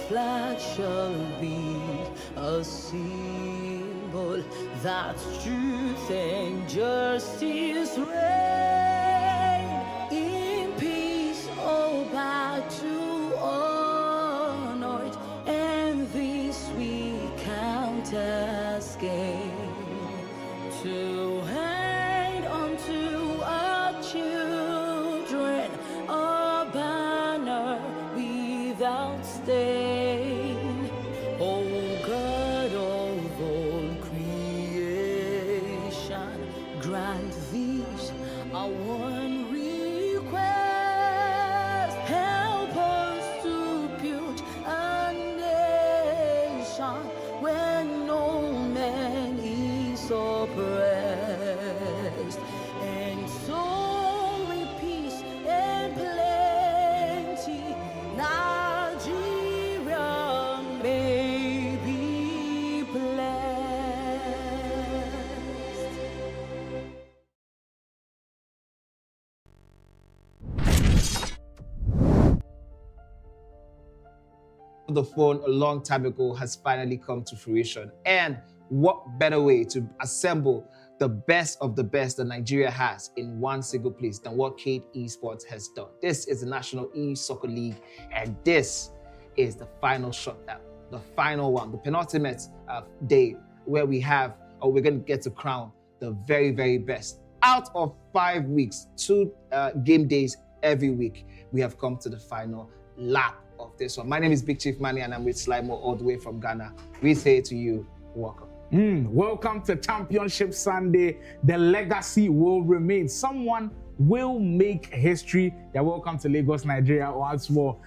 flag shall be a symbol that truth and justice reign in peace. Oh, back to honor it, and this we count as gain. To hand unto our children a banner without stain. O God of all creation, grant these our one request. Help us to build a nation where no man is oppressed, and so with peace and plenty Nigeria may be blessed. The phone a long time ago has finally come to fruition. And what better way to assemble the best of the best that Nigeria has in one single place than what Cade Esports has done. This is the National E-Soccer League, and this is the final shutdown, the final one, the penultimate day where we're going to get to crown the very, very best. Out of 5 weeks, 2 game days every week, we have come to the final lap of this one. My name is Big Chief Manny, and I'm with Slimo all the way from Ghana. We say to you, welcome. Welcome to Championship Sunday. The legacy will remain. Someone will make history. You're welcome to Lagos, Nigeria once more.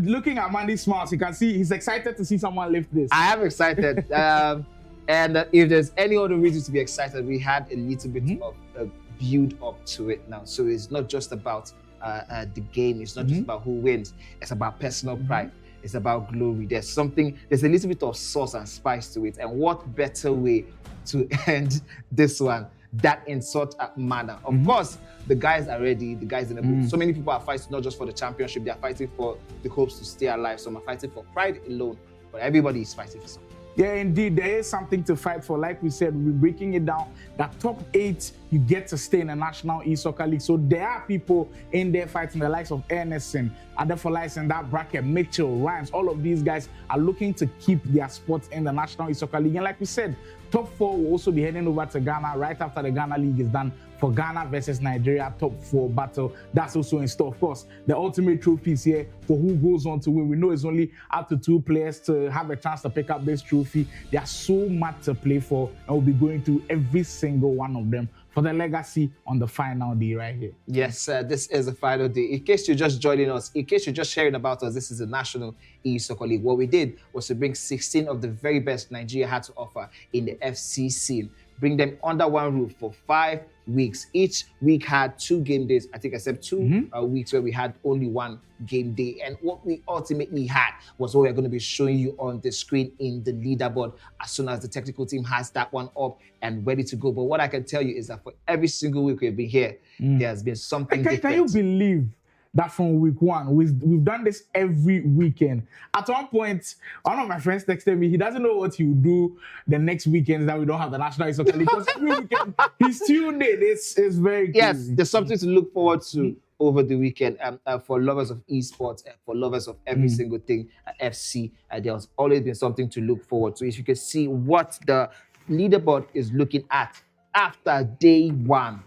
Looking at Mandy's smiles, you can see he's excited to see someone lift this. I am excited. And if there's any other reason to be excited, we had a little bit of a build up to it now. So it's not just about the game. It's not just about who wins. It's about personal pride. It's about glory. There's a little bit of sauce and spice to it. And what better way to end this one than in such a manner? Of course, the guys are ready. The guys in the booth. So many people are fighting not just for the championship. They are fighting for the hopes to stay alive. Some are fighting for pride alone. But everybody is fighting for something. Yeah, indeed, there is something to fight for. Like we said, we're breaking it down. That top 8, you get to stay in the National E-Soccer League. So there are people in there fighting, the likes of Ernesson, Adefolice in that bracket, Mitchell, Rhymes. All of these guys are looking to keep their spots in the National E-Soccer League. And like we said, top 4 will also be heading over to Ghana right after the Ghana League is done for Ghana versus Nigeria top 4 battle. That's also in store. Of course, the ultimate trophies here for who goes on to win. We know it's only up to 2 players to have a chance to pick up this trophy. There's so much to play for, and we'll be going through every single one of them for the legacy on the final day right here. Yes, this is the final day. In case you're just joining us, in case you're just sharing about us, this is the National E-Soccer League. What we did was to bring 16 of the very best Nigeria had to offer in the FC scene. Bring them under one roof for 5 weeks. Each week had 2 game days, I think, except 2 weeks where we had only 1 game day. And what we ultimately had was what we're going to be showing you on the screen in the leaderboard as soon as the technical team has that one up and ready to go. But what I can tell you is that for every single week we've been here, there has been something different. Can you believe that from week 1, we've done this every weekend? At one point, one of my friends texted me, he doesn't know what he will do the next weekend that we don't have the National E-Soccer League, because every weekend he's tuned in. It's very crazy. Yes, there's something to look forward to over the weekend for lovers of esports, for lovers of every single thing FC. There's always been something to look forward to. If you can see what the leaderboard is looking at after day 1.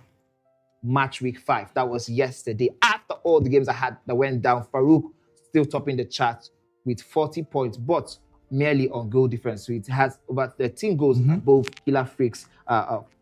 Match week 5. That was yesterday. After all the games that went down, Farouk still topping the chart with 40 points, but merely on goal difference. So it has over 13 goals above Killer Freak's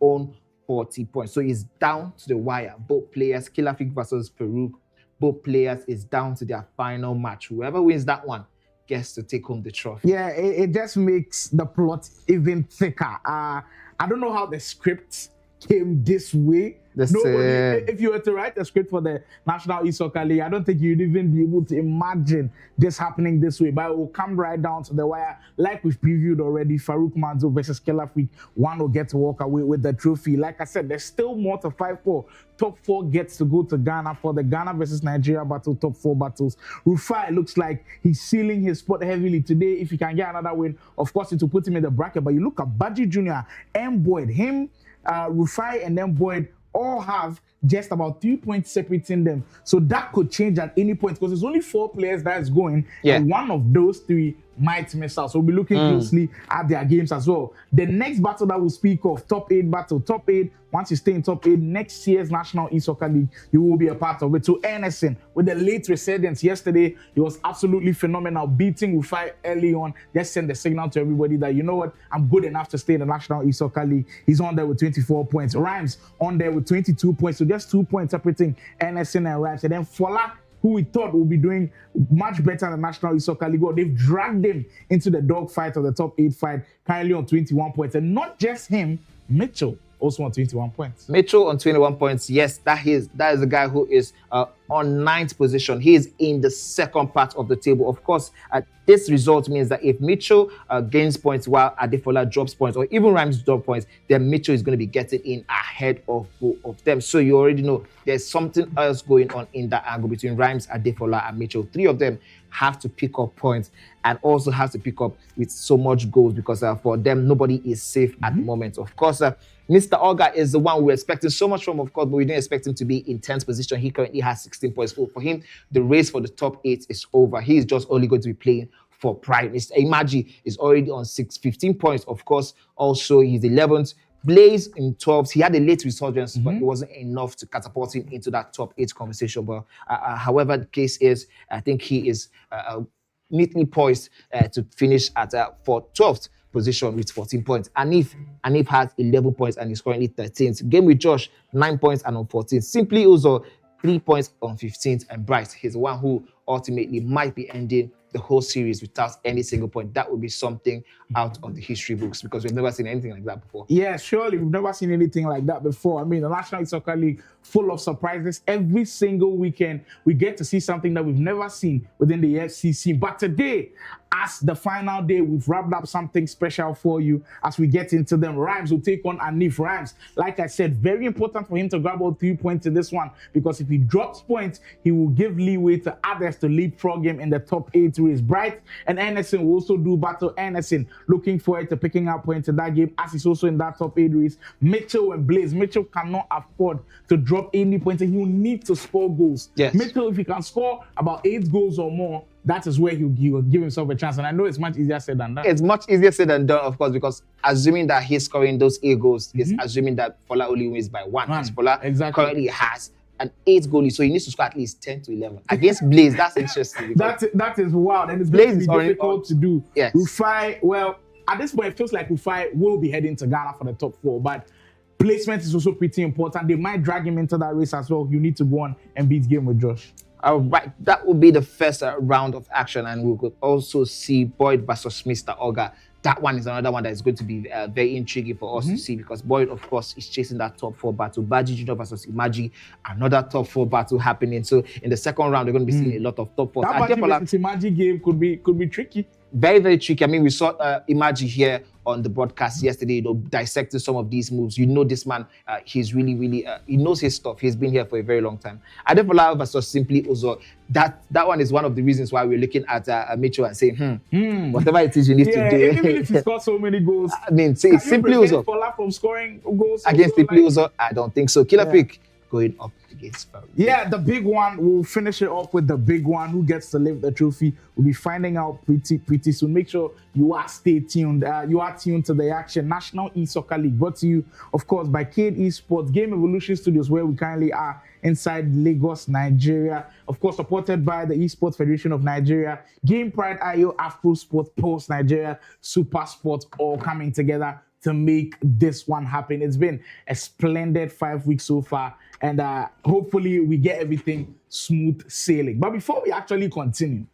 own 40 points. So it's down to the wire. Both players, Killer Freak versus Farouk, both players is down to their final match. Whoever wins that one gets to take home the trophy. Yeah, it just makes the plot even thicker. I don't know how the script came this way. This, Nobody, if you were to write a script for the National Soccer League, I don't think you'd even be able to imagine this happening this way. But it will come right down to the wire, like we've previewed already. Farouk Manzo versus Killer Freak. One will get to walk away with the trophy. Like I said, there's still more to fight for. Top 4 gets to go to Ghana for the Ghana versus Nigeria battle, top 4 battles. Rufi looks like he's sealing his spot heavily today. If he can get another win, of course, it will put him in the bracket. But you look at Baji Jr. and Boyd, him, Rufi, and then Boyd all have just about 3 points separating them. So that could change at any point because there's only 4 players that is going, and one of those 3 might miss out. So we'll be looking closely at their games as well. The next battle that we'll speak of, top 8 battle. Top 8, once you stay in top 8, next year's National Soccer League, you will be a part of it. So Ernesson, with the late resurgence yesterday, he was absolutely phenomenal, beating Rufi early on. Just send the signal to everybody that, you know what, I'm good enough to stay in the National Soccer League. He's on there with 24 points. Rhymes on there with 22 points. So just 2 points separating Ernesson and Rhymes. And then Fola, who we thought would be doing much better in the National Soccer League. Well, they've dragged him into the dogfight of the top 8 fight, currently on 21 points. And not just him, Mitchell also on 21 points. Mitchell on 21 points. Yes, that is the guy who is on 9th position. He is in the second part of the table. Of course, this result means that if Mitchell gains points while Adefola drops points, or even Rhymes drop points, then Mitchell is going to be getting in ahead of both of them. So you already know there's something else going on in that angle between Rhymes, Adefola, and Mitchell. 3 of them have to pick up points and also have to pick up with so much goals because for them, nobody is safe at the moment. Of course, Mr. Olga is the one we're expecting so much from, of course, but we didn't expect him to be in 10th position. He currently has 16 points. So for him, the race for the top 8 is over. He's just only going to be playing for pride. Mr. Imagi is already on 15 points. Of course, also he's 11th. Blaze in 12th. He had a late resurgence, but it wasn't enough to catapult him into that top 8 conversation. But however the case is, I think he is neatly poised to finish at for 12th position with 14 points. Anif has 11 points and is currently 13th. Game with Josh, 9 points and on 14th. Simply also 3 points on 15th. And Bryce, he's the one who ultimately might be ending the whole series without any single point. That would be something out of the history books because we've never seen anything like that before. Yeah, surely we've never seen anything like that before. I mean, the National Soccer League full of surprises. Every single weekend, we get to see something that we've never seen within the FCC. But today, as the final day, we've wrapped up something special for you as we get into them. Rhymes will take on Anif. Rhymes, like I said, very important for him to grab all 3 points in this one because if he drops points, he will give leeway to others to leapfrog him in the top 8 race. Bright and Ernesson will also do battle. Ernesson looking forward to picking up points in that game as he's also in that top 8 race. Mitchell and Blaze. Mitchell cannot afford to drop any points and he will need to score goals. Yes. Mitchell, if he can score about 8 goals or more, that is where he will give himself a chance. And I know it's much easier said than that. It's much easier said than done, of course, because assuming that he's scoring those 8 goals, he's assuming that Fola only wins by 1. Fola currently has an 8 goalie, so he needs to score at least 10 to 11. Against Blaze, that's interesting. That is wild, and it's Blaze is difficult to do. Yes. Rufi, well, at this point, it feels like Rufi will be heading to Ghana for the top 4, but placement is also pretty important. They might drag him into that race as well. You need to go on and beat game with Josh. All right, that will be the first round of action, and we could also see Boyd versus Mr. Olga. That one is another one that is going to be very intriguing for us to see because Boyd, of course, is chasing that top 4 battle. Baji Jr versus Imagi, another top 4 battle happening. So in the second round, we're going to be seeing a lot of top 4. That Baji versus Imagi game could be tricky. Very, very tricky. I mean, we saw Imagi here on the broadcast yesterday, dissecting some of these moves. You know this man, he's really, really, he knows his stuff. He's been here for a very long time. Adefola versus Simply Uzo, that one is one of the reasons why we're looking at Mitchell and saying, whatever it is you need to do. Even if he scores so many goals. I mean, say Simply Uzo. From scoring goals against Simply Uzo, I don't think so. Killer Pick going up against Farouk. Yeah, the big one. We'll finish it off with the big one. Who gets to lift the trophy? We'll be finding out pretty soon. Make sure you are stay tuned. You are tuned to the action. National Soccer League brought to you, of course, by Cade Esports, Game Evolution Studios, where we currently are inside Lagos, Nigeria. Of course, supported by the Esports Federation of Nigeria, Game Pride IO, Afro Sport, Pulse Nigeria, Super Sports, all coming together to make this one happen. It's been a splendid 5 weeks so far, and hopefully we get everything smooth sailing. But before we actually continue,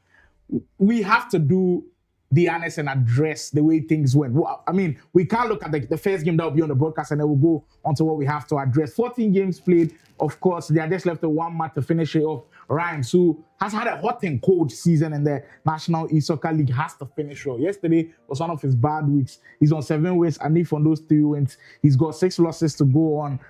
we have to do the Ernesson address the way things went? Well, I mean, we can't look at the first game that will be on the broadcast and then we'll go on to what we have to address. 14 games played, of course. They are just left with one match to finish it off. Rhymes, who has had a hot and cold season in the National Soccer League, has to finish well. Yesterday was one of his bad weeks. He's on 7 wins, Anif on those 3 wins. He's got 6 losses to go on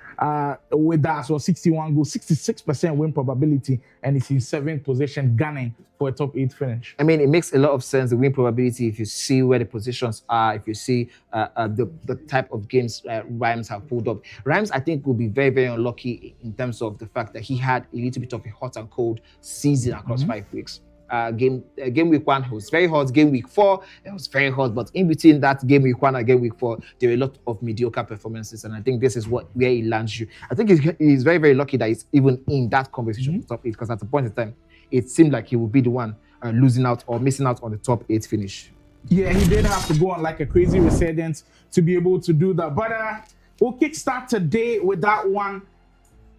with that. So 61 goals, 66% win probability, and he's in 7th position, gunning for a top 8 finish. I mean, it makes a lot of sense, the win probability, if you see where the positions are, if you see the type of games Rhymes have pulled up. Rhymes, I think, will be very, very unlucky in terms of the fact that he had a little bit of a hot and cold season across 5 weeks. Game week 1 it was very hot. Game week 4 it was very hot, but in between that game week 1 and game week 4 there were a lot of mediocre performances, and I think this is where he lands you. I think he's very, very lucky that he's even in that conversation for top 8, because at the point in time it seemed like he would be the one losing out or missing out on the top 8 finish. Yeah, he did have to go on like a crazy resurgence to be able to do that. But we'll kickstart today with that one.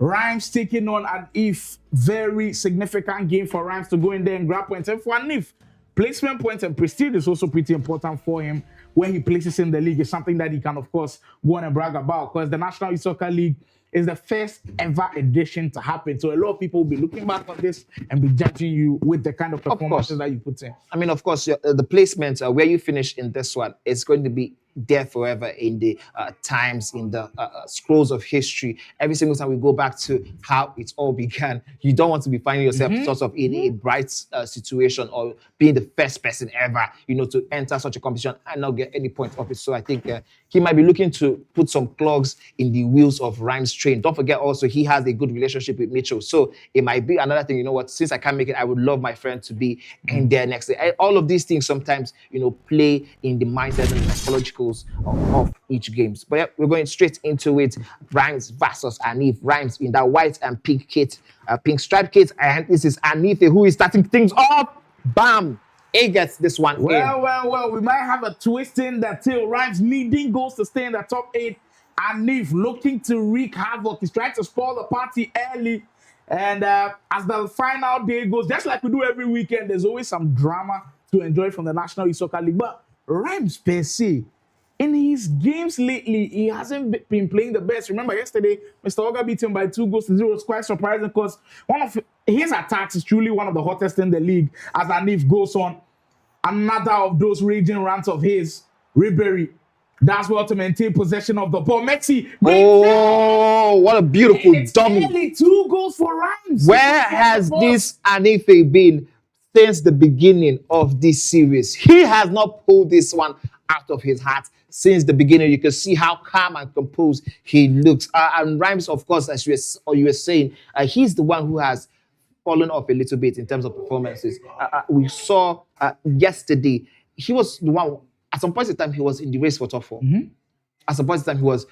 Rhymes taking on Anif. Very significant game for Rhymes to go in there and grab points. And for Anif, placement points and prestige is also pretty important for him. Where he places in the league is something that he can, of course, go on and brag about, because the National Soccer League is the first ever edition to happen. So a lot of people will be looking back on this and be judging you with the kind of performances that you put in. I mean, of course, the placement where you finish in this one is going to be there forever in the times, in the scrolls of history. Every single time we go back to how it all began, you don't want to be finding yourself sort of in a bright situation or being the first person ever, to enter such a competition and not get any point of it. So I think he might be looking to put some clogs in the wheels of Rhymes' train. Don't forget also, he has a good relationship with Mitchell. So it might be another thing, since I can't make it, I would love my friend to be in there next day. All of these things sometimes, play in the mindset and psychological of each games. But yeah, we're going straight into it. Rhymes versus Anif. Rhymes in that white and pink kit, pink striped kit, and this is Anif who is starting things off. Bam! He gets this one. Well, we might have a twist in that tail. Rhymes needing goals to stay in the top 8. Anif looking to wreak havoc. He's trying to spoil the party early. And as the final day goes, just like we do every weekend, there's always some drama to enjoy from the National Soccer League. But Rhymes per se, in his games lately, he hasn't been playing the best. Remember yesterday, Mr. Oga beat him by 2-0. It was quite surprising because one of his attacks is truly one of the hottest in the league. As Anif goes on, another of those raging rants of his, Ribery, that's well to maintain possession of the ball. Messi. Oh, what a beautiful dummy. Only 2 goals for Rhymes. Where has this Anif been since the beginning of this series? He has not pulled this one out of his heart since the beginning. You can see how calm and composed he looks. And Rhymes, of course, as you were saying, he's the one who has fallen off a little bit in terms of performances. We saw yesterday, he was the one, at some point in time, he was in the race for top 4. At some point in time, he was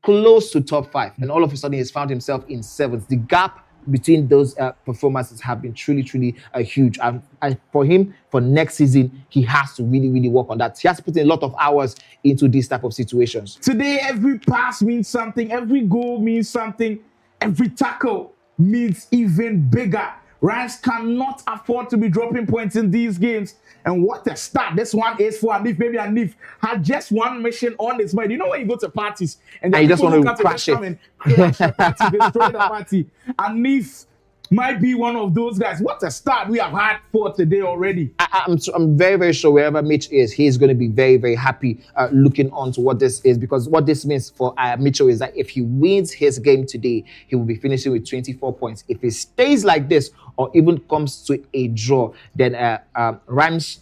close to top 5. And all of a sudden, he's found himself in 7th. The gap between those performances have been truly, truly huge. And for him, for next season, he has to really, really work on that. He has to put in a lot of hours into these type of situations. Today, every pass means something. Every goal means something. Every tackle means even bigger. Rhymes cannot afford to be dropping points in these games. And what a start this one is for Anif. Maybe Anif had just one mission on his mind. You know when you go to parties and you just want to crash it. Crash the party, destroy the party. Anif might be one of those guys. What a start we have had for today already. I'm very, very sure wherever Mitch is, he's going to be very, very happy looking on to what this is, because what this means for Mitchell is that if he wins his game today, he will be finishing with 24 points. If he stays like this or even comes to a draw, then Rhymes'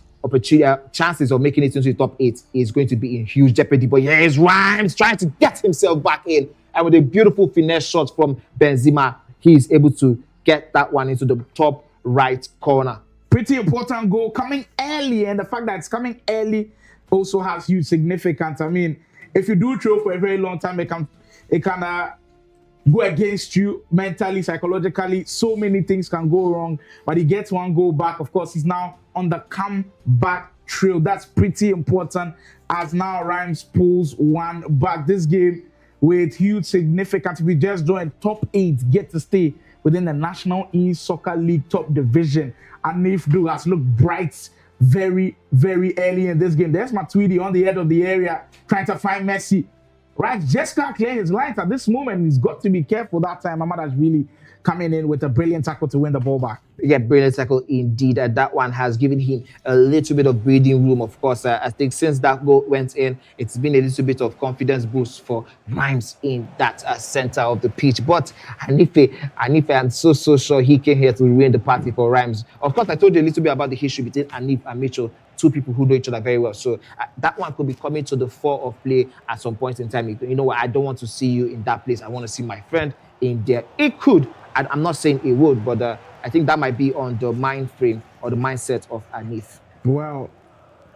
chances of making it into the top 8 is going to be in huge jeopardy. But here's Rhymes trying to get himself back in, and with a beautiful finesse shot from Benzema, he is able to get that one into the top right corner. Pretty important goal coming early, and the fact that it's coming early also has huge significance. I mean, if you do throw for a very long time, it can go against you mentally, psychologically. So many things can go wrong, but he gets one goal back. Of course, he's now on the comeback trail. That's pretty important, as now Rhymes pulls one back. This game with huge significance. If we just join top 8, get to stay within the National Soccer League top division. Anif has looked bright very, very early in this game. There's Matuidi on the edge of the area trying to find Messi. Right, just can't clear his lines at this moment. He's got to be careful that time. Amada's really coming in with a brilliant tackle to win the ball back. Yeah, brilliant tackle indeed. That one has given him a little bit of breathing room. Of course, I think since that goal went in, it's been a little bit of confidence boost for Rhymes in that center of the pitch. But Anif, I'm so sure he came here to ruin the party for Rhymes. Of course, I told you a little bit about the history between Anif and Mitchell. Two people who know each other very well. So that one could be coming to the fore of play at some point in time. You know what? I don't want to see you in that place. I want to see my friend in there. It could. I'm not saying it would, but I think that might be on the mind frame or the mindset of Anif. Well,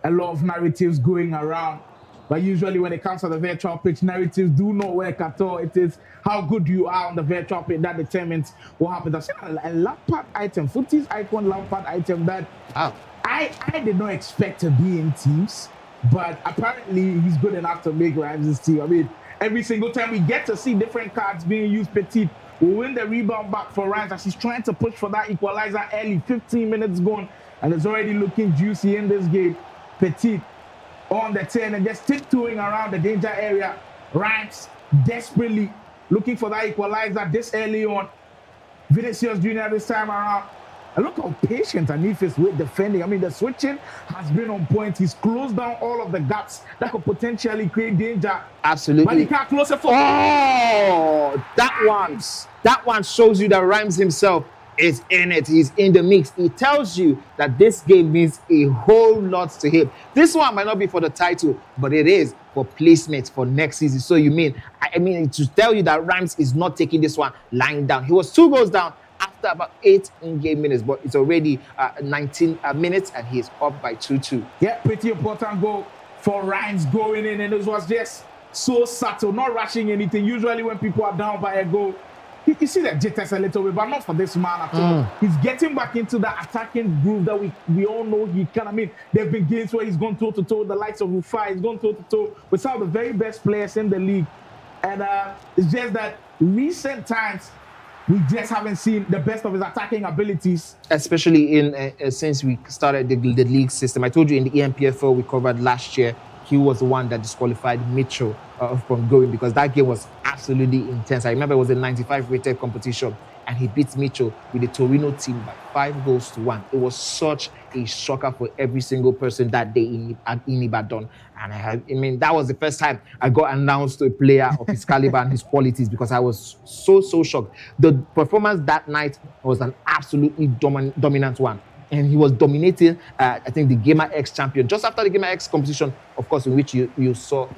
a lot of narratives going around. But usually when it comes to the virtual pitch, narratives do not work at all. It is how good you are on the virtual pitch that determines what happens. I've seen a Lampard item, Footy's icon Lampard item that I did not expect to be in teams, but apparently he's good enough to make Rhymes' team. I mean, every single time we get to see different cards being used, Petit will win the rebound back for Rhymes as he's trying to push for that equalizer early. 15 minutes gone, and it's already looking juicy in this game. Petit on the 10 and just tiptoeing around the danger area. Rhymes desperately looking for that equalizer this early on. Vinicius Jr. this time around. And look how patient Anif is with defending. I mean, the switching has been on point. He's closed down all of the gaps that could potentially create danger. Absolutely. But he can't close it for. Oh, that one shows you that Rhymes himself is in it. He's in the mix. It tells you that this game means a whole lot to him. This one might not be for the title, but it is for placement for next season. So you mean, I mean, to tell you that Rhymes is not taking this one lying down. He was 2 goals down after about 8 in-game minutes, but it's already 19 minutes and he's up by 2-2. Yeah, pretty important goal for Rhymes going in, and it was just so subtle, not rushing anything. Usually when people are down by a goal, you see that jitters a little bit, but not for this man at all. He's getting back into that attacking groove that we all know he can. I mean, there have been games where he's gone toe-to-toe with the likes of Rufi. He's gone toe-to-toe with some of the very best players in the league. And it's just that recent times, we just haven't seen the best of his attacking abilities. Especially in since we started the league system. I told you in the EMPFL we covered last year, he was the one that disqualified Mitchell from going because that game was absolutely intense. I remember it was a 95 rated competition and he beat Mitchell with the Torino team by 5-1. It was such a shocker for every single person that day in Ibadan. And I mean, that was the first time I got announced to a player of his caliber and his qualities because I was so shocked. The performance that night was an absolutely dominant one. And he was dominating, I think, the Gamer X champion. Just after the Gamer X competition, of course, in which you saw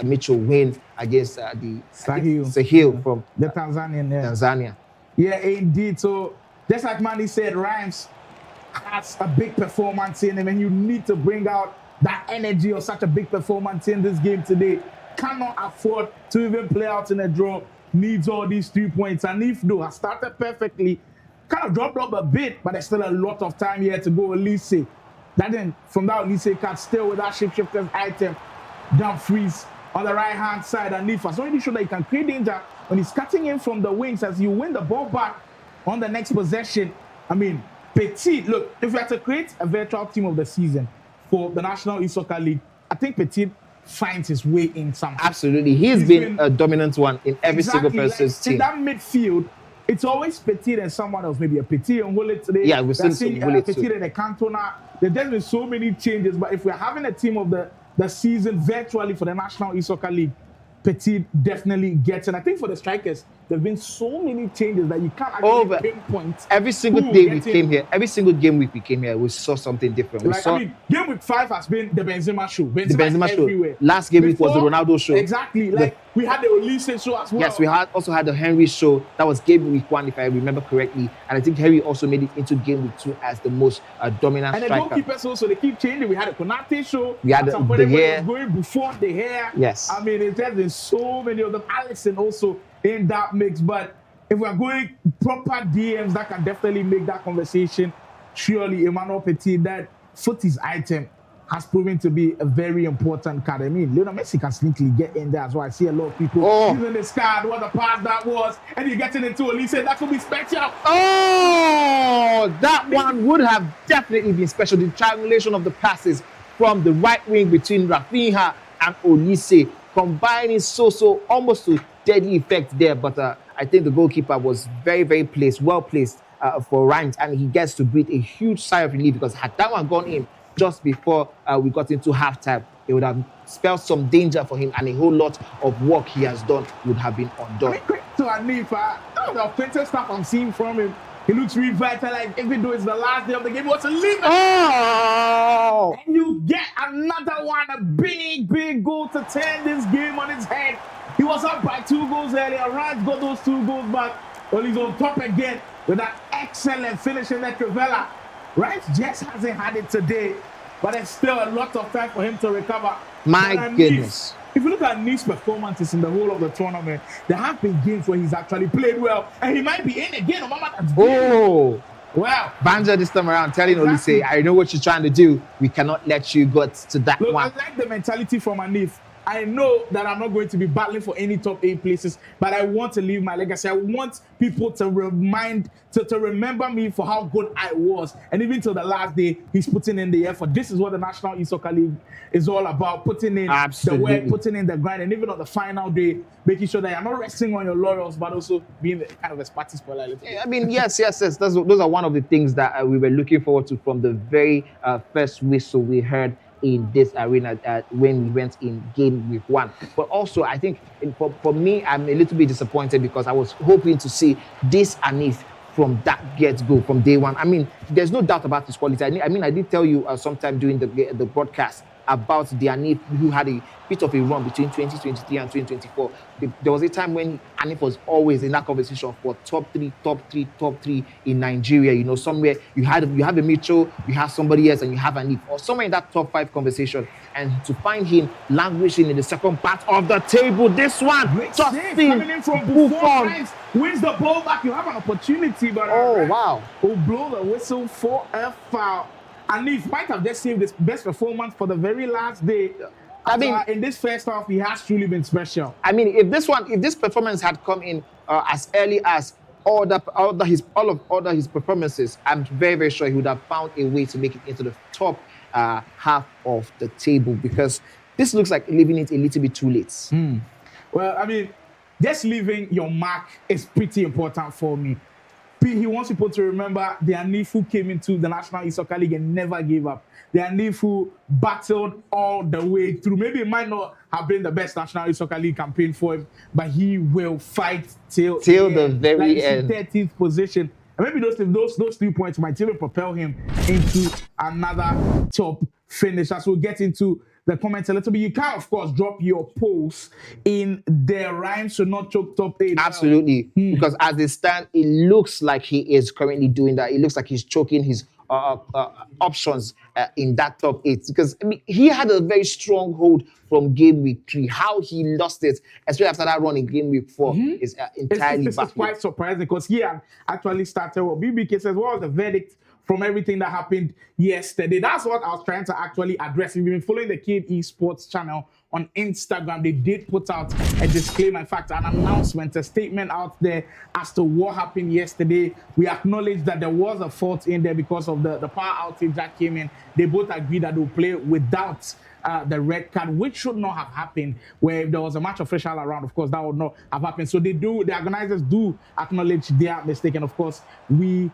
Mitchell win against the Sahil from the Tanzanian. Yeah. Tanzania. Yeah, indeed. So, just like Manny said, Rhymes has a big performance in him, and you need to bring out that energy of such a big performance in this game today. Cannot afford to even play out in a draw. Needs all these 3 points. And if though has started perfectly, kind of dropped up a bit, but there's still a lot of time here to go. Elise. Then from that Elise card, still with that shapeshifter's item, down freeze on the right hand side. And Anif has already shown that he can create danger when he's cutting in from the wings as you win the ball back on the next possession. I mean, Petit, look, if we had to create a virtual team of the season for the National E-Soccer League, I think Petit finds his way in somehow. Absolutely. He's been a dominant one in every single person's team. In that midfield, it's always Petit and someone else, maybe a Petit and Willet today. Yeah, we've seen some Willet Petit and a Cantona. There's been so many changes, but if we're having a team of the season virtually for the National E-Soccer League, Petit definitely gets it. I think for the strikers, there have been so many changes that you can't actually pinpoint. Every single day we came here, every single game week we came here, we saw something different. I mean, game week 5 has been the Benzema show. The Benzema everywhere. show. Last game week was the Ronaldo show. Exactly. We had the Olise show as well. Yes, we also had the Henry show. That was game week 1, if I remember correctly. And I think Henry also made it into game week 2 as the most dominant striker. And the goalkeepers also, they keep changing. We had a Konate show. We had the hair. Going before the hair. Yes. I mean, there's been so many of them. Allison also in that mix. But if we're going proper DMs, that can definitely make that conversation. Surely, Emmanuel Petit, that Footy's item has proven to be a very important card. I mean, Lionel Messi can sneakily get in there as well. I see a lot of people using this card, what the pass that was, and you're getting into Elise. That could be special. Oh, that one would have definitely been special. The triangulation of the passes from the right wing between Rafinha and Olise, combining so almost to deadly effect there. But I think the goalkeeper was very well placed for Rhymes, and he gets to breathe a huge sigh of relief, because had that one gone in just before we got into halftime, it would have spelled some danger for him, and a whole lot of work he has done would have been undone. I mean, quick to Anif, the offensive stuff I'm seeing from him, he looks revitalized, even though it's the last day of the game. He wants to leave it. Oh! And you get another one, a big goal to turn this game on its head. He was up by 2 goals earlier. Ryan got those 2 goals back. Well, he's on top again with that excellent finish in that Trivella. Ryan just hasn't had it today, but there's still a lot of time for him to recover. My goodness. If you look at Anif's performances in the whole of the tournament, there have been games where he's actually played well, and he might be in again. Oh, wow. Banja this time around telling Olise, I know what you're trying to do. We cannot let you get to that Look, one. I like the mentality from Anif. I know that I'm not going to be battling for any top 8 places, but I want to leave my legacy. I want people to remember me for how good I was. And even till the last day, he's putting in the effort. This is what the National Soccer League is all about, putting in the work, putting in the grind, and even on the final day, making sure that you're not resting on your laurels, but also being kind of a party spoiler. I mean, yes. Those are one of the things that we were looking forward to from the very first whistle we heard in this arena when we went in game week 1. But also, I think for me, I'm a little bit disappointed, because I was hoping to see this Anif from that get-go, from day one. I mean, there's no doubt about his quality. I mean, I did tell you sometime during the broadcast about the Anif who had a bit of a run between 2023 and 2024. There was a time when Anif was always in that conversation for top three in Nigeria. You know, somewhere you have a Mitchell, you have somebody else, and you have Anif, or somewhere in that top 5 conversation. And to find him languishing in the second part of the table, this one, coming in from Buffon, wins the ball back. You have an opportunity, but wow, will blow the whistle for a foul. Anif might have just saved his best performance for the very last day. I mean, in this first half, he has truly been special. I mean, if this performance had come in as early as all of his performances, I'm very sure he would have found a way to make it into the top half of the table, because this looks like leaving it a little bit too late. Well, I mean, just leaving your mark is pretty important for me. He wants people to remember the Anif who came into the National Soccer League and never gave up. The Anif who battled all the way through. Maybe it might not have been the best National Soccer League campaign for him, but he will fight till the very end. 13th position. And maybe those 3 points might even propel him into another top finish. As we'll get into the comments a little bit, you can, of course, drop your polls in their rhymes to not choke top 8. Absolutely. Because as they stand, it looks like he is currently doing that. It looks like he's choking his options in that top 8. Because I mean, he had a very strong hold from game week 3. How he lost it, especially after that run in game week 4, is entirely It's quite surprising, because he had actually started well. BBK says, what was the verdict from everything that happened yesterday? That's what I was trying to actually address. If you've been following the Cade Esports channel on Instagram, they did put out a disclaimer, in fact, an announcement, a statement out there as to what happened yesterday. We acknowledge that there was a fault in there because of the power outage that came in. They both agreed that they'll play without the red card, which should not have happened. Where if there was a match official around, of course, that would not have happened. So the organizers do acknowledge their mistake, and of course, we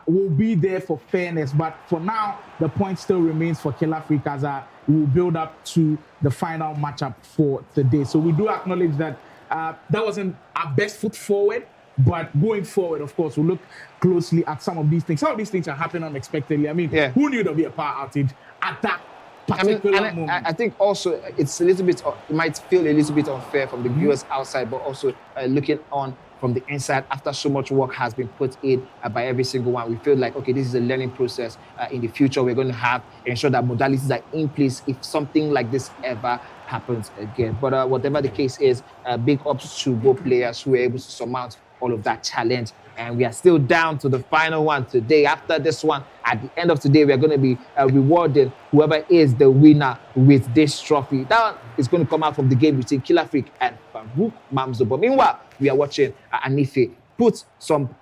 will be there for fairness. But for now, the point still remains for Killer Freak, as we will build up to the final matchup for today. So we do acknowledge that that wasn't our best foot forward. But going forward, of course, we'll look closely at some of these things. Some of these things are happening unexpectedly. I mean, who knew there'd be a power outage at that particular moment? I think also it's a little bit, it might feel a little bit unfair from the viewers outside, but also looking on from the inside, after so much work has been put in by every single one, we feel like, okay, this is a learning process. In the future, we're going to ensure that modalities are in place if something like this ever happens again. But whatever the case is, big ups to both players who were able to surmount all of that challenge. And we are still down to the final one today. After this one, at the end of today, we are going to be rewarding whoever is the winner with this trophy. That one is going to come out from the game between Killer Freak and Farouk Mamzo. But meanwhile, we are watching Anif put some,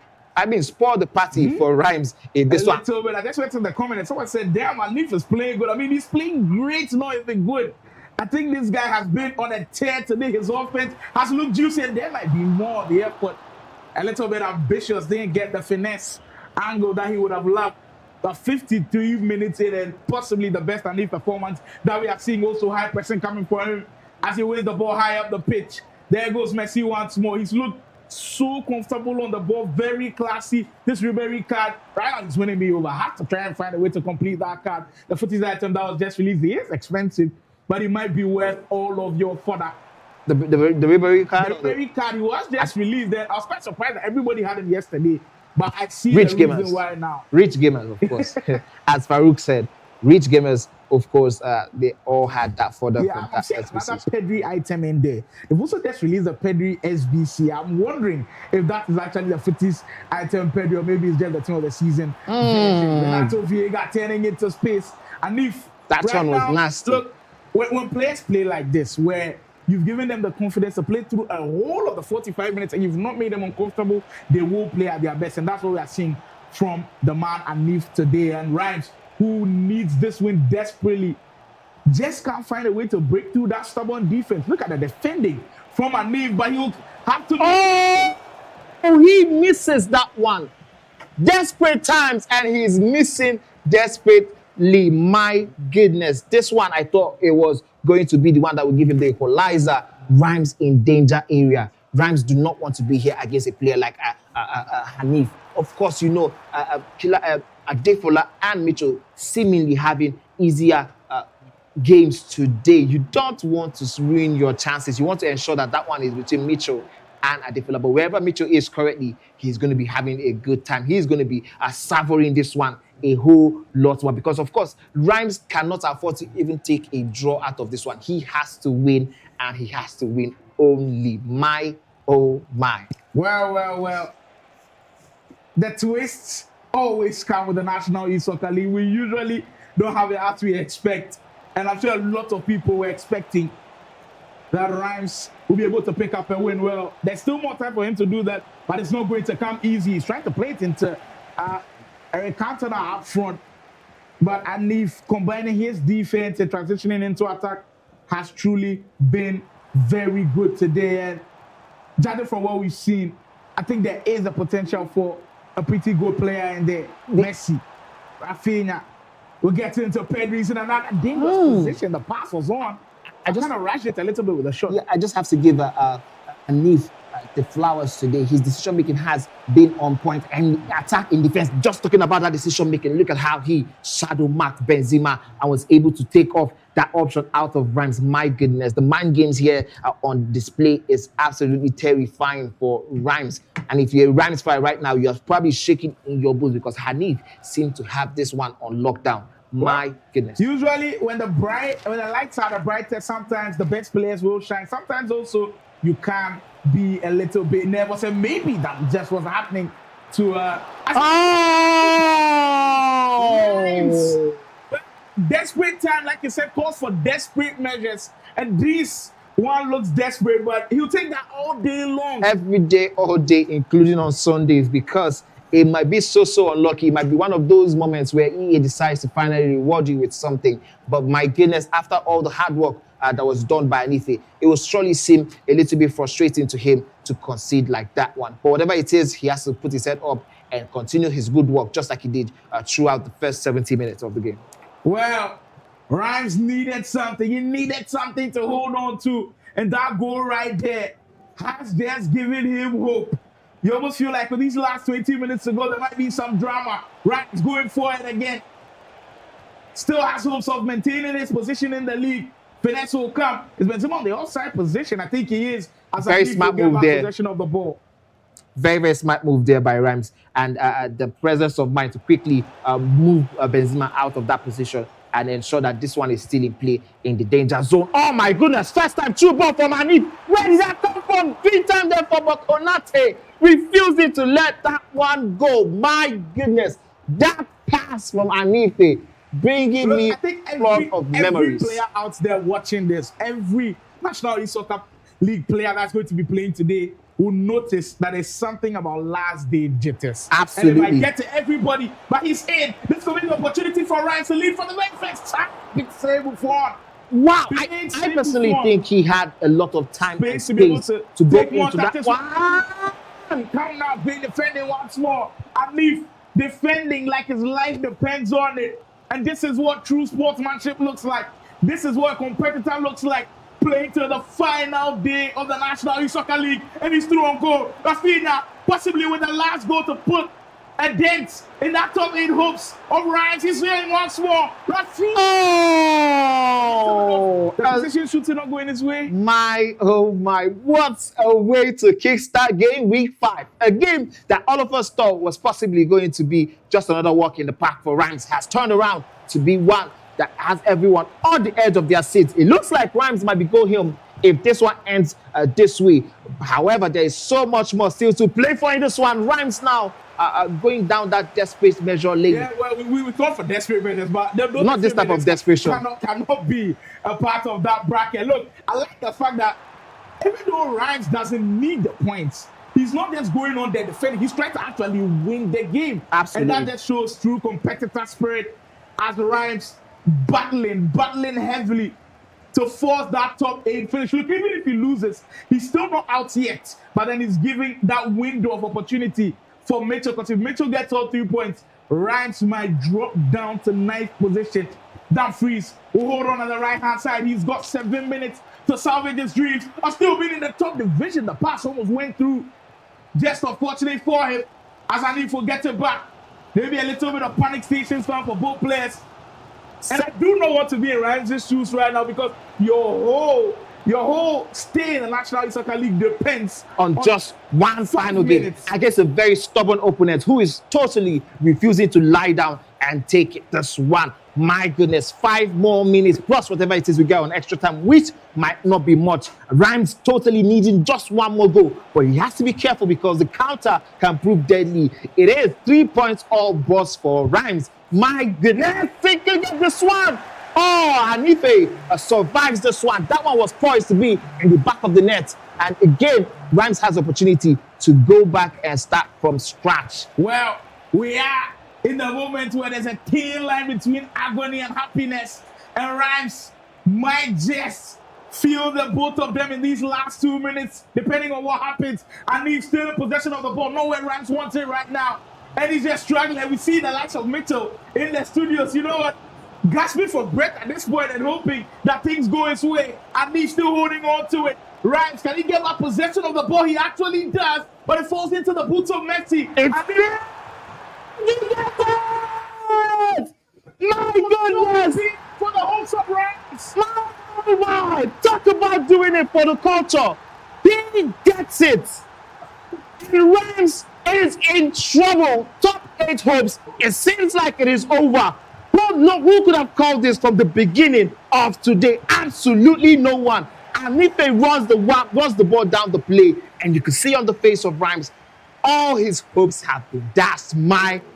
spoil the party for Rhymes in this one. I just went in the comment and someone said, damn, Anif is playing good. I mean, he's playing great, not even good. I think this guy has been on a tear today. His offense has looked juicy, and there might be more. The effort a little bit ambitious, didn't get the finesse angle that he would have loved. The 53 minutes in, and possibly the best Anif performance that we are seeing. Also high pressing coming for him as he wins the ball high up the pitch. There goes Messi once more. He's looked so comfortable on the ball, very classy. This Ribery card, right now he's winning me over. I have to try and find a way to complete that card. The footage item that was just released, he is expensive, but it might be worth all of your fodder. The Ribery card? The Ribery card, he was just released then. I was quite surprised that everybody had him yesterday, but I see Rich the gamers. reason why now. Rich gamers, of course. As Farouk said, rich gamers, of course, they all had that fodder. Yeah, I'm seeing another Pedri item in there. They've also just released the Pedri SBC. I'm wondering if that is actually the fittest item Pedri, or maybe it's just the team of the season. Renato Viega turning into space. And if that right one was now, nasty. Look, when players play like this, where you've given them the confidence to play through a whole of the 45 minutes and you've not made them uncomfortable, they will play at their best. And that's what we are seeing from the man Anif today. And Rhymes, who needs this win desperately, just can't find a way to break through that stubborn defense. Look at the defending from Anif, but he'll have to... Oh, he misses that one. Desperate times, and he's missing desperately. My goodness. This one, I thought it was going to be the one that would give him the equalizer. Rhymes in danger area. Rhymes do not want to be here against a player like Anif. Of course, you know, Adefola and Mitchell seemingly having easier games today. You don't want to ruin your chances. You want to ensure that that one is between Mitchell and Adefola. But wherever Mitchell is currently, he's going to be having a good time. He's going to be savoring this one a whole lot more, because of course Rhymes cannot afford to even take a draw out of this one. He has to win, and he has to win only. My oh my. Well. The twists always come with the National E-Soccer League. We usually don't have it as we expect, and I'm sure a lot of people were expecting that Rhymes will be able to pick up a win. Well, there's still more time for him to do that, but it's not going to come easy. He's trying to play it into a counter up front, but Anif, combining his defense and transitioning into attack, has truly been very good today. And judging from what we've seen, I think there is a potential for a pretty good player in there. Messi, Rafinha, we'll get into Pedri's in another dangerous position. The pass was on. I just kind of rushed it a little bit with a shot. Yeah, I just have to give Anif the flowers today. His decision making has been on point, and attack in defense. Just talking about that decision making, look at how he shadow marked Benzema and was able to take off that option out of Rhymes. My goodness, the mind games here on display is absolutely terrifying for Rhymes. And if you're a Rhymes fan right now, you're probably shaking in your boots, because Anif seemed to have this one on lockdown. My goodness. Usually when the lights are the brightest, sometimes the best players will shine. Sometimes also you can be a little bit nervous, and maybe that just was happening to desperate time, like you said, calls for desperate measures, and this one looks desperate, but he'll take that all day long. Every day, all day, including on Sundays, because it might be so unlucky. It might be one of those moments where EA decides to finally reward you with something. But my goodness, after all the hard work that was done by Anif, it will surely seem a little bit frustrating to him to concede like that one. But whatever it is, he has to put his head up and continue his good work, just like he did throughout the first 70 minutes of the game. Well, Rhymes needed something. He needed something to hold on to. And that goal right there has just given him hope. You almost feel like with these last 20 minutes to go, there might be some drama. Rhymes going forward again. Still has hopes of maintaining his position in the league. Finesse will come. Is Benzema on the offside position? I think he is. As very smart move there. Possession of the ball. Very smart move there by Rhymes, and the presence of mind to quickly move Benzema out of that position and ensure that this one is still in play in the danger zone. Oh my goodness, first time true ball from Anif. Where did that come from? 3 times there for Konate, refusing to let that one go. My goodness, that pass from Anif bringing me I think flood of memories. Every player out there watching this, every National Soccer League player that's going to be playing today will notice that there's something about last day jitters. Absolutely. And it might get to everybody, but he's in. This could be an opportunity for Ryan to lead for the very first time. Big save before. Wow, I personally think he had a lot of time and space to go into that one. Come now, being defending once more. Anif defending like his life depends on it. And this is what true sportsmanship looks like. This is what a competitor looks like. Playing to the final day of the National Soccer League, and he's through on goal. Rafinha, possibly with the last goal to put a dent in that top 8 hopes of Ryan. He's here once more. Rafinha! Oh! The position shooting not going his way. Oh my, what a way to kickstart game week 5. A game that all of us thought was possibly going to be just another walk in the park for Rhymes has turned around to be one that has everyone on the edge of their seats. It looks like Rhymes might be going home if this one ends this way. However, there is so much more still to play for in this one. Rhymes now going down that desperate measure lane. Yeah, well, we thought for desperate measures, but not this type of desperation. Cannot be a part of that bracket. Look, I like the fact that even though Rhymes doesn't need the points, he's not just going on there defending. He's trying to actually win the game. Absolutely. And that just shows true competitor spirit as Rhymes battling heavily to force that top 8 finish. Look, even if he loses, he's still not out yet. But then he's giving that window of opportunity for Mitchell. Because if Mitchell gets all 3 points, Rhymes might drop down to 9th position. Dumfries will hold on the right-hand side. He's got 7 minutes to salvage his dreams of still being in the top division. The pass almost went through. Just unfortunate for him, as Anif will get it back. Maybe a little bit of panic stations found for both players. And I do not want to be in Rhymes' shoes right now because your whole stay in the National Soccer League depends on just one final game against a very stubborn opponent who is totally refusing to lie down and take this one. My goodness, 5 more minutes plus whatever it is we get on extra time, which might not be much. Rhymes totally needing just 1 more goal, but he has to be careful because the counter can prove deadly. It is 3 points all boss for Rhymes. My goodness, think you get this one. Oh, Anif survives this one. That one was poised to be in the back of the net. And again, Rhymes has opportunity to go back and start from scratch. Well, we are in the moment where there's a thin line between agony and happiness. And Rhymes might just feel the both of them in these last 2 minutes, depending on what happens. And he's still in possession of the ball. Nowhere Rhymes wants it right now. And he's just struggling. And we see the likes of Mitchell in the studios. You know what? Gasping for breath at this point and hoping that things go his way. And he's still holding on to it. Rhymes, can he get back possession of the ball? He actually does. But it falls into the boots of Messi. My goodness! For the hopes of Rhymes. My, talk about doing it for the culture. He gets it. And Rhymes is in trouble. Top 8 hopes. It seems like it is over. Who could have called this from the beginning of today? Absolutely no one. And if he runs the ball down the play, and you can see on the face of Rhymes, all his hopes have been dashed.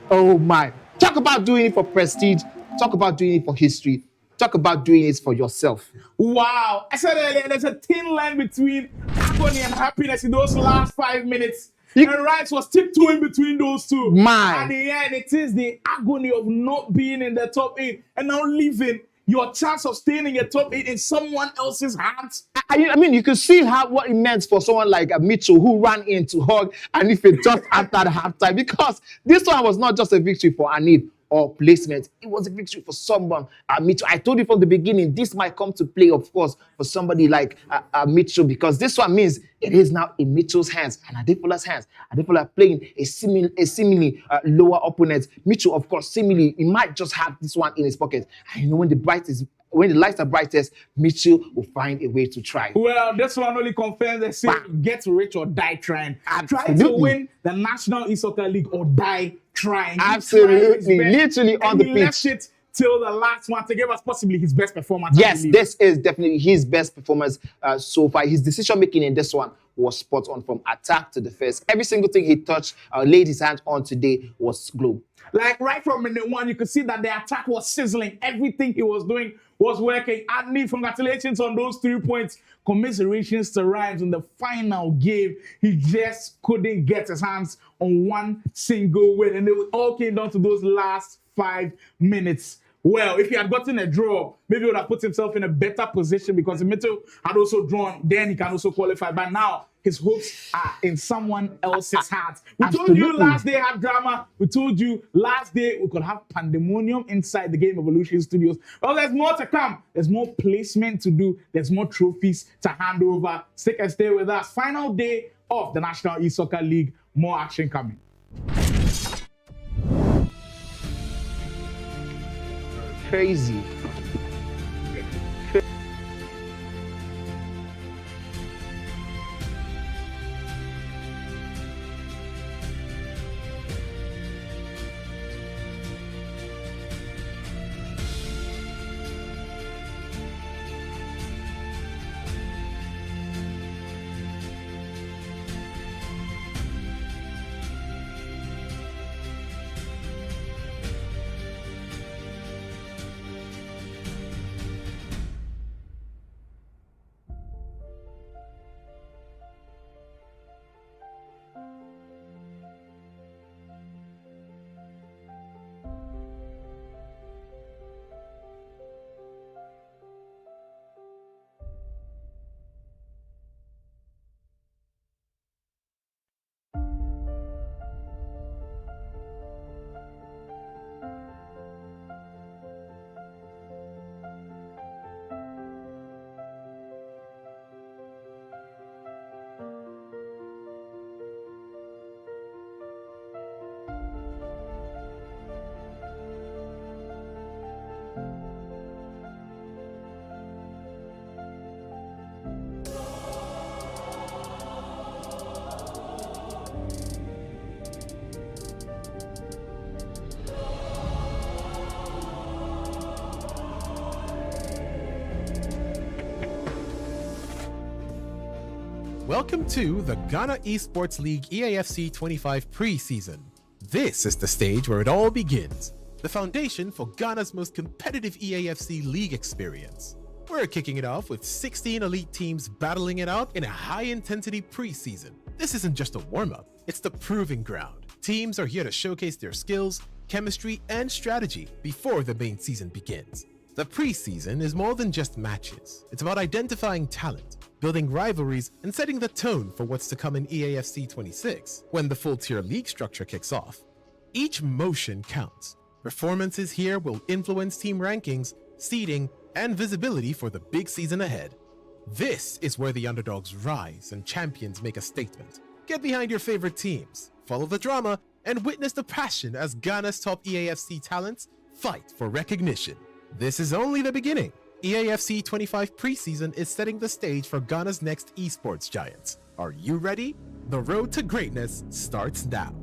Oh my. Talk about doing it for prestige. Talk about doing it for history. Talk about doing it for yourself. Wow. I said earlier, there's a thin line between agony and happiness in those last 5 minutes. And Rhymes was tiptoeing between those two. At the end, it is the agony of not being in the top 8 and now leaving your chance of staying in your top 8 in someone else's hands. I mean, you can see what it meant for someone like Mitchell who ran in to hug Anif just after the halftime, because this one was not just a victory for Anif or placement. It was a victory for someone. Mitchell, I told you from the beginning, this might come to play, of course, for somebody like Mitchell, because this one means it is now in Mitchell's hands and Adefola's hands. Adefola playing a seemingly lower opponent. Mitchell, of course, seemingly, he might just have this one in his pocket. And you know, when the lights are brightest, Mitchell will find a way to try. Well, this one only confirms the saying, get rich or die trying. Absolutely. Try to win the National Soccer League or die trying. Absolutely. Literally on the pitch. He left it till the last one to give us possibly his best performance. Yes, this is definitely his best performance so far. His decision making in this one was spot on from attack to defense. Every single thing he touched, laid his hands on today was globe. Like right from minute one, you could see that the attack was sizzling. Everything he was doing was working. Anif, congratulations on those 3 points. Commiserations to Rhymes in the final game. He just couldn't get his hands on one single win. And it all came down to those last 5 minutes. Well, if he had gotten a draw, maybe he would have put himself in a better position because the middle had also drawn. Then he can also qualify. But now his hopes are in someone else's hands. We told you last day had drama. We told you last day we could have pandemonium inside the Game Evolution Studios. Well, there's more to come. There's more placement to do. There's more trophies to hand over. Stick and stay with us. Final day of the National E-Soccer League. More action coming. Crazy. Welcome to the Ghana Esports League EAFC 25 Preseason. This is the stage where it all begins, the foundation for Ghana's most competitive EAFC League experience. We're kicking it off with 16 elite teams battling it out in a high-intensity preseason. This isn't just a warm-up, it's the proving ground. Teams are here to showcase their skills, chemistry, and strategy before the main season begins. The preseason is more than just matches. It's about identifying talent, building rivalries, and setting the tone for what's to come in EAFC 26 when the full-tier league structure kicks off. Each motion counts. Performances here will influence team rankings, seeding, and visibility for the big season ahead. This is where the underdogs rise and champions make a statement. Get behind your favorite teams, follow the drama, and witness the passion as Ghana's top EAFC talents fight for recognition. This is only the beginning. EAFC 25 Preseason is setting the stage for Ghana's next esports giants. Are you ready? The road to greatness starts now.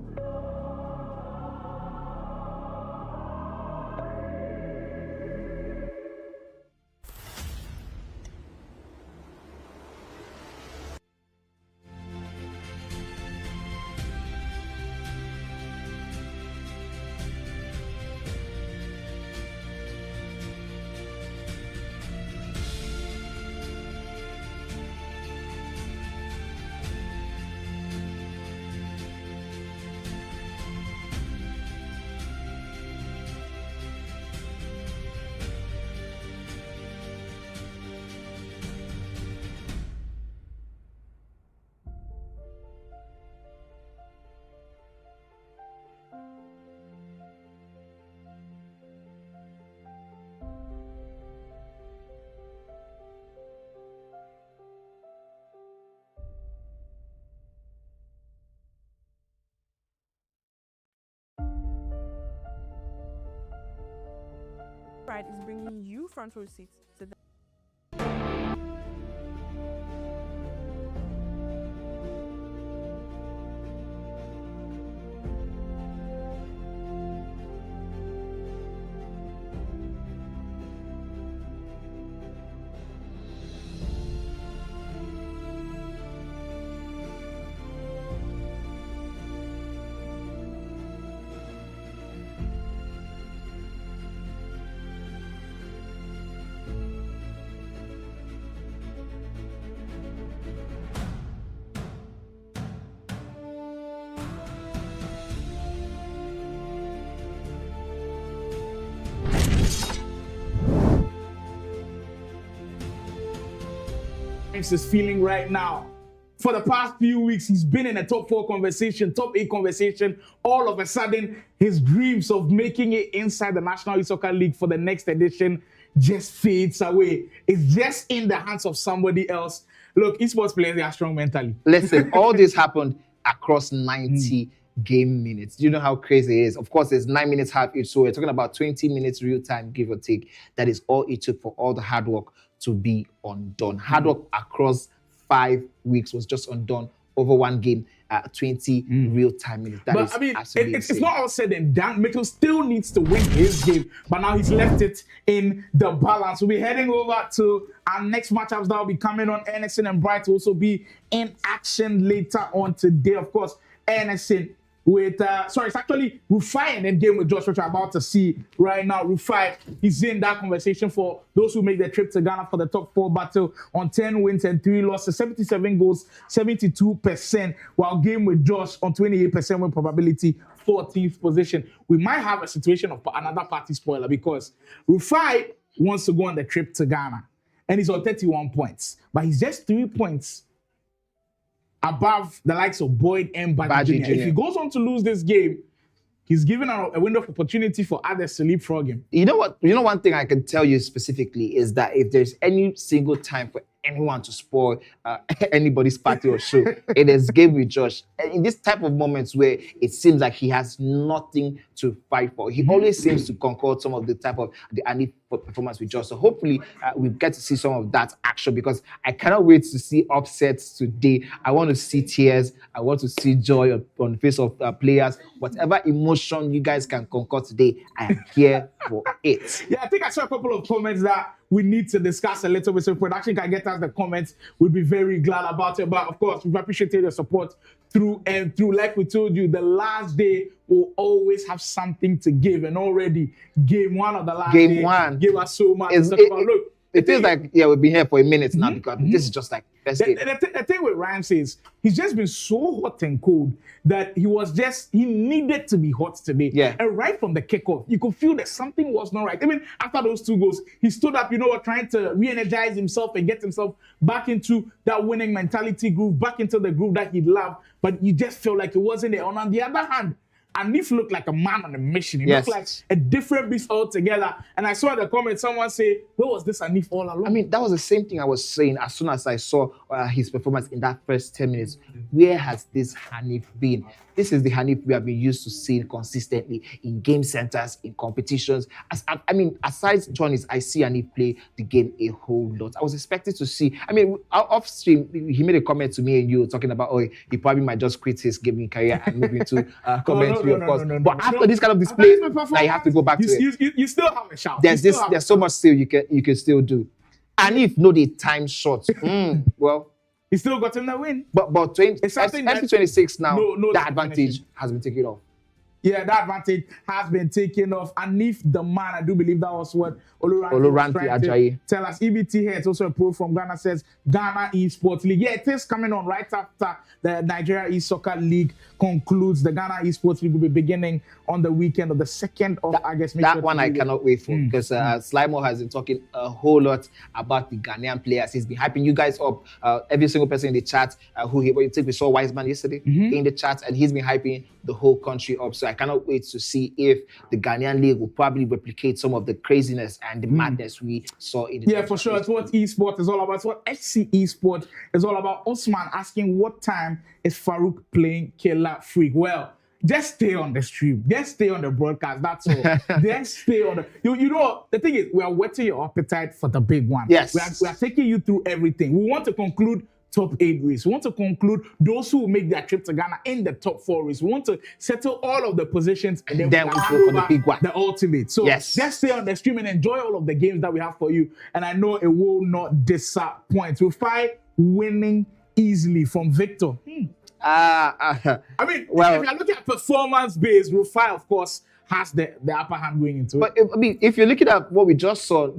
Pride is bringing you front row seats to the Rhymes is feeling right now. For the past few weeks, he's been in a top 4 conversation, top 8 conversation. All of a sudden, his dreams of making it inside the National Soccer League for the next edition just fades away. It's just in the hands of somebody else. Look, esports players, they are strong mentally. Listen, all this happened across 90 game minutes. Do you know how crazy it is? Of course, there's 9 minutes half each, so we're talking about 20 minutes real time, give or take. That is all it took for all the hard work to be undone. Hard work across 5 weeks was just undone over one game at 20 real time minutes. That is absolutely it's not all said and done. Mitchell still needs to win his game, but now he's left it in the balance. We'll be heading over to our next matchups that will be coming on. Ernesson and Bright will also be in action later on today. Of course, Ernesson with it's actually Rufi and then game with Josh, which I'm about to see right now. Rufi, he's in that conversation for those who make the trip to Ghana for the top 4 battle on 10 wins and 3 losses, 77 goals, 72%, while game with Josh on 28% win probability, 14th position. We might have a situation of another party spoiler because Rufi wants to go on the trip to Ghana and he's on 31 points, but he's just 3 points above the likes of Boyd and Baji Jr. If he goes on to lose this game, he's given a window of opportunity for others to leapfrog him. You know what? You know one thing I can tell you specifically is that if there's any single time for anyone to spoil anybody's party or show, it is game with Josh. And in this type of moments where it seems like he has nothing to fight for, he always seems to concord some of the type of the Anif performance with Josh. So hopefully we get to see some of that action because I cannot wait to see upsets today. I want to see tears. I want to see joy on the face of players. Whatever emotion you guys can concord today, I am here for it. Yeah, I think I saw a couple of comments that we need to discuss a little bit. So if production can get us the comments, we'll be very glad about it. But of course, we've appreciated your support through and through. Like we told you, the last day will always have something to give. And already, game 1 of the last day gave us so much to talk about. Look, it feels like, yeah, we've been here for a minute now because this is just like first game. The thing with Ryan says, he's just been so hot and cold that he needed to be hot today. Yeah. And right from the kickoff, you could feel that something was not right. Even after those 2 goals, he stood up, trying to re-energize himself and get himself back into that winning mentality groove, back into the groove that he loved. But you just felt like it wasn't there. And on the other hand, Anif looked like a man on a mission. He looked like a different beast altogether. And I saw in the comments someone say, where was this Anif all along? I mean, that was the same thing I was saying as soon as I saw his performance in that first 10 minutes. Where has this Hanif been? This is the Hanif we have been used to seeing consistently in game centers, in competitions. Aside Johnny's, I see Hanif play the game a whole lot. I was expecting to see, off stream, he made a comment to me and you talking about, he probably might just quit his gaming career and move into commentary, of course. But after this kind of display, now you have to go back to it. You still have a shout. There's so much still you can still do. And if no, the time short, well, he still got him the win. But FC 26 now, the advantage has been taken off. Yeah, that advantage has been taken off. Anif, the man, I do believe that was what Oluranti Ajayi tell us. EBT here, it's also a pro from Ghana, says Ghana Esports League. Yeah, it is coming on right after the Nigeria E-Soccer League concludes. The Ghana Esports League will be beginning on the weekend of the 2nd of August. That one I cannot wait for because Slimo has been talking a whole lot about the Ghanaian players. He's been hyping you guys up. Every single person in the chat we saw Wiseman yesterday in the chat, and he's been hyping the whole country up. So I cannot wait to see if the Ghanaian league will probably replicate some of the craziness and the madness we saw in the Yeah, for sure. It's what esports is all about. It's what FC Esports is all about. Osman asking what time is Farouk playing Killer Freak? Well, just stay on the stream. Just stay on the broadcast. That's all. Just stay on the... You know, the thing is, we are whetting your appetite for the big one. Yes. We are taking you through everything. We want to conclude top 8 race. We want to conclude those who make their trip to Ghana in the top 4 race. We want to settle all of the positions and then we go for the big one. The ultimate. So just stay on the stream and enjoy all of the games that we have for you. And I know it will not disappoint. Rufi winning easily from Victor. If you're looking at performance-based, Rufi, of course, has the upper hand going into it. But if you're looking at what we just saw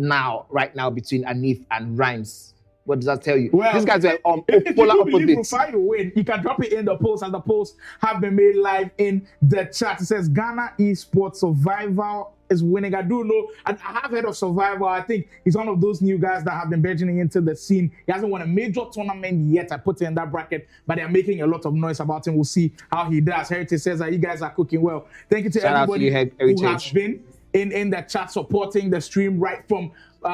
right now between Anif and Rhymes, what does that tell you? Well, these guys are on polar opposites. If you win, you can drop it in the post, as the posts have been made live in the chat. It says Ghana Esports Survival is winning. I do know, I have heard of Survivor. I think he's one of those new guys that have been burgeoning into the scene. He hasn't won a major tournament yet. I put him in that bracket, but they're making a lot of noise about him. We'll see how he does. Heritage says that you guys are cooking well. Thank you to everybody who has been in the chat supporting the stream right from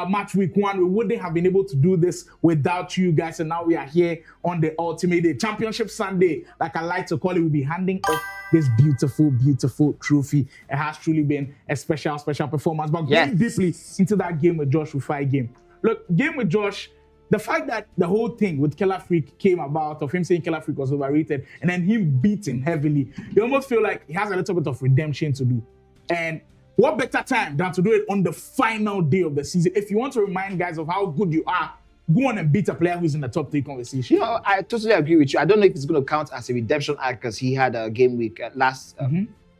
match week 1. We wouldn't have been able to do this without you guys, and now we are here on the ultimate day, Championship Sunday, like I like to call it. We'll be handing off this beautiful trophy. It has truly been a special performance. But going deeply into that game with Josh Rufi game. Look, game with Josh, the fact that the whole thing with Killer Freak came about, of him saying Killer Freak was overrated, and then him beating heavily, you almost feel like he has a little bit of redemption to do. And what better time than to do it on the final day of the season? If you want to remind guys of how good you are, go on and beat a player who's in the top 3 conversation. You know, I totally agree with you. I don't know if it's going to count as a redemption act because he had a game week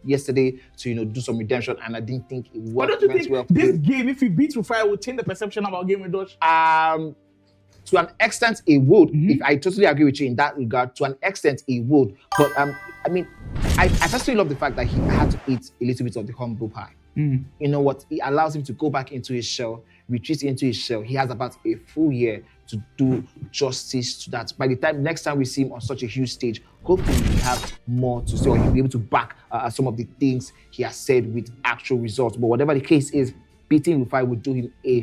yesterday to do some redemption, and I didn't think it worked. But don't you think well. This game, if he beats Rufi, will change the perception about game with Josh? To an extent, it would. If I totally agree with you in that regard, to an extent, it would. But I mean, I personally love the fact that he had to eat a little bit of the humble pie. You know what? It allows him to go back into his shell, retreat into his shell. He has about a full year to do justice to that. By the time next time we see him on such a huge stage, hopefully we have more to say, or he'll be able to back some of the things he has said with actual results. But whatever the case is, beating Rufi would do him a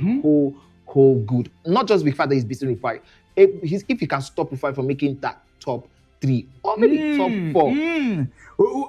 whole good. Not just the fact that he's beating Rufi. If he can stop Rufi from making that top 3 or maybe top 4.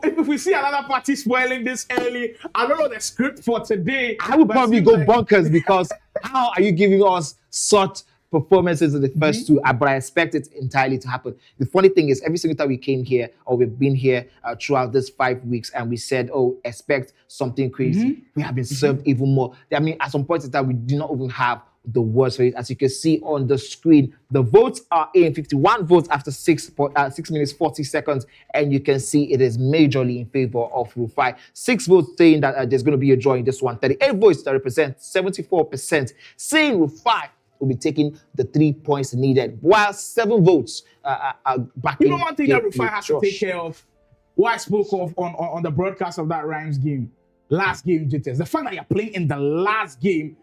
If we see another party spoiling this early, I don't know the script for today. I would probably go bonkers because how are you giving us such performances in the first 2? But I expect it entirely to happen. The funny thing is, every single time we came here or we've been here throughout this 5 weeks and we said, oh, expect something crazy, we have been served even more. I mean, at some point in time, we do not even have the words for it. As you can see on the screen, the votes are in. 51 votes after 6 minutes 40 seconds, and you can see it is majorly in favor of Rufi. 6 votes saying that there's going to be a draw in this one. 38 votes that represent 74% saying Rufi will be taking the 3 points needed, while 7 votes are backing. You know one thing that Rufi has to take care of, what I spoke of on the broadcast of that Rhymes game, last game, JTS, the fact that you're playing in the last game,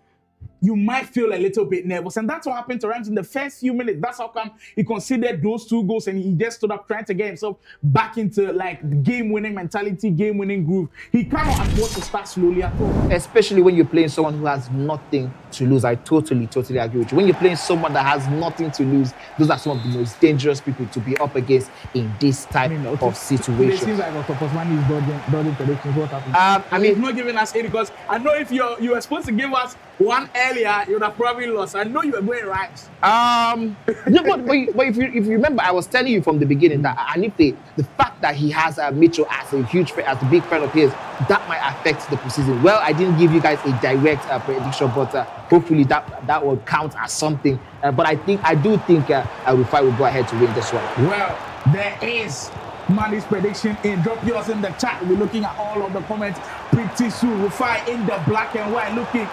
you might feel a little bit nervous. And that's what happened to Rams in the first few minutes. That's how come he considered those 2 goals and he just stood up trying to get himself back into like the game-winning mentality, game-winning groove. He cannot afford to start slowly at all. Especially when you're playing someone who has nothing to lose. I totally agree with you. When you're playing someone that has nothing to lose, those are some of the most dangerous people to be up against in this type of situation. It seems like Otopos is dodging predictions. What happened? He's not giving us any because I know if you were supposed to give us one earlier, you would have probably lost. I know you were going right. No, but if you remember, I was telling you from the beginning that Anif, the fact that he has Mitchell as a huge friend, as a big friend of his, that might affect the preseason. Well, I didn't give you guys a direct prediction, but hopefully that will count as something. But I do think Rufi will go ahead to win this one. Well, there is Manny's prediction in. Drop yours in the chat. We're looking at all of the comments pretty soon. Rufi in the black and white, looking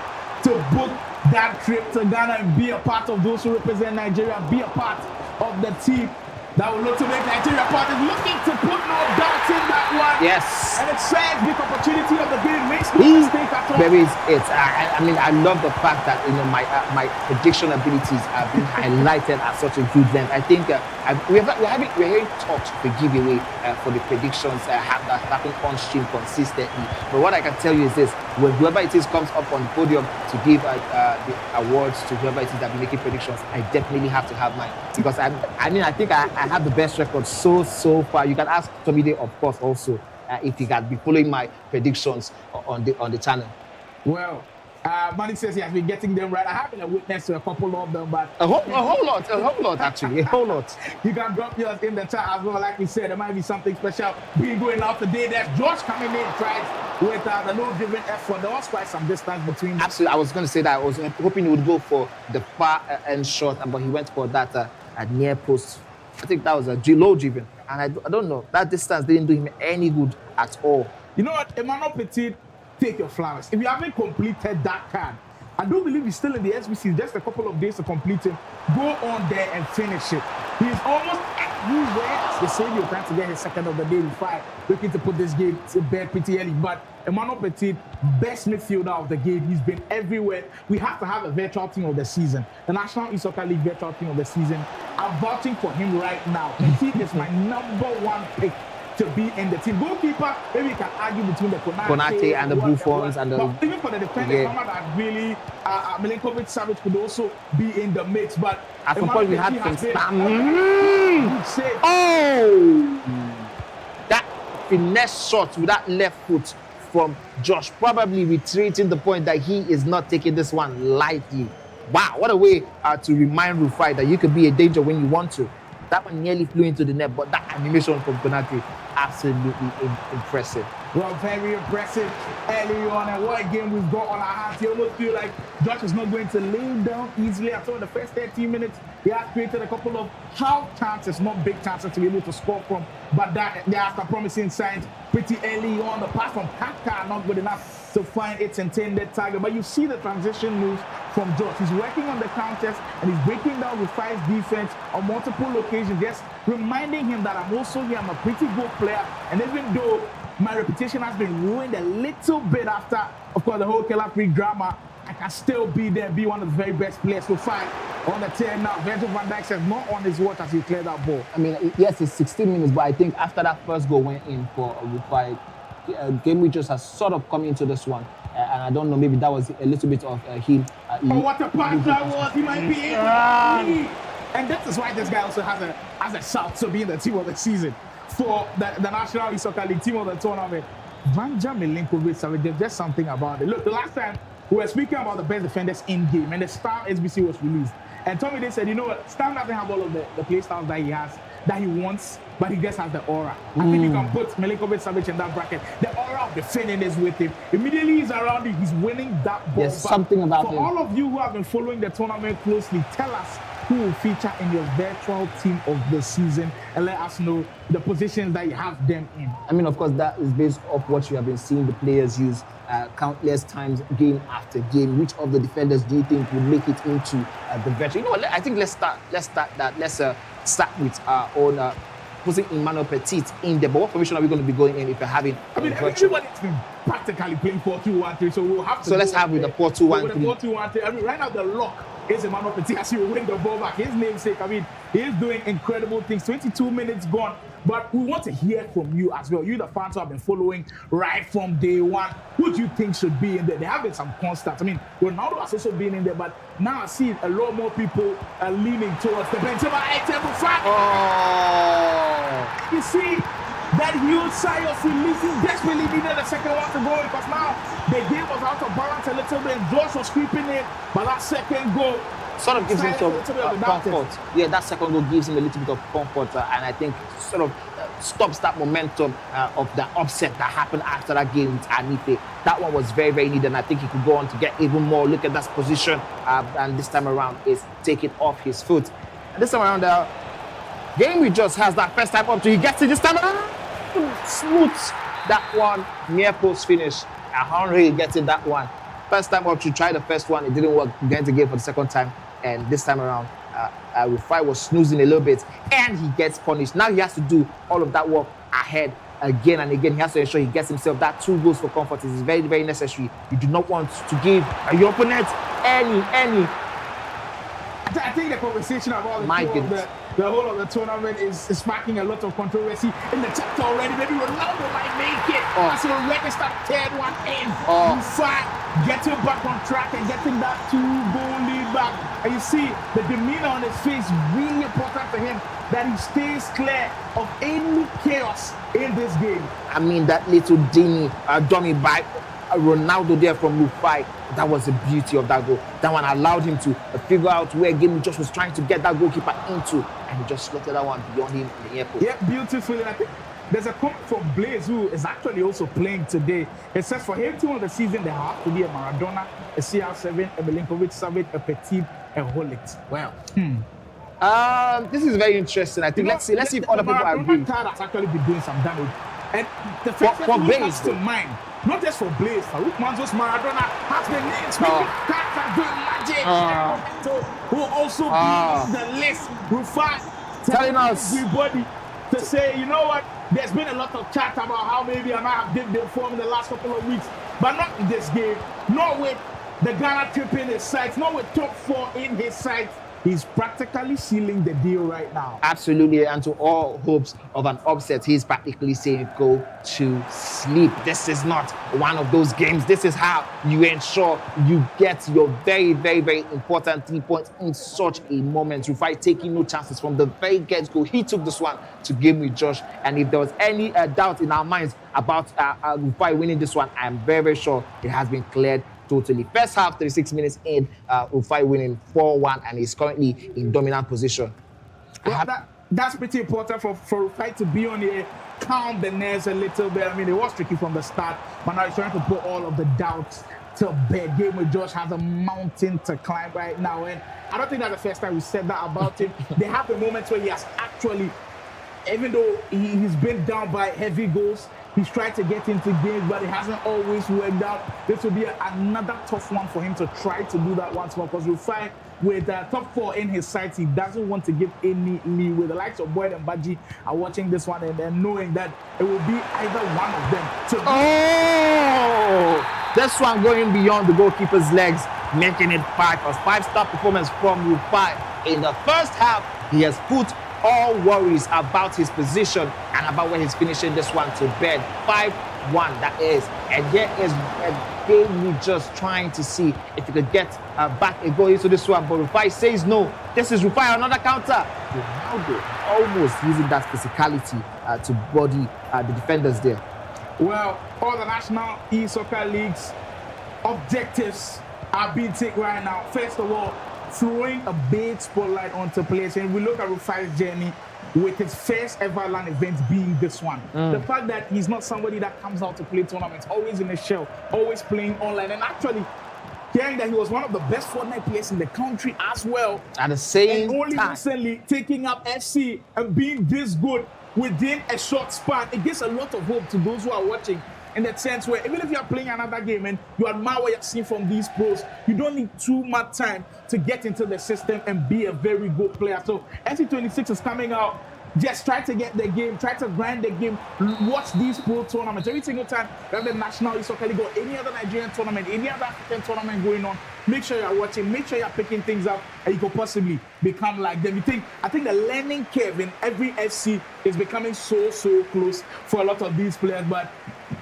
to book that trip to Ghana and be a part of those who represent Nigeria, be a part of the team that will look to make Nigeria part, is looking to put no doubt in that one. Yes. And it says big opportunity of the game, makes no mistake at all. There is it. I mean, I love the fact that my prediction abilities have been highlighted at such a huge length. I think we're hearing talks to give away for the predictions that happen on stream consistently. But what I can tell you is this: when whoever it is comes up on the podium to give the awards to whoever it is that be making predictions, I definitely have to have mine, because I think I have the best record so far. You can ask Tommy Day, of course, also if he can be following my predictions on the channel. Well, Manny says he has been getting them right. I have been a witness to a couple of them, but a whole lot actually, a whole lot. You can drop yours in the chat as well. Like we said, there might be something special being going out today. There's George coming in, tries with the low-driven effort. There was quite some distance between them. Absolutely, I was going to say that. I was hoping he would go for the far end shot, but he went for that at near post. I think that was a low-driven, and I don't know. That distance didn't do him any good at all. You know what, Emmanuel Petit, take your flowers. If you haven't completed that card, I do believe he's still in the SBC, just a couple of days to complete it. Go on there and finish it. He's almost everywhere. They say you're trying to get his second of the day with 5, looking to put this game to bed pretty early. But Emmanuel Petit, best midfielder of the game. He's been everywhere. We have to have a virtual team of the season. The National Esports League virtual team of the season. I'm vouching for him right now. Petit is my #1 pick to be in the team. Goalkeeper, maybe we can argue between the Konate and the Buffons and the... But even for the defenders, someone that really, Milinkovic-Savic could also be in the mix. But at some point we had to that finesse shot with that left foot from Josh, probably reiterating the point that he is not taking this one lightly. Wow, what a way to remind Rufi that you could be a danger when you want to. That one nearly flew into the net, but that animation from Konate, absolutely impressive. Well, very impressive early on, and what a game we've got on our hands. You almost feel like Josh is not going to lay down easily. I saw in the first 13 minutes, he has created a couple of half chances, not big chances to be able to score from, but that they after promising signs pretty early on. The pass from Kaka not good enough to find its intended target. But you see the transition moves from Josh. He's working on the counters and he's breaking down Rufi's defense on multiple occasions, just reminding him that I'm also here, I'm a pretty good player. And even though my reputation has been ruined a little bit after, of course, the whole Killer Creek drama, I can still be there and be one of the very best players to fight on the tear now. Virgil van Dijk says not on his watch as he cleared that ball. I mean, yes, it's 16 minutes, but I think after that first goal went in for Rufi, game we just has sort of come into this one. And I don't know, maybe that was a little bit of him. What a pass that was! He might be able to. And that is why this guy also has a shout to be in the team of the season for the National Esports League team of the tournament. Vanja Milinkovic-Savic, there's just something about it. Look, the last time we were speaking about the best defenders in game, and the Star SBC was released. And Tommy, they said, you know what, Star doesn't have all of the play styles that he has, that he wants, but he just has the aura. I think you can put Milinkovic-Savic in that bracket. The aura of defending is with him. Immediately he's around you, he's winning that ball. There's something about him. For all of you who have been following the tournament closely, tell us who will feature in your virtual team of the season and let us know the positions that you have them in. I mean, of course, that is based off what you have been seeing the players use countless times, game after game. Which of the defenders do you think will make it into the virtual? You know what, I think let's start that. Let's start with our own putting Emmanuel Petit in there. But what formation are we going to be going in if you're having everybody's been practically playing 4-2-1-3, so we'll have to. So let's have with the 4-2-1-3. 4-2-1-3. I mean, right now the lock is Emmanuel Petit as he will win the ball back. His namesake, I mean, he is doing incredible things. 22 minutes gone, but we want to hear from you as well. You, the fans who have been following right from day one. Who do you think should be in there? There have been some constants. I mean, Ronaldo has also been in there, but now I see a lot more people are leaning towards the Benzema item. You see that huge sigh of relief. He desperately needed a second one to go because now the game was out of balance a little bit. Josh was creeping in, but that second goal sort of gives him some comfort. Yeah, that second goal gives him a little bit of comfort, and I think sort of stops that momentum of the upset that happened after that game with Anif. That one was very, very needed, and I think he could go on to get even more. Look at that position, and this time around is taking off his foot. And this time around, the game we just has that first time up to he gets it this time around. Smooth that one, near post finish. Henry getting that one. First time up to try the first one, it didn't work. Again for the second time, and this time around, Rufi was snoozing a little bit, and he gets punished. Now he has to do all of that work ahead again and again. He has to ensure he gets himself that 2 goals for comfort. It is very, very necessary. You do not want to give your opponent any. I think the conversation about the whole of the tournament is sparking a lot of controversy in the chat already. Maybe Ronaldo might make it. As he already started third one in. Rufi getting back on track and getting that 2-goal lead back. And you see the demeanor on his face, really important for him that he stays clear of any chaos in this game. I mean, that little dummy by Ronaldo there from Rufi, that was the beauty of that goal. That one allowed him to figure out where Game just was trying to get that goalkeeper into, and he just slotted that one beyond him in the airport. Yeah, beautiful. And I think there's a comment from Blaze, who is actually also playing today. It says for him to win the season, there has to be a Maradona, a CR7, a Milinkovic-Savic, a Petit, a Hullet. Wow. This is very interesting. I think let's see if other people agree. The card has actually been doing some damage. And the first thing that comes to mind, not just for Blaze, for Manzo's Maradona has been named. Cards are doing magic. Who will also be on the list. Rufi telling us. Everybody to say, you know what, there's been a lot of chat about how maybe I might have dipped their form in the last couple of weeks, but not in this game, not with the Ghana trip in his sights, not with top 4 in his sights. He's practically sealing the deal right now. Absolutely, and to all hopes of an upset, he's practically saying go to sleep. This is not one of those games. This is how you ensure you get your very, very, very important 3 points in such a moment. Rufi taking no chances from the very get-go. He took this one to game with Josh, and if there was any doubt in our minds about Rufi winning this one, I'm very, very sure it has been cleared totally. First half, 36 minutes in, Rufi winning 4-1, and he's currently in dominant position. Well, that's pretty important for Rufi to be on here, calm the nerves a little bit. I mean, it was tricky from the start, but now he's trying to put all of the doubts to bed. Game with Josh has a mountain to climb right now, and I don't think that's the first time we said that about him. There have been moments where he has actually, even though he's been down by heavy goals, he's tried to get into games, but it hasn't always worked out. This will be another tough one for him to try to do that once more, because Rufi, with top 4 in his sights, he doesn't want to give any leeway. The likes of Boyd and Baji are watching this one and then knowing that it will be either one of them. This one going beyond the goalkeeper's legs, making it 5. A 5-star performance from Rufi. In the first half, he has put all worries about his position and about where he's finishing this one to bed. 5-1, that is. And here is Cade just trying to see if he could get back a goal into this one, but Rufi says no. This is Rufi, another counter. Ronaldo almost using that physicality to body the defenders there. Well, all the national e-soccer leagues objectives are being taken right now. First of all, throwing a big spotlight onto players, and we look at Rufi's journey with his first ever LAN event being this one. The fact that he's not somebody that comes out to play tournaments, always in a shell, always playing online, and actually hearing that he was one of the best Fortnite players in the country as well. At the same and only time, recently taking up FC and being this good within a short span, it gives a lot of hope to those who are watching. In that sense where even if you are playing another game and you admire what you're seeing from these pros, you don't need too much time to get into the system and be a very good player. So FC26 is coming out. Just try to get the game, try to grind the game, watch these pro tournaments. Every single time you have the National E-Soccer League or any other Nigerian tournament, any other African tournament going on, make sure you're watching, make sure you're picking things up, and you could possibly become like them. I think the learning curve in every FC is becoming so close for a lot of these players, but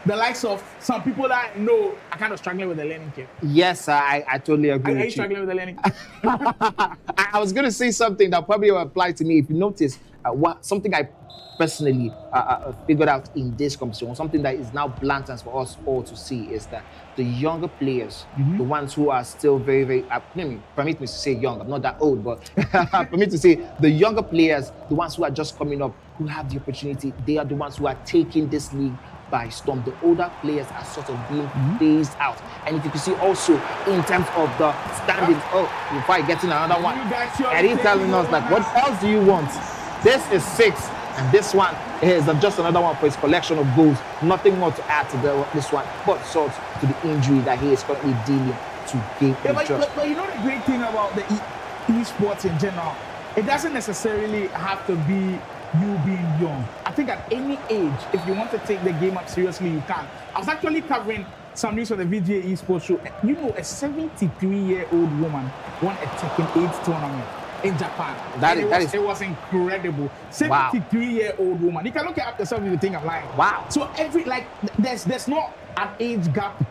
the likes of some people that I know are kind of struggling with the learning curve. Yes, I totally agree Are with you you. struggling with the learning curve? I was going to say something that probably will apply to me. If you notice, something I personally figured out in this competition, something that is now blatant for us all to see, is that the younger players, the ones who are still very, very, permit me to say young, I'm not that old, but for me to say the younger players, the ones who are just coming up, who have the opportunity, they are the ones who are taking this league by storm. The older players are sort of being phased out. And if you can see also in terms of the standings, Rufi getting another one. And he's telling us like, what else do you want? This is 6, and this one is just another one for his collection of goals. Nothing more to add to this one, but sort to the injury that he is currently dealing to game. But you know the great thing about the esports in general, it doesn't necessarily have to be you being young. I think at any age, if you want to take the game up seriously, you can. I was actually covering some news for the VGA Esports show. You know, a 73-year-old woman won a Tekken 8 tournament in Japan. It was incredible. 73-year-old woman. You can look it up yourself if you think I'm lying. Wow. So there's not an age gap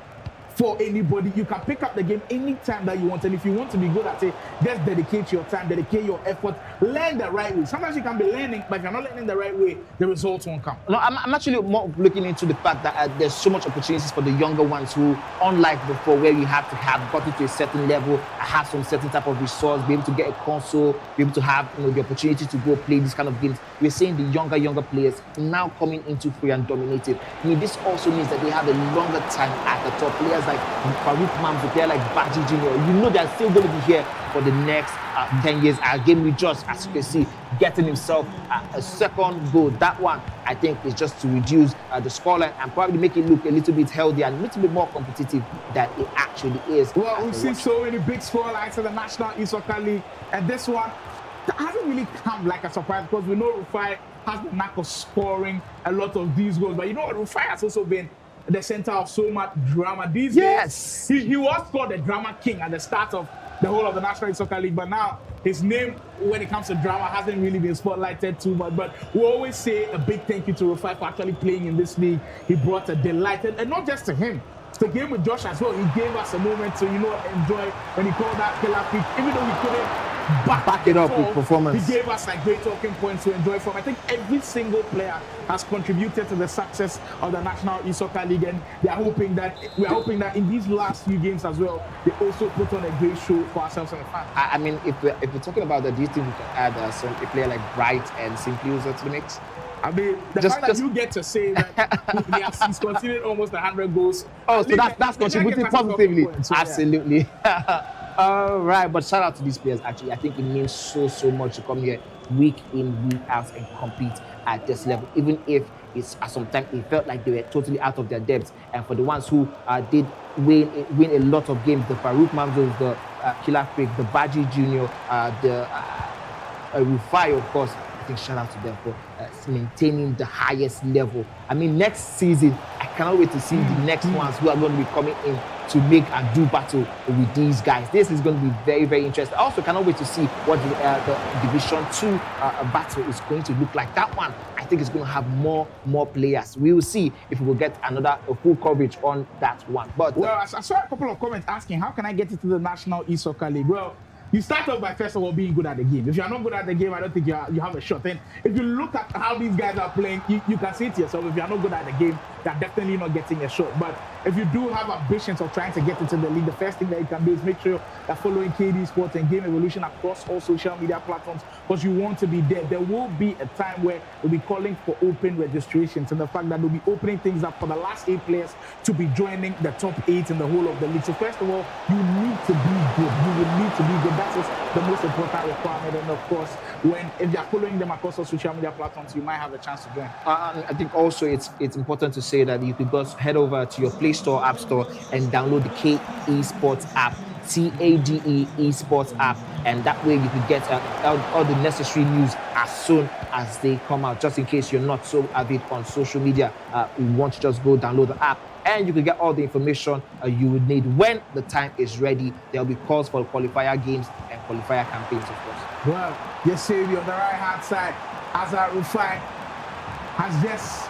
for anybody. You can pick up the game anytime that you want, and if you want to be good at it, just dedicate your time, dedicate your effort, learn the right way. Sometimes you can be learning, but if you're not learning the right way, the results won't come. No, I'm actually more looking into the fact that there's so much opportunities for the younger ones who, unlike before, where you have to have gotten to a certain level, have some certain type of resource, be able to get a console, be able to have the opportunity to go play these kind of games. We're seeing the younger players now coming into free and dominated. I mean, this also means that they have a longer time at the top. Players like Farouk Mams, a player like Baji Jr., you know they're still going to be here for the next 10 years. Again, we just, as you can see, getting himself a second goal. That one, I think, is just to reduce the scoreline and probably make it look a little bit healthier and a little bit more competitive than it actually is. Well, we've seen so many big scorelines in the National E-Soccer League, and this one, that hasn't really come like a surprise because we know Rufi has the knack of scoring a lot of these goals. But you know what? Rufi has also been the center of so much drama these Yes. days. He was called the drama king at the start of the whole of the National Soccer League, but now his name, when it comes to drama, hasn't really been spotlighted too much. But we always say a big thank you to Rufi for actually playing in this league. He brought a delight, and not just to him. The game with Josh as well, he gave us a moment to, enjoy when he called that killer kick, even though he couldn't back it up with performance. He gave us like great talking points to enjoy from. I think every single player has contributed to the success of the National E-Soccer League, and we're hoping that in these last few games as well, they also put on a great show for ourselves and the fans. I mean, if we're talking about that, do you think we can add a player like Bright and Simply User to the mix? I mean, the fact that you get to say that he's conceded almost 100 goals. Oh, so that's contributing positively. Points, so absolutely. All right, but shout out to these players. Actually, I think it means so much to come here week in, week out and compete at this level, even if it's at some time it felt like they were totally out of their depth. And for the ones who did win a lot of games, the Farouk Manzos, the Killer Freak, the Baji Jr, the Rufi, of course. I think shout out to them for maintaining the highest level. I mean, next season, I cannot wait to see the next ones who are going to be coming in to make and do battle with these guys. This is going to be very interesting. I also cannot wait to see what the Division 2 battle is going to look like. That one, I think, is going to have more players. We will see if we will get another full coverage on that one. But well, I saw a couple of comments asking, how can I get into the National E-Soccer League? Well, you start off by first of all being good at the game. If you're not good at the game, I don't think you have a shot. And if you look at how these guys are playing, you can say to yourself, if you're not good at the game, you're definitely not getting a shot. But if you do have ambitions of trying to get into the league, the first thing that you can do is make sure you're following Cade Esports and Game Evolution across all social media platforms, because you want to be there. There will be a time where we'll be calling for open registrations, and the fact that we'll be opening things up for the last 8 players to be joining the top 8 in the whole of the league. So first of all, you need to be good. You will need to be good. That is the most important requirement. And of course, if you're following them across all social media platforms, you might have a chance to join. I think also it's important to say that you could just head over to your Play Store, App Store, and download the Cade Esports app, CADE Esports app, and that way you can get all the necessary news as soon as they come out. Just in case you're not so avid on social media, you want to just go download the app, and you can get all the information you would need when the time is ready. There'll be calls for qualifier games and qualifier campaigns, of course. Well, yes, Savi on the right-hand side, Azar Rufi has just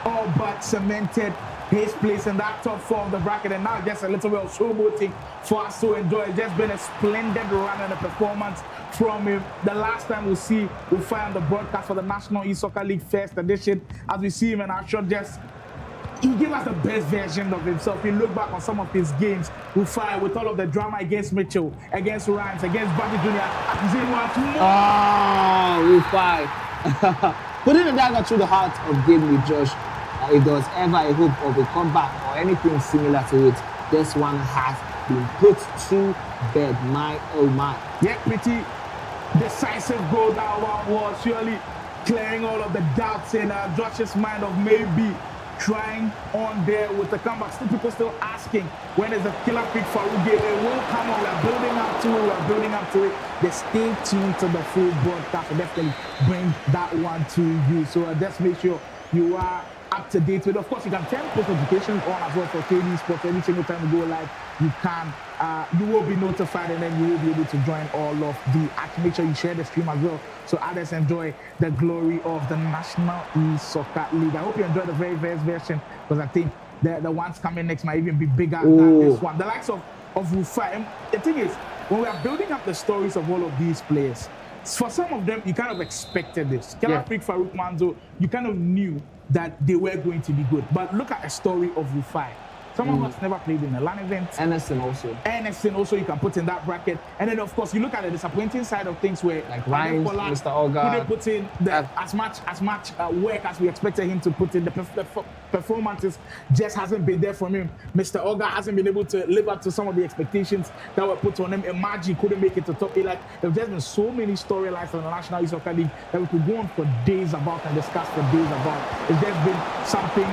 all but cemented his place in that top 4 of the bracket, and now just a little bit of showboating for us to enjoy. It's just been a splendid run and a performance from him. The last time we'll see Rufi on the broadcast for the National E-Soccer League First Edition, as we see him in our shot, he gave us the best version of himself. You look back on some of his games, Rufi, with all of the drama against Mitchell, against Rhymes, against Baji Jr. Rufi. Putting the dagger through the heart of game with Josh. If there was ever a hope of a comeback or anything similar to it, this one has been put to bed. My oh my. Yeah, pretty decisive goal that one was, surely clearing all of the doubts in Josh's mind of maybe trying on there with the comeback. Still, people still asking, when is the killer pick for Uge? It will come on. We're building up to it. Just stay tuned to the full broadcast. We'll definitely bring that one to you. So just make sure you are up to date with. Of course, you can turn post notifications on as well for Cade Esports. Every single time we go live, you will be notified, and then you will be able to join all of the action. Make sure you share the stream as well, so others enjoy the glory of the National E-Soccer League. I hope you enjoy the very first version, because I think the ones coming next might even be bigger than this one. The likes of Rufi. And the thing is, when we are building up the stories of all of these players, for some of them, you kind of expected this. Killer Freak, Farouk Manzo, you kind of knew that they were going to be good. But look at a story of Rufi. Someone who has never played in a LAN event. Ernesson also you can put in that bracket. And then, of course, you look at the disappointing side of things where like Ryan, Mr. Oga couldn't put in as much work as we expected him to put in. The performances just hasn't been there from him. Mr. Oga hasn't been able to live up to some of the expectations that were put on him. Imagi couldn't make it to top 8. Like, there's just been so many storylines in the National E-Soccer League that we could go on for days about and discuss for days about. It's just been something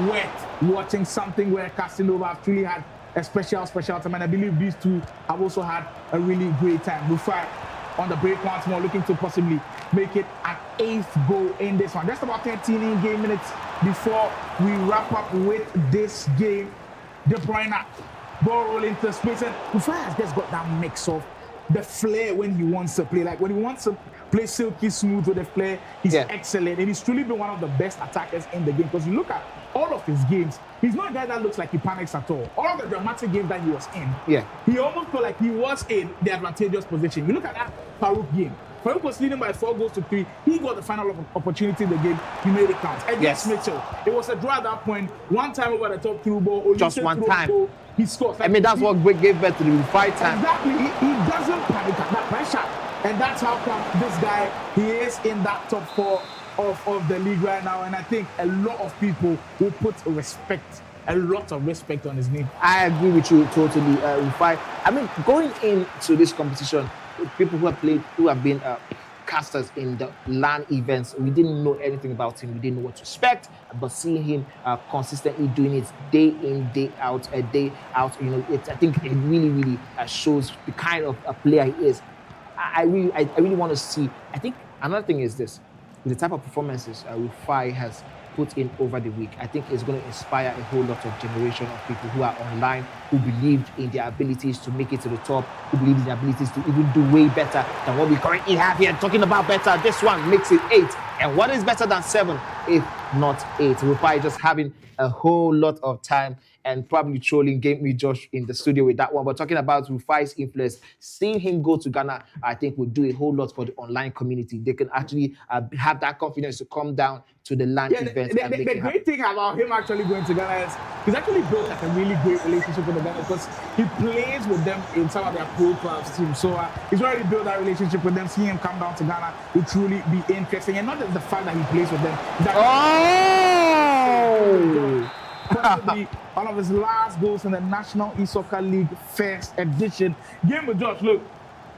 wet watching, something where Casanova have truly had a special time, and I believe these two have also had a really great time. Rufi on the break once more, looking to possibly make it an 8th goal in this one. Just about 13 in-game minutes before we wrap up with this game. De Bruyne, ball rolling to space, and Rufi has just got that mix of the flair when he wants to play. Like when he wants to play silky smooth with the flair, he's excellent, and he's truly been one of the best attackers in the game. Because you look at all of his games, he's not a guy that looks like he panics at all. All of the dramatic games that he was in, he almost felt like he was in the advantageous position. You look at that Farouk game. Farouk was leading by 4-3. He got the final opportunity in the game. He made it count. Against Mitchell, it was a draw at that point. One time over the top through ball. Just one time. Goal, he scores. Like, I mean, that's what gave birth to the fight time. Exactly. He doesn't panic at that pressure. And that's how come this guy, he is in that top 4 of the league right now. And I think a lot of people will put a lot of respect on his name. I agree with you totally, Rufi. I mean, going into this competition, people who have been casters in the LAN events, we didn't know anything about him. We didn't know what to expect. But seeing him consistently doing it day in, day out, you know, I think it really shows the kind of a player he is. I really want to see. I think another thing is this: with the type of performances Rufi has put in over the week, I think it's going to inspire a whole lot of generation of people who are online, who believed in their abilities to make it to the top, who believed in their abilities to even do way better than what we currently have here. Talking about better, this one makes it 8. And what is better than 7 if not 8? Rufi just having a whole lot of time and probably trolling Game with Josh in the studio with that one. But talking about Rufi's influence, seeing him go to Ghana, I think will do a whole lot for the online community. They can actually have that confidence to come down to the LAN events. The great thing about him actually going to Ghana is he's actually built like a really great relationship with the Ghana, because he plays with them in some of their pro clubs too. So he's already built that relationship with them. Seeing him come down to Ghana will truly be interesting. And not just the fact that he plays with them. Possibly one of his last goals in the National E-Soccer League first edition. Game with Josh, look,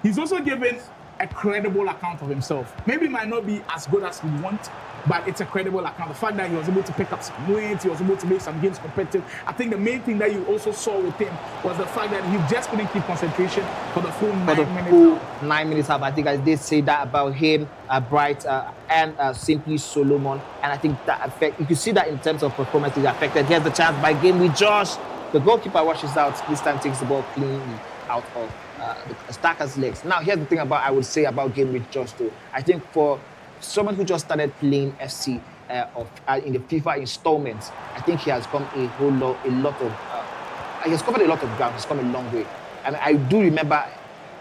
he's also given a credible account of himself. Maybe it might not be as good as we want, but it's a credible account. The fact that he was able to pick up some wins, he was able to make some games competitive. I think the main thing that you also saw with him was the fact that he just couldn't keep concentration for the full 9 minutes. 9 minutes up. I think I did say that about him, Bright, and Simply Solomon. And I think that affect. You can see that in terms of performance, it affected. Here's the chance by Game with Josh. The goalkeeper washes out. This time takes the ball cleanly out of the stacker's legs. Now, here's the thing I would say about Game with Josh, though. I think for someone who just started playing FC in the FIFA installments, I think he has come he has covered a lot of ground. He's come a long way. And I do remember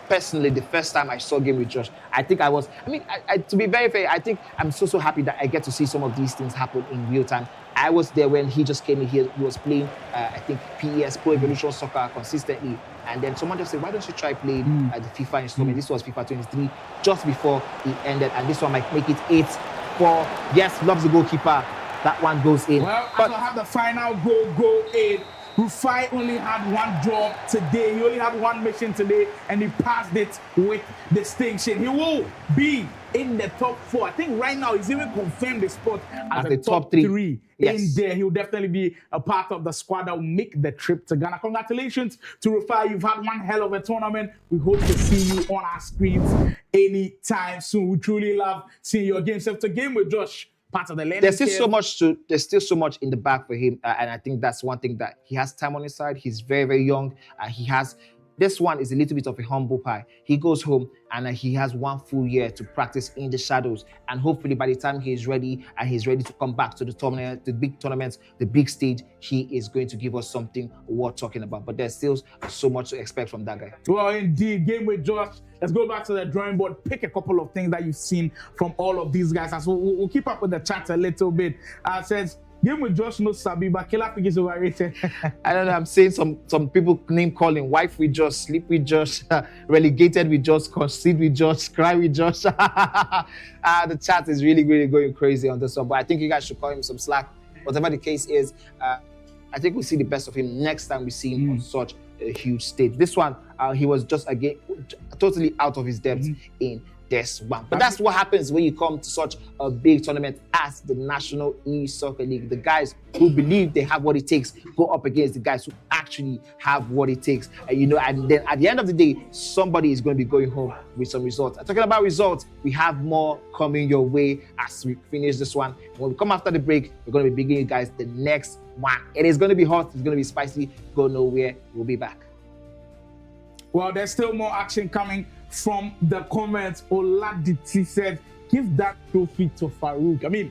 personally the first time I saw Game with Josh, I think to be very fair, I think I'm so happy that I get to see some of these things happen in real time. I was there when he just came in here. He was playing, I think, PES, Pro Evolution Soccer consistently. And then someone just said, why don't you try playing the FIFA installment? This was FIFA 23, just before it ended. And this one might make it 8-4. Yes, loves the goalkeeper. That one goes in. Well, I will have the final goal in. Rufi only had one job today. He only had one mission today, and he passed it with distinction. He will be in the top 4. I think right now he's even confirmed the spot as the top 3. Yes. In there, he'll definitely be a part of the squad that will make the trip to Ghana. Congratulations to Rufi. You've had one hell of a tournament. We hope to see you on our screens anytime soon. We truly love seeing your game. So to Game with Josh, part of the learning. There's still so much in the bag for him, and I think that's one thing that he has time on his side. He's very, very young. This one is a little bit of a humble pie. He goes home and he has one full year to practice in the shadows. And hopefully by the time he's ready to come back to the tournament, the big tournaments, the big stage, he is going to give us something worth talking about. But there's still so much to expect from that guy. Well, indeed, Game with Josh. Let's go back to the drawing board. Pick a couple of things that you've seen from all of these guys. And so we'll keep up with the chat a little bit. Says, Game with Josh no Sabi, but Killer Pig is overrated. I don't know. I'm seeing some people name calling, wife with Josh, sleep with Josh, relegated with Josh, concede with Josh, cry with Josh. The chat is really, really going crazy on this one. But I think you guys should call him some slack. Whatever the case is, I think we'll see the best of him next time we see him on such a huge stage. This one, he was just again totally out of his depth in this one. But that's what happens when you come to such a big tournament as the National E-Soccer League. The guys who believe they have what it takes go up against the guys who actually have what it takes. And then at the end of the day, somebody is going to be going home with some results. And talking about results, we have more coming your way as we finish this one. When we come after the break, we're going to be bringing you guys the next one. It is going to be hot. It's going to be spicy. Go nowhere. We'll be back. Well, there's still more action coming from the comments. Oladiti said, give that trophy to Farouk. I mean,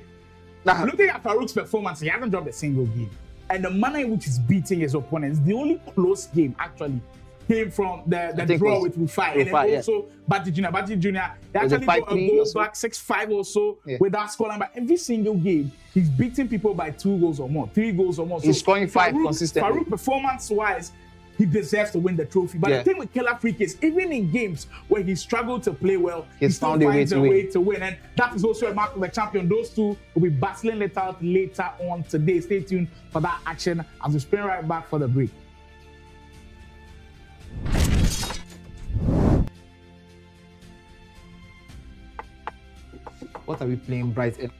looking at Farouk's performance, he hasn't dropped a single game. And the manner in which he's beating his opponents, the only close game actually came from the draw with Rufi. And then also Baji Jr. Baji Jr. They actually got a goal back 6-5 or so without scoring. But every single game, he's beating people by 2 goals or more, 3 goals or more. He's scoring 5 consistently. Farouk, performance-wise, he deserves to win the trophy. But the thing with Killer Freak is, even in games where he struggled to play well, he still finds a way to win. And that is also a mark of the champion. Those two will be battling it out later on today. Stay tuned for that action as we spin right back for the break. What are we playing, Bright?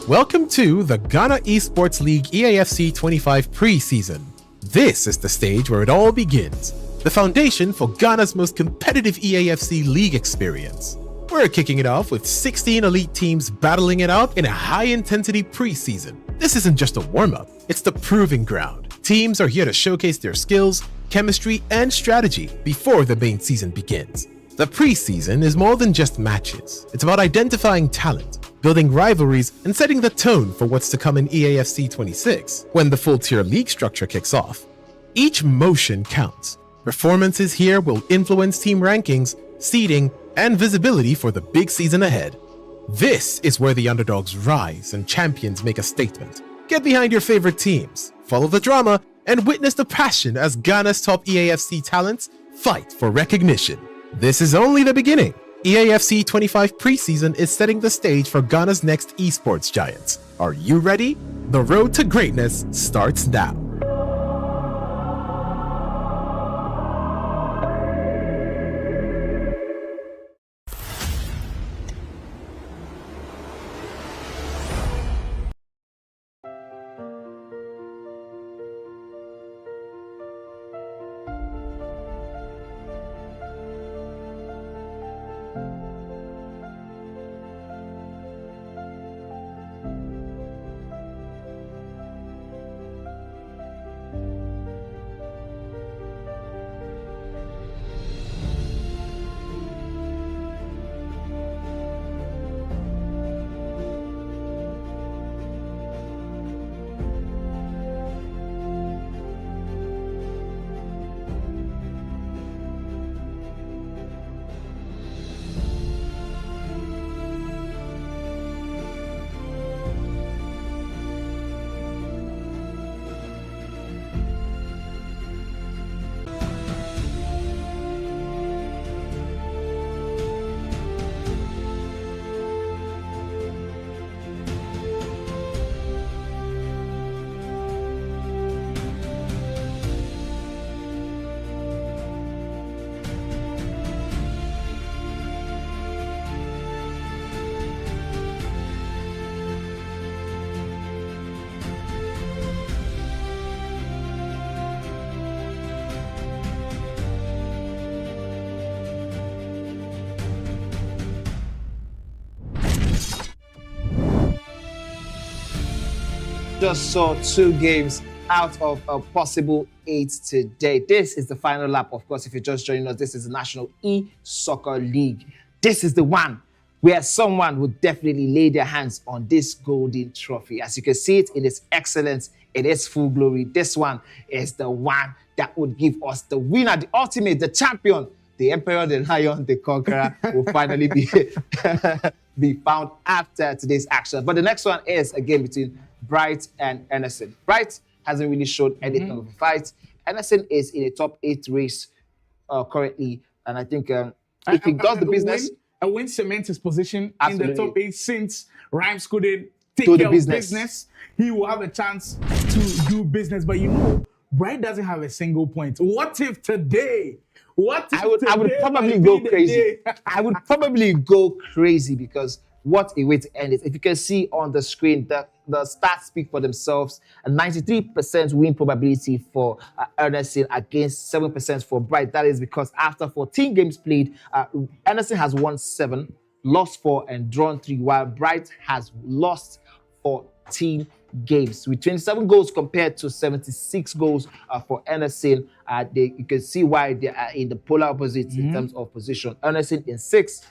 Welcome to the Ghana Esports League EAFC 25 Preseason. This is the stage where it all begins, the foundation for Ghana's most competitive EAFC League experience. We're kicking it off with 16 elite teams battling it out in a high-intensity preseason. This isn't just a warm-up, it's the proving ground. Teams are here to showcase their skills, chemistry, and strategy before the main season begins. The preseason is more than just matches. It's about identifying talent, building rivalries, and setting the tone for what's to come in EAFC 26 when the full-tier league structure kicks off. Each motion counts. Performances here will influence team rankings, seeding, and visibility for the big season ahead. This is where the underdogs rise and champions make a statement. Get behind your favorite teams, follow the drama, and witness the passion as Ghana's top EAFC talents fight for recognition. This is only the beginning. EAFC 25 Preseason is setting the stage for Ghana's next esports giants. Are you ready? The road to greatness starts now. just saw 2 games out of a possible 8 today. This is the final lap. Of course, if you're just joining us, this is the National E-Soccer League. This is the one where someone would definitely lay their hands on this golden trophy. As you can see it in its excellence, in its full glory, this one is the one that would give us the winner, the ultimate, the champion, the emperor, the lion, the conqueror will finally be found after today's action. But the next one is a game between Bright and Ernesson. Bright hasn't really showed anything of a fight. Ernesson is in a top 8 race currently, and I think if he does the business, a win cements his position Absolutely. in the top 8 since Rhymes couldn't take Do the care of business. business. He will have a chance to do business, but you know, Bright doesn't have a single point. What if today? What if I would today probably might go be the crazy. day? I would probably go crazy because what a way to end it. If you can see on the screen, the stats speak for themselves. A 93% win probability for Ernesson against 7% for Bright. That is because after 14 games played, Ernesson has won 7, lost 4, and drawn 3, while Bright has lost 14 games with 27 goals compared to 76 goals for Ernesson. You can see why they are in the polar opposite in terms of position. Ernesson in 6th,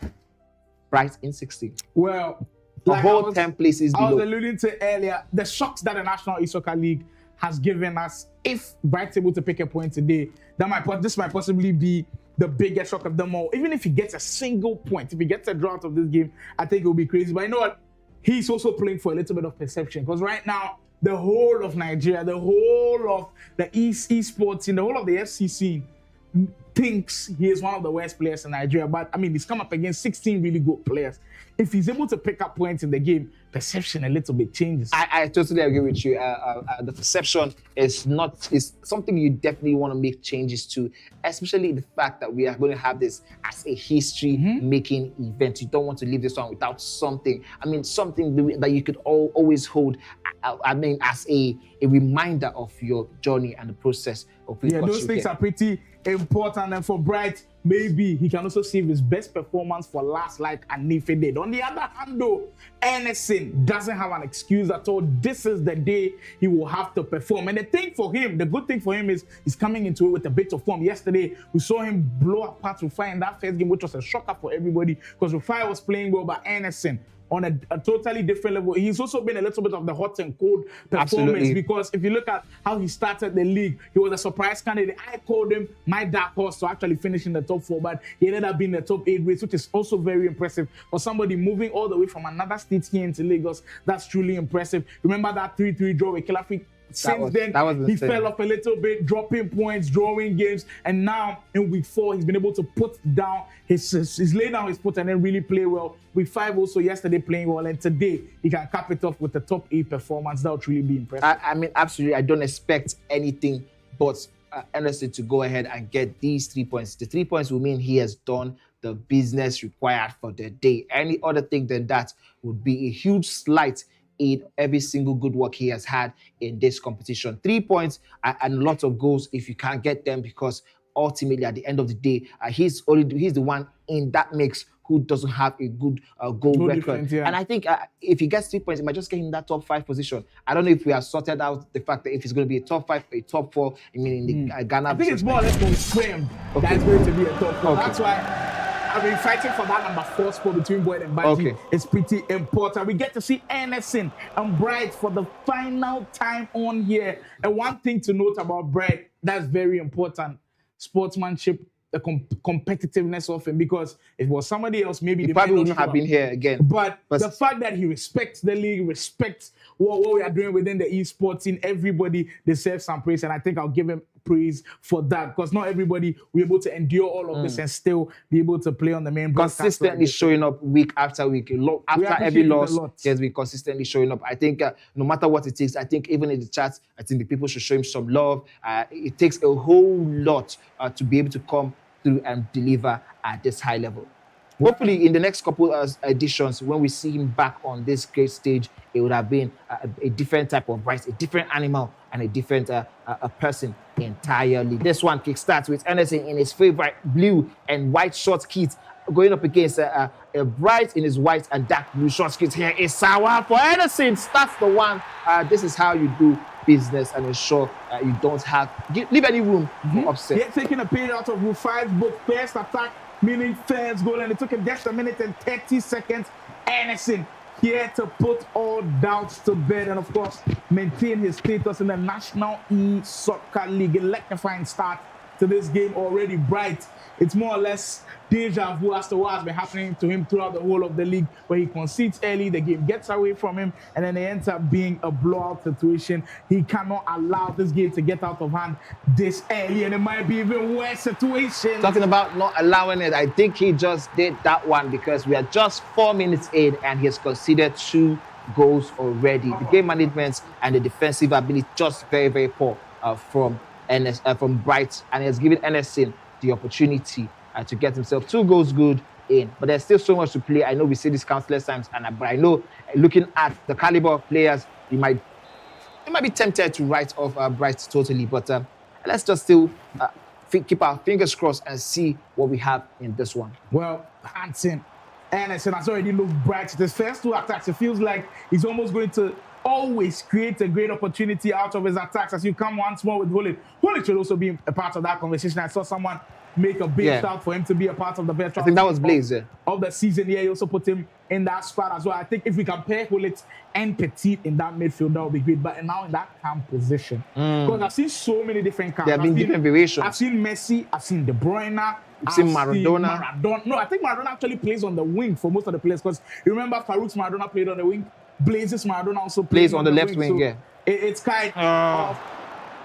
Bright in 16th. Well, The like whole 10 places I was below. alluding to earlier, the shocks that the National E-Soccer League has given us. If Bright's able to pick a point today, this might possibly be the biggest shock of them all. Even if he gets a single point, if he gets a draw out of this game, I think it will be crazy. But you know what? He's also playing for a little bit of perception, because right now, the whole of Nigeria, the whole of the esports scene, the whole of the FC scene thinks he is one of the worst players in Nigeria. But I mean, he's come up against 16 really good players. If he's able to pick up points in the game, perception a little bit changes. I totally agree with you. The perception is something you definitely want to make changes to, especially the fact that we are going to have this as a history-making event. You don't want to leave this one without something. I mean, something that you could always hold. I mean, as a reminder of your journey and the process of it. Yeah, those things are pretty important. And for Bright, maybe he can also save his best performance for last, like Anif did. On the other hand, though, Ernesson doesn't have an excuse at all. This is the day he will have to perform. And the good thing for him is he's coming into it with a bit of form. Yesterday, we saw him blow apart Rufi in that first game, which was a shocker for everybody, because Rufi was playing well, but Ernesson on a totally different level. He's also been a little bit of the hot and cold performance. Absolutely. Because if you look at how he started the league, he was a surprise candidate. I called him my dark horse to actually finish in the top 4, but he ended up being in the top 8 race, which is also very impressive for somebody moving all the way from another state here into Lagos. That's truly impressive. Remember that 3-3 draw with Kilafik? Since then, he fell off a little bit, dropping points, drawing games, and now in week 4, he's been able to put down he's laid down his foot and then really play well. Week 5 also yesterday playing well, and today he can cap it off with the top 8 performance. That would really be impressive. I mean, absolutely, I don't expect anything but Ernesson to go ahead and get these 3 points. The 3 points will mean he has done the business required for the day. Any other thing than that would be a huge slight in every single good work he has had in this competition. 3 points and lots of goals if you can't get them, because ultimately at the end of the day, he's the one in that mix who doesn't have a good goal record. Defense, yeah. And I think if he gets 3 points, it might just get him that top 5 position. I don't know if we have sorted out the fact that if he's going to be a top 5, a top 4, I mean, in the Ghana. I think it's more or less confirmed that it's going to be a top 4. Okay. That's why I've been fighting for that number 4 spot between Boyd and Baji. Okay. It's pretty important. We get to see Ernesson and Bright for the final time on here. And one thing to note about Bright that's very important: sportsmanship, the competitiveness of him. Because if it was somebody else, maybe He they probably might wouldn't not have been here again. But the fact that he respects the league, respects what we are doing within the esports scene, everybody deserves some praise. And I think I'll give him praise for that, because not everybody will be able to endure all of this and still be able to play on the main broadcast. Consistently showing up week after week. After every loss, he has been consistently showing up. I think no matter what it takes, I think even in the chats, I think the people should show him some love. It takes a whole lot to be able to come through and deliver at this high level. Hopefully, in the next couple of editions, when we see him back on this great stage, it would have been a different type of Bright, a different animal, and a different a person entirely. This one kickstarts with Ernesson in his favorite blue and white short kit going up against a bright in his white and dark blue short skirts. Here is Sawa for Ernesson. That's the one. This is how you do business and ensure you don't leave any room for upset. Yeah, taking a period out of Rufi's both first attack, meaning first goal, and it took him just a minute and 30 seconds. Ernesson here to put all doubts to bed and, of course, maintain his status in the National E-Soccer League. Electrifying start to this game already. Bright. It's more or less deja vu as to what has been happening to him throughout the whole of the league, where he concedes early, the game gets away from him, and then it ends up being a blowout situation. He cannot allow this game to get out of hand this early, and it might be even worse situation. Talking about not allowing it, I think he just did that one because we are just 4 minutes in and he has conceded 2 goals already. The game management and the defensive ability just very, very poor from Bright, and he has given Ernesson the opportunity to get himself 2 goals good in. But there's still so much to play. I know we say this countless times, but I know looking at the caliber of players, you might be tempted to write off Bright totally. But let's just still keep our fingers crossed and see what we have in this one. Well, Ernesson has already looked bright. His first 2 attacks, it feels like he's almost going to always create a great opportunity out of his attacks as you come once more with Hullet. Hullet should also be a part of that conversation. I saw someone make a big shout for him to be a part of the veteran. I think that was Blaze, of the season. Yeah, he also put him in that spot as well. I think if we can pair Hullet and Petit in that midfield, that would be great. But now in that camp position, because I've seen so many different camps. There have been different variations. I've seen Messi, I've seen De Bruyne, I've seen Maradona. No, I think Maradona actually plays on the wing for most of the players, because you remember Farouk's Maradona played on the wing. Blaze's Maradona also plays on the left wing. So yeah, it's kind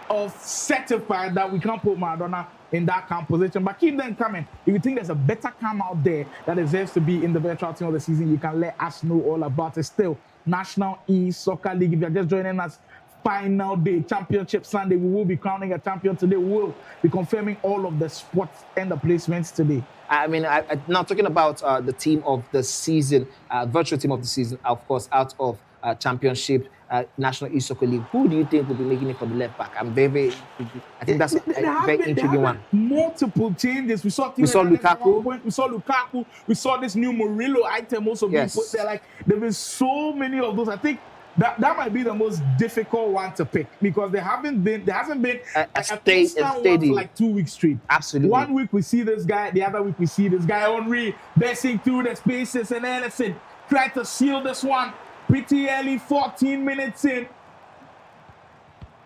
of certified that we can't put Maradona in that camp position. But keep them coming. If you think there's a better camp out there that deserves to be in the virtual team of the season, you can let us know all about it. Still, National E-Soccer League. If you're just joining us, final day, Championship Sunday. We will be crowning a champion today. We will be confirming all of the spots and the placements today. I mean, now talking about the team of the season, virtual team of the season, of course, out of Championship, National E-Soccer League. Who do you think will be making it for the left back? I think that's a very intriguing one. Multiple changes. We saw Lukaku. We saw Lukaku. We saw this new Murillo item also being put there. Like, there been so many of those. I think that might be the most difficult one to pick, because there hasn't been a steady for like 2 weeks straight. Absolutely. 1 week we see this guy, the other week we see this guy Henry bursting through the spaces, and Ernesson tried to seal this one pretty early, 14 minutes in,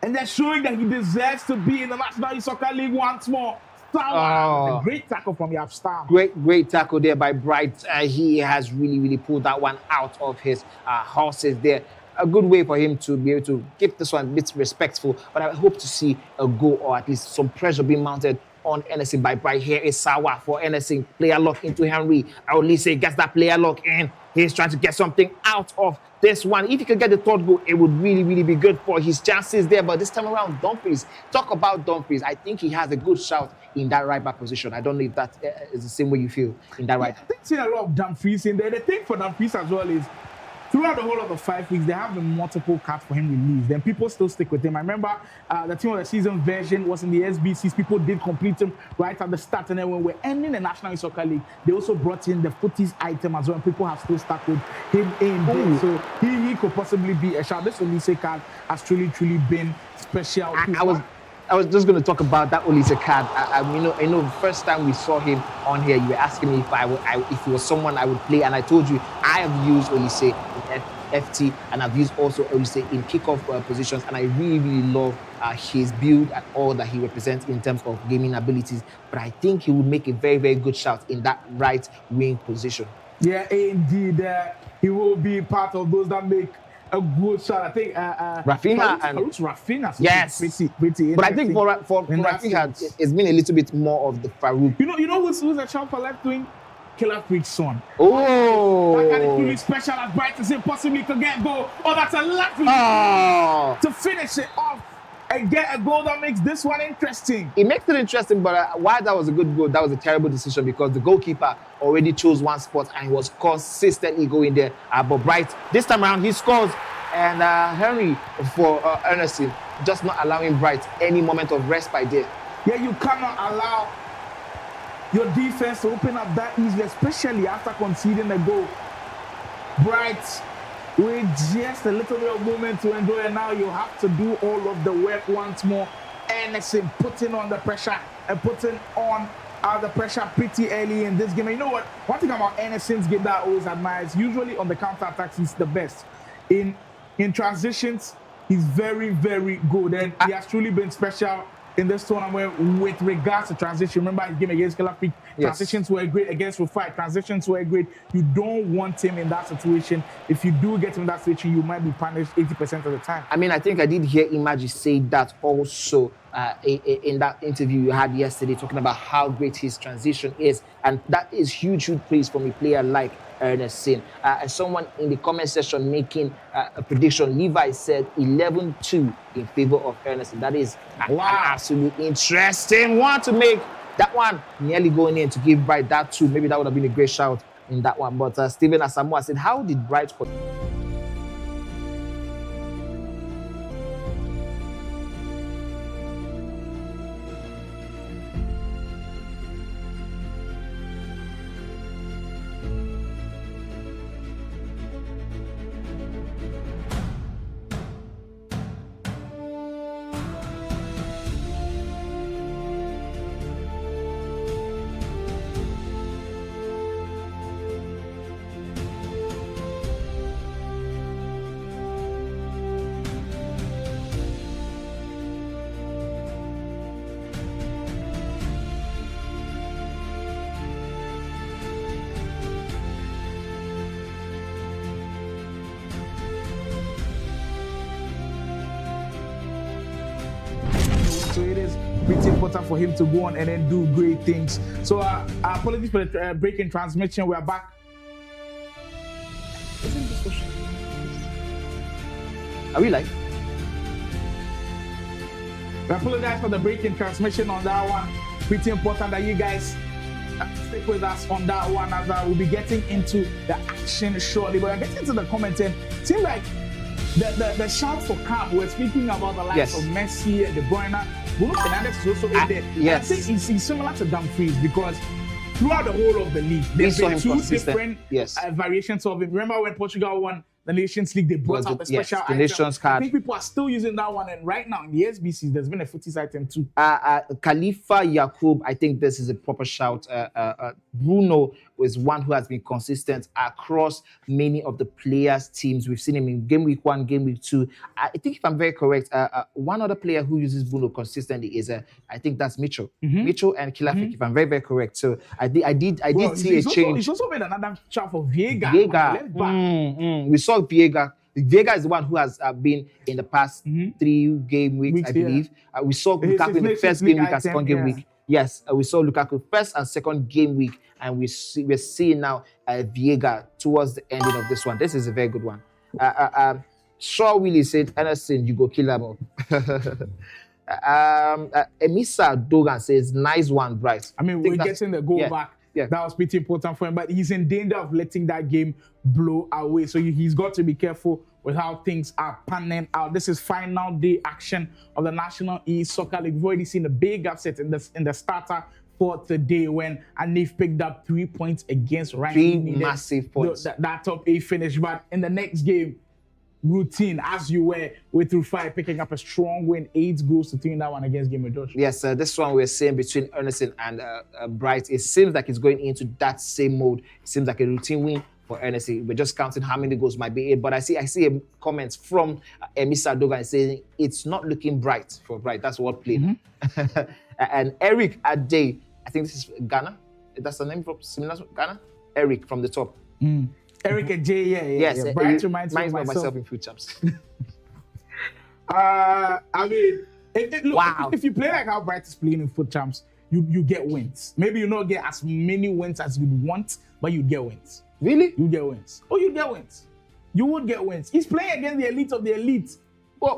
and they're showing that he deserves to be in the National E-Soccer League once more. A great tackle from Yapstam. Great tackle there by Bright. He has really pulled that one out of his horses there. A good way for him to be able to keep this one a bit respectful, but I hope to see a goal or at least some pressure being mounted on Ernesson by Bright. Here is Sawa for Ernesson. Player lock into Henry. Olise gets that player lock in. He's trying to get something out of this one. If he could get the 3rd goal, it would really be good for his chances there. But this time around, Dumfries. Talk about Dumfries. I think he has a good shout in that right back position. I don't know if that is the same way you feel in that right. I think seen a lot of Dumfries in there. The thing for Dumfries as well is, throughout the whole of the 5 weeks, there have been multiple cards for him released. Then people still stick with him. I remember the team of the season version was in the SBCs. People did complete him right at the start. And then when we're ending the National E-Soccer League, they also brought in the footies item as well. And people have still stuck with him in there. So he could possibly be a shout. This Olise card has truly been special. I was just going to talk about that Olise card. I know the first time we saw him on here, you were asking me if he was someone I would play, and I told you I have used Olise in FT, and I've used also Olise in kickoff positions, and I really love his build and all that he represents in terms of gaming abilities. But I think he would make a very good shout in that right wing position. Yeah, indeed. He will be part of those that make a good shot. I think Rafinha. Yes, pretty. But I think for Rafinha, it's been a little bit more of the Farouk. You know who's a shout for left wing? Killer Creek's son. Oh, that kind of really special as Bright to say possibly could get goal. Oh, that's a lovely to finish it off and get a goal that makes this one interesting. It makes it interesting, but while that was a good goal, that was a terrible decision because the goalkeeper already chose one spot and he was consistently going there. But Bright, this time around, he scores. And Henry for Ernesson, just not allowing Bright any moment of respite there. Yeah, you cannot allow your defense to open up that easily, especially after conceding a goal. Bright with just a little bit of movement to enjoy, and now you have to do all of the work once more. Ernesson putting on the pressure and putting on the pressure pretty early in this game. And you know what? One thing about Ernesson's game that I always admire is usually on the counter-attacks, he's the best. In transitions, he's very, very good. And he has truly been special in this tournament with regards to transition. Remember his game against Calafik, transitions were great. Against Rufi, transitions were great. You don't want him in that situation. If you do get him in that situation, you might be punished 80% of the time. I mean, I think I did hear Imagi say that also in that interview you had yesterday, talking about how great his transition is. And that is huge praise from a player like Ernesson. And someone in the comment section making a prediction, Levi said 11-2 in favor of Ernesson. That is an absolute interesting one to make. That one nearly going in to give Bright that 2. Maybe that would have been a great shout in that one. But Steven Asamoah said, how did Bright... So it is pretty important for him to go on and then do great things. So apologies for the break in transmission. We are back. Are we live? We apologize for the break in transmission on that one. Pretty important that you guys stick with us on that one, as we'll be getting into the action shortly. But we're getting to the comments, and it seems like the shout for camp, we're speaking about the likes of Messi and De Bruyne. Bruno Fernandes is also in there. Yes. I think he's similar to Dumfries because throughout the whole of the league, there's been two different variations of it. Remember when Portugal won the Nations League, they brought out the special item. Nations card. I think people are still using that one, and right now in the SBCs, there's been a footies item too. Khalifa Yakub, I think this is a proper shout. Bruno is one who has been consistent across many of the players' teams. We've seen him in game week 1, game week 2. I think if I'm very correct, one other player who uses Bruno consistently is, I think that's Mitchell. Mitchell and Kilafik, if I'm very, very correct. So I did see a change. He's also made another shout for Viega. We saw Viega. Viega is the one who has been in the past 3 game weeks, I believe. We saw Lukaku in the first game week and second game week. Yes, we saw Lukaku first and second game week, and we're seeing now Viega towards the ending of this one. This is a very good one. Shaw Willie said, Ernesson, you go kill him. Emisa Dogan says, nice one, Bryce. I mean, we're getting the goal back. Yeah. That was pretty important for him, but he's in danger of letting that game blow away. So he's got to be careful with how things are panning out. This is final day action of the National E-Soccer League. We've already seen a big upset in the starter for today when Anif picked up 3 points against Ryan. 3 massive points. That top 8 finish. But in the next game, routine as you were with Rufi picking up a strong win, 8 goals to 3 in that one against Game of Josh. Yes, this one we're seeing between Ernesson and Bright. It seems like it's going into that same mode. It seems like a routine win for Ernesson. We're just counting how many goals might be in. But I see comments from Emisa Dogan saying it's not looking bright for Bright. That's what played. And Eric Ade, I think this is Ghana. That's the name from similar to Ghana. Eric from the top. Eric and Jay, Yes, Bright reminds me of myself in food champs. I mean, if you play like how Bright is playing in foot champs, you get wins. Maybe you not get as many wins as you'd want, but you get wins. Really? You get wins. Oh, you get wins. You would get wins. He's playing against the elite of the elite. Well,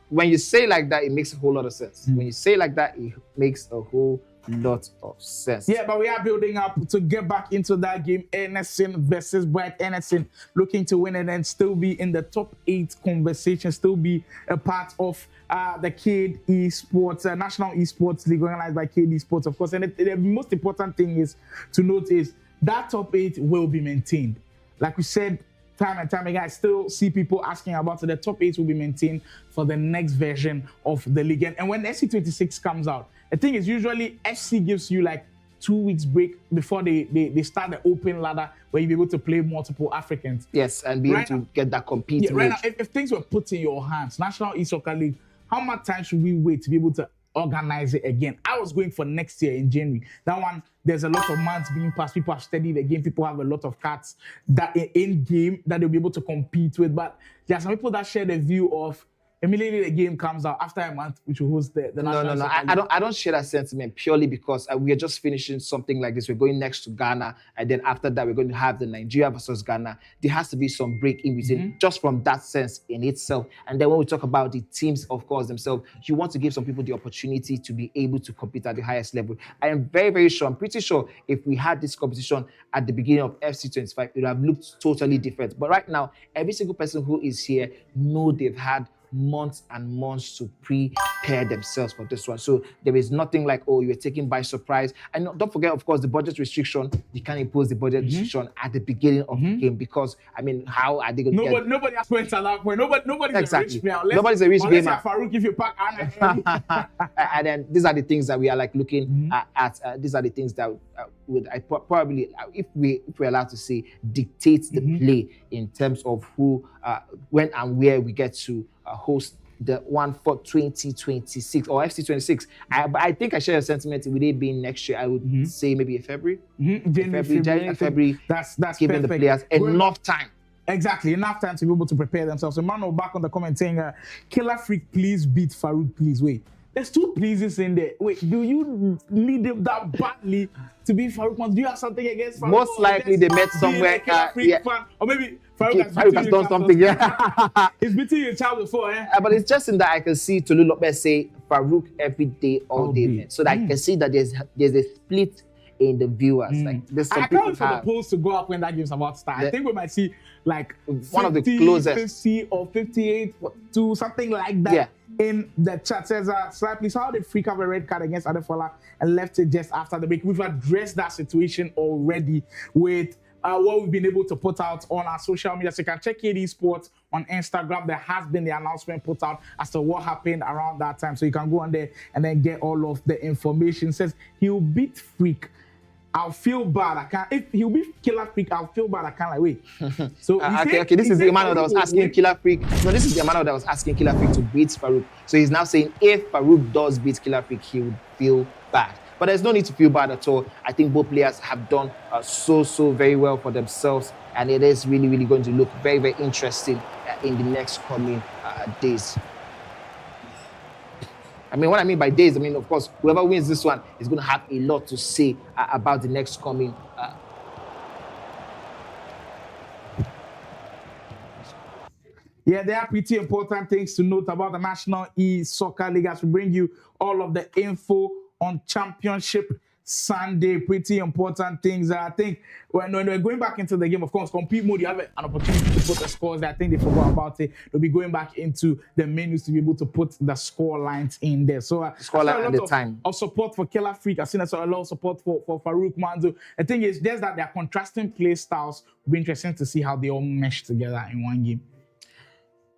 when you say like that, it makes a whole lot of sense. When you say like that, it makes a whole lot of sense. Yeah, but we are building up to get back into that game. Ernesson versus Bright. Ernesson looking to win and then still be in the top 8 conversation, still be a part of the Cade Esports, National Esports League organized by Cade Esports, of course. And the most important thing is to note is that top 8 will be maintained. Like we said, time and time again, I still see people asking about it. The top 8 will be maintained for the next version of the league. And when SC26 comes out, the thing is usually FC gives you like 2 weeks break before they start the open ladder where you'll be able to play multiple Africans. Yes, and be able to get that compete. Yeah, right now, if things were put in your hands, National E-Soccer League, how much time should we wait to be able to organize it again? I was going for next year in January. That one, there's a lot of months being passed. People have studied the game. People have a lot of cards that in game that they'll be able to compete with. But there are some people that share the view of immediately the game comes out after a month, which will host the National No. I don't share that sentiment purely because we are just finishing something like this. We're going next to Ghana, and then after that, we're going to have the Nigeria versus Ghana. There has to be some break in between, just from that sense in itself. And then when we talk about the teams, of course, themselves, you want to give some people the opportunity to be able to compete at the highest level. I am very, very sure, I'm pretty sure if we had this competition at the beginning of FC25, it would have looked totally different. But right now, every single person who is here know they've had months and months to prepare themselves for this one. So there is nothing like, oh, you were taken by surprise. And don't forget, of course, the budget restriction. You can't impose the budget restriction at the beginning of the game because, I mean, how are they going to get... Nobody has went to that point. Nobody's exactly. a rich player. Nobody's a rich gamer. Farouk, if you pack and then these are the things that we are like looking at. These are the things that would probably, if we're allowed to say, dictate the play in terms of who, when and where we get to host the one for 2026 or FC26. I think I share a sentiment with it being next year. I would say maybe in February. February. That's giving perfect. the players enough time. Exactly, enough time to be able to prepare themselves. So Emmanuel back on the comment saying, Killer Freak, please beat Farouk, please. Wait, there's 2 pleases in there. Wait, do you need them that badly to beat Farouk? Do you have something against Farouk? Most likely they met somewhere. Fan? Or maybe Farouk has done something, yeah. He's beating your child before, eh? But it's just in that I can see Tolu Lopez say Farouk every day, all day. So that I can see that there's a split in the viewers. Like there's some I can't wait for the polls to go up when that game's about to start. I think we might see like one of the closest 50 or 58 to something like that. Yeah. In the chat says, slightly, so how did Freak have a red card against Adefola and left it just after the break? We've addressed that situation already with what we've been able to put out on our social media. So you can check Cade Esports on Instagram. There has been the announcement put out as to what happened around that time. So you can go on there and then get all of the information. It says he'll beat Freak. I'll feel bad. I can't. If he'll be Killer Freak, I'll feel bad. I can't like wait. So okay. This is the Emmanuel that was asking Killer Freak. No, this is the Emmanuel that was asking Killer Freak to beat Farouk. So he's now saying if Farouk does beat Killer Freak, he would feel bad. But there's no need to feel bad at all. I think both players have done so very well for themselves, and it is really, really going to look very, very interesting in the next coming days. I mean, what I mean by days, I mean, of course, whoever wins this one is going to have a lot to say about the next coming. Yeah, there are pretty important things to note about the National E-Soccer League as we bring you all of the info on Championship Sunday. Pretty important things. I think when we're going back into the game, of course, compete mode, you have an opportunity to put the scores there. I think they forgot about it. They'll be going back into the menus to be able to put the score lines in there. So score line at the time of support for Killer Freak. I've seen a lot of support for Farouk Manzo. The thing is, there's that they're contrasting play styles. It'll be interesting to see how they all mesh together in one game.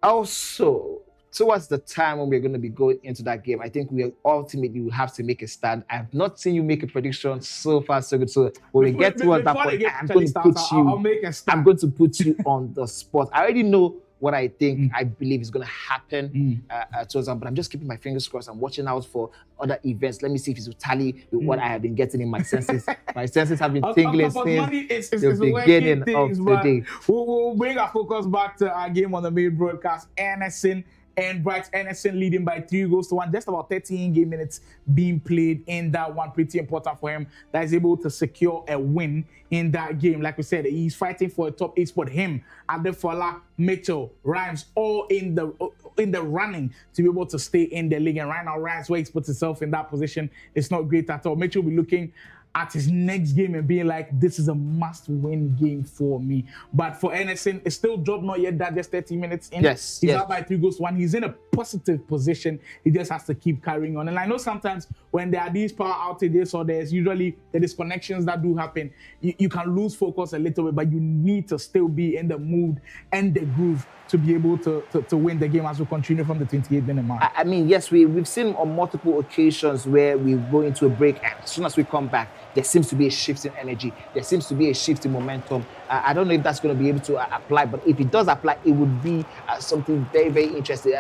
Also, towards the time when we're going to be going into that game, I think we ultimately will have to make a stand. I have not seen you make a prediction so far, so good. So when we get towards that point, I'm going to put you on the spot. I already know what I think I believe is going to happen towards that, but I'm just keeping my fingers crossed. I'm watching out for other events. Let me see if it's tally with what I have been getting in my senses. My senses have been tingling since the beginning of the day. We'll bring our focus back to our game on the main broadcast. Ernesson and Bright. Ernesson leading by 3-1. Just about 30 in-game minutes being played in that one. Pretty important for him that is able to secure a win in that game. Like we said, he's fighting for a top 8 spot. Him, Adefola, Mitchell, Rhymes, all in the in the running to be able to stay in the league. And right now, Ryan's where he's put himself in that position, it's not great at all. Mitchell will be looking at his next game and being like, this is a must-win game for me. But for Ernesson, it's still job not yet that just 30 minutes in. Yes, He's yes. out by 3-1. He's in a positive position. He just has to keep carrying on. And I know sometimes when there are these power outages or there's usually the disconnections that do happen, you can lose focus a little bit, but you need to still be in the mood and the groove to be able to win the game as we continue from the 28-minute mark. I mean, yes, we've seen on multiple occasions where we go into a break, and as soon as we come back, there seems to be a shift in energy. There seems to be a shift in momentum. I don't know if that's going to be able to apply, but if it does apply, it would be something very, very interesting.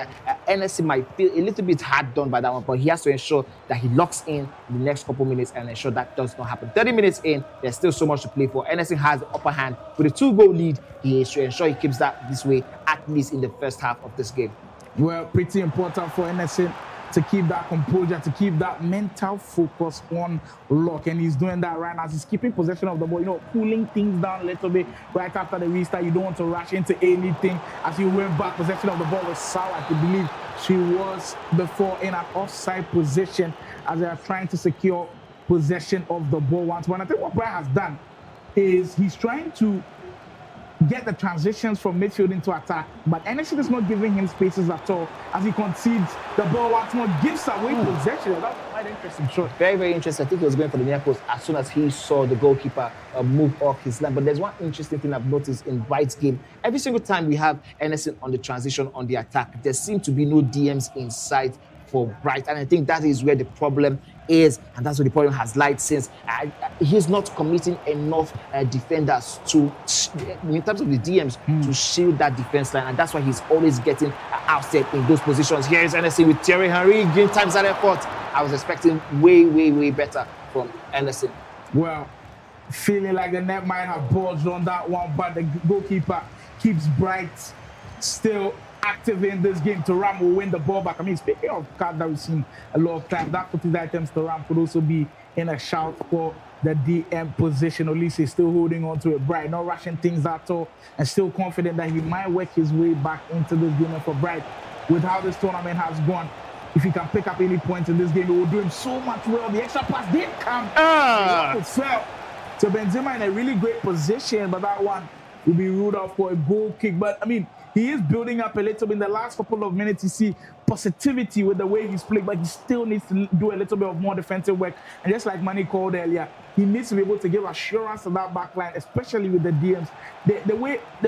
Ernesson might feel a little bit hard done by that one, but he has to ensure that he locks in the next couple minutes and ensure that does not happen. 30 minutes in, there's still so much to play for. Ernesson has the upper hand. With a 2-goal lead, he is to ensure he keeps that this way, at least in the first half of this game. Well, pretty important for Ernesson to keep that composure, to keep that mental focus on lock. And he's doing that right now. He's keeping possession of the ball, cooling things down a little bit right after the restart. You don't want to rush into anything. As he went back, possession of the ball was Sawa. I believe she was before in an offside position as they are trying to secure possession of the ball once. But I think what Brian has done is he's trying to get the transitions from midfield into attack, but Ernesson is not giving him spaces at all as he concedes the ball once more, gives away possession. That's quite interesting shot. Very, very interesting. I think he was going for the near post as soon as he saw the goalkeeper move off his line. But there's one interesting thing I've noticed in Bright's game. Every single time we have Ernesson on the transition, on the attack, there seem to be no DMs in sight for Bright, and I think that is where the problem is, and that's where the problem has lied since. He's not committing enough defenders to, in terms of the DMs, to shield that defense line, and that's why he's always getting ousted in those positions. Here is Ernesson with Thierry Henry, game times at effort. I was expecting way, way, way better from Ernesson. Well, feeling like the net might have bulged on that one, but the goalkeeper keeps Bright still active in this game. Thuram will win the ball back. I mean, speaking of cards that we've seen a lot of times, that footage items, Thuram could also be in a shout for the DM position. At least he's still holding on to it. Bright, not rushing things at all, and still confident that he might work his way back into this game. And for Bright, with how this tournament has gone, if he can pick up any points in this game, it will do him so much well. The extra pass did come. It fell to Benzema in a really great position, but that one will be ruled out for a goal kick. But I mean, he is building up a little bit. In the last couple of minutes, you see positivity with the way he's playing, but he still needs to do a little bit of more defensive work. And just like Manny called earlier, he needs to be able to give assurance to that back line, especially with the DMs. The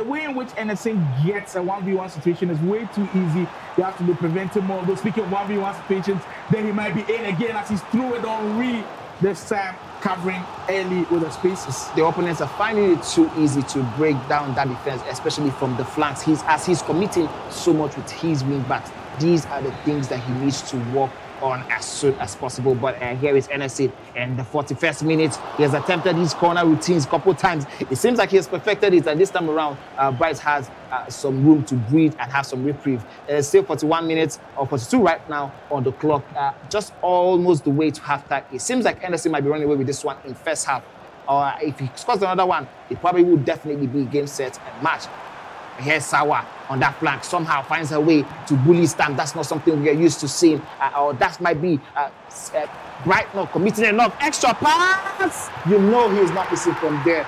way in which Ernesson gets a 1v1 situation is way too easy. You have to be preventing more of those. Speaking of 1v1 situations, then he might be in again as he's through it on Rufi this time, covering early with the spaces. The opponents are finding it too easy to break down that defense, especially from the flanks. He's committing so much with his wing backs. These are the things that he needs to work on as soon as possible. But here is Ernesson in the 41st minute. He has attempted his corner routines a couple times. It seems like he has perfected it, and this time around, Bright has some room to breathe and have some reprieve. Still 41 minutes or 42 right now on the clock, just almost the way to halftime. It seems like Ernesson might be running away with this one in first half. Or if he scores another one, it probably will definitely be game, set, and match. Here's Sawa on that flank, somehow finds her way to bully Stam. That's not something we are used to seeing. Or that might be Bright not committing enough extra pass. You know he is not missing from there.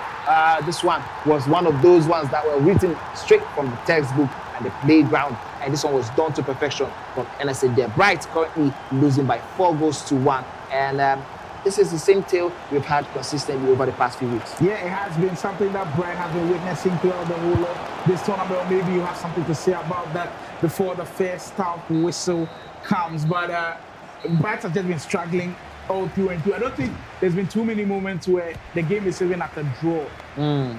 This one was one of those ones that were written straight from the textbook and the playground. And this one was done to perfection from Ernesson there. Bright currently losing by 4-1. And this is the same tale we've had consistently over the past few weeks. Yeah, it has been something that Bright has been witnessing throughout the whole of this tournament. Maybe you have something to say about that before the first half whistle comes. But Bright has just been struggling all through and through. I don't think there's been too many moments where the game is even at a draw,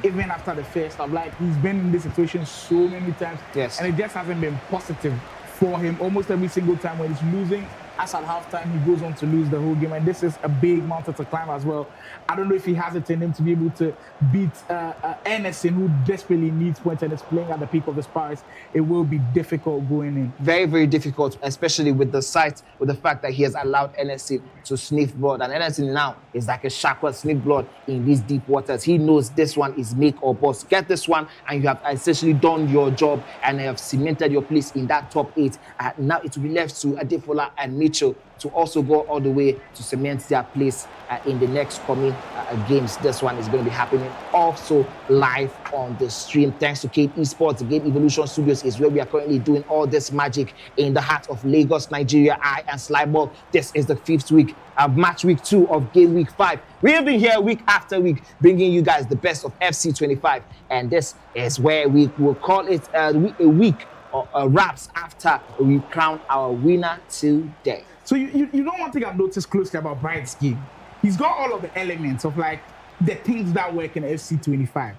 even after the first half. Like, he's been in this situation so many times, yes, and it just hasn't been positive for him. Almost every single time when he's losing as at halftime, he goes on to lose the whole game. And this is a big mountain to climb as well. I don't know if he has it in him to be able to beat Ernesson, who desperately needs points and is playing at the peak of his powers. It will be difficult going in. Very, very difficult, especially with the fact that he has allowed Ernesson to sniff blood. And Ernesson now is like a shark who sniff blood in these deep waters. He knows this one is make or bust. Get this one, and you have essentially done your job and have cemented your place in that top 8. Now it will be left to Adefola and Mitchell to also go all the way to cement their place in the next coming games. This one is going to be happening also live on the stream. Thanks to Cade Esports. The Game Evolution Studios is where we are currently doing all this magic in the heart of Lagos, Nigeria. I and Slyball. This is the 5th week of match week 2 of game week 5. We have been here week after week bringing you guys the best of FC 25, and this is where we will call it a week wraps after we crown our winner today. So you know one thing I've noticed closely about Bright's game? He's got all of the elements of like the things that work in FC 25.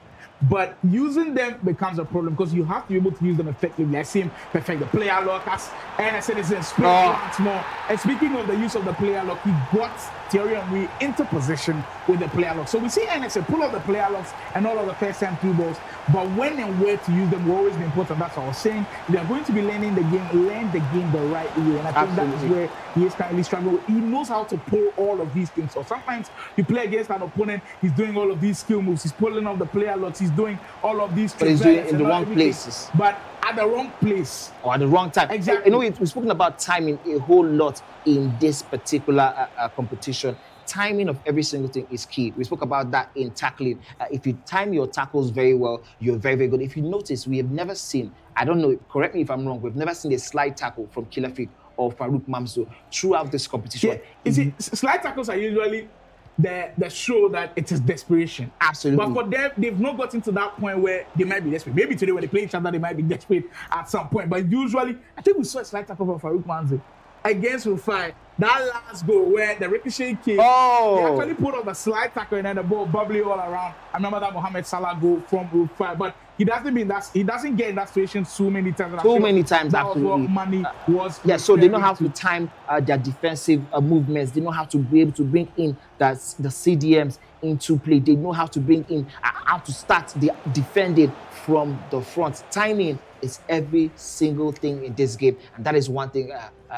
But using them becomes a problem because you have to be able to use them effectively. I see him perfect the player lock, as Ernesson is in split once more. And speaking of the use of the player lock, he got Thierry Henry into position with the player lock. So we see Ernesson pull off the player locks and all of the first time through balls. But when and where to use them will always be important. That's what I was saying. If they're going to be learning the game, learn the game the right way. And I think that is where he is currently struggling. He knows how to pull all of these things. So sometimes you play against an opponent, he's doing all of these skill moves, he's pulling off the player locks, he's doing all of these, but he's doing it in the wrong places. But at the wrong place. Or at the wrong time. Exactly. You know, we've spoken about timing a whole lot in this particular competition. Timing of every single thing is key. We spoke about that in tackling. If you time your tackles very well, you're very, very good. If you notice, we have never seen, I don't know, correct me if I'm wrong, we've never seen a slide tackle from Killer Freak or Farouk Mamso throughout this competition. Yeah. You see, slide tackles are usually the show that it is desperation. Absolutely. But for them, they've not gotten to that point where they might be desperate. Maybe today when they play each other, they might be desperate at some point. But usually, I think we saw a slide tackle from Farouk Mamso against Rufi. That last goal where the ricochet came, he actually put off a slide tackle and then the ball bubbly all around. I remember that Mohamed Salah goal from Rufi, but he doesn't get in that situation so many times. So many times, that absolutely. Was what money was. Yeah, so they know how to time their defensive movements. They know how to be able to bring in the CDMs into play. They know how to bring in how to start the defending from the front. Timing is every single thing in this game, and that is one thing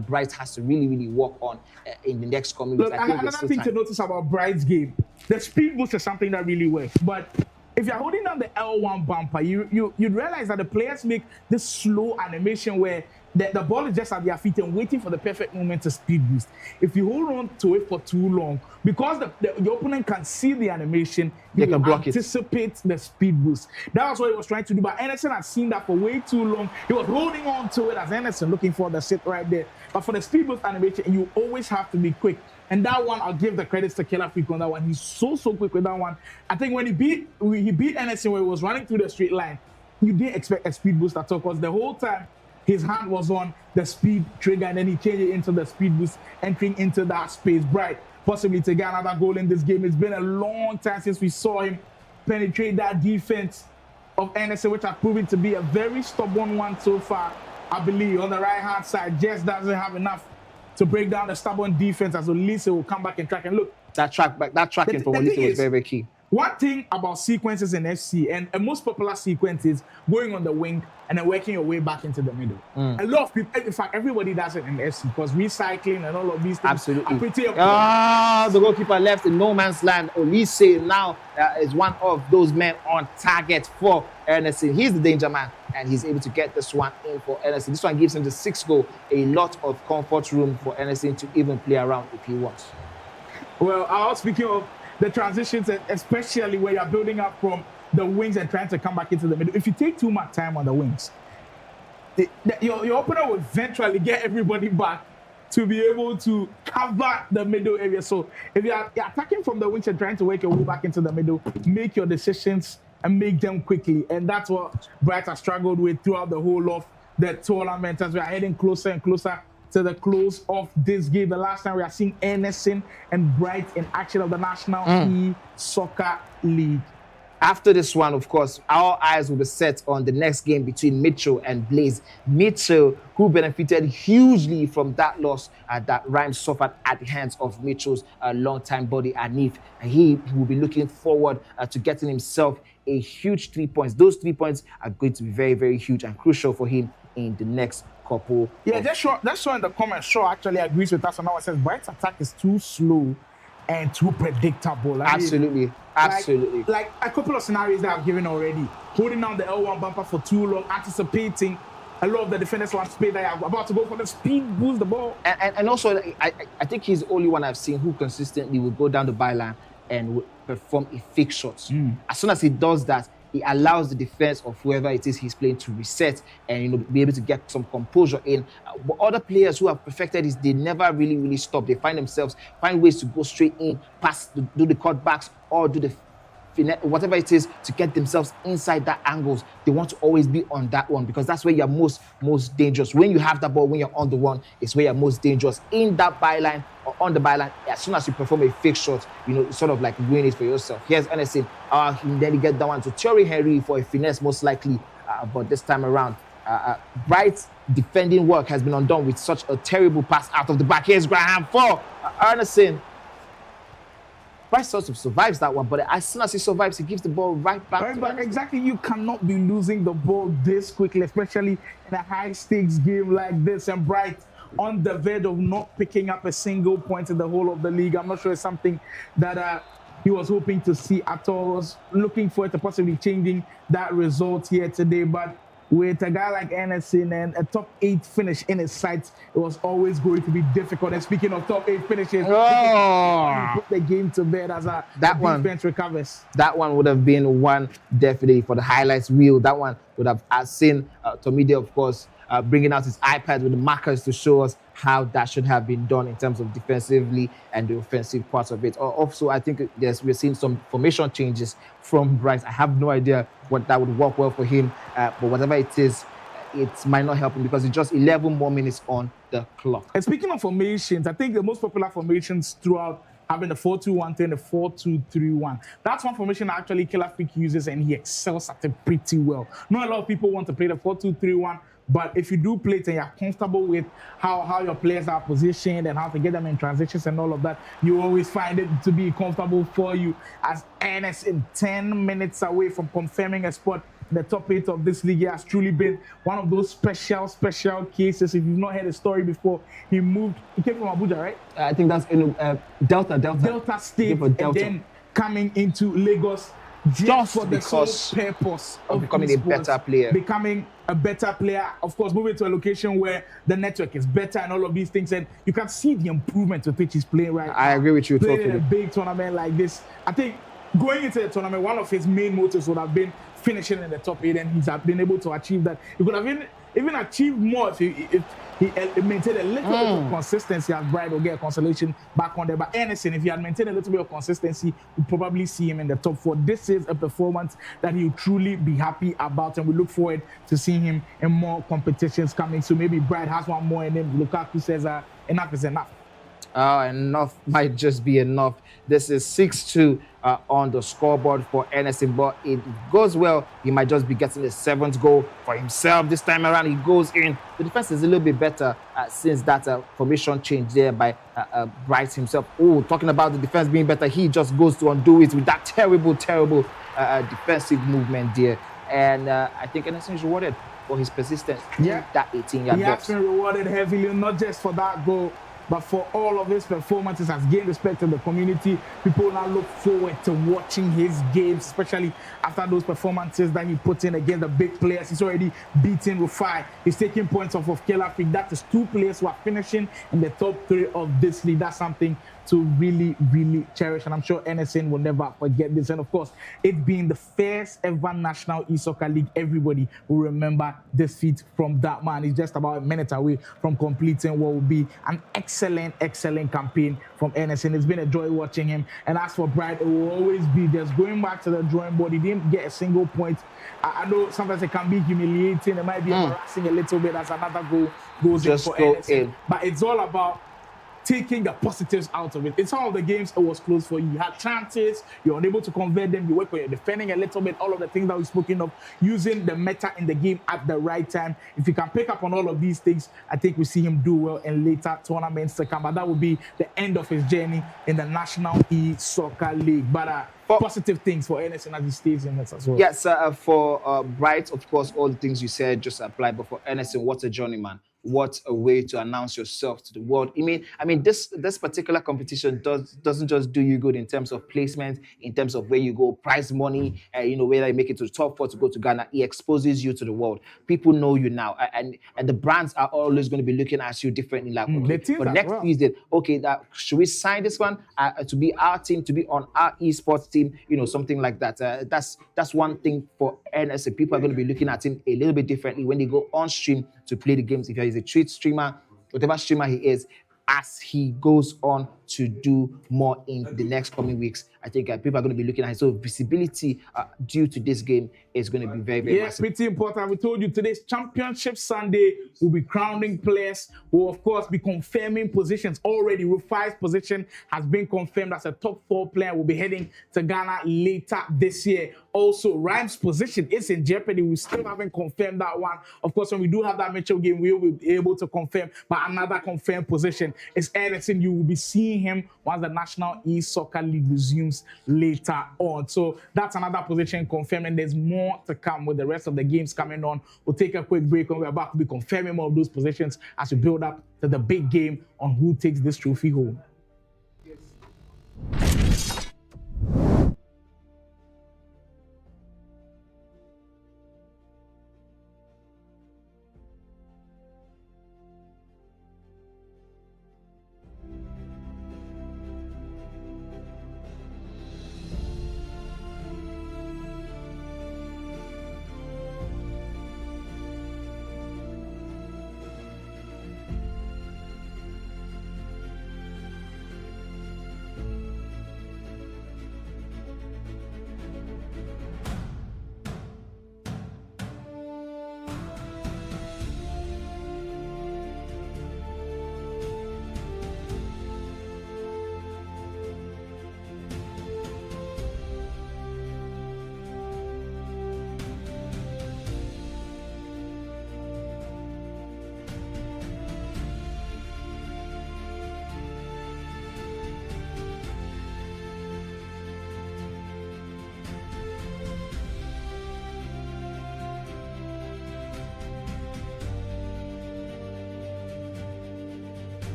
Bright has to really, really work on in the next coming weeks. Look, another thing to notice about Bright's game, the speed boost is something that really works. But if you're holding down the L1 bumper, you'd realize that the players make this slow animation where the ball is just at their feet and waiting for the perfect moment to speed boost. If you hold on to it for too long, because the opponent can see the animation, they can block anticipate the speed boost. That was what he was trying to do, but Ernesson had seen that for way too long. He was holding on to it as Ernesson looking for the sit right there. But for the speed boost animation, you always have to be quick. And that one, I'll give the credits to Killer Freak on that one. He's so quick with that one. I think when he beat Ernesson when he was running through the straight line, you didn't expect a speed boost at all, because the whole time his hand was on the speed trigger and then he changed it into the speed boost, entering into that space. Bright, possibly to get another goal in this game. It's been a long time since we saw him penetrate that defense of Ernesson, which has proven to be a very stubborn one so far. I believe on the right-hand side, just doesn't have enough to break down the stubborn defense, as Olise will come back and track. And look, that tracking from Olise was very, very key. One thing about sequences in FC, and a most popular sequence is going on the wing and then working your way back into the middle. A lot of people, in fact, everybody does it in FC because recycling and all of these things absolutely are pretty important. The goalkeeper left in no man's land. Olise now is one of those men on target for Ernesson. He's the danger man, and he's able to get this one in for Ernesson. This one gives him the 6th goal, a lot of comfort room for Ernesson to even play around if he wants. Well, I was speaking of the transitions, especially where you're building up from the wings and trying to come back into the middle. If you take too much time on the wings, your opponent will eventually get everybody back to be able to cover the middle area. So if you're attacking from the wings and trying to work your way back into the middle, make your decisions and make them quickly. And that's what Bright has struggled with throughout the whole of the tournament as we are heading closer and closer to the close of this game. The last time we are seeing Ernesson and Bright in action of the National E-Soccer League. After this one, of course, our eyes will be set on the next game between Mitchell and Blaze. Mitchell, who benefited hugely from that loss that Rhymes suffered at the hands of Mitchell's longtime buddy Anif. He will be looking forward to getting himself a huge 3 points. Those 3 points are going to be very, very huge and crucial for him in the next couple. Yeah, that's sure in the comments. Sure actually agrees with us. And now it says Bright's attack is too slow and too predictable. Absolutely. Like a couple of scenarios that I've given already. Holding down the L1 bumper for too long, anticipating a lot of the defenders want speed. They are about to go for the speed, boost the ball. And also, I think he's the only one I've seen who consistently will go down the byline and will perform a fake shot. As soon as he does that, he allows the defense of whoever it is he's playing to reset and be able to get some composure in. But other players who have perfected this, they never really stop. They find ways to go straight in, pass, do the cutbacks, or do the whatever it is to get themselves inside that angles. They want to always be on that one because that's where you're most dangerous. When you have that ball, when you're on the one, it's where you're most dangerous. In that byline or on the byline, as soon as you perform a fake shot, it's sort of like win it for yourself. Here's Ernesson. Then you get that one to Thierry Henry for a finesse, most likely. But this time around, Bright's defending work has been undone with such a terrible pass out of the back. Here's Graham for Ernesson. Bright sort of survives that one, but as soon as he survives, he gives the ball right back. Exactly. You cannot be losing the ball this quickly, especially in a high-stakes game like this. And Bright on the verge of not picking up a single point in the whole of the league. I'm not sure it's something that he was hoping to see at all. Was looking forward to possibly changing that result here today, but with a guy like Ernesson and a top 8 finish in his sights, it was always going to be difficult. And speaking of top 8 finishes, put the game to bed as the defense recovers. That one would have been one definitely for the highlights reel. That one would have seen Tomide, of course, bringing out his iPad with the markers to show us how that should have been done in terms of defensively and the offensive parts of it. Also, I think we're seeing some formation changes from Bryce. I have no idea what that would work well for him, but whatever it is, it might not help him because it's just 11 more minutes on the clock. And speaking of formations, I think the most popular formations throughout having the 4-2-1-3 and the 4-2-3-1. That's one formation actually Killer Freak uses and he excels at it pretty well. Not a lot of people want to play the 4-2-3-1, but if you do play it and you're comfortable with how your players are positioned and how to get them in transitions and all of that, you always find it to be comfortable for you. As Ernesson, 10 minutes away from confirming a spot in the top 8 of this league, he has truly been one of those special cases. If you've not heard the story before, he came from Abuja, right? I think that's in Delta State, and then coming into Lagos just for the sole purpose of becoming a better player. Becoming a better player, of course, moving to a location where the network is better and all of these things, and you can see the improvement with which he's playing right now. I agree with you playing totally. In a big tournament like this, I think going into the tournament, one of his main motives would have been finishing in the top 8, and he's been able to achieve that. He could have even achieved more if he maintained a little bit of consistency, as Bright will get a consolation back on there. But Ernesson, if he had maintained a little bit of consistency, we'd probably see him in the top 4. This is a performance that he'll truly be happy about, and we look forward to seeing him in more competitions coming. So maybe Bright has one more in him. Lukaku says enough is enough. Enough might just be enough. This is 6-2 on the scoreboard for Ernesson, but it goes well. He might just be getting the 7th goal for himself this time around. He goes in. The defense is a little bit better since that formation change there by Bright himself. Oh, talking about the defense being better, he just goes to undo it with that terrible defensive movement there. And I think Ernesson is rewarded for his persistence in that 18-yard box. He has been rewarded heavily, not just for that goal, but for all of his performances. Has gained respect in the community. People now look forward to watching his games, especially after those performances that he put in against the big players. He's already beaten Rufi. He's taking points off of Killer Freak. That is 2 players who are finishing in the top 3 of this league. That's something to really cherish, and I'm sure Ernesson will never forget this. And of course, it being the first ever National E-Soccer League, everybody will remember this feat from that man. He's just about a minute away from completing what will be an excellent campaign from Ernesson. It's been a joy watching him. And as for Bright, it will always be just going back to the drawing board. He didn't get a single point. I know sometimes it can be humiliating. It might be embarrassing a little bit as another goal goes just in for go Ernesson. in. But it's all about taking the positives out of it. In some of the games, it was close for you. You had chances, you're unable to convert them, you work on your defending a little bit, all of the things that we've spoken of, using the meta in the game at the right time. If you can pick up on all of these things, I think we see him do well in later tournaments to come. But that would be the end of his journey in the National E-Soccer League. But positive things for Ernesson as he stays in this as well. Yes, for Bright, of course, all the things you said just apply. But for Ernesson, what a journey, man. What a way to announce yourself to the world. I mean, this particular competition doesn't just do you good in terms of placement, in terms of where you go, prize money, whether you make it to the top 4 to go to Ghana. It exposes you to the world. People know you now, and the brands are always going to be looking at you differently. Like, okay, for next season, okay, should we sign this one to be our team, to be on our esports team, something like that. That's one thing for Ernesson. People are going to be looking at him a little bit differently when they go on stream to play the games. If he's a treat streamer, whatever streamer he is, as he goes on to do more in the next coming weeks, I think people are going to be looking at it. So visibility due to this game is going to be very, very massive. Pretty important. We told you today's Championship Sunday will be crowning players. We'll, of course, be confirming positions. Already, Rufi's position has been confirmed as a top 4 player. Will be heading to Ghana later this year. Also, Rhyme's position is in jeopardy. We still haven't confirmed that one. Of course, when we do have that Mitchell game, we will be able to confirm. But another confirmed position is Ernesson. You will be seeing him once the National E-Soccer League resumes later on. So that's another position confirmed, and there's more to come with the rest of the games coming on. We'll take a quick break, and we're about to be confirming more of those positions as we build up to the big game on who takes this trophy home.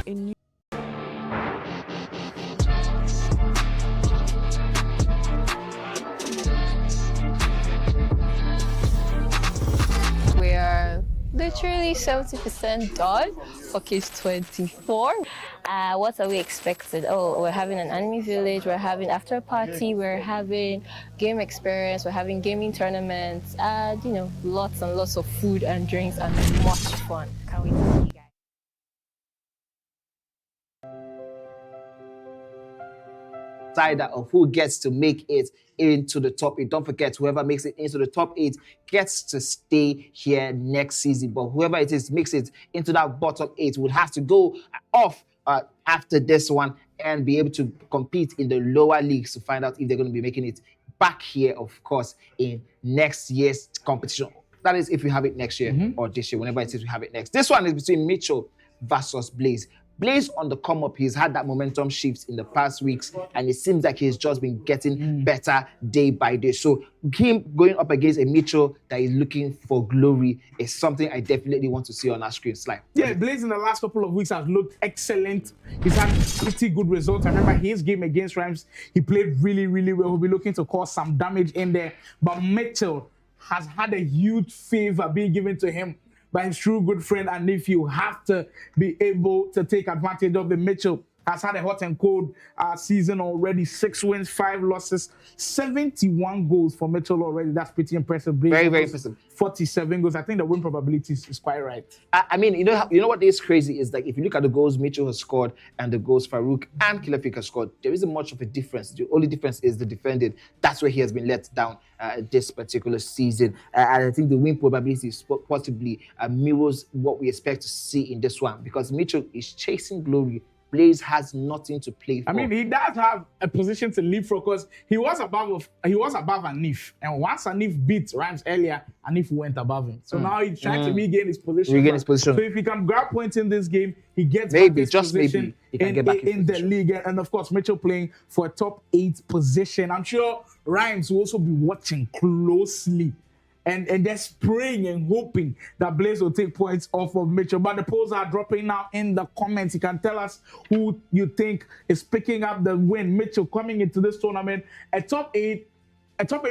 a new We are literally 70% done for case 24. What are we expected? Oh, we're having an anime village, we're having after party, we're having game experience, we're having gaming tournaments, and lots and lots of food and drinks and much fun. Can't wait to see you guys. Decider of who gets to make it into the top 8. Don't forget, whoever makes it into the top 8 gets to stay here next season. But whoever it is makes it into that bottom 8 would have to go off after this one and be able to compete in the lower leagues to find out if they're going to be making it back here, of course, in next year's competition. That is if we have it next year or this year, whenever it is we have it next. This one is between Mitchell versus Blaze. Blaze on the come up, he's had that momentum shift in the past weeks, and it seems like he's just been getting better day by day. So him going up against a Mitchell that is looking for glory is something I definitely want to see on our screen. Slide. Yeah, Blaze in the last couple of weeks has looked excellent. He's had pretty good results. I remember his game against Rhymes, he played really, really well. He'll be looking to cause some damage in there. But Mitchell has had a huge favor being given to him by his true good friend Anif. You have to be able to take advantage of the Mitchell. Has had a hot and cold season already. 6 wins, 5 losses, 71 goals for Mitchell already. That's pretty impressive. Very, very impressive. 47 goals. I think the win probability is quite right. I mean, you know what is crazy is like if you look at the goals Mitchell has scored and the goals Farouk and Kilafik has scored, there isn't much of a difference. The only difference is the defending. That's where he has been let down this particular season. And I think the win probability is possibly mirrors what we expect to see in this one because Mitchell is chasing glory. Blaze has nothing to play for. I mean, he does have a position to leapfrog because he was above Anif, and once Anif beat Rhymes earlier, Anif went above him. So now he's trying to regain his position. So if he can grab points in this game, he gets maybe back his just position maybe he can get back in the league. And of course, Mitchell playing for a top 8 position. I'm sure Rhymes will also be watching closely. And they're praying and hoping that Blaze will take points off of Mitchell. But the polls are dropping now in the comments. You can tell us who you think is picking up the win. Mitchell coming into this tournament, a top 8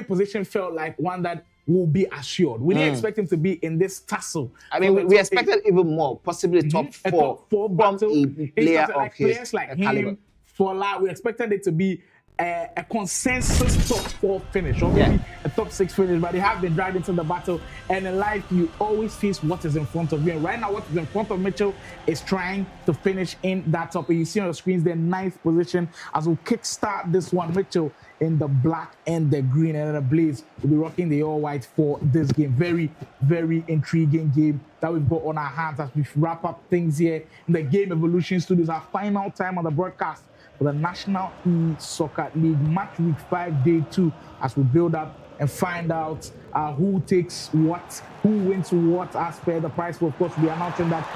position felt like one that will be assured. We didn't expect him to be in this tussle. I mean, we expected even more, possibly top 4 a top 4 battle. a player of like his players like caliber. him, Fola, we expected it to be a consensus top 4 finish, or maybe a top 6 finish, but they have been dragged into the battle. And in life, you always face what is in front of you. And right now, what is in front of Mitchell is trying to finish in that top. And you see on the screens, the 9th position as we kickstart this one. Mitchell in the black and the green, and then the Blaze will be rocking the all white for this game. Very, very intriguing game that we've got on our hands as we wrap up things here in the Game Evolution Studios. Our final time on the broadcast for the National E-Soccer League Match Week 5 Day 2 as we build up and find out who takes what, who wins what as per the prize. Of course, we'll be announcing that.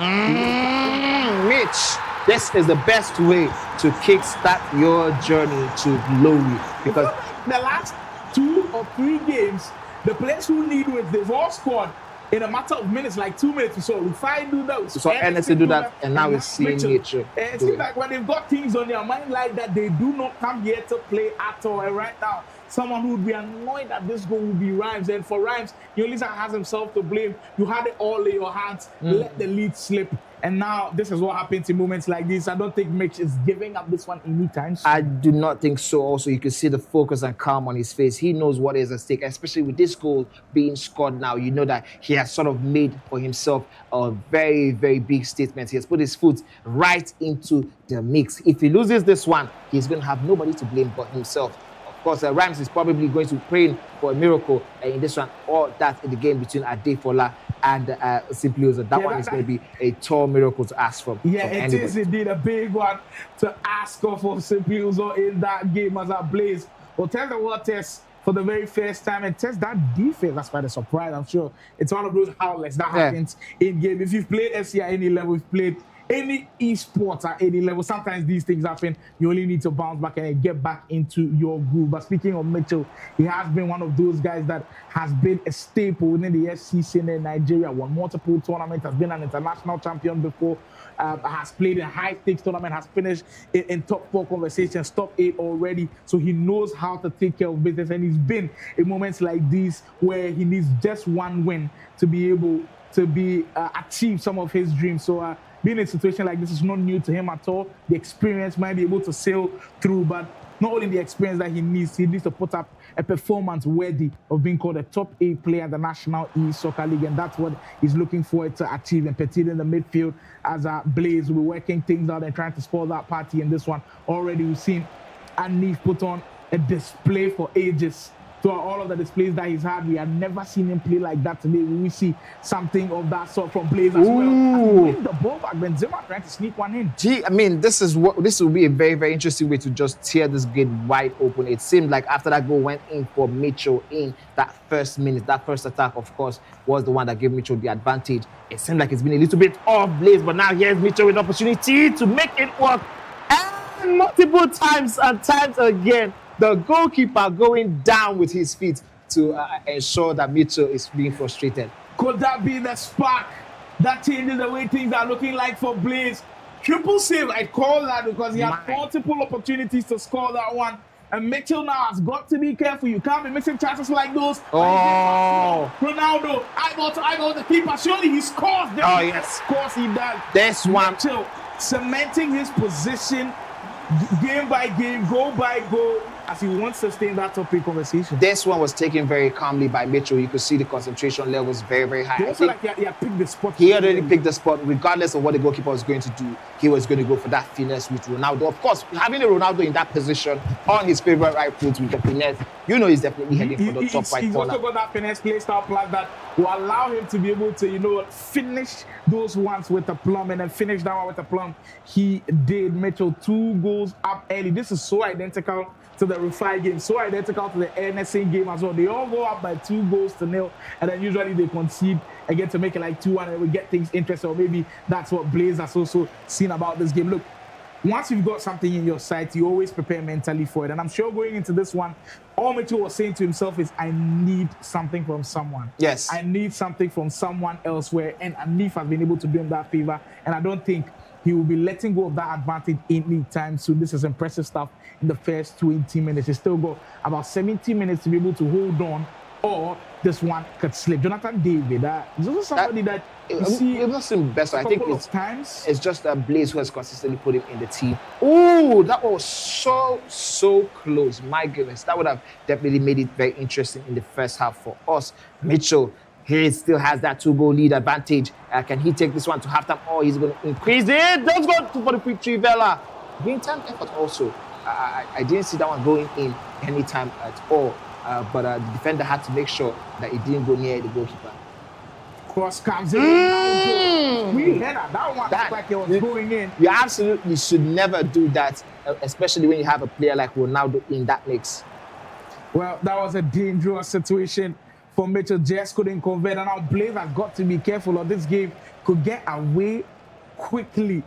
Mitch, this is the best way to kickstart your journey to glory because the last 2 or 3 games, the players who need wins, they've all scored in a matter of minutes, like 2 minutes. So Rufi do that. So Ernesson do that, and now we're seeing Mitchell. It seems like when they've got things on their mind like that, they do not come here to play at all. And right now, someone who would be annoyed that this goal will be Rhymes. And for Rhymes, he only has himself to blame. You had it all in your hands, let the lead slip. And now this is what happens in moments like this. I don't think Mitch is giving up this one anytime soon. I do not think so. Also, you can see the focus and calm on his face. He knows what is at stake, especially with this goal being scored now. You know that he has sort of made for himself a very, very big statement. He has put his foot right into the mix. If he loses this one, he's going to have nobody to blame but himself. Of course, Rhymes is probably going to pray for a miracle in this one, or that in the game between Adefola and Simply Ozo. That one is going to be a tall miracle to ask from. Yeah, from it anybody. is indeed a big one to ask of Simply Ozo in that game as a Blaze. Well, test the water test for the very first time and test that defense. That's quite a surprise, I'm sure. It's one of those outlets that happens in game. If you've played FC at any level, you've played any esports at any level, sometimes these things happen. You only need to bounce back and get back into your groove. But speaking of Mitchell, he has been one of those guys that has been a staple within the FC scene in Nigeria, won multiple tournaments, has been an international champion before, has played in high-stakes tournament, has finished in top 4 conversations, top 8 already. So he knows how to take care of business, and he's been in moments like these where he needs just one win to be able to achieve some of his dreams. So being in a situation like this is not new to him at all. The experience might be able to sail through, but not only the experience that he needs to put up a performance worthy of being called a top 8 player in the National E-Soccer League, and that's what he's looking forward to achieve. And particularly in the midfield, as Blaze will be working things out and trying to score that party in this one. Already we've seen Anif put on a display for ages. So all of the displays that he's had, we have never seen him play like that today. We see something of that sort from Blaze as well. The ball back, Benzema trying to sneak one in. Gee, I mean, this will be a very, very interesting way to just tear this gate wide open. It seemed like after that goal went in for Mitchell in that first minute, that first attack, of course, was the one that gave Mitchell the advantage. It seemed like it's been a little bit off Blaze, but now here's Mitchell with the opportunity to make it work. And multiple times and times again, the goalkeeper going down with his feet to ensure that Mitchell is being frustrated. Could that be the spark that changes the way things are looking like for Blaze? Triple save, I call that because he had multiple opportunities to score that one. And Mitchell now has got to be careful. You can't be missing chances like those. Oh. Ronaldo, eyeball to eyeball the keeper. Surely he scores. Oh, yes. Of course he does. This one. Mitchell cementing his position game by game, goal by goal, as he wants to stay in that top 8 conversation. This one was taken very calmly by Mitchell. You could see the concentration levels very, very high. He also he had picked the spot. He already picked the spot. Regardless of what the goalkeeper was going to do, he was going to go for that finesse with Ronaldo. Of course, having a Ronaldo in that position on his favorite right foot with the finesse, you know he's definitely heading for the top right he's corner. Also got that finesse play style plus that will allow him to be able to, finish those ones with a plum and then finish that one with a plum. He did. Mitchell 2 goals up early. This is so identical to the Rufi game, so identical to the Ernesson game as well. They all go up by 2-0, and then usually they concede and get to make it like 2-1, and we get things interesting. Or maybe that's what Blaze has also seen about this game. Look, once you've got something in your sight, you always prepare mentally for it. And I'm sure going into this one, all Mitchell was saying to himself is, I need something from someone. Yes. I need something from someone elsewhere. And Anif has been able to do him that favor. And I don't think he will be letting go of that advantage anytime soon. This is impressive stuff in the first 20 minutes. He's still got about 70 minutes to be able to hold on, or this one could slip. Jonathan David, is also somebody that you see It's not seen best. I think it's just Blaze who has consistently put him in the team. Oh, that was so close. My goodness, that would have definitely made it very interesting in the first half for us. Mitchell, he still has that 2-goal lead advantage. Can he take this one to halftime? Oh, he's going to increase it. Let's go for the quick Trivella. Game time effort also. I didn't see that one going in anytime at all. But the defender had to make sure that it didn't go near the goalkeeper. Cross comes in. We header. That one looked like it was going in. You absolutely should never do that, especially when you have a player like Ronaldo in that mix. Well, that was a dangerous situation for Mitchell. Just couldn't convert. And now Blaze has got to be careful, or this game could get away quickly.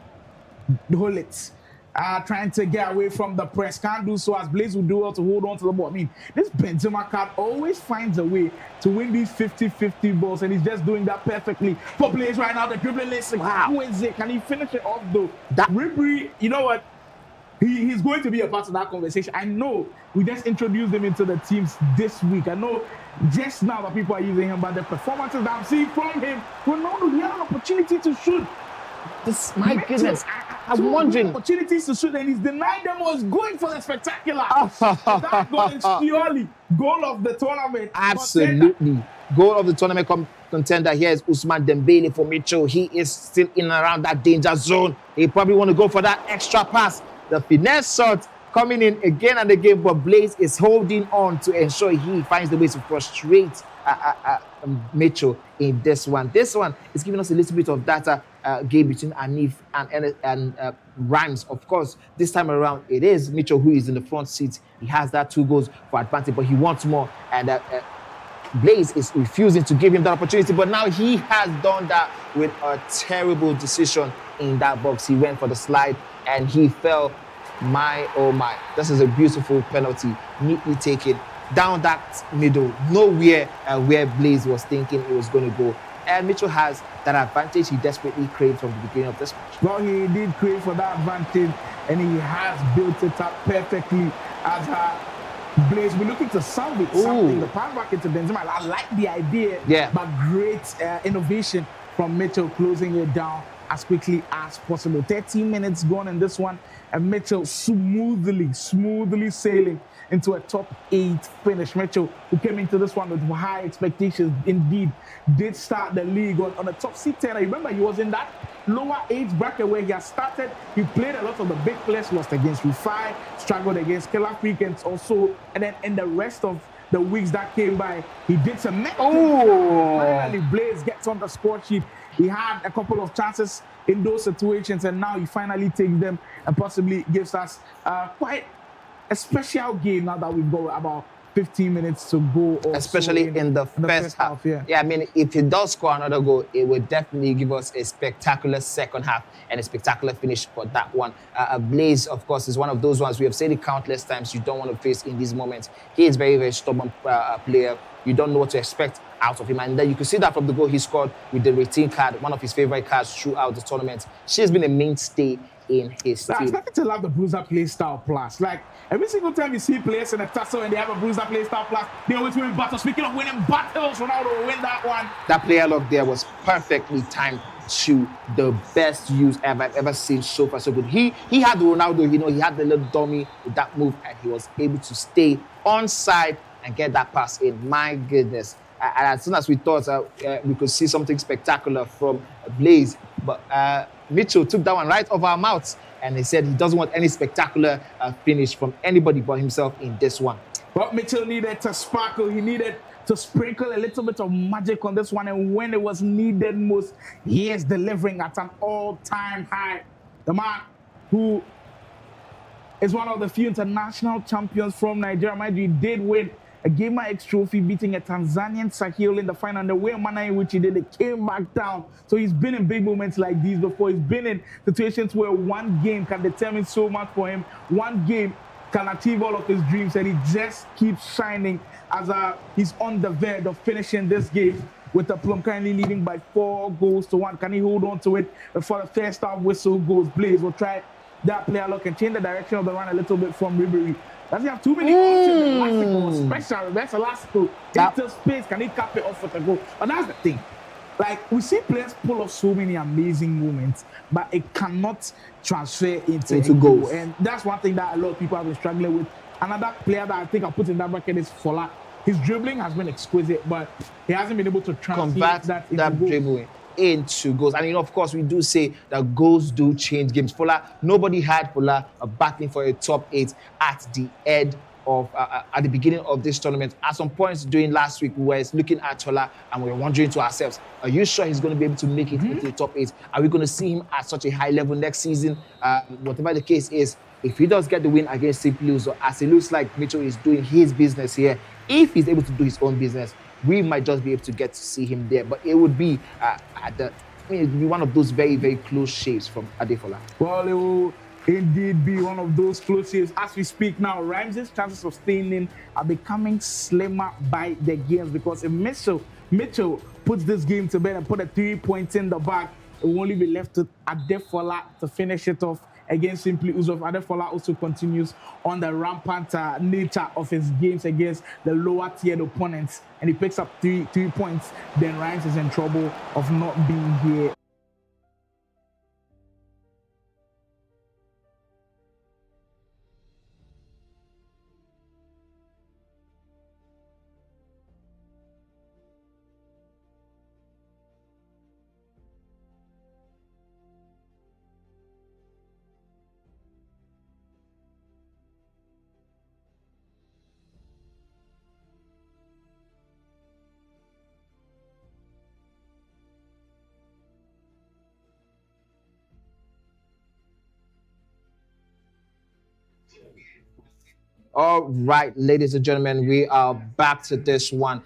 Hold it. Trying to get away from the press. Can't do so, as Blaze will do well to hold on to the ball. I mean, this Benzema card always finds a way to win these 50-50 balls, and he's just doing that perfectly for Blaze right now. The dribbling list. Wow. Who is it? Can he finish it off though? That Ribery, you know what? He's going to be a part of that conversation. I know we just introduced him into the teams this week. I know just now that people are using him, but the performances that I'm seeing from him, Ronaldo, he had an opportunity to shoot. My goodness, I'm wondering. Opportunities to shoot, and he's denied them. Was going for the spectacular. That goal is purely goal of the tournament. Absolutely. Goal of the tournament contender. Here is Ousmane Dembele for Mitchell. He is still in and around that danger zone. He probably want to go for that extra pass. The finesse shot coming in again and again, but Blaze is holding on to ensure he finds the way to frustrate Mitchell in this one. This one is giving us a little bit of data game between Anif and Rhymes. Of course, this time around, it is Mitchell who is in the front seat. He has that 2 goals for advantage, but he wants more. And Blaze is refusing to give him that opportunity, but now he has done that with a terrible decision in that box. He went for the slide and he fell. My, oh my. This is a beautiful penalty, neatly taken down that middle, nowhere where Blaze was thinking it was going to go. And Mitchell has that advantage he desperately craved from the beginning of this match. Well, he did crave for that advantage, and he has built it up perfectly as Blaze. We're looking to salvage something. The pass back into Benzema. I like the idea, but great innovation from Mitchell, closing it down as quickly as possible. 13 minutes gone in this one, and Mitchell smoothly sailing into a top 8 finish. Mitchell, who came into this one with high expectations, indeed did start the league on a top seed 10. I remember he was in that lower age bracket where he has started. He played a lot of the big players, lost against Rufi, struggled against Killer Freakens also, and then in the rest of the weeks that came by, he did some finally Blaze gets on the score sheet. He had a couple of chances in those situations, and now he finally takes them and possibly gives us quite a special game now that we've got about 15 minutes to go. Especially in the first half. I mean, if he does score another goal, it would definitely give us a spectacular second half and a spectacular finish for that one. Blaze, of course, is one of those ones we have said it countless times you don't want to face in these moments. He is very, very stubborn player. You don't know what to expect out of him. And then you can see that from the goal he scored with the retain card, one of his favorite cards throughout the tournament. She has been a mainstay in his team. I started to love the bruiser play style plus. Like, every single time you see players in a tussle and they have a bruiser play style plus, they always win battles. Speaking of winning battles, Ronaldo will win that one. That player lock there was perfectly timed to the best use I've ever seen so far. So good. He had Ronaldo, he had the little dummy with that move, and he was able to stay onside and get that pass in. My goodness. And as soon as we thought we could see something spectacular from Blaze, but Mitchell took that one right off our mouths, and he said he doesn't want any spectacular finish from anybody but himself in this one. But Mitchell needed to sparkle. He needed to sprinkle a little bit of magic on this one, and when it was needed most, he is delivering at an all-time high. The man who is one of the few international champions from Nigeria. Mind you, he did win a Gamer X trophy, beating a Tanzanian Sahil in the final. And the way manner in which he did it came back down. So he's been in big moments like these before. He's been in situations where one game can determine so much for him. One game can achieve all of his dreams, and he just keeps shining as he's on the verge of finishing this game with the Plum currently leading by 4-1. Can he hold on to it before the first half whistle goes? Blaze will try that player look and change the direction of the run a little bit from Ribery. Does he have too many options? Elastical, special, reverse elastical, into space. Can he cap it off with a goal? But that's the thing. Like, we see players pull off so many amazing moments, but it cannot transfer into goals. And that's one thing that a lot of people have been struggling with. Another player that I think I'll put in that bracket is Fola. His dribbling has been exquisite, but he hasn't been able to convert that dribbling into goals. And of course, we do say that goals do change games. Nobody had Fola battling for a top 8 at the end of at the beginning of this tournament. At some points during last week, we were looking at Fola and we were wondering to ourselves, are you sure he's going to be able to make it into the top 8? Are we going to see him at such a high level next season? Whatever the case is, if he does get the win against Simply Uzo, as it looks like Mitchell is doing his business here, if he's able to do his own business, we might just be able to get to see him there. But it would be it'd be one of those very, very close shaves from Adefola. Well, it will indeed be one of those close shaves. As we speak now, Rhymes' chances of staying in are becoming slimmer by the games, because if Mitchell puts this game to bed and put a 3 points in the bag, it will only be left to Adefola to finish it off against Simply Uzo. Adefola also continues on the rampant nature of his games against the lower tiered opponents, and he picks up three points. Then Rhymes is in trouble of not being here. All right, ladies and gentlemen, we are back to this one.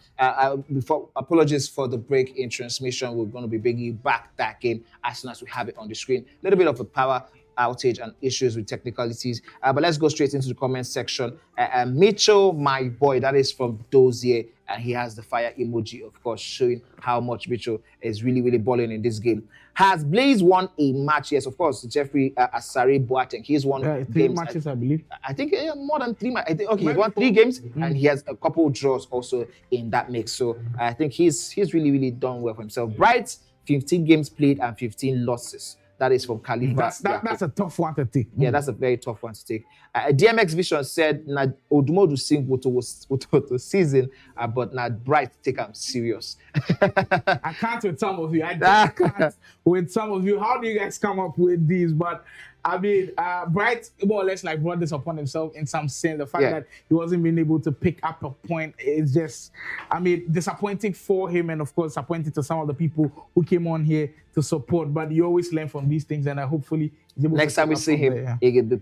Before apologies for the break in transmission, we're going to be bringing you back that game as soon as we have it on the screen. A little bit of a power outage and issues with technicalities, but let's go straight into the comment section. Mitchell, my boy, that is from Dozier, and he has the fire emoji, of course, showing how much Mitchell is really balling in this game. Has Blaze won a match? Yes, of course. Jeffrey Asari Boateng. He's won 3 matches, I believe. I think more than 3 matches. Okay, he's won 3 games, and he has a couple of draws also in that mix. So I think he's really done well for himself. Bright, 15 games played and 15 losses. That is from Khalifa. That's a tough one to take. Yeah, that's a very tough one to take. DMX Vision said, "Na Odumodu sing to season, but not Bright take him serious." I can't with some of you. I just can't with some of you. How do you guys come up with these? But I mean, Bright more or less like brought this upon himself in some sense. The fact that he wasn't being able to pick up a point is just, I mean, disappointing for him, and of course, disappointing to some of the people who came on here to support. But you always learn from these things, and hopefully he's able next to time we see him, he get to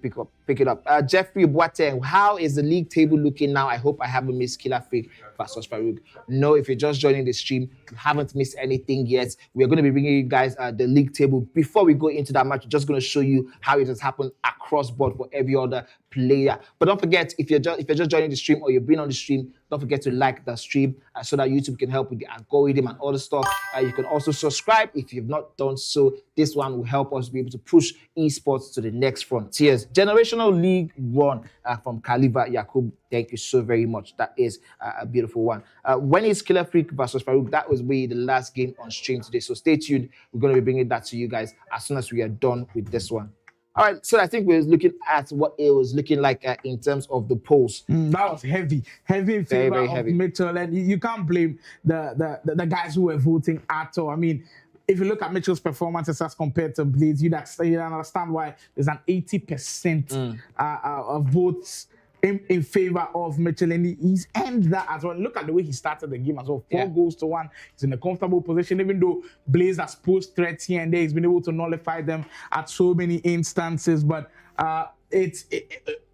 pick it up. Jeffrey Boateng, how is the league table looking now? I hope I haven't missed Killer Freak versus Farouk. No, if you're just joining the stream, you haven't missed anything yet. We're going to be bringing you guys the league table. Before we go into that match, we're just going to show you how it has happened across board for every other player. But don't forget, if you're just joining the stream or you've been on the stream, don't forget to like the stream so that YouTube can help with the algorithm and all the stuff. You can also subscribe if you've not done so. This one will help us be able to push esports to the next frontiers. Generational League 1 from Khalifa Yakub. Thank you so very much. That is a beautiful one. When is Killer Freak versus Farouk? That was the last game on stream today. So stay tuned. We're going to be bringing that to you guys as soon as we are done with this one. All right, so I think we're looking at what it was looking like in terms of the polls. That was heavy in favor very of heavy. Mitchell, and you can't blame the guys who were voting at all. I mean, if you look at Mitchell's performances as compared to Blaze, you'd understand why there's an 80% of votes in favor of Mitchell, and he's ended that as well. Look at the way he started the game as well. 4 goals to 1. He's in a comfortable position, even though Blaze has posed threats here and there. He's been able to nullify them at so many instances. But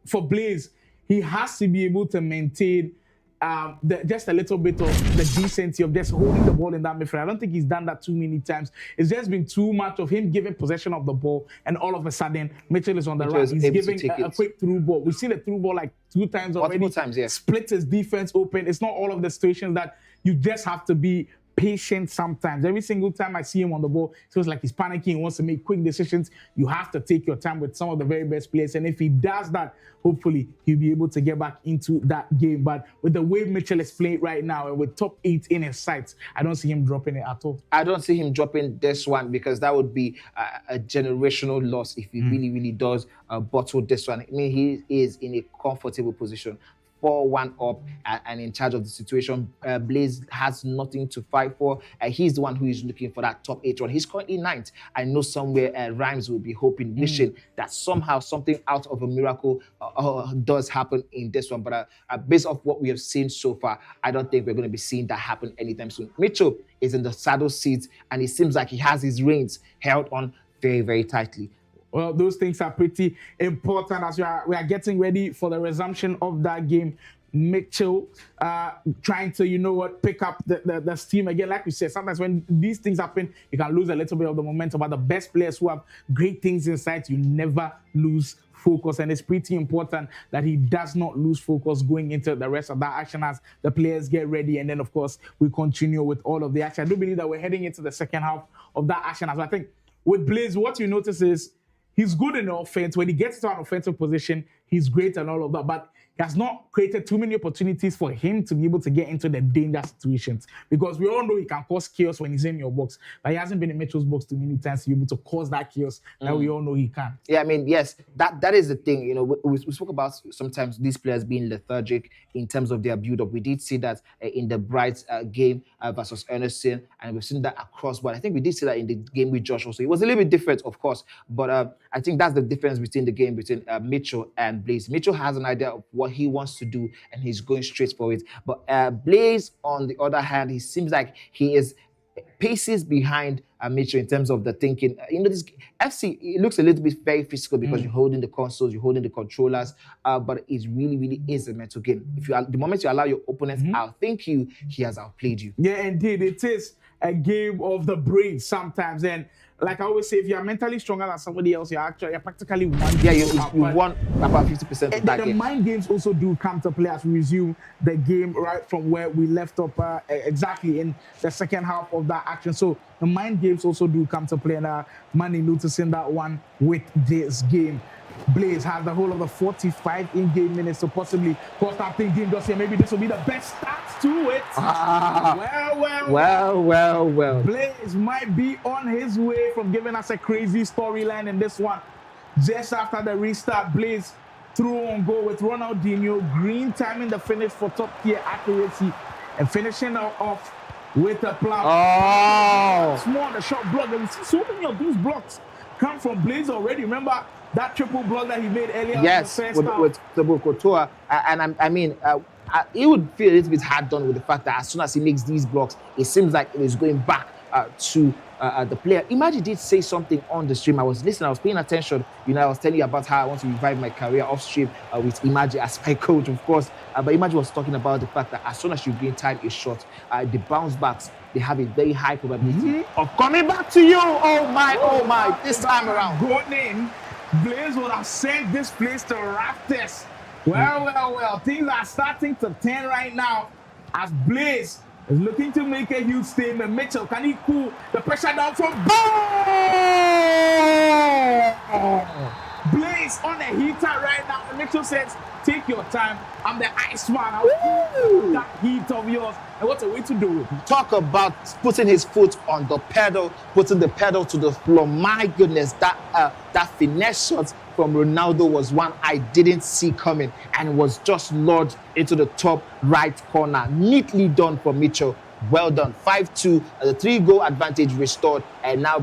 for Blaze, he has to be able to maintain just a little bit of the decency of just holding the ball in that midfield. I don't think he's done that too many times. It's just been too much of him giving possession of the ball, and all of a sudden, Mitchell is on the right. He's giving a quick through ball. We've seen the through ball like 2 times already. Multiple times, yeah. Split his defense open. It's not all of the situations that you just have to be patient sometimes. Every single time I see him on the ball, it feels like he's panicking. He wants to make quick decisions. You have to take your time with some of the very best players. And if he does that, hopefully he'll be able to get back into that game. But with the way Mitchell is playing right now and with top 8 in his sights, I don't see him dropping it at all. I don't see him dropping this one because that would be a generational loss if he really does bottle this one. I mean, he is in a comfortable position. 4-1 up and in charge of the situation. Blaze has nothing to fight for. He's the one who is looking for that top 8 run. He's currently 9th. I know somewhere Rhymes will be hoping, wishing that somehow something out of a miracle does happen in this one. But based off what we have seen so far, I don't think we're going to be seeing that happen anytime soon. Mitchell is in the saddle seat, and it seems like he has his reins held on very tightly. Well, those things are pretty important as we are getting ready for the resumption of that game. Mitchell trying to, pick up the steam again. Like we said, sometimes when these things happen, you can lose a little bit of the momentum. But the best players who have great things inside, you never lose focus. And it's pretty important that he does not lose focus going into the rest of that action as the players get ready. And then, of course, we continue with all of the action. I do believe that we're heading into the second half of that action. As I think with Blaze, what you notice is he's good in the offense. When he gets to an offensive position, he's great and all of that. But he has not created too many opportunities for him to be able to get into the danger situations. Because we all know he can cause chaos when he's in your box. But he hasn't been in Mitchell's box too many times to be able to cause that chaos that we all know he can. Yeah, I mean, yes, that is the thing. We spoke about sometimes these players being lethargic in terms of their build-up. We did see that in the Bright game versus Ernesson, and we've seen that across. But I think we did see that in the game with Josh also. It was a little bit different, of course. But I think that's the difference between the game between Mitchell and Blaze. Mitchell has an idea of what he wants to do, and he's going straight for it. But Blaze, on the other hand, he seems like he is paces behind Mitchell, in terms of the thinking. This FC, it looks a little bit very physical because you're holding the consoles, you're holding the controllers, but it really is a mental game. The moment you allow your opponent to outthink you, he has outplayed you. Yeah, indeed, it is a game of the brain sometimes, and like I always say, if you're mentally stronger than somebody else, you're practically one. Yeah, you won about 50% of that the game. mind games also do come to play as we resume the game right from where we left up exactly in the second half of that action. So the mind games also do come to play, and Manny noticing that one with this game. Blaze has the whole of the 45 in-game minutes to possibly cost that thing game. Just say maybe this will be the best start to it. Well. Blaze might be on his way from giving us a crazy storyline in this one. Just after the restart, Blaze through on goal with Ronaldinho. Green timing the finish for top tier accuracy and finishing off with a plum. Small the shot block. And we see so many of these blocks come from Blaze already. Remember that triple block that he made earlier? Yes, with Couture. And I mean, he would feel a little bit hard done with the fact that as soon as he makes these blocks, it seems like it is going back to the player. Imagi did say something on the stream. I was listening, I was paying attention. I was telling you about how I want to revive my career off stream with Imagi as my coach, of course. But Imagi was talking about the fact that as soon as you gain time a shot, the bounce backs, they have a very high probability of coming back to you. Oh my, this time around. Going in, Blaze would have sent this place to rafters. Well, things are starting to turn right now as Blaze is looking to make a huge statement. Mitchell, can he cool the pressure down from Blaze on a heater right now? And Mitchell says, take your time. I'm the Iceman. That heat of yours. And what a way to do it. Talk about putting his foot on the pedal, putting the pedal to the floor. My goodness, that finesse shot from Ronaldo was one I didn't see coming and was just lodged into the top right corner. Neatly done for Mitchell. Well done. 5-2, the 3-goal advantage restored, and now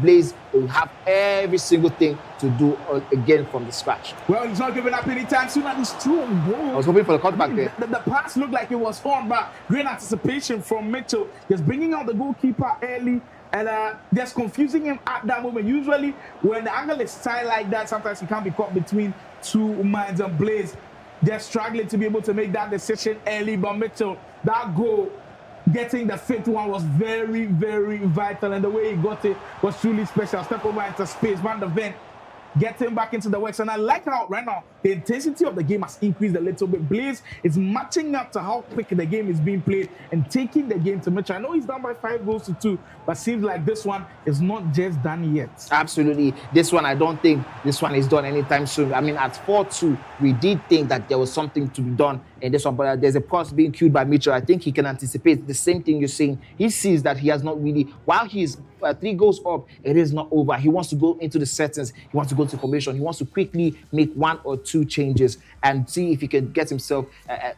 Blaze will have every single thing to do again from the scratch. Well, he's not giving up any time soon, and he's through on goal. I was hoping for the cutback there. The pass looked like it was on, but great anticipation from Mitchell. Just bringing out the goalkeeper early and just confusing him at that moment. Usually, when the angle is tight like that, sometimes he can't be caught between two minds, and Blaze just struggling to be able to make that decision early. But Mitchell, that goal, getting the fifth one was very vital, and the way he got it was truly special. Step over into space, Van der Ven, getting back into the works, and I like how right now the intensity of the game has increased a little bit. Blaze is matching up to how quick the game is being played and taking the game to Mitchell. I know he's down by 5-2, but seems like this one is not just done yet. Absolutely. This one, I don't think this one is done anytime soon. I mean, at 4-2, we did think that there was something to be done in this one, but there's a pass being queued by Mitchell. I think he can anticipate the same thing you're saying. He sees that he has not really, while he's 3 goals up, it is not over. He wants to go into the settings. He wants to go to formation. He wants to quickly make 1 or 2 changes and see if he can get himself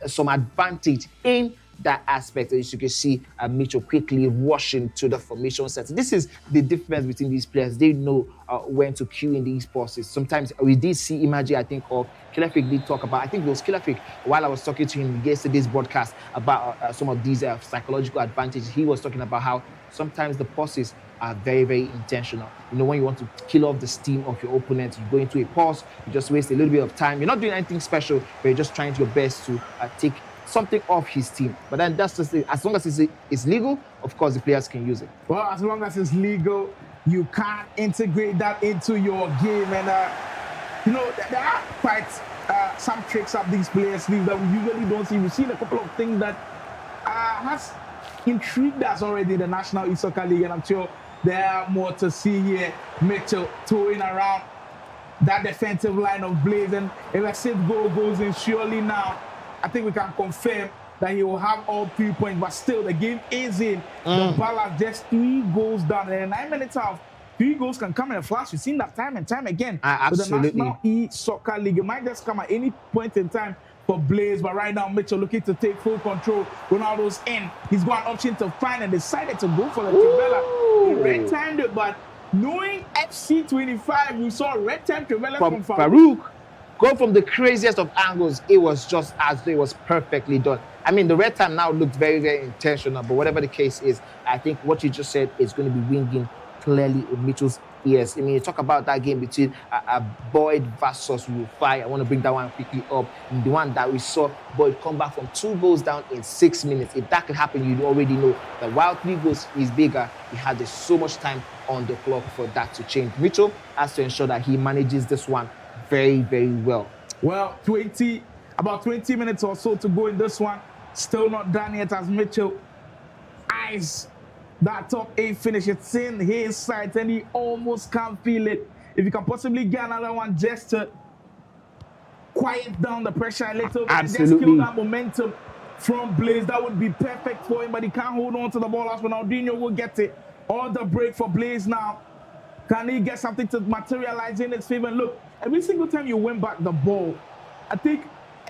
some advantage in that aspect. As you can see, Mitchell quickly rushing to the formation set. This is the difference between these players. They know when to queue in these pauses. Sometimes we did see Imagi, I think, of Killer Freak did talk about, I think it was Killer Freak, while I was talking to him yesterday's broadcast about some of these psychological advantages. He was talking about how sometimes the pauses are very intentional. When you want to kill off the steam of your opponent, you go into a pause, you just waste a little bit of time. You're not doing anything special, but you're just trying your best to take something off his team. But then that's just it. As long as it's legal, of course the players can use it. Well, as long as it's legal, you can't integrate that into your game. And there are quite some tricks up these players leave that we usually don't see. We've seen a couple of things that has intrigued us already in the National Esports League, and I'm sure there are more to see here. Mitchell towing around that defensive line of Blaze, and if a safe goal goes in, surely now I think we can confirm that he will have all 3 points, but still the game is in. The Palace just 3 goals down, and in 9 minutes out, 3 goals can come in a flash. We've seen that time and time again. Absolutely. With the National Esports League, it might just come at any point in time for Blaze, but right now Mitchell looking to take full control. Ronaldo's in. He's got an option to find and decided to go for the Trivela. He red-timed it, but knowing FC25, we saw red-time Trivela from Farouk. Go from the craziest of angles. It was just as though it was perfectly done. I mean, the red time now looked very intentional, but whatever the case is, I think what you just said is going to be winging clearly in Mitchell's ears. I mean, you talk about that game between Boyd versus Rufi. I want to bring that one quickly up. And the one that we saw Boyd come back from 2 goals down in 6 minutes. If that could happen, you already know that while 3 goals is bigger, he had so much time on the clock for that to change. Mitchell has to ensure that he manages this one very, very well. Well, about 20 minutes or so to go in this one. Still not done yet as Mitchell eyes that top 8 finish. It's in his sight and he almost can't feel it. If you can possibly get another one just to quiet down the pressure a little bit, just kill that momentum from Blaze, that would be perfect for him, but he can't hold on to the ball as Ronaldinho will get it. All the break for Blaze now. Can he get something to materialize in his favor? And look, every single time you win back the ball, I think,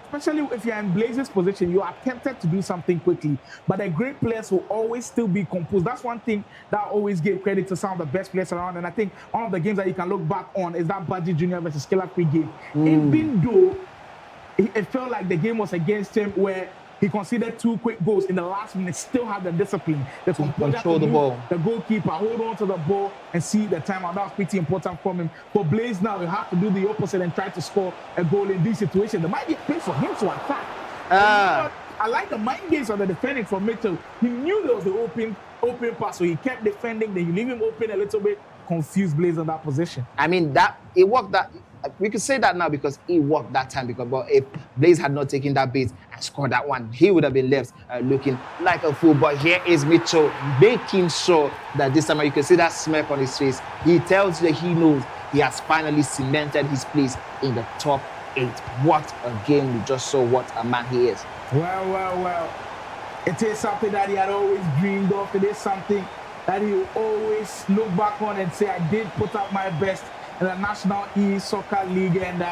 especially if you're in Blaze's position, you are tempted to do something quickly. But the great players will always still be composed. That's one thing that I always give credit to some of the best players around. And I think one of the games that you can look back on is that Baji Jr. versus Killer Free game. Even though it felt like the game was against him, where he conceded 2 quick goals in the last minute, still had the discipline, the control the ball, the goalkeeper, hold on to the ball and see the timeout. That was pretty important from him. For Blaze now, you have to do the opposite and try to score a goal in this situation. There might be a place for him to attack. I like the mind games of the defending from Mitchell. He knew there was the open pass, so he kept defending. Then you leave him open a little bit, confused Blaze in that position. I mean, that it worked. That we could say that now because it worked that time. Because but if Blaze had not taken that bait and scored that one, he would have been left looking like a fool. But here is Mitchell making sure that this time you can see that smirk on his face. He tells you that he knows he has finally cemented his place in the top 8. What a game we just saw! What a man he is. Well. It is something that he had always dreamed of. It is something that he will always look back on and say, I did put up my best in the National E-Soccer League, and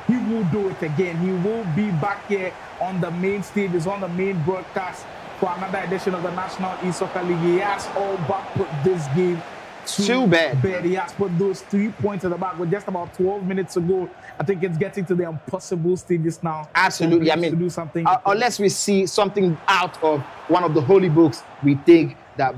he will do it again. He will be back here on the main stages, on the main broadcast for another edition of the National E-Soccer League. He has all but put this game too bad. He has put those 3 points at the back with just about 12 minutes to go. I think it's getting to the impossible stages now. Absolutely. I mean, to do something. Unless we see something out of one of the holy books, we think that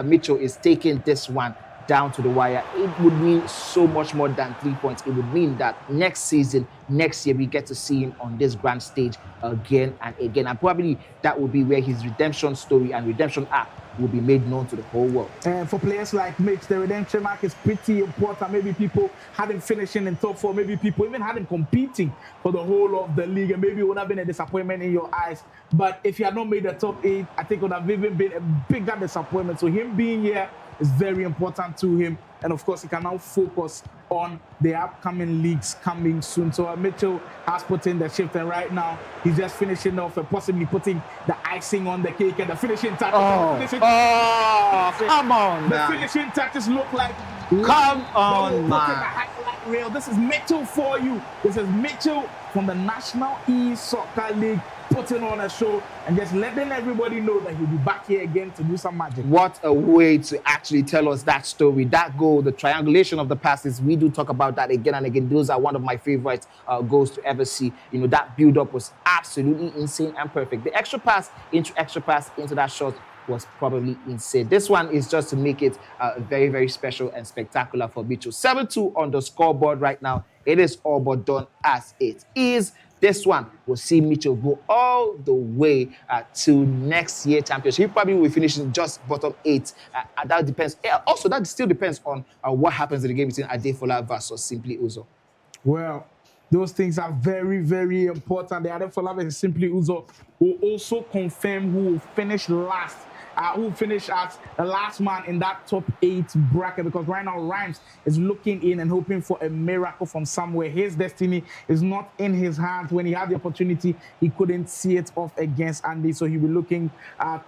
Mitchell is taking this one down to the wire. It would mean so much more than 3 points. It would mean that next season, next year, we get to see him on this grand stage again and again. And probably that will be where his redemption story and redemption arc will be made known to the whole world. And for players like Mitch, the redemption arc is pretty important. Maybe people had him finishing in top 4. Maybe people even had him competing for the whole of the league. And maybe it would have been a disappointment in your eyes. But if he had not made the top 8, I think it would have even been a bigger disappointment. So him being here is very important to him. And of course, he can now focus on the upcoming leagues coming soon. So Mitchell has put in the shift, and right now he's just finishing off and possibly putting the icing on the cake and the finishing touches. Come on, the finishing touches look like come on, man. Highlight reel. This is Mitchell for you. This is Mitchell from the National E-Soccer League, putting on a show and just letting everybody know that he'll be back here again to do some magic. What a way to actually tell us that story. That goal, the triangulation of the passes, we do talk about that again and again. Those are one of my favorite goals to ever see. You know, that build-up was absolutely insane and perfect. The extra pass into that shot was probably insane. This one is just to make it very, very special and spectacular for Mitchell. 7-2 on the scoreboard right now. It is all but done as it is. This one will see Mitchell go all the way to next year championship. He probably will finish in just bottom 8. That depends. Also, that still depends on what happens in the game between Adefola versus Simply Uzo. Well, those things are very, very important. The Adefola versus Simply Uzo will also confirm who will finish last. Who will finish as the last man in that top 8 bracket, because right now Rhymes is looking in and hoping for a miracle from somewhere. His destiny is not in his hands. When he had the opportunity, he couldn't see it off against Andy, so he'll be looking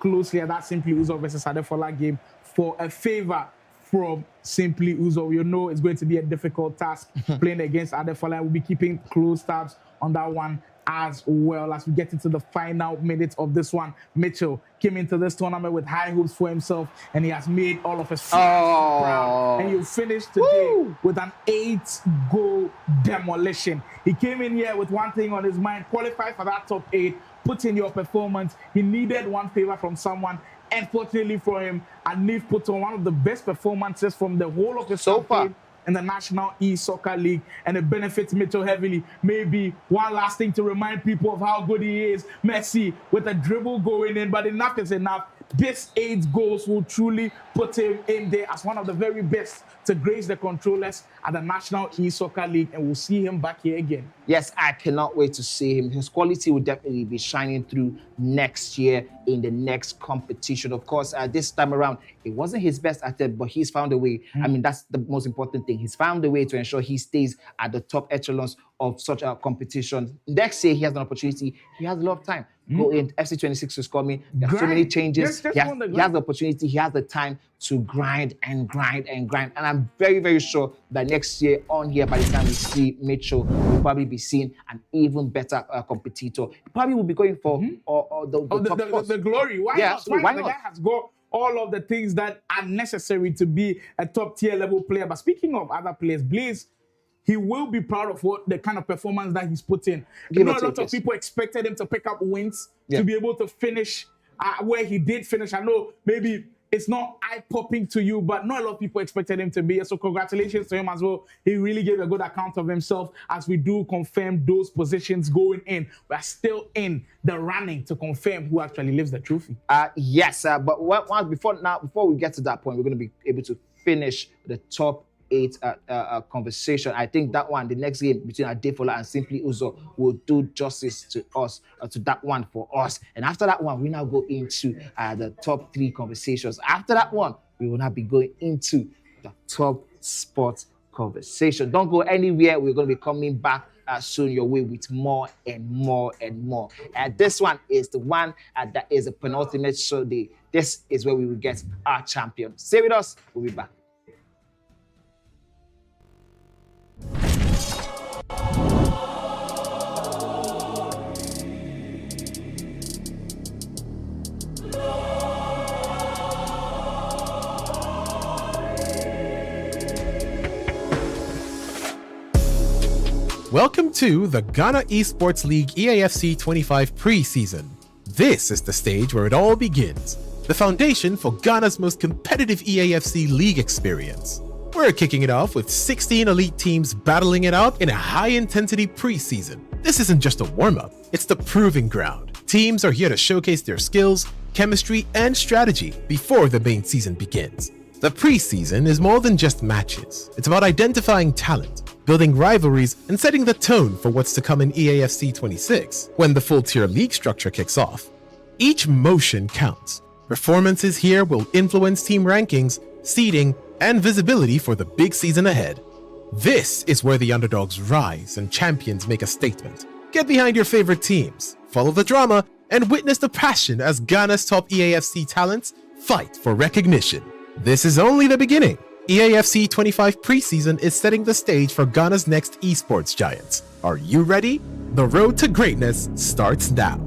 closely at that Simply Uzo versus Adefola game for a favor from Simply Uzo. You know it's going to be a difficult task playing against Adefola. We'll be keeping close tabs on that one as well as we get into the final minutes of this one. Mitchell came into this tournament with high hopes for himself, and he has made all of his friends proud. And you finished today with an 8-goal demolition. He came in here with one thing on his mind: qualify for that top 8, put in your performance. He needed one favor from someone, And fortunately for him, Anif put on one of the best performances from the whole of the So far. campaign in the National E-Soccer League, and it benefits Mitchell heavily. Maybe one last thing to remind people of how good he is. Messi with a dribble going in, but enough is enough. This 8 goals will truly put him in there as one of the very best to grace the controllers at the National E-Soccer League, and we'll see him back here again. Yes, I cannot wait to see him. His quality will definitely be shining through next year in the next competition. Of course, this time around, it wasn't his best attempt, but he's found a way. I mean, that's the most important thing. He's found a way to ensure he stays at the top echelons of such a competition. Next year, he has an opportunity. He has a lot of time. Go in. FC26 is coming. There are so many changes. Just He has the opportunity. He has the time to grind and grind and grind. And I'm very, very sure that next year on here, by the time we see Mitchell, we'll probably be seeing an even better competitor. He probably will be going for the glory. Why Yeah, not? absolutely. Why Why not? The not? guy has got all of the things that are necessary to be a top tier level player. But speaking of other players, Blaze, he will be proud of what the kind of performance that he's put in. You know, a lot of people expected him to pick up wins, to be able to finish where he did finish. I know maybe it's not eye-popping to you, but not a lot of people expected him to be. So congratulations to him as well. He really gave a good account of himself as we do confirm those positions going in. We're still in the running to confirm who actually lives the trophy. Yes, but before we get to that point, we're going to be able to finish the top 8 conversation. I think that one, the next game between Adefola and Simply Uzo, will do justice to us, to that one for us. And after that one, we now go into the top 3 conversations. After that one, we will now be going into the top sports conversation. Don't go anywhere. We're going to be coming back soon your way with more and more and more. This one is the one that is a penultimate show day. This is where we will get our champion. Stay with us. We'll be back. Welcome to the Ghana Esports League EAFC 25 preseason. This is the stage where it all begins, the foundation for Ghana's most competitive EAFC league experience. We're kicking it off with 16 elite teams battling it out in a high-intensity preseason. This isn't just a warm-up, it's the proving ground. Teams are here to showcase their skills, chemistry, and strategy before the main season begins. The preseason is more than just matches. It's about identifying talent, building rivalries, and setting the tone for what's to come in EAFC 26 when the full-tier league structure kicks off. Each motion counts. Performances here will influence team rankings, seeding, and visibility for the big season ahead. This is where the underdogs rise and champions make a statement. Get behind your favorite teams, follow the drama, and witness the passion as Ghana's top EAFC talents fight for recognition. This is only the beginning. EAFC 25 preseason is setting the stage for Ghana's next esports giants. Are you ready? The road to greatness starts now.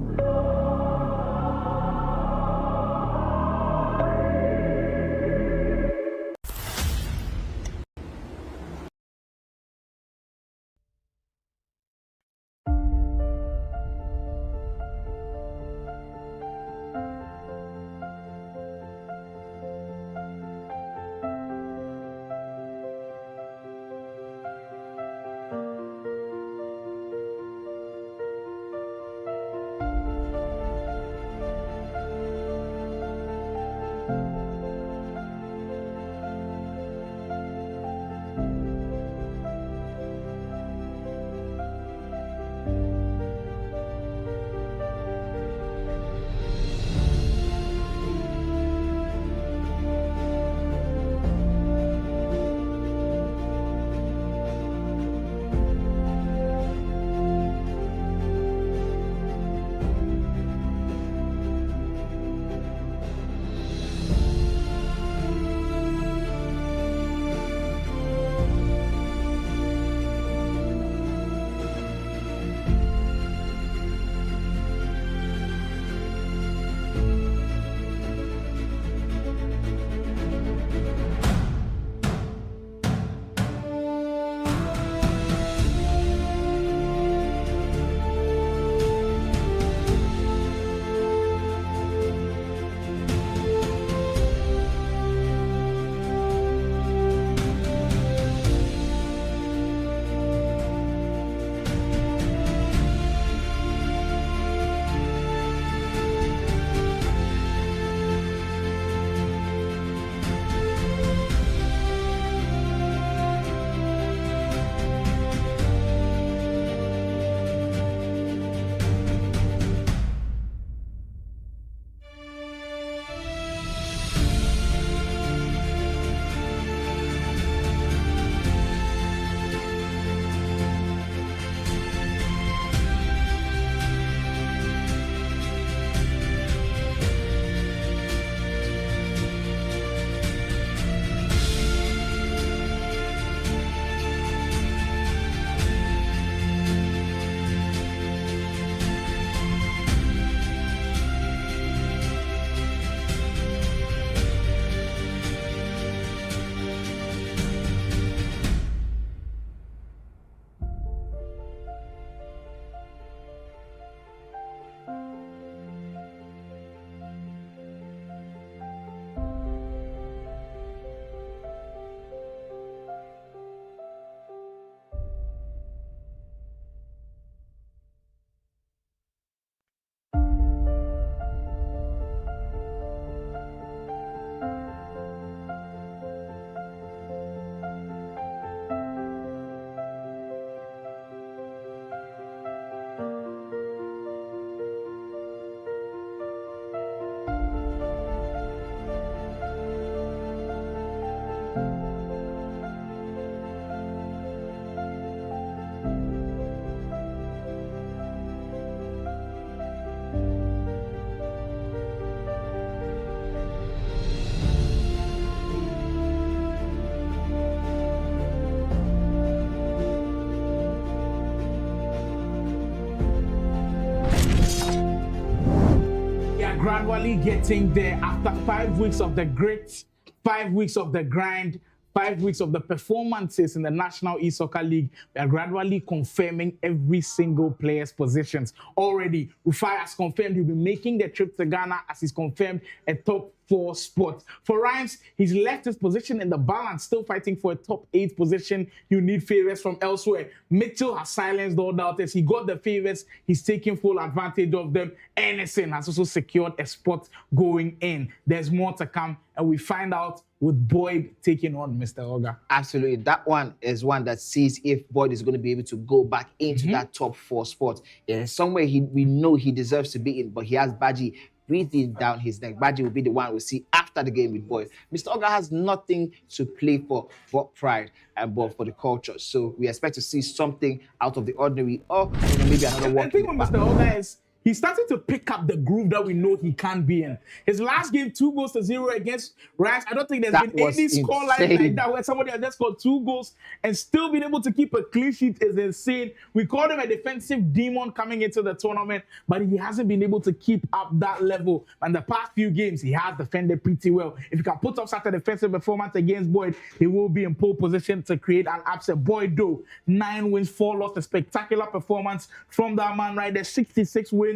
gradually getting there after 5 weeks of the grit, 5 weeks of the grind, 5 weeks of the performances in the National E-Soccer League. We are gradually confirming every single player's positions. Already, Rufi has confirmed he'll be making the trip to Ghana, as he's confirmed a top 4 spot. For Rhymes, he's left his position in the balance, still fighting for a top 8 position. You need favors from elsewhere. Mitchell has silenced all doubters. He got the favors. He's taking full advantage of them. Ernesson has also secured a spot going in. There's more to come, and we find out with Boyd taking on Mr. Oga. Absolutely. That one is one that sees if Boyd is going to be able to go back into that top 4 spot. There's somewhere we know he deserves to be in, but he has Baji breathing down his neck. Baji will be the one we'll see after the game with Boyd. Mr. Oga has nothing to play for but pride and but for the culture. So we expect to see something out of the ordinary, or maybe another one. The thing with Mr. Oga is he started to pick up the groove that we know he can be in. His last game, 2-0 against Rice. I don't think there's been any scoreline like that where somebody has just scored 2 goals and still been able to keep a clean sheet is insane. We called him a defensive demon coming into the tournament, but he hasn't been able to keep up that level. And the past few games, he has defended pretty well. If he can put up such a defensive performance against Boyd, he will be in pole position to create an upset. Boyd, though, 9 wins, 4 losses, a spectacular performance from that man right there. 66 win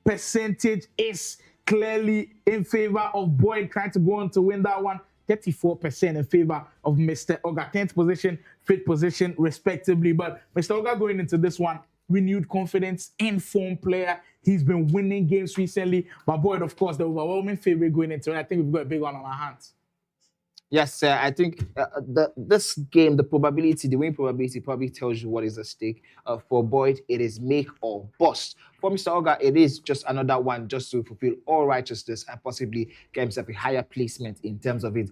percentage is clearly in favor of Boyd trying to go on to win that one. 34% in favor of Mr. Oga. 10th position, 5th position, respectively. But Mr. Oga going into this one, renewed confidence, informed player. He's been winning games recently. But Boyd, of course, the overwhelming favorite going into it. I think we've got a big one on our hands. Yes, sir. I think this game, the win probability probably tells you what is at stake. For Boyd, it is make or bust. For Mr. Oga, it is just another one just to fulfill all righteousness and possibly get himself a higher placement in terms of it.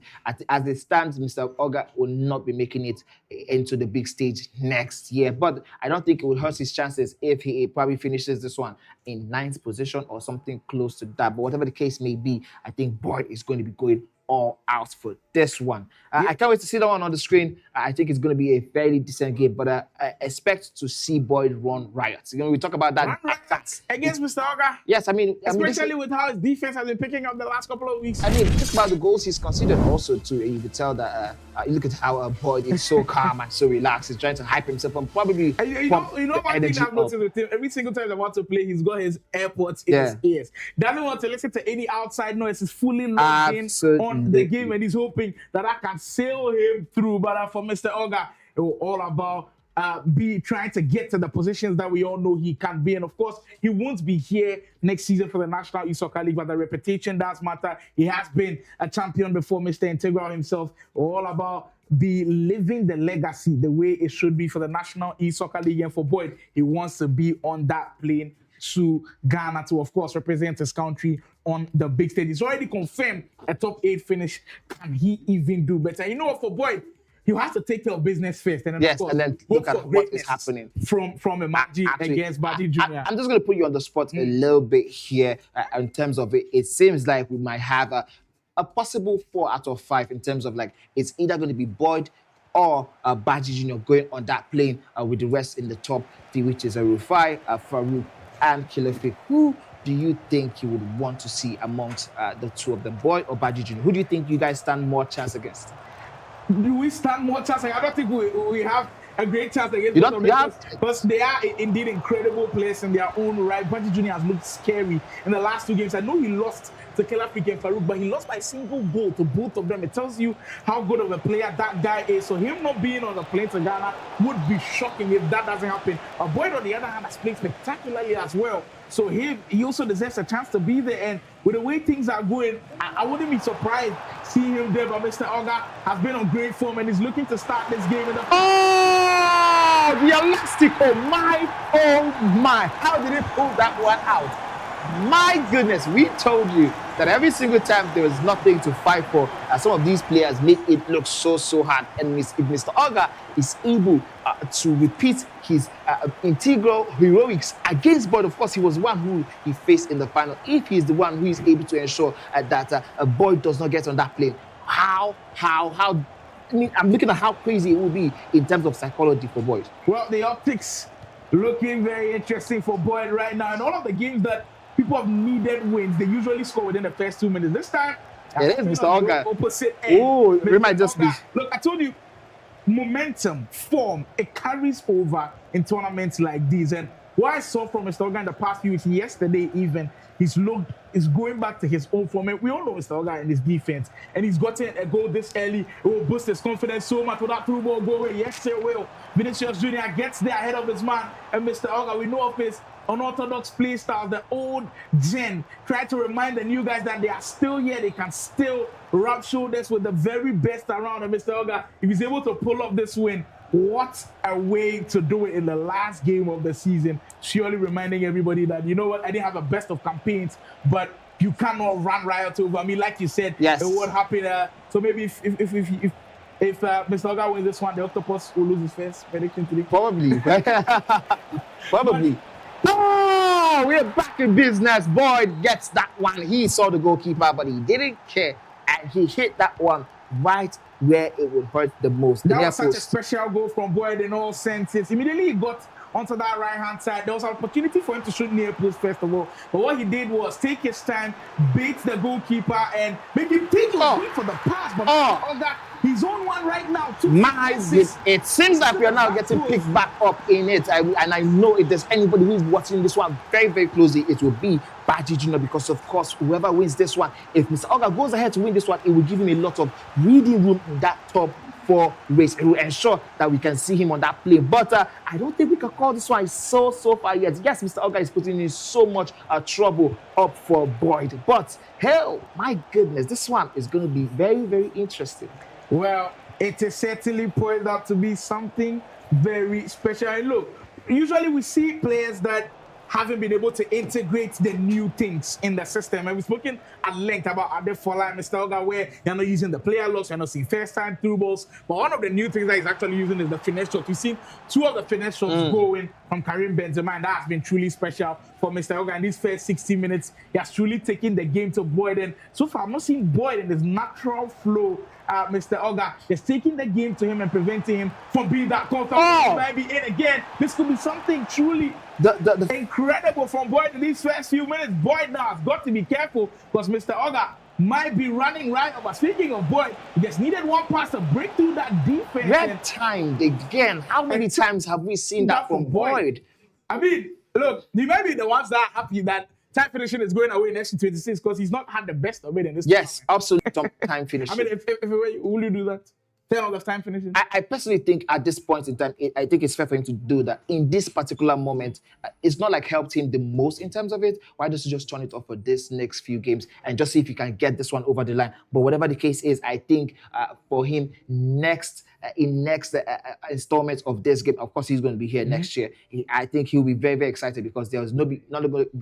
As it stands, Mr. Oga will not be making it into the big stage next year. But I don't think it will hurt his chances if he probably finishes this one in 9th position or something close to that. But whatever the case may be, I think Boyd is going to be going all out for this one. I can't wait to see that one on the screen. I think it's going to be a fairly decent game, but I expect to see Boyd run riots. You know, we talk about that against Mr. Oga. Yes, especially with how his defense has been picking up the last couple of weeks. I mean, just about the goals he's considered also too. You could tell that you look at how Boyd is so calm and so relaxed. He's trying to hype himself and probably you know one thing I've noticed with him, every single time I want to play, he's got his AirPods in his ears. Doesn't want to listen to any outside noise. He's fully locked in on the game, and he's hoping that I can sail him through. But for Mr. Oga, it was all about trying to get to the positions that we all know he can be. And of course, he won't be here next season for the National E-Soccer League, but the reputation does matter. He has been a champion before, Mr. Integral himself. All about living the legacy the way it should be for the National E-Soccer League. And for Boyd, he wants to be on that plane to Ghana to, of course, represent his country on the big stage. He's already confirmed a top 8 finish. Can he even do better? You know what, for Boyd, you have to take care of business first. And then, of course, and then look at what is happening from Imagi against Baji Jr. I'm just going to put you on the spot a little bit here in terms of it. It seems like we might have a possible 4 out of 5 in terms of like it's either going to be Boyd or Baji Jr. going on that plane with the rest in the top 3, which is Rufi, Farouk, and Kilefi. Who do you think you would want to see amongst the 2 of them, Boyd or Baji Jr.? Who do you think you guys stand more chance against? Do we stand more chance? I don't think we have a great chance against them because they are indeed incredible players in their own right. Baji Jr. has looked scary in the last 2 games. I know he lost to Kilefi and Farouk, but he lost by a single goal to both of them. It tells you how good of a player that guy is. So him not being on the plane to Ghana would be shocking if that doesn't happen. Boyd, on the other hand, has played spectacularly as well. So he also deserves a chance to be there. And with the way things are going, I wouldn't be surprised seeing him there. But Mr. Oga has been on great form and is looking to start this game in the... Oh, realistic! Oh my! How did he pull that one out? My goodness, we told you that every single time there was nothing to fight for, some of these players make it look so hard. And if Mr. Oga is able to repeat his integral heroics against Boyd, of course, he was one who he faced in the final. If he is the one who is able to ensure that Boyd does not get on that plane, how? I mean, I'm looking at how crazy it will be in terms of psychology for Boyd. Well, the optics looking very interesting for Boyd right now. And all of the games that people have needed wins. They usually score within the first 2 minutes. This time, It is Mr. Oga. Opposite end. Oh, it might just be. Look, I told you, momentum, form, it carries over in tournaments like these. And what I saw from Mr. Oga in the past few weeks, yesterday even, he's going back to his own form. And we all know Mr. Oga and his defense. And he's gotten a goal this early. It will boost his confidence so much with that through ball go away. Yes, it will. Vinicius Jr. gets there ahead of his man. And Mr. Oga, we know of his unorthodox play style, the old gen. Try to remind the new guys that they are still here. They can still rub shoulders with the very best around. And Mr. Oga, if he's able to pull off this win, what a way to do it in the last game of the season. Surely reminding everybody that, you know what, I didn't have the best of campaigns, but you cannot run riot over me. Like you said, yes, it would happen. So maybe if Mr. Oga wins this one, the Octopus will lose his first prediction today. Probably. Probably. Oh, we're back in business. Boyd gets that one. He saw the goalkeeper, but he didn't care. And he hit that one right where it would hurt the most. That was such a special goal from Boyd in all senses. Immediately he got onto that right-hand side. There was an opportunity for him to shoot near post first of all. But what he did was take his time, bait the goalkeeper, and make him think he was going for the pass. But all that, his own one right now. It seems like we are now getting picked back up in it. And I know if there's anybody who's watching this one very, very closely, it will be Baji Jr. because, of course, whoever wins this one, if Mr. Oga goes ahead to win this one, it will give him a lot of breathing room in that top 4 race. It will ensure that we can see him on that plane. But I don't think we can call this one so far yet. Yes, Mr. Oga is putting in so much trouble up for Boyd. But hell, my goodness, this one is going to be very, very interesting. Well, it is certainly poised out to be something very special. And look, usually we see players that haven't been able to integrate the new things in the system. And we've spoken at length about Adefola and Mr. Oga, where you're not using the player locks, you're not seeing first time through balls. But one of the new things that he's actually using is the finesse shot. We've seen 2 of the finesse shots going from Karim Benzema, and that has been truly special for Mr. Oga. In these first 60 minutes, he has truly taken the game to Boyd. And so far, I'm not seeing Boyd in his natural flow. Mr. Oga is taking the game to him and preventing him from being that comfortable. Maybe in again, this could be something truly incredible from Boyd in these first few minutes. Boyd now has got to be careful because Mr. Oga might be running right over. Speaking of Boyd, he just needed one pass to break through that defense. Red timed again. How many times have we seen that from Boyd? I mean, look, he might be the ones that are happy that time finishing is going away next to 26 because he's not had the best of it in this Yes, absolutely. Time finishing. I mean, if will you do that? 10 out of time finishing? I personally think at this point in time, I think it's fair for him to do that. In this particular moment, it's not like helped him the most in terms of it. Why doesn't he just turn it off for this next few games and just see if he can get this one over the line? But whatever the case is, I think for him next installment of this game, of course, he's going to be here next year. I think he'll be very, very excited because there's not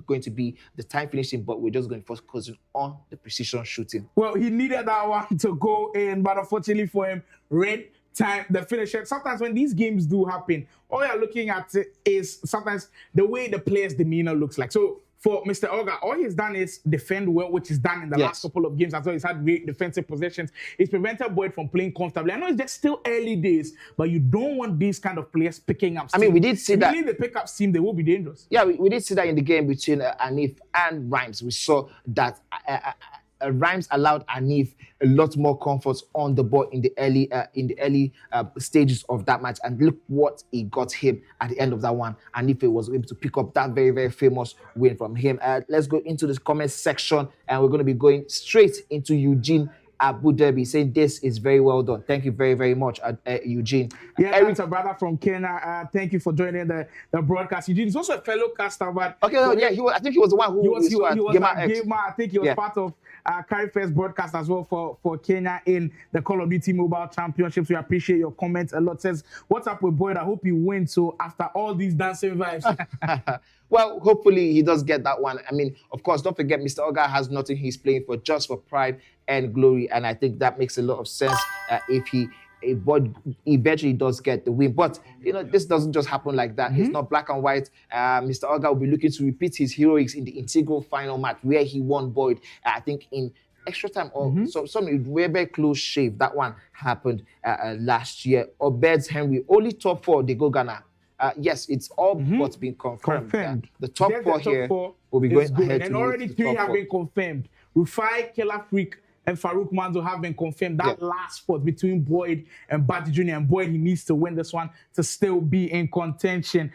going to be the time finishing, but we're just going to focus on the precision shooting. Well, he needed that one to go in, but unfortunately for him, red time, the finisher. Sometimes when these games do happen, all you're looking at is sometimes the way the player's demeanor looks like. So for Mr. Oga, all he's done is defend well, which is done in the last couple of games as well. He's had great defensive possessions. He's prevented Boyd from playing comfortably. I know it's just still early days, but you don't want these kind of players picking up steam. I mean, we did see that. If they pick up steam, they will be dangerous. Yeah, we did see that in the game between Anif and Rhymes. We saw that Rhymes allowed Anif a lot more comfort on the ball in the early stages of that match, and look what he got him at the end of that one. Anif was able to pick up that very, very famous win from him. Let's go into the comments section, and we're going to be going straight into Eugene Abu Dhabi saying this is very well done. Thank you very, very much, Eugene. Yeah, Eric's a brother from Kenya. Thank you for joining the broadcast. Eugene is also a fellow caster, but okay, yeah, I think he was the one who was Gamer. I think he was part of Carry First broadcast as well for Kenya in the Call of Duty Mobile Championships. We appreciate your comments a lot. Says, what's up with Boyd? I hope you win. So after all these dancing vibes. Well, hopefully he does get that one. I mean, of course, don't forget, Mr. Oga has nothing he's playing for, just for pride and glory. And I think that makes a lot of sense if Boyd eventually does get the win. But, you know, this doesn't just happen like that. It's not black and white. Mr. Oga will be looking to repeat his heroics in the integral final match where he won Boyd, I think, in extra time or some very close shave. That one happened last year. Obeds Henry, only top 4, they go Ghana. yes, it's all what's been confirmed. Confirmed. The top Yes, four the top here four will be is going good. ahead And to already the 3 top have four. been confirmed. Rufi, Killer Freak, and Farouk Manzo have been confirmed. That last spot between Boyd and Baji Jr. And Boyd, he needs to win this one to still be in contention.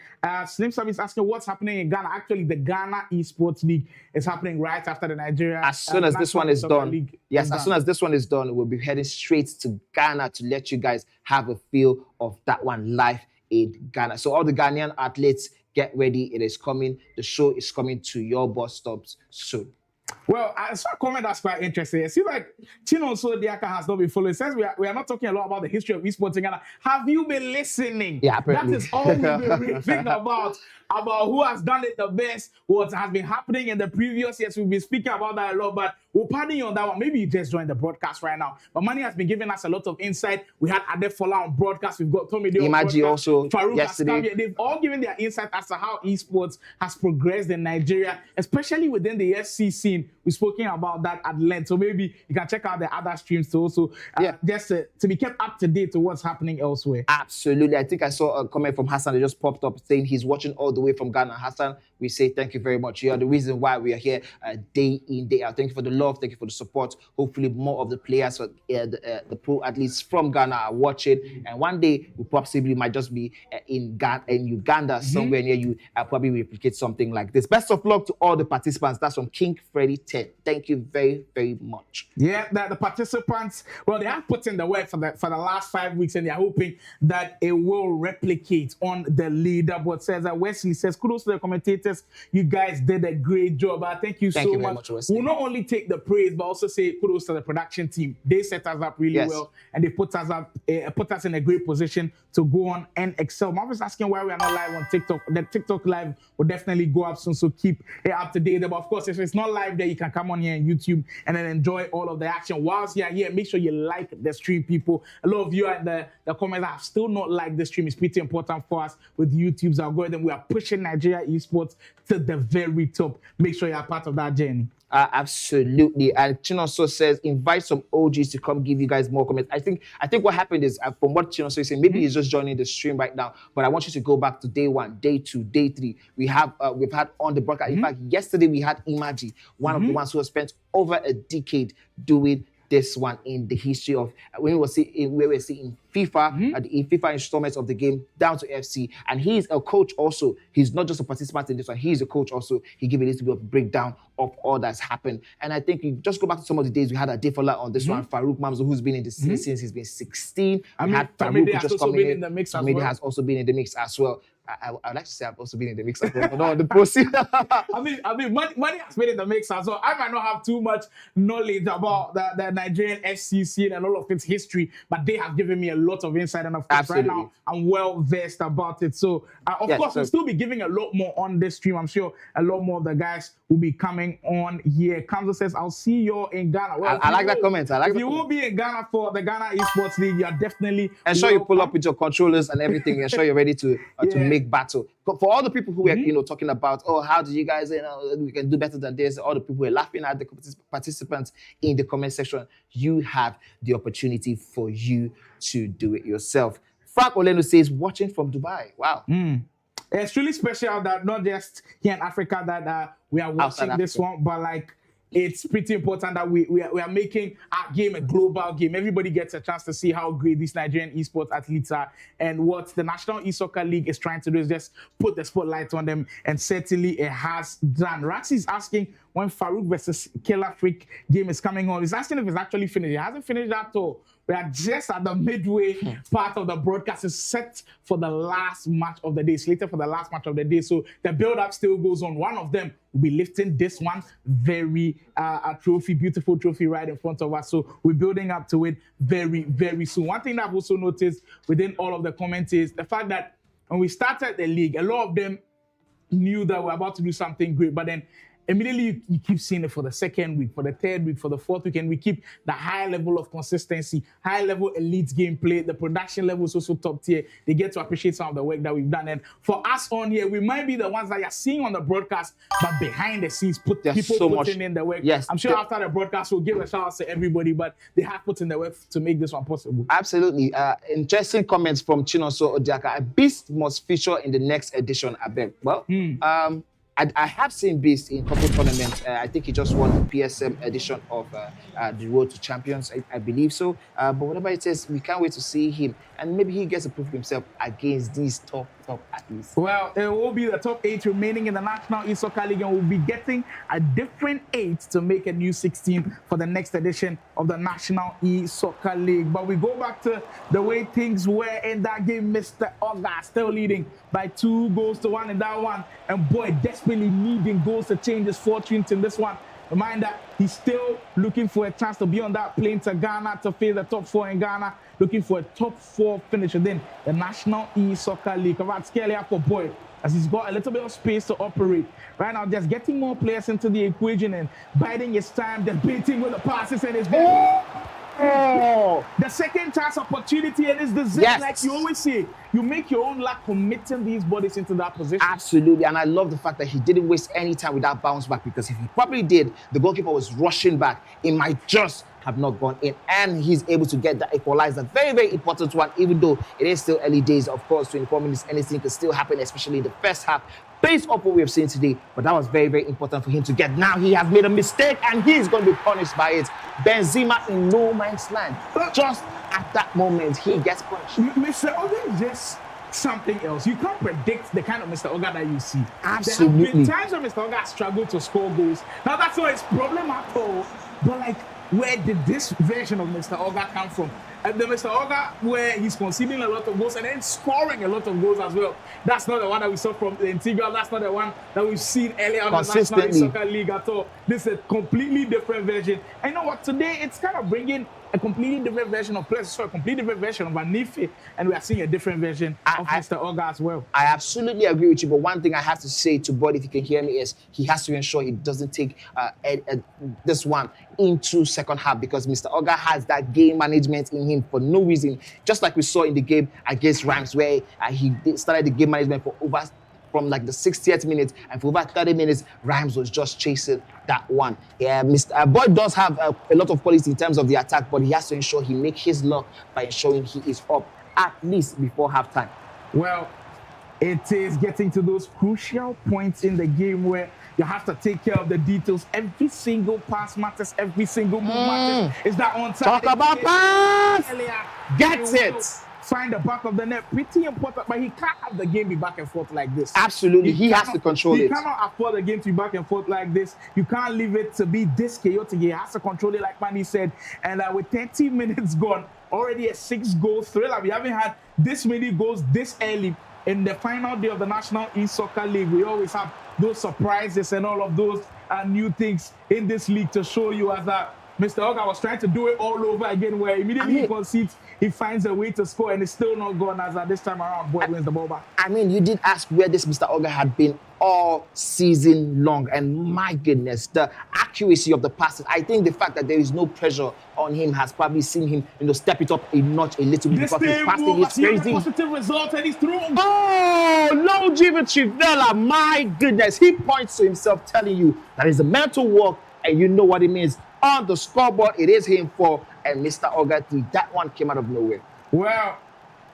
Slim Sabi is asking what's happening in Ghana. Actually, the Ghana Esports League is happening right after the Nigeria. As soon as this one is done, League yes, as soon as this one is done, we'll be heading straight to Ghana to let you guys have a feel of that one live in Ghana. So all the Ghanaian athletes, get ready. It is coming. The show is coming to your bus stops soon. Well, I saw a comment that's quite interesting. It seems like Chino Diaka has not been following. It says we are not talking a lot about the history of esports in Ghana. Have you been listening? Yeah, apparently. That is all we've been reading about who has done it the best, what has been happening in the previous years. We've been speaking about that a lot, but we'll pardon you on that one. Maybe you just joined the broadcast right now. But Manny has been giving us a lot of insight. We had Adefola on broadcast. We've got Tommy Day on Imagi broadcast. also Farouk yesterday. Askavia. They've all given their insight as to how esports has progressed in Nigeria, especially within the FC scene. We've spoken about that at length. So maybe you can check out the other streams to also just to be kept up to date to what's happening elsewhere. Absolutely. I think I saw a comment from Hassan that just popped up saying he's watching all the way from Ghana. Hassan, we say thank you very much. You are the reason why we are here day in, day out. Thank you for the love. Thank you for the support. Hopefully more of the players, the pro athletes from Ghana are watching. And one day we possibly might just be in Uganda, somewhere near you. I'll probably replicate something like this. Best of luck to all the participants. That's from King Freddy 10. Thank you very, very much. Yeah, the participants, well, they have put in the work for the last 5 weeks, and they're hoping that it will replicate on the leaderboard. Says that Wesley says, kudos to the commentators. You guys did a great job. Thank you so very much. Wesley. We'll not only take the praise, but also say kudos to the production team. They set us up really well, and they put us in a great position to go on and excel. Marvin's asking why we are not live on TikTok. The TikTok live will definitely go up soon, so keep it up to date. But of course, if it's not live there, you can come on here on YouTube and then enjoy all of the action. Whilst you're here, make sure you like the stream, people. A lot of you at the comments have still not liked the stream. It's pretty important for us with YouTube's algorithm. We are pushing Nigeria esports to the very top. Make sure you're part of that journey. Absolutely. And Chinoso says, invite some OGs to come give you guys more comments. I think what happened is, from what Chinoso is saying, maybe he's just joining the stream right now, but I want you to go back to day 1, day 2, day 3. We've had on the broadcast. In fact, yesterday we had Imagi, one of the ones who has spent over a decade doing this one in the history of when we were seeing FIFA, the FIFA installments of the game down to FC, and he's a coach also. He's not just a participant in this one; he's a coach also. He gave a little bit of breakdown of all that's happened, and I think you just go back to some of the days we had Adefola on this one, Farouk Mamzo, who's been in the scene since he's been 16. I mean, Farouk has also been in the mix as well. Has also been in the mix as well. I'd like to say I've also been in the mix as well, but not on the proceed. I mean, money has been in the mix as well. I might not have too much knowledge about the Nigerian FC scene and all of its history, but they have given me a lot of insight, and of course, right now I'm well versed about it. So, of course, we'll still be giving a lot more on this stream. I'm sure a lot more of the guys will be coming on here. Kamzo says, "I'll see you in Ghana." Well, I like that comment. If you will be in Ghana for the Ghana Esports League, you are definitely ensure you pull up with your controllers and everything. Ensure you're ready to make battle. But for all the people who are talking about, oh, how do you guys we can do better than this? All the people who are laughing at the participants in the comment section, you have the opportunity for you to do it yourself. Frank Olenu says, watching from Dubai. Wow. It's really special that not just here in Africa that we are watching this one, but like it's pretty important that we are making our game a global game. Everybody gets a chance to see how great these Nigerian esports athletes are, and what the National E-Soccer League is trying to do is just put the spotlight on them, and certainly it has done. Raxi is asking when Farouk versus Killer Freak game is coming on. He's asking if it's actually finished. It hasn't finished at all. We are just at the midway part of the broadcast. It's set for the last match of the day, slated for the last match of the day. So the build-up still goes on. One of them will be lifting this one, very a trophy, beautiful trophy right in front of us. So we're building up to it very, very soon. One thing that I've also noticed within all of the comments is the fact that when we started the league, a lot of them knew that we're about to do something great, but then immediately you keep seeing it for the second week, for the third week, for the fourth week, and we keep the high level of consistency, high level elite gameplay. The production level is also top tier. They get to appreciate some of the work that we've done. And for us on here, we might be the ones that you're seeing on the broadcast, but behind the scenes, There's people so putting much in the work. Yes. I'm sure after the broadcast, we'll give a shout out to everybody, but they have put in the work to make this one possible. Absolutely. Interesting comments from Chinonso Odiaka. A beast must feature in the next edition, I bet. Well, I have seen Beast in a couple tournaments. I think he just won the PSM edition of the Road to Champions, I believe so. But whatever it is, we can't wait to see him. And maybe he gets to prove himself against these top athletes. Well, it will be the top 8 remaining in the National eSoccer League, and we'll be getting a different 8 to make a new 16 for the next edition of the National eSoccer League. But we go back to the way things were in that game. Mr. Oga still leading by 2-1 in that one. And boy, desperately needing goals to change his fortunes in this one. Reminder, he's still looking for a chance to be on that plane to Ghana to face the top 4 in Ghana, looking for a top 4 finish within the National eSoccer League. About scaling for Boy, as he's got a little bit of space to operate. Right now, just getting more players into the equation and biding his time, debating with the passes and his the second chance opportunity, and it's the zip, like you always say. You make your own luck committing these bodies into that position. Absolutely, and I love the fact that he didn't waste any time with that bounce back, because if he probably did, the goalkeeper was rushing back. It might just have not gone in, and he's able to get that equalizer. Very, very important one, even though it is still early days. Of course, 24 minutes, anything could still happen, especially in the first half. Based off what we have seen today, but that was very, very important for him to get. Now he has made a mistake, and he's going to be punished by it. Benzema in no man's land. Just at that moment, he gets punished. Mr. Oga is just something else. You can't predict the kind of Mr. Oga that you see. Absolutely. There have been times when Mr. Oga has struggled to score goals. Now that's not his problem at all. But like, where did this version of Mr. Oga come from? And the Mr. Oga where he's conceding a lot of goals and then scoring a lot of goals as well. That's not the one that we saw from the Integral. That's not the one that we've seen earlier on the National eSoccer League at all. This is a completely different version. And you know what? Today, it's kind of bringing a completely different version of players. So a completely different version of Anif, and we are seeing a different version of Mr. Oga as well. I absolutely agree with you, but one thing I have to say to Bud, if you can hear me, is he has to ensure he doesn't take this one into second half, because Mr. Oga has that game management in him for no reason. Just like we saw in the game against Rams, where he started the game management from like the 60th minute, and for over 30 minutes, Rhymes was just chasing that one. Yeah, Mr. Boyd does have a lot of quality in terms of the attack, but he has to ensure he makes his luck by ensuring he is up at least before halftime. Well, it is getting to those crucial points in the game where you have to take care of the details. Every single pass matters. Every single move matters. Is that on time? Talk about pass! Gets it! Find the back of the net, pretty important, but he can't have the game be back and forth like this. Absolutely, he has to control it. He cannot afford the game to be back and forth like this. You can't leave it to be this chaotic. He has to control it, like Manny said. And with 30 minutes gone, already a 6-goal thriller. We haven't had this many goals this early in the final day of the National eSoccer League. We always have those surprises and all of those new things in this league to show you, as that Mr. Oga was trying to do it all over again, where immediately he concedes, he finds a way to score, and it's still not gone, as this time around, Boyd wins the ball back. I mean, you did ask where this Mr. Oga had been all season long, and my goodness, the accuracy of the passes. I think the fact that there is no pressure on him has probably seen him, step it up a notch a little bit, because his passing is crazy. Positive result, and he's through. Oh, Lojiva Trivella, my goodness. He points to himself, telling you that is a mental work, and you know what it means. On the scoreboard, it is him for, and Mr. Ogati, that one came out of nowhere. Well,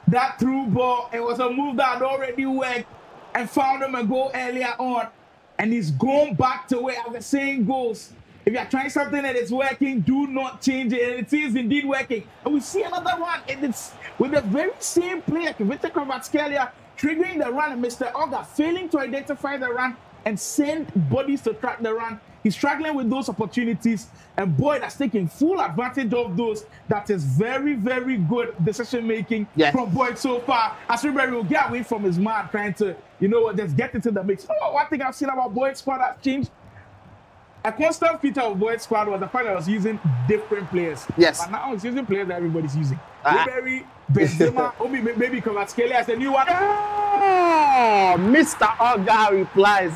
that through ball, it was a move that had already worked and found him a goal earlier on. And he's gone back to where the saying goes. If you're trying something and it's working, do not change it. And it is indeed working. And we see another one, and it's with the very same player, Victor Kovatskelia, triggering the run, and Mr. Oga failing to identify the run and send bodies to track the run. He's struggling with those opportunities, and Boyd has taken full advantage of those. That is very, very good decision-making from Boyd so far. As Ribery will get away from his man, trying to, just get into the mix. Oh, one thing I've seen about Boyd's squad has changed. A constant feature of Boyd's squad was the fact that I was using different players. Yes. But now it's using players that everybody's using. Ribery, Benzema, maybe Kovatskelia as the new one. Oh, Mr. Oga replies.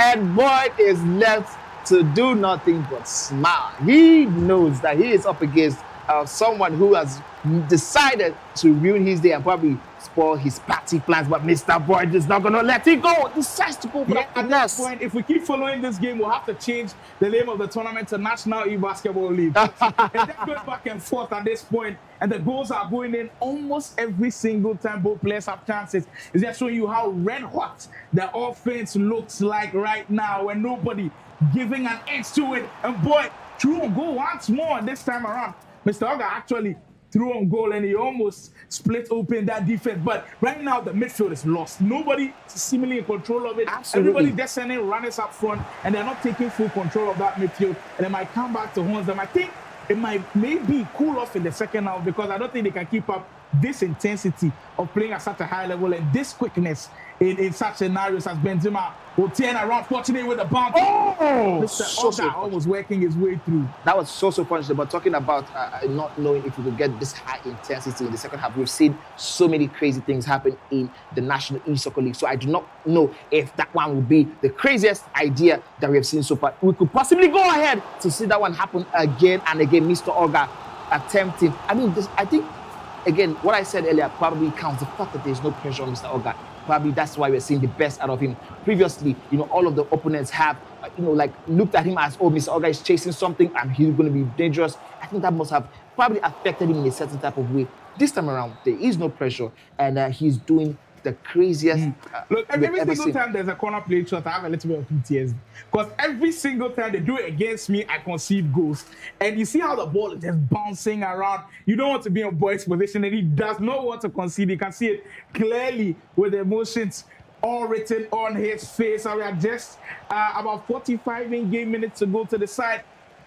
And Boyd is left to do nothing but smile. He knows that he is up against someone who has decided to ruin his day and probably spoil his party plans, but Mr. Boyd is not going to let it go. Decides to go for Yeah, the at this point, if we keep following this game, we'll have to change the name of the tournament to National E-Basketball League. And then going back and forth at this point, and the goals are going in almost every single time both players have chances. It's just showing you how red hot the offense looks like right now, and nobody giving an inch to it. And Boyd threw on goal once more this time around. Mr. Oga actually threw on goal and he almost split open that defense. But right now, the midfield is lost. Nobody seemingly in control of it. Absolutely. Everybody just sending runners up front, and they're not taking full control of that midfield. And they might come back to horns them. I think it might maybe cool off in the second half because I don't think they can keep up this intensity of playing at such a high level and this quickness in such scenarios as Benzema will turn around, fortunately with the bounce. Oh, Mr. Oga almost working his way through. That was so punishable. But talking about not knowing if we could get this high intensity in the second half, we've seen so many crazy things happen in the National E-Soccer League. So I do not know if that one will be the craziest idea that we have seen so far. We could possibly go ahead to see that one happen again and again. Mr. Oga attempting. I mean, I think, again, what I said earlier probably counts. The fact that there's no pressure on Mr. Oga. Probably that's why we're seeing the best out of him. Previously, all of the opponents have, looked at him as, oh, Mr. Oga is chasing something and he's going to be dangerous. I think that must have probably affected him in a certain type of way. This time around, there is no pressure and he's doing the craziest. Look, every single time there's a corner play shot, I have a little bit of PTSD. Because every single time they do it against me, I concede goals. And you see how the ball is just bouncing around. You don't want to be in Boyd's position, and he does not want to concede. You can see it clearly with the emotions all written on his face. And we are just about 45 in-game minutes to go to the side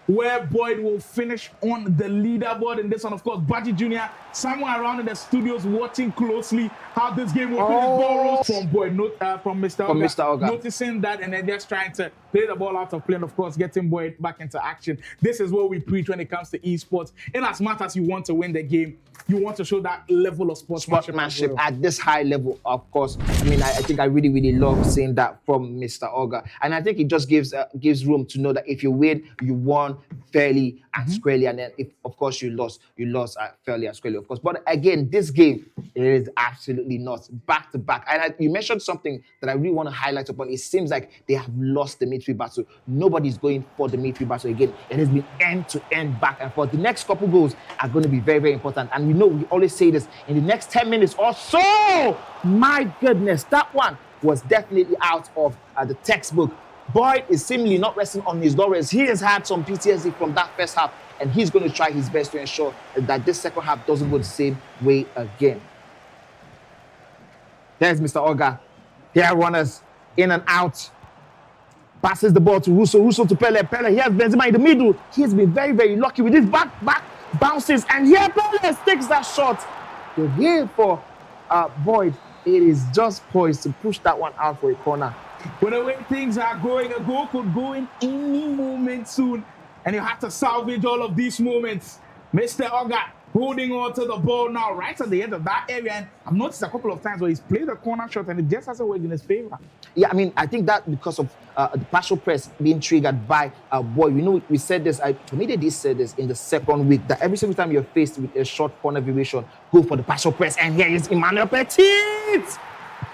where Boyd will finish on the leaderboard. And this one, of course, Baji Jr., somewhere around in the studios watching closely how this game will finish. Ball rolls from Boyd, from Mr. Oga. Noticing that and then just trying to play the ball out of play and, of course, getting Boyd back into action. This is what we preach when it comes to esports. In as much as you want to win the game, you want to show that level of sportsmanship at this high level, of course. I mean, I think I really, really love seeing that from Mr. Oga. And I think it just gives room to know that if you win, you won fairly and squarely. And then if, of course, you lost fairly and squarely, of course. But again, this game, it is absolutely not back to back. And you mentioned something that I really want to highlight upon. It seems like they have lost the midfield battle. Nobody's going for the midfield battle again. It has been end-to-end back and forth. The next couple goals are going to be very, very important. And we always say this, in the next 10 minutes or so, my goodness, that one was definitely out of the textbook. Boyd is seemingly not resting on his laurels. He has had some PTSD from that first half, and he's going to try his best to ensure that this second half doesn't go the same way again. There's Mr. Oga. Here runners in and out. Passes the ball to Russo to Pele. He has Benzema in the middle. He has been very, very lucky with his back bounces. And here Pele takes that shot. They're here for Boyd. It is just poised to push that one out for a corner. But the way things are going, a goal could go in any moment soon. And you have to salvage all of these moments. Mr. Oga holding on to the ball now, right at the end of that area. And I've noticed a couple of times where he's played a corner shot and it just hasn't worked in his favor. Yeah, I mean, I think that because of the partial press being triggered by Boyd. We said this, Tomide did say this in the second week, that every single time you're faced with a short corner variation, go for the partial press. And here is Emmanuel Petit.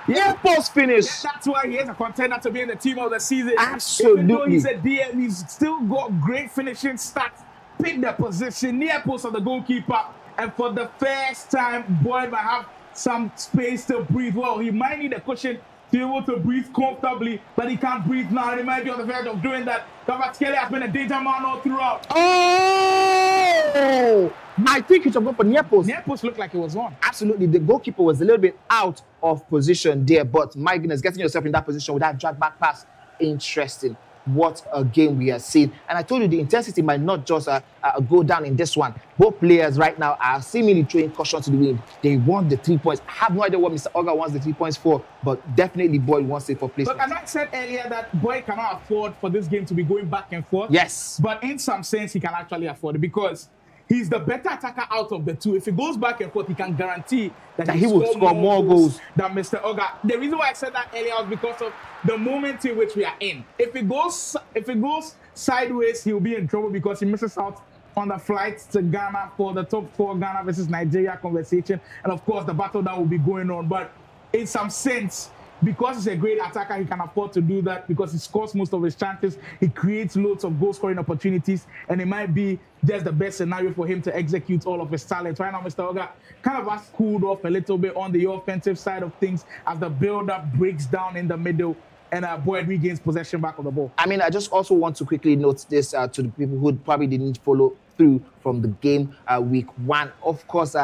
Yeah, post finish. That's why he is a contender to be in the team of the season. Absolutely. Even though he's a DM, he's still got great finishing stats. Pick the position near post of the goalkeeper. And for the first time, Boyd might have some space to breathe. Well, he might need a cushion to be able to breathe comfortably, but he can't breathe now. And he might be on the verge of doing that. Kvaratskhelia has been a danger man all throughout. Oh! I think it should go for near post. Near post looked like it was on. Absolutely. The goalkeeper was a little bit out of position there, but my goodness, getting yourself in that position with that drag back pass, interesting. What a game we are seeing. And I told you the intensity might not just go down in this one. Both players right now are seemingly throwing caution to the wind. They want the 3 points. I have no idea what Mr. Oga wants the 3 points for, but definitely Boyd wants it for placement. But as I said earlier that Boyd cannot afford for this game to be going back and forth. Yes. But in some sense, he can actually afford it because he's the better attacker out of the two. If he goes back and forth, he can guarantee that he will score more goals than Mr. Oga. The reason why I said that earlier was because of the moment in which we are in. If it goes sideways, he'll be in trouble because he misses out on the flight to Ghana for the top 4 Ghana versus Nigeria conversation, and of course the battle that will be going on. But in some sense, because he's a great attacker, he can afford to do that because he scores most of his chances. He creates loads of goal-scoring opportunities, and it might be just the best scenario for him to execute all of his talents. Right now, Mr. Oga kind of has cooled off a little bit on the offensive side of things as the build-up breaks down in the middle and Boyd regains possession back of the ball. I mean, I just also want to quickly note this to the people who probably didn't follow through from the game week 1. Of course,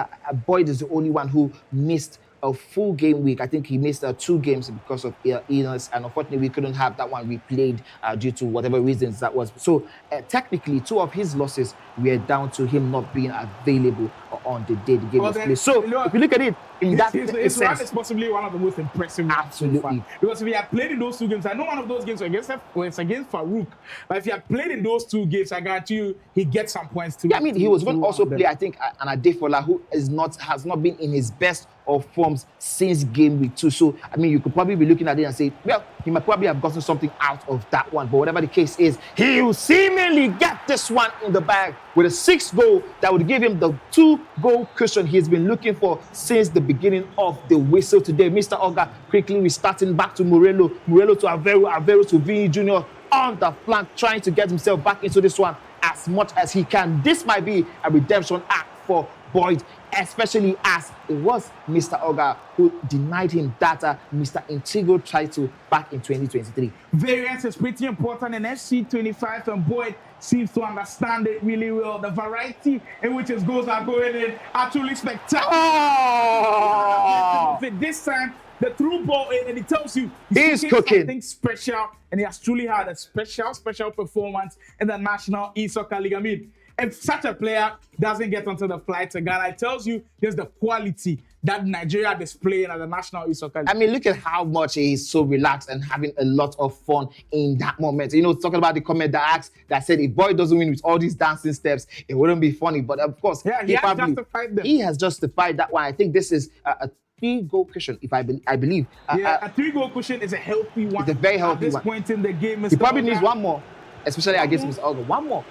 Boyd is the only one who missed a full game week. I think he missed 2 games because of illness, and unfortunately we couldn't have that one replayed due to whatever reasons that was. So technically 2 of his losses were down to him not being available on the day the game was played. So if you look at it in that sense, it's possibly one of the most impressive. Absolutely. Because if he had played in those 2 games, I know one of those games was against Farouk, but if he had played in those 2 games, I guarantee you he gets some points too. Yeah, I mean, he was going to also play, I think, an Adefola, who has not been in his best of forms since game week 2. So, I mean, you could probably be looking at it and say, well, he might probably have gotten something out of that one. But whatever the case is, he will seemingly get this one in the bag with a 6th goal that would give him the 2-goal cushion he's been looking for since the beginning of the whistle today. Mr. Oga quickly restarting back to Morello to Avero to Baji Jr. on the flank, trying to get himself back into this one as much as he can. This might be a redemption act for Boyd, especially as it was Mr. Oga who denied him that Mr. Intigo title back in 2023. Variance is pretty important in FC25, and Boyd seems to understand it really well. The variety in which his goals are going in are truly spectacular. Oh! This time, the through ball in, and he tells you he's cooking something special, and he has truly had a special performance in the National E-Soccer League. I mean, if such a player doesn't get onto the flight to Ghana, it tells you there's the quality that Nigeria displaying at the National E-Soccer League. I mean, look at how much he's so relaxed and having a lot of fun in that moment. You know, talking about the comment that said if Boyd doesn't win with all these dancing steps, it wouldn't be funny. But of course, he has justified them. He has justified that one. I think this is a 3-goal cushion, if I believe. A 3-goal cushion is a healthy one. It's a very healthy one. At this point in the game, Mr. He probably Oga needs one more, especially against Mr. Oga. One more.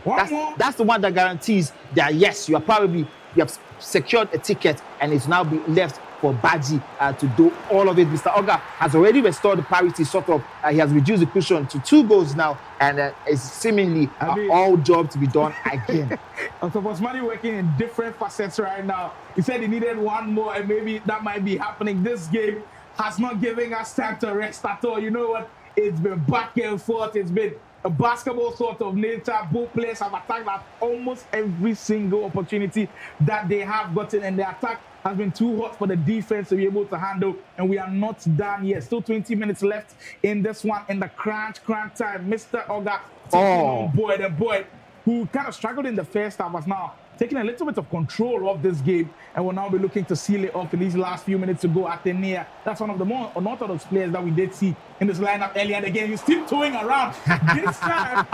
That's the one that guarantees that yes, you have secured a ticket, and it's now be left for Baji to do all of it. Mr. Oga has already restored the parity, sort of. He has reduced the cushion to 2 goals now, and it's seemingly all job to be done again. So Osmani working in different facets right now. He said he needed one more, and maybe that might be happening. This game has not given us time to rest at all. You know what? It's been back and forth. It's been a basketball sort of nature. Both players have attacked at almost every single opportunity that they have gotten, and the attack has been too hot for the defense to be able to handle, and we are not done yet. Still 20 minutes left in this one, in the crunch time. Mr. Oga taking on Boyd, and Boyd, who kind of struggled in the first half, was now taking a little bit of control of this game, and will now be looking to seal it off in these last few minutes to go. Atenea, that's one of the more unorthodox players that we did see in this lineup earlier. And again, he's still towing around. This time,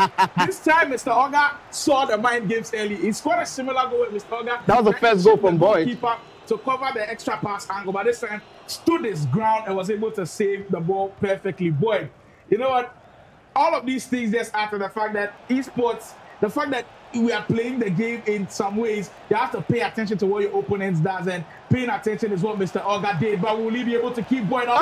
Mr. Oga saw the mind games early. He scored a similar goal with Mr. Oga. That was the first goal from Boyd. To cover the extra pass angle, but this time stood his ground and was able to save the ball perfectly. Boyd, you know what? All of these things just add to the fact that esports, the fact that we are playing the game in some ways, you have to pay attention to what your opponents does, and paying attention is what Mr. Oga did. But will he be able to keep Boyd up?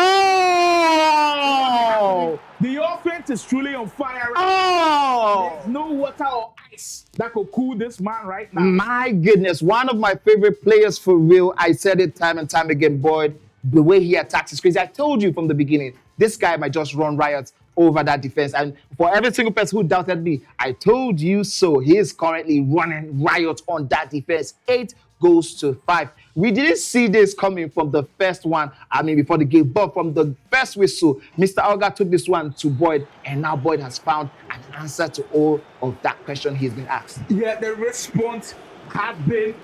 Oh! The offense is truly on fire. Oh! There's no water or ice that could cool this man right now. My goodness, one of my favorite players for real. I said it time and time again, Boyd. The way he attacks is crazy. I told you from the beginning, this guy might just run riots over that defense. And for every single person who doubted me, I told you so. He is currently running riot on that defense. 8 goals to 5. We didn't see this coming from the first one, before the game, but from the first whistle, Mr. Oga took this one to Boyd, and now Boyd has found an answer to all of that question he's been asked. Yeah, the response has been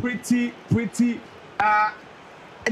pretty, I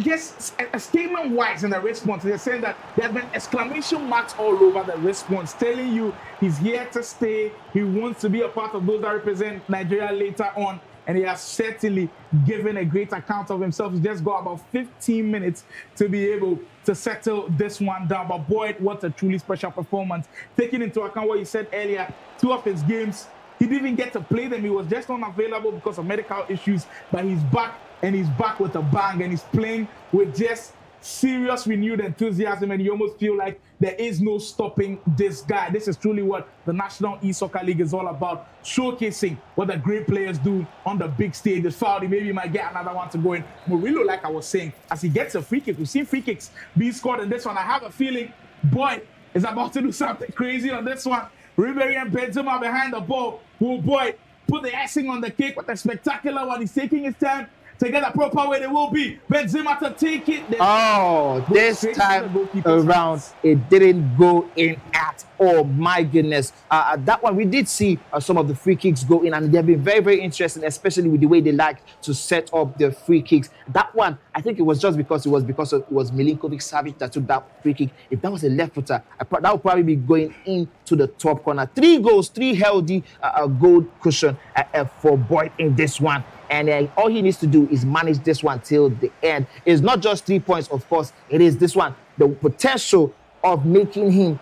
guess, a statement-wise in the response. They're saying that there have been exclamation marks all over the response, telling you he's here to stay. He wants to be a part of those that represent Nigeria later on and he has certainly given a great account of himself. He just got about 15 minutes to be able to settle this one down. But boy, what a truly special performance. Taking into account what you said earlier, 2 of his games, he didn't even get to play them. He was just unavailable because of medical issues, but he's back, and he's back with a bang, and he's playing with just serious renewed enthusiasm, and you almost feel like there is no stopping this guy. This is truly what the National E-Soccer League is all about, showcasing what the great players do on the big stage. Foudy, maybe he might get another one to go in. Murillo, like I was saying, as he gets a free kick, we've seen free kicks being scored in this one. I have a feeling Boy is about to do something crazy on this one. Ribery and Benzema behind the ball. Oh boy, put the icing on the cake with a spectacular one. He's taking his time to get a proper way. There will be Benzema to take it. This time around, it didn't go in at all. My goodness. That one, we did see some of the free kicks go in, and they've been very, very interesting, especially with the way they like to set up the free kicks. That one, I think it was just because it was Milinkovic-Savic that took that free kick. If that was a left footer, that would probably be going into the top corner. 3 goals, 3 healthy goal cushion for Boyd in this one. And all he needs to do is manage this one till the end. It's not just 3 points, of course. It is this one. The potential of making him,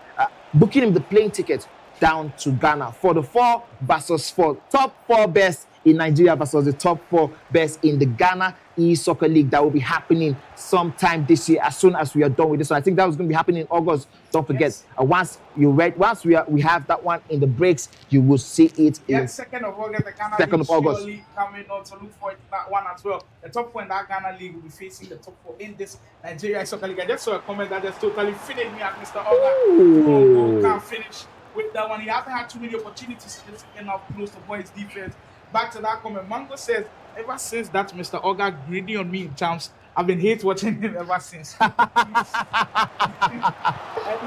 booking him the plane ticket down to Ghana for the 4 versus 4. Top 4 best in Nigeria versus the top 4 best in the Ghana E-Soccer League. That will be happening sometime this year as soon as we are done with this one. I think that was going to be happening in August. Don't forget, once we have that one in the breaks, you will see it in 2nd of August. The Ghana 2nd of August. Coming on, to look for that one as well. The top 4 in that Ghana League will be facing the top 4 in this Nigeria E-Soccer League. I just saw a comment that just totally finished me at Mr. Oga. Can't finish with that one. He hasn't had too many opportunities to get up close to Boyd's defense. Back to that comment, Mango says, ever since that Mr. Oga greedy on me in champs, I've been hate watching him ever since. And you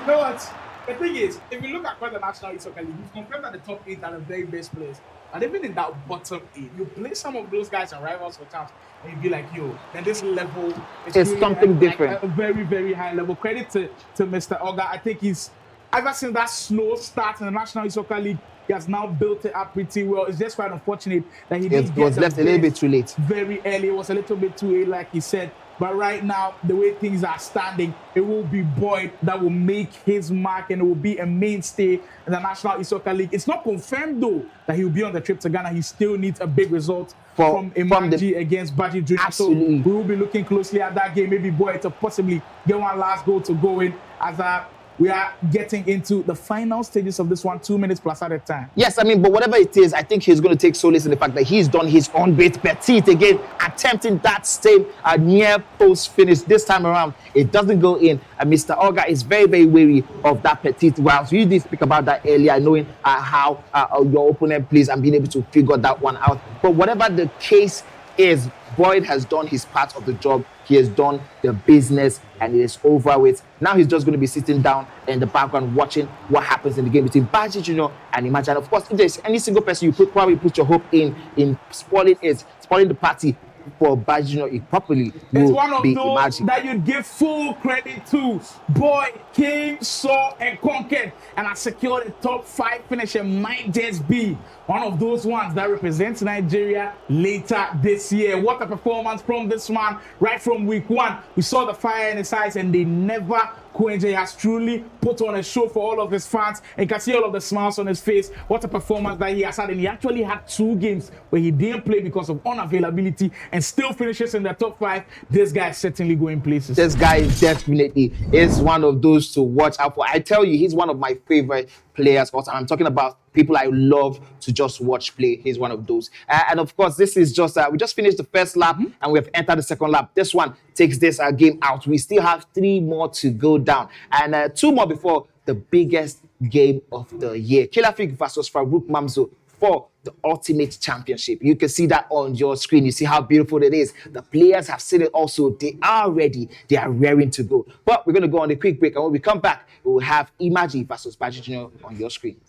know what? The thing is, if you look across the National E-Soccer League, you've confirmed that the top 8 are the very best players. And even in that bottom 8, you play some of those guys and rivals for champs, and you'd be like, yo, then this level is it's really something different. Like a very, very high level. Credit to Mr. Oga. I think he's, ever since that slow start in the National E-Soccer League, he has now built it up pretty well. It's just quite unfortunate that he didn't get was left a little bit too late. Very early. It was a little bit too late, like he said. But right now, the way things are standing, it will be Boyd that will make his mark, and it will be a mainstay in the National E-Soccer League. It's not confirmed, though, that he will be on the trip to Ghana. He still needs a big result from Imagi against Baji Jr. Absolutely. So we will be looking closely at that game. Maybe Boyd to possibly get one last goal to go in as we are getting into the final stages of this one, 2 minutes plus at a time. Yes, I mean, but whatever it is, I think he's going to take solace in the fact that he's done his own bit. Petit again, attempting that same near post finish this time around. It doesn't go in. Mr. Oga is very, very wary of that Petit. Well, we did speak about that earlier, knowing how your opponent plays and being able to figure that one out. But whatever the case is, Boyd has done his part of the job. He has done the business, and it is over with. Now he's just going to be sitting down in the background watching what happens in the game between Baji Jr. and Imagi. And of course, if there's any single person you probably put your hope in spoiling the party for Baji Jr., it probably will it's one of be those Imagi. that you give full credit to. Boy came, saw, and conquered, and has secured a top 5 finisher. Might just be one of those ones that represents Nigeria later this year. What a performance from this man right from week 1. We saw the fire in his eyes, and they never quench. He has truly put on a show for all of his fans, and you can see all of the smiles on his face. What a performance that he has had. And he actually had 2 games where he didn't play because of unavailability, and still finishes in the top 5. This guy is certainly going places. This guy definitely is one of those to watch out for. I tell you, he's one of my favorite players. Also, I'm talking about people I love to just watch play. He's one of those. And of course, this is just, we just finished the first lap and we have entered the second lap. This one takes this game out. We still have 3 more to go down, and 2 more before the biggest game of the year. Kilafik versus Farouk Mamzo for the Ultimate Championship. You can see that on your screen. You see how beautiful it is. The players have seen it also. They are ready. They are raring to go. But we're going to go on a quick break, and when we come back, we will have Imagi versus Baji Jr. on your screen.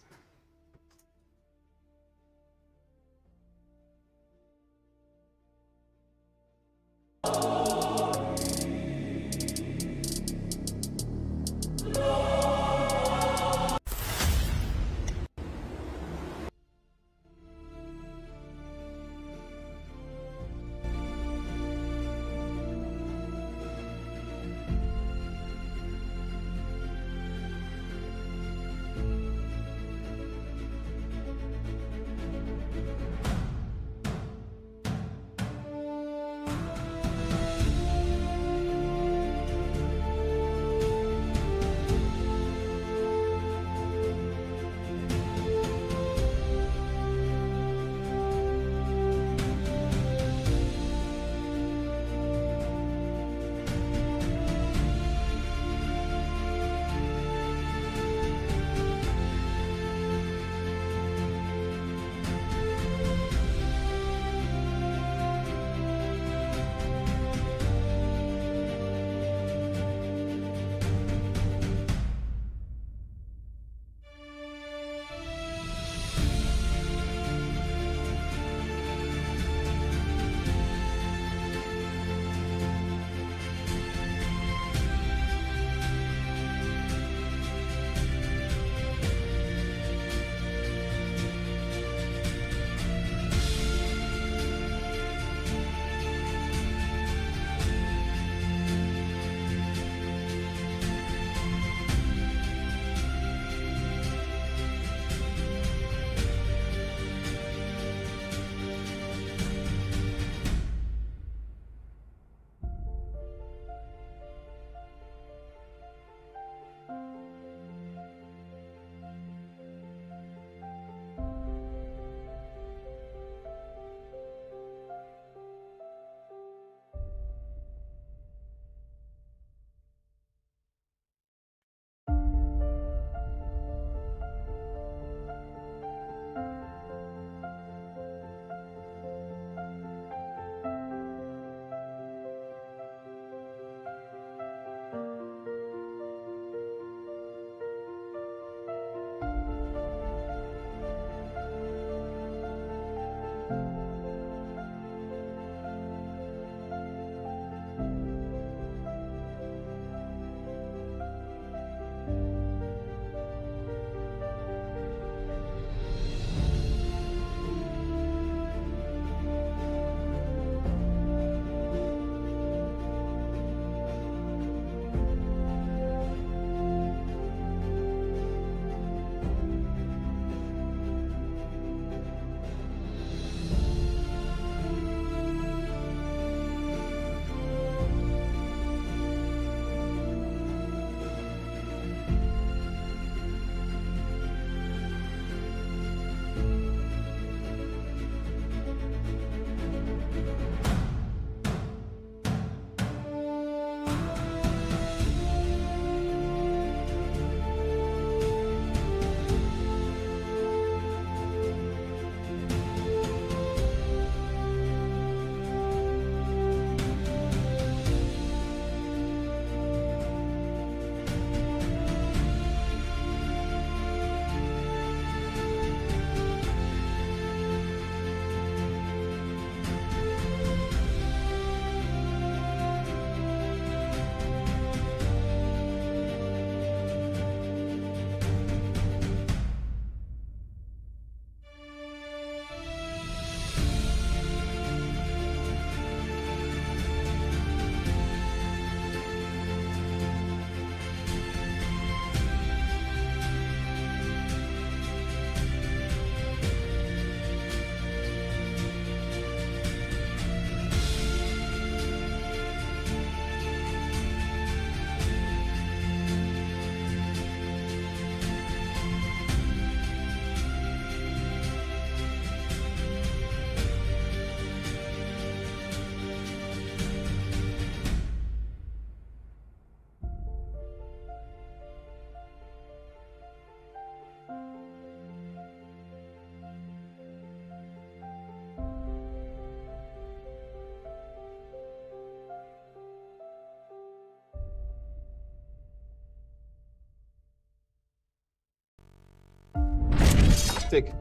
Take.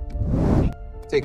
Take.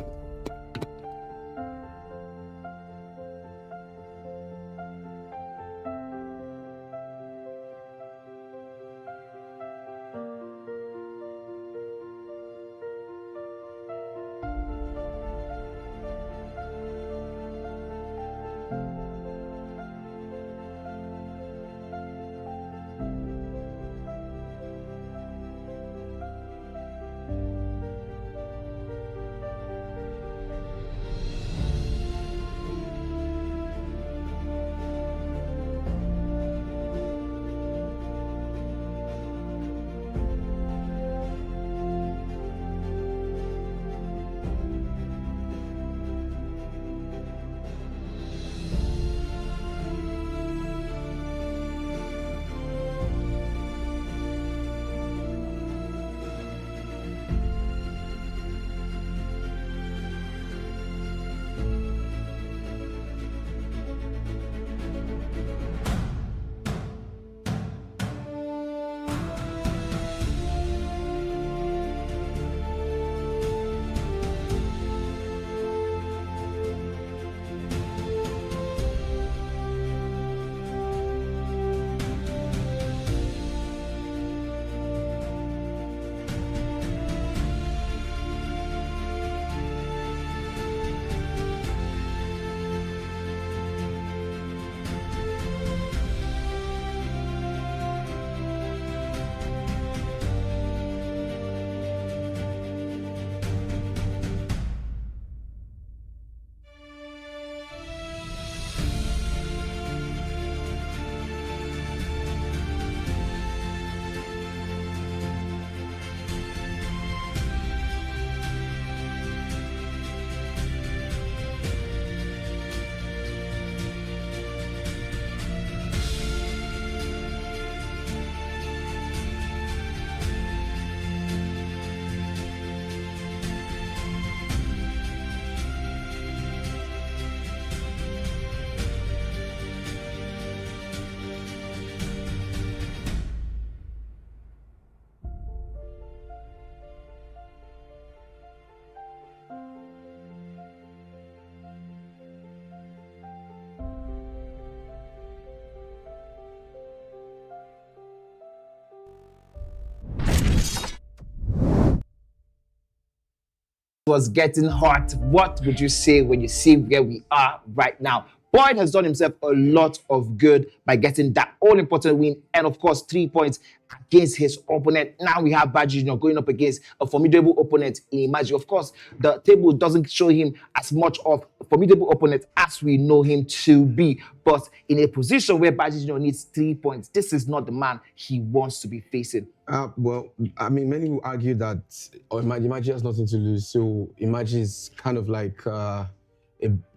Was getting hot. What would you say when you see where we are right now? Boyd has done himself a lot of good by getting that all-important win and, of course, 3 points against his opponent. Now we have Baji Jr. going up against a formidable opponent in Imagi. Of course, the table doesn't show him as much of a formidable opponent as we know him to be. But in a position where Baji Jr. needs 3 points, this is not the man he wants to be facing. Well, I mean, many will argue that Imagi has nothing to lose. So Imagi is kind of like a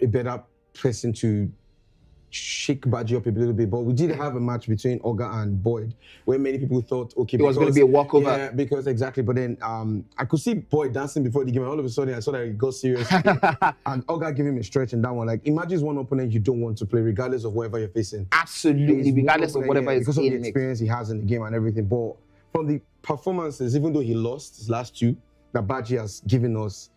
better person to shake Baji up a little bit. But we did have a match between Oga and Boyd where many people thought, okay, it was going to be a walkover. Yeah, because exactly. But then I could see Boyd dancing before the game, and all of a sudden I saw that he got serious. And Oga gave him a stretch in that one. Like, Imagi is one opponent you don't want to play, regardless of whoever you're facing. Absolutely, regardless of whatever is because of the experience he has in the game and everything. But from the performances, even though he lost his last two, that Baji has given us,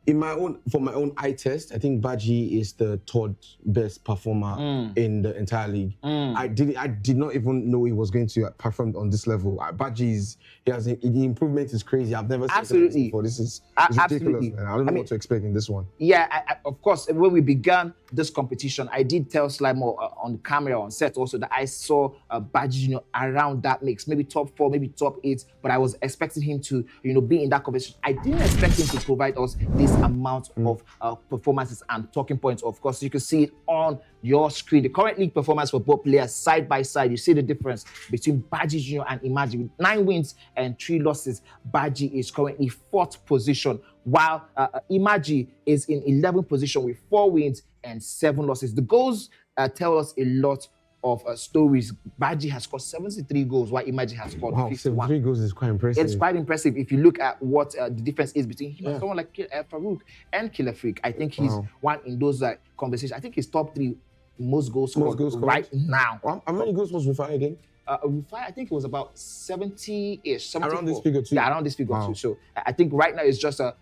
for my own eye test, I think Baji is the third best performer in the entire league. I did not even know he was going to perform on this level. The improvement is crazy. I've never seen this before. This is ridiculous, man. I don't know what to expect in this one. Yeah, of course, when we began this competition, I did tell Slimo on camera, on set also, that I saw Baji Jr. around that mix, maybe top 4, maybe top 8, but I was expecting him to, be in that competition. I didn't expect him to provide us this amount of performances and talking points. Of course, you can see it on your screen. The current league performance for both players side by side. You see the difference between Baji Jr. and Imagi. With 9 wins and 3 losses, Baji is currently 4th position, while Imagi is in 11th position with 4 wins and 7 losses. The goals tell us a lot of stories. Baji has scored 73 goals, while Imagi has scored 51. 73 goals is quite impressive. It's quite impressive if you look at what the difference is between him and someone like Farouk and Killer Freak. I think he's one in those conversations. I think he's top 3 most goals scored right now. How many goals was Rufi again? Rufi, I think it was about 70-ish. 74. Around this figure too? Yeah, around this figure Wow. too. So I think right now it's just a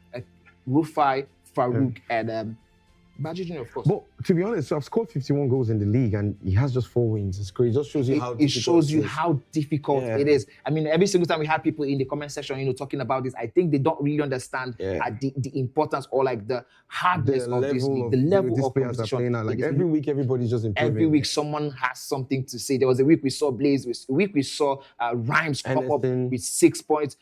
Rufi, Farouk, and Baji Jr, of course. But to be honest, so I've scored 51 goals in the league and he has just 4 wins. It's great. It just shows you how It shows you how difficult Yeah. it is. I mean, every single time we had people in the comment section, talking about this, I think they don't really understand the importance or like the hardness of this league, the level these of players are competition. playing at. Like It is every week, everybody's just improving. Every week, someone has something to say. There was a week we saw Blaze. A week we saw Rhymes pop up Ernesson. with 6 points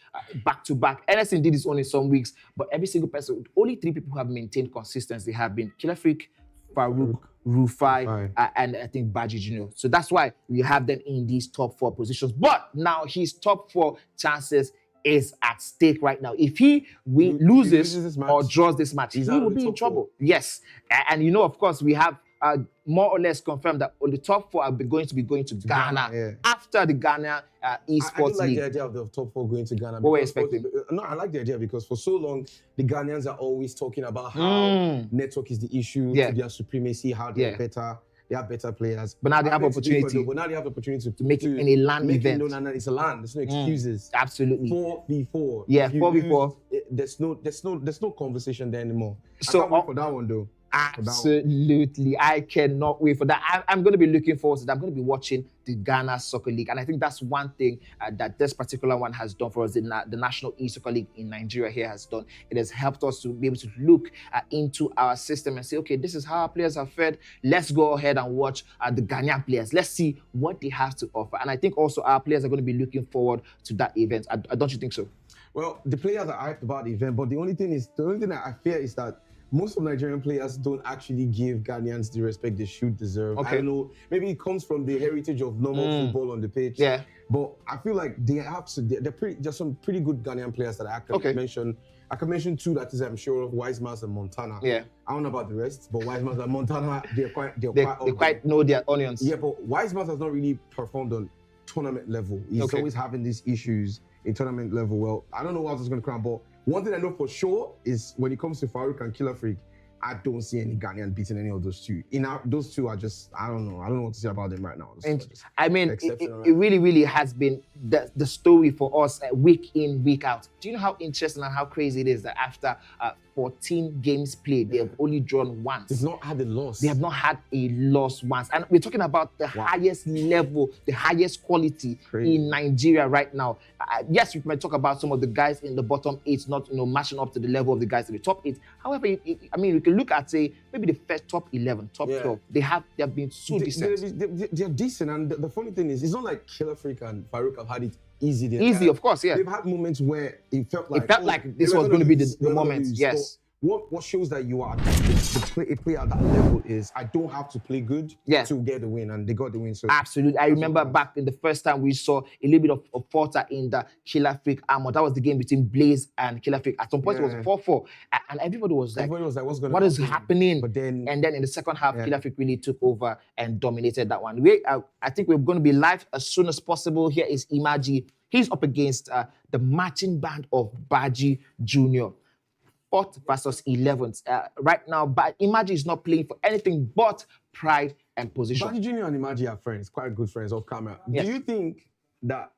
back to back. Ernesson did this only some weeks, but every single person, only 3 people who have maintained consistency have been Killer Freak, Farouk, Rufi, and I think Baji Jr. So that's why we have them in these top 4 positions. But now his top 4 chances is at stake right now. If he loses this match, or draws this match, he he's out will of the be in top trouble. Yes. And of course, we have more or less confirmed that the top 4 are going to be going to Ghana after the Ghana I do Esports like League. the idea of the top 4 going to Ghana. What were you because expecting? No, I like the idea because for so long, the Ghanaians are always talking about how network is the issue, to their supremacy, how they're better. They have better players. But now they have opportunity. But now they have the opportunity to make it in a LAN event. No, it's a LAN. There's no excuses. Absolutely. 4v4. Yeah, If you 4v4. lose, there's no conversation there anymore. So I can't wait for that one though. Absolutely. I cannot wait for that. I'm going to be looking forward to that. I'm going to be watching the Ghana Soccer League. And I think that's one thing that this particular one has done for us, the National E-Soccer League in Nigeria here has done. It has helped us to be able to look into our system and say, okay, this is how our players are fed. Let's go ahead and watch the Ghanaian players. Let's see what they have to offer. And I think also our players are going to be looking forward to that event. Don't you think so? Well, the players are hyped about the event, but the only thing that I fear is that most of Nigerian players don't actually give Ghanaians the respect they should deserve. Okay. I don't know, maybe it comes from the heritage of normal football on the pitch. Yeah. But I feel like there's some pretty good Ghanaian players that I can mention. I can mention 2 that is I'm sure of, Wisemans and Montana. Yeah. I don't know about the rest, but Wisemans and Montana, they quite know their onions. Yeah, but Wisemans has not really performed on tournament level. He's always having these issues in tournament level. Well, I don't know what else is going to come, but one thing I know for sure is when it comes to Farouk and Killer Freak, I don't see any Ghanaian beating any of those 2. Those 2 are just, I don't know what to say about them right now. I mean, it really, really has been the story for us week in, week out. Do you know how interesting and how crazy it is that after 14 games played, they have only drawn once? They've not had a loss. They have not had a loss once. And we're talking about the highest level, the highest quality in Nigeria right now. Yes, we might talk about some of the guys in the bottom 8 not matching up to the level of the guys in the top 8. However, I mean, we can look at, say, maybe the first top 11, top 12. They have been so decent. They're decent. And the funny thing is, it's not like Killer Freak and Farouk have had it easy. Easy, of course, yeah. They've had moments where it felt like this was going to be the moment. Yes. What shows that you are a player at that level is I don't have to play good to get the win, and they got the win. So absolutely, I remember back in the first time we saw a little bit of falter in the Killer Freak armor. That was the game between Blaze and Killer Freak. At some point it was 4-4, and everybody was like, "What is happening?" But then in the second half, Killer Freak really took over and dominated that one. I think we're going to be live as soon as possible. Here is Imagi. He's up against the marching band of Baji Jr. 4th versus 11th. Right now, but Imagi is not playing for anything but pride and position. Baji Jr. and Imagi are friends, quite good friends off camera. Yes. Do you think that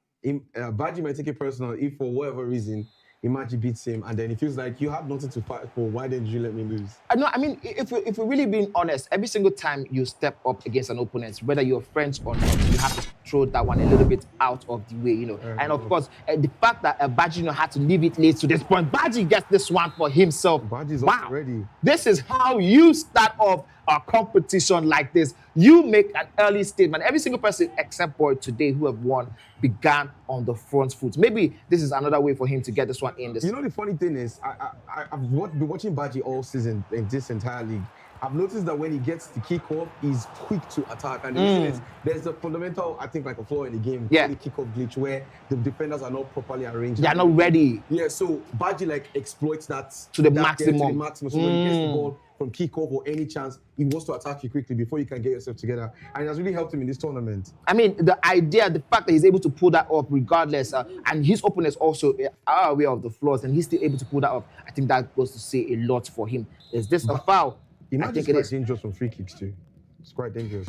Baji might take it personal if for whatever reason Imagi beats him and then he feels like you have nothing to fight for, why didn't you let me lose? No, I mean, if we're really being honest, every single time you step up against an opponent, whether you're friends or not, you have to throw that one a little bit out of the way, And of course, the fact that Baji had to leave it late to this point, Baji gets this one for himself. Baji's ready. This is how you start off a competition like this. You make an early statement. Every single person except Boy today who have won began on the front foot. Maybe this is another way for him to get this one in. You know, the funny thing is, I've been watching Baji all season in this entire league. I've noticed that when he gets the kickoff, he's quick to attack. And the reason is, there's a fundamental, I think, like a flaw in the game, the kickoff glitch, where the defenders are not properly arranged. They are not ready. Yeah, so Baji exploits that to the maximum. So when he gets the ball from kickoff or any chance, he wants to attack you quickly before you can get yourself together. And it has really helped him in this tournament. I mean, the fact that he's able to pull that off regardless, and his opponents also are aware of the flaws, and he's still able to pull that off, I think that goes to say a lot for him. Is this a foul? Imagine it's quite dangerous from free kicks too. It's quite dangerous.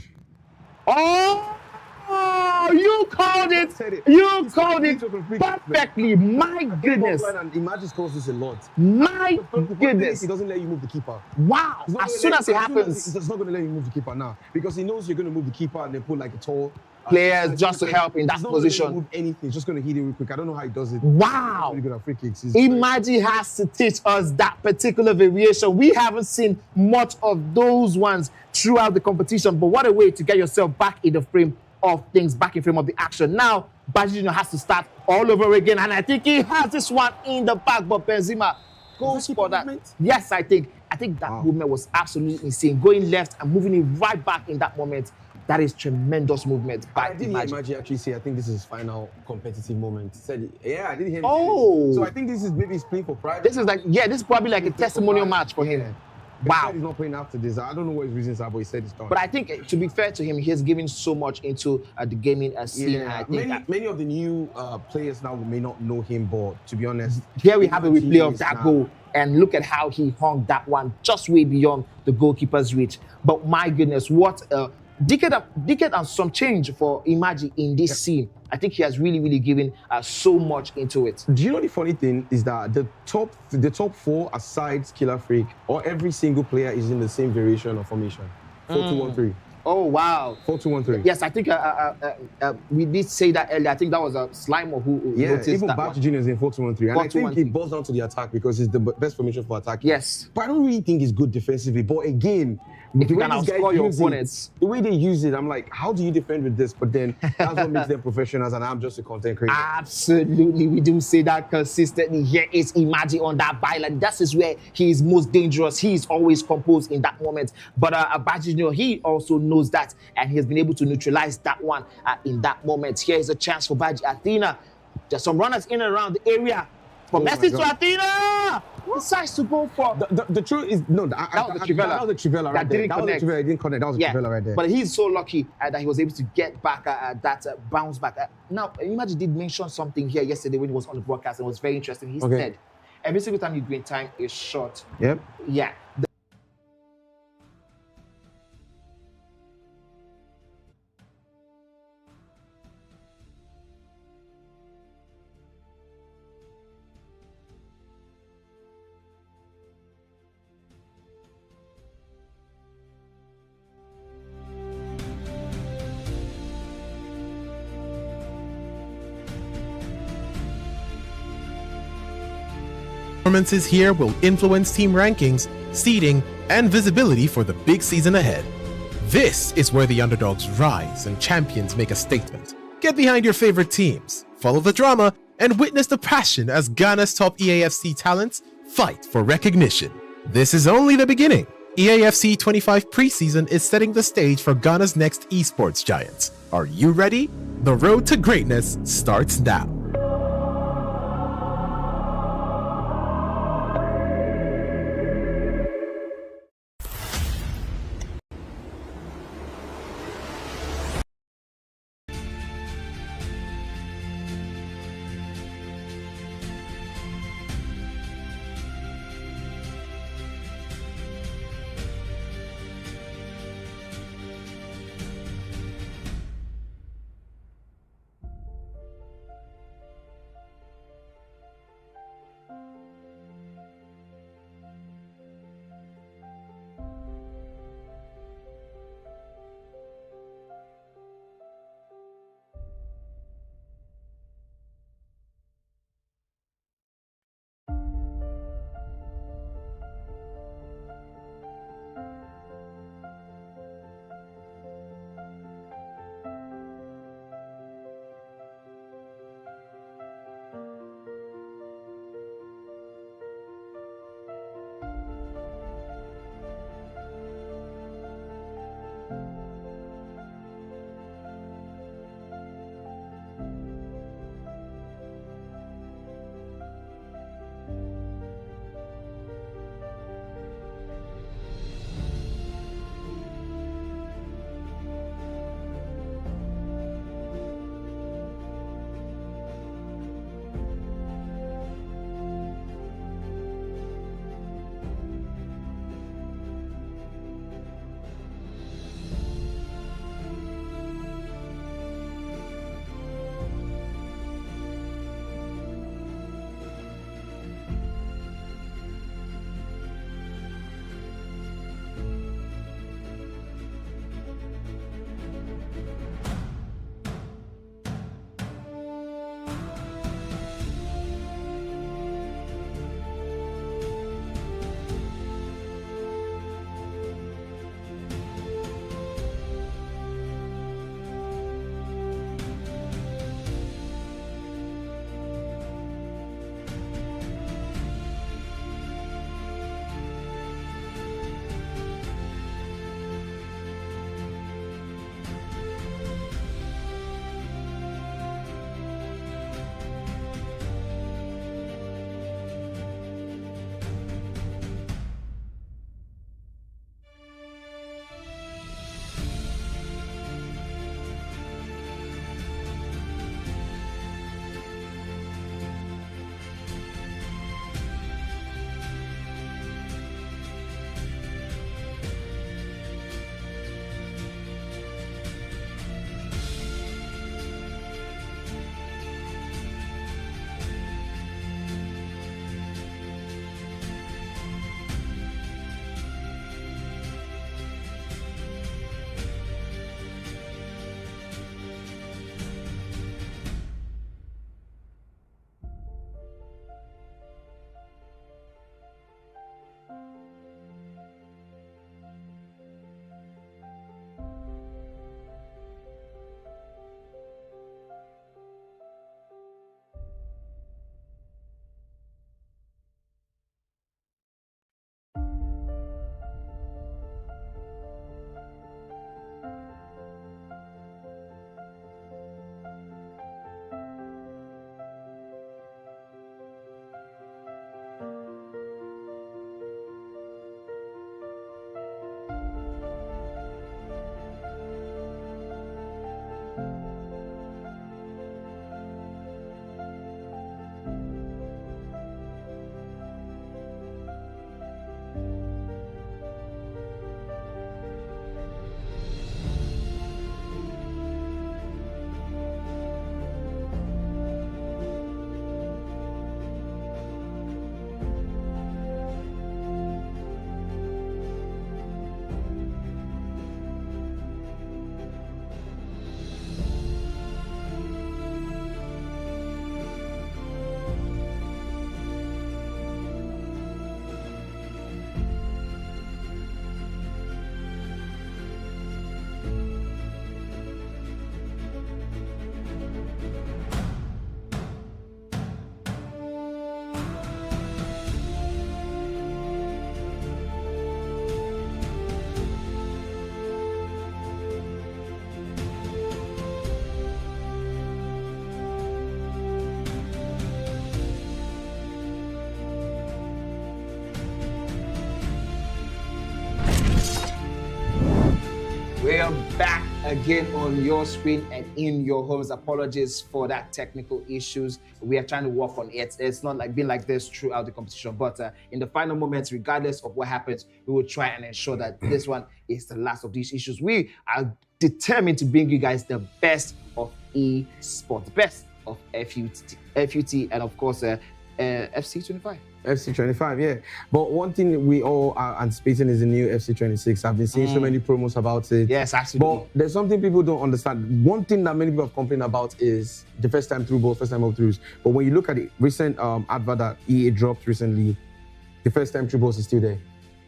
Oh! Wow, you called it. Said it. You He's called it taking free kick. perfectly. My goodness. And Imagi scores this a lot. My The first thing is goodness. he doesn't let you move the keeper. Wow. He's not As gonna soon let- as it happens, he's not going to let you move the keeper now because he knows you're going to move the keeper and then put like a tall players just to help in that he's not gonna let you position. move anything. He's just going to hit it real quick. I don't know how he does it. Wow. He's really good at free kicks. Imagi has to teach us that particular variation. We haven't seen much of those ones throughout the competition, but what a way to get yourself back in the frame of things, back in frame of the action. Now, Baji Jr. has to start all over again, and I think he has this one in the back, but Benzema goes for that. movement? Yes, I think that movement was absolutely insane. Going left and moving it right back in that moment. That is tremendous movement by I didn't hear Imagi. Imagi actually say, I think this is his final competitive moment. He said, yeah, I didn't hear him. Oh. So I think this is maybe he's playing for pride. This is like, yeah, this is probably like a testimonial match for him. But he Wow. said he's not playing after this. I don't know what his reasons are, but he said it's done. But I think, to be fair to him, he has given so much into the gaming scene. And I think many of the new players now may not know him, but to be honest, here we have a Imagi replay of is that now- goal. And look at how he hung that one just way beyond the goalkeeper's reach. But my goodness, what a decade and some change for Imagi in this scene. I think he has really given so much into it. Do you know the funny thing is that the top four aside Killer Freak, or every single player is in the same variation of formation. 4-2-1-3. Oh, wow. 4-2-1-3. Yes, I think we did say that earlier. I think that was a Slimer who Yeah, noticed even that Baji one. Jr. is in 4-2-1-3. And I think 4-2-1-3. it boils down to the attack because it's the best formation for attack. Yes. But I don't really think it's good defensively. But again, If the you way can these guys outscore your use it, opponents. the way they use it, I'm like, how do you defend with this? But then that's what makes them professionals, and I'm just a content creator. Absolutely, we do say that consistently. Here is Imagi on that byline. That is where he is most dangerous. He is always composed in that moment. But Baji Jr., he also knows that, and he has been able to neutralize that one in that moment. Here is a chance for Baji. Athena, there's some runners in and around the area. But Oh my message to God. Athena! Decides to go for... The truth is, no, that was the Trivela. That was the Trivela right That there. didn't That was connect. the Trivela. It didn't connect. That was the Trivela right there. But he's so lucky that he was able to get back that bounce back. Now, Imagi did mention something here yesterday when he was on the broadcast. It was very interesting. He Okay. said, every single time you green time is short. Yep. Yeah. Performances here will influence team rankings, seeding, and visibility for the big season ahead. This is where the underdogs rise and champions make a statement. Get behind your favorite teams, follow the drama, and witness the passion as Ghana's top EAFC talents fight for recognition. This is only the beginning. EAFC 25 preseason is setting the stage for Ghana's next esports giants. Are you ready? The road to greatness starts now. again on your screen and in your homes. Apologies for that technical issues. We are trying to work on it. It's not like been like this throughout the competition, but in the final moments, regardless of what happens, we will try and ensure that this one is the last of these issues. We are determined to bring you guys the best of esports, best of FUT, and of course FC25. FC25, yeah. But one thing we all are anticipating is the new FC26. I've been seeing so many promos about it. Yes, absolutely. But there's something people don't understand. One thing that many people have complained about is the first time through balls, first time up throughs. But when you look at the recent advert that EA dropped recently, the first time through balls is still there.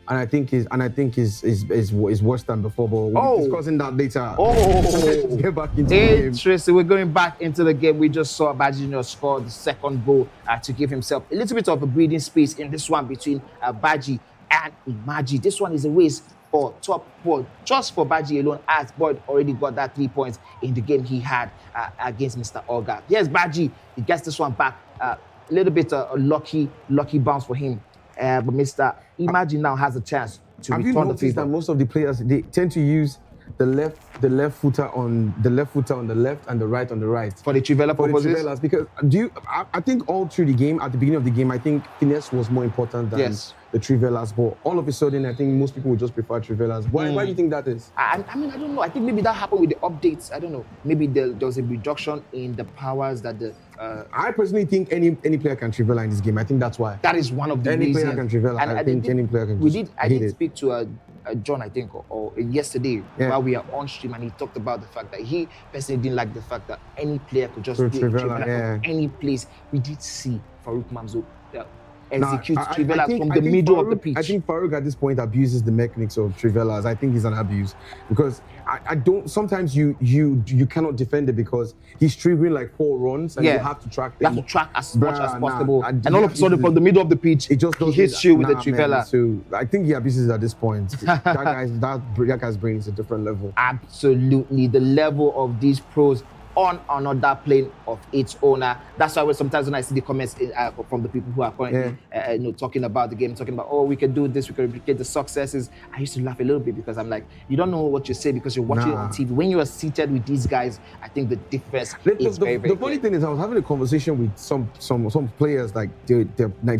And I think is worse than before, but we'll be discussing that later. Let's get back into the game. Interesting. We're going back into the game. We just saw Baji Jr score the second goal to give himself a little bit of a breathing space in this one between Baji and Imagi. This one is a race for top 4, just for Baji alone, as Boyd already got that 3 points in the game he had against Mr. Olga. Here's Baji. He gets this one back. A little bit a lucky bounce for him. But Mr. Imagi now has a chance to return the favor. Have you noticed that most of the players, they tend to use the left footer on the left and the right on the right for the Trivela purposes? Because I think all through the game, at the beginning of the game, I think finesse was more important than the Trivelas. But all of a sudden, I think most people would just prefer Trivelas. Why do you think that is? I mean, I don't know. I think maybe that happened with the updates. I don't know. Maybe there was a reduction in the powers that the. I personally think any player can Trivela in this game. I think that's why. That is one of the reasons. Any player can Trivela. I think any player can. I did speak to John, I think, or yesterday while we are on stream, and he talked about the fact that he personally didn't like the fact that any player could just do Trivela from any place. We did see Farouk Mamzo execute Trivelas from the middle of the pitch. I think Farouk at this point abuses the mechanics of Trivelas. I think he's an abuse because I don't. Sometimes you cannot defend it because he's triggering like 4 runs and you have to track them. You have to track as much as possible. And all of a sudden, from the middle of the pitch, he hits you with the Trivela. So I think he abuses it at this point. that guy's brain is a different level. Absolutely, the level of these pros on another plane of its owner. That's why sometimes when I see the comments from the people who are currently talking about the game, talking about, we can do this, we can replicate the successes, I used to laugh a little bit because I'm like, you don't know what you say because you're watching it on TV. When you are seated with these guys, I think the difference is very, very The funny thing is I was having a conversation with some players, like they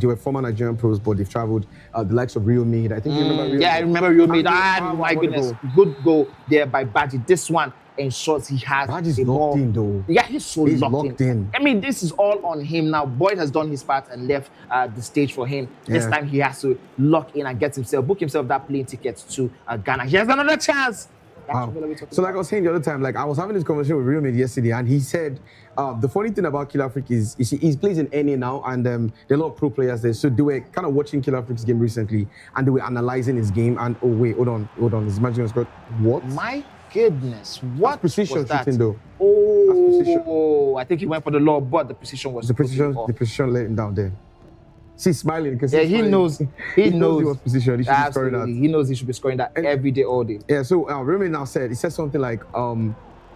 were former Nigerian pros, but they've traveled, the likes of Real Made. I think you remember Real Made. Yeah, I remember Real Made. My goodness. Good goal there by Baji. This one ensures he has Baji's locked in though. Yeah, he's locked in. I mean, this is all on him now. Boyd has done his part and left the stage for him. This time he has to lock in and book himself that plane ticket to Ghana. He has another chance. Wow. So like I was saying the other time, like I was having this conversation with Real Made yesterday, and he said the funny thing about Killer Freak is he plays in NA now, and there are a lot of pro players there. So they were kind of watching Killer Freak's game recently, and they were analyzing his game. And hold on, his imaginary squad. What? My goodness, what precision was that? Shooting though? I think he went for the low, but the precision was the precision let him down there. See, smiling because he knows he was positioned. He should be scoring that. He knows he should be scoring that every day, all day. Yeah. So Remy now said something like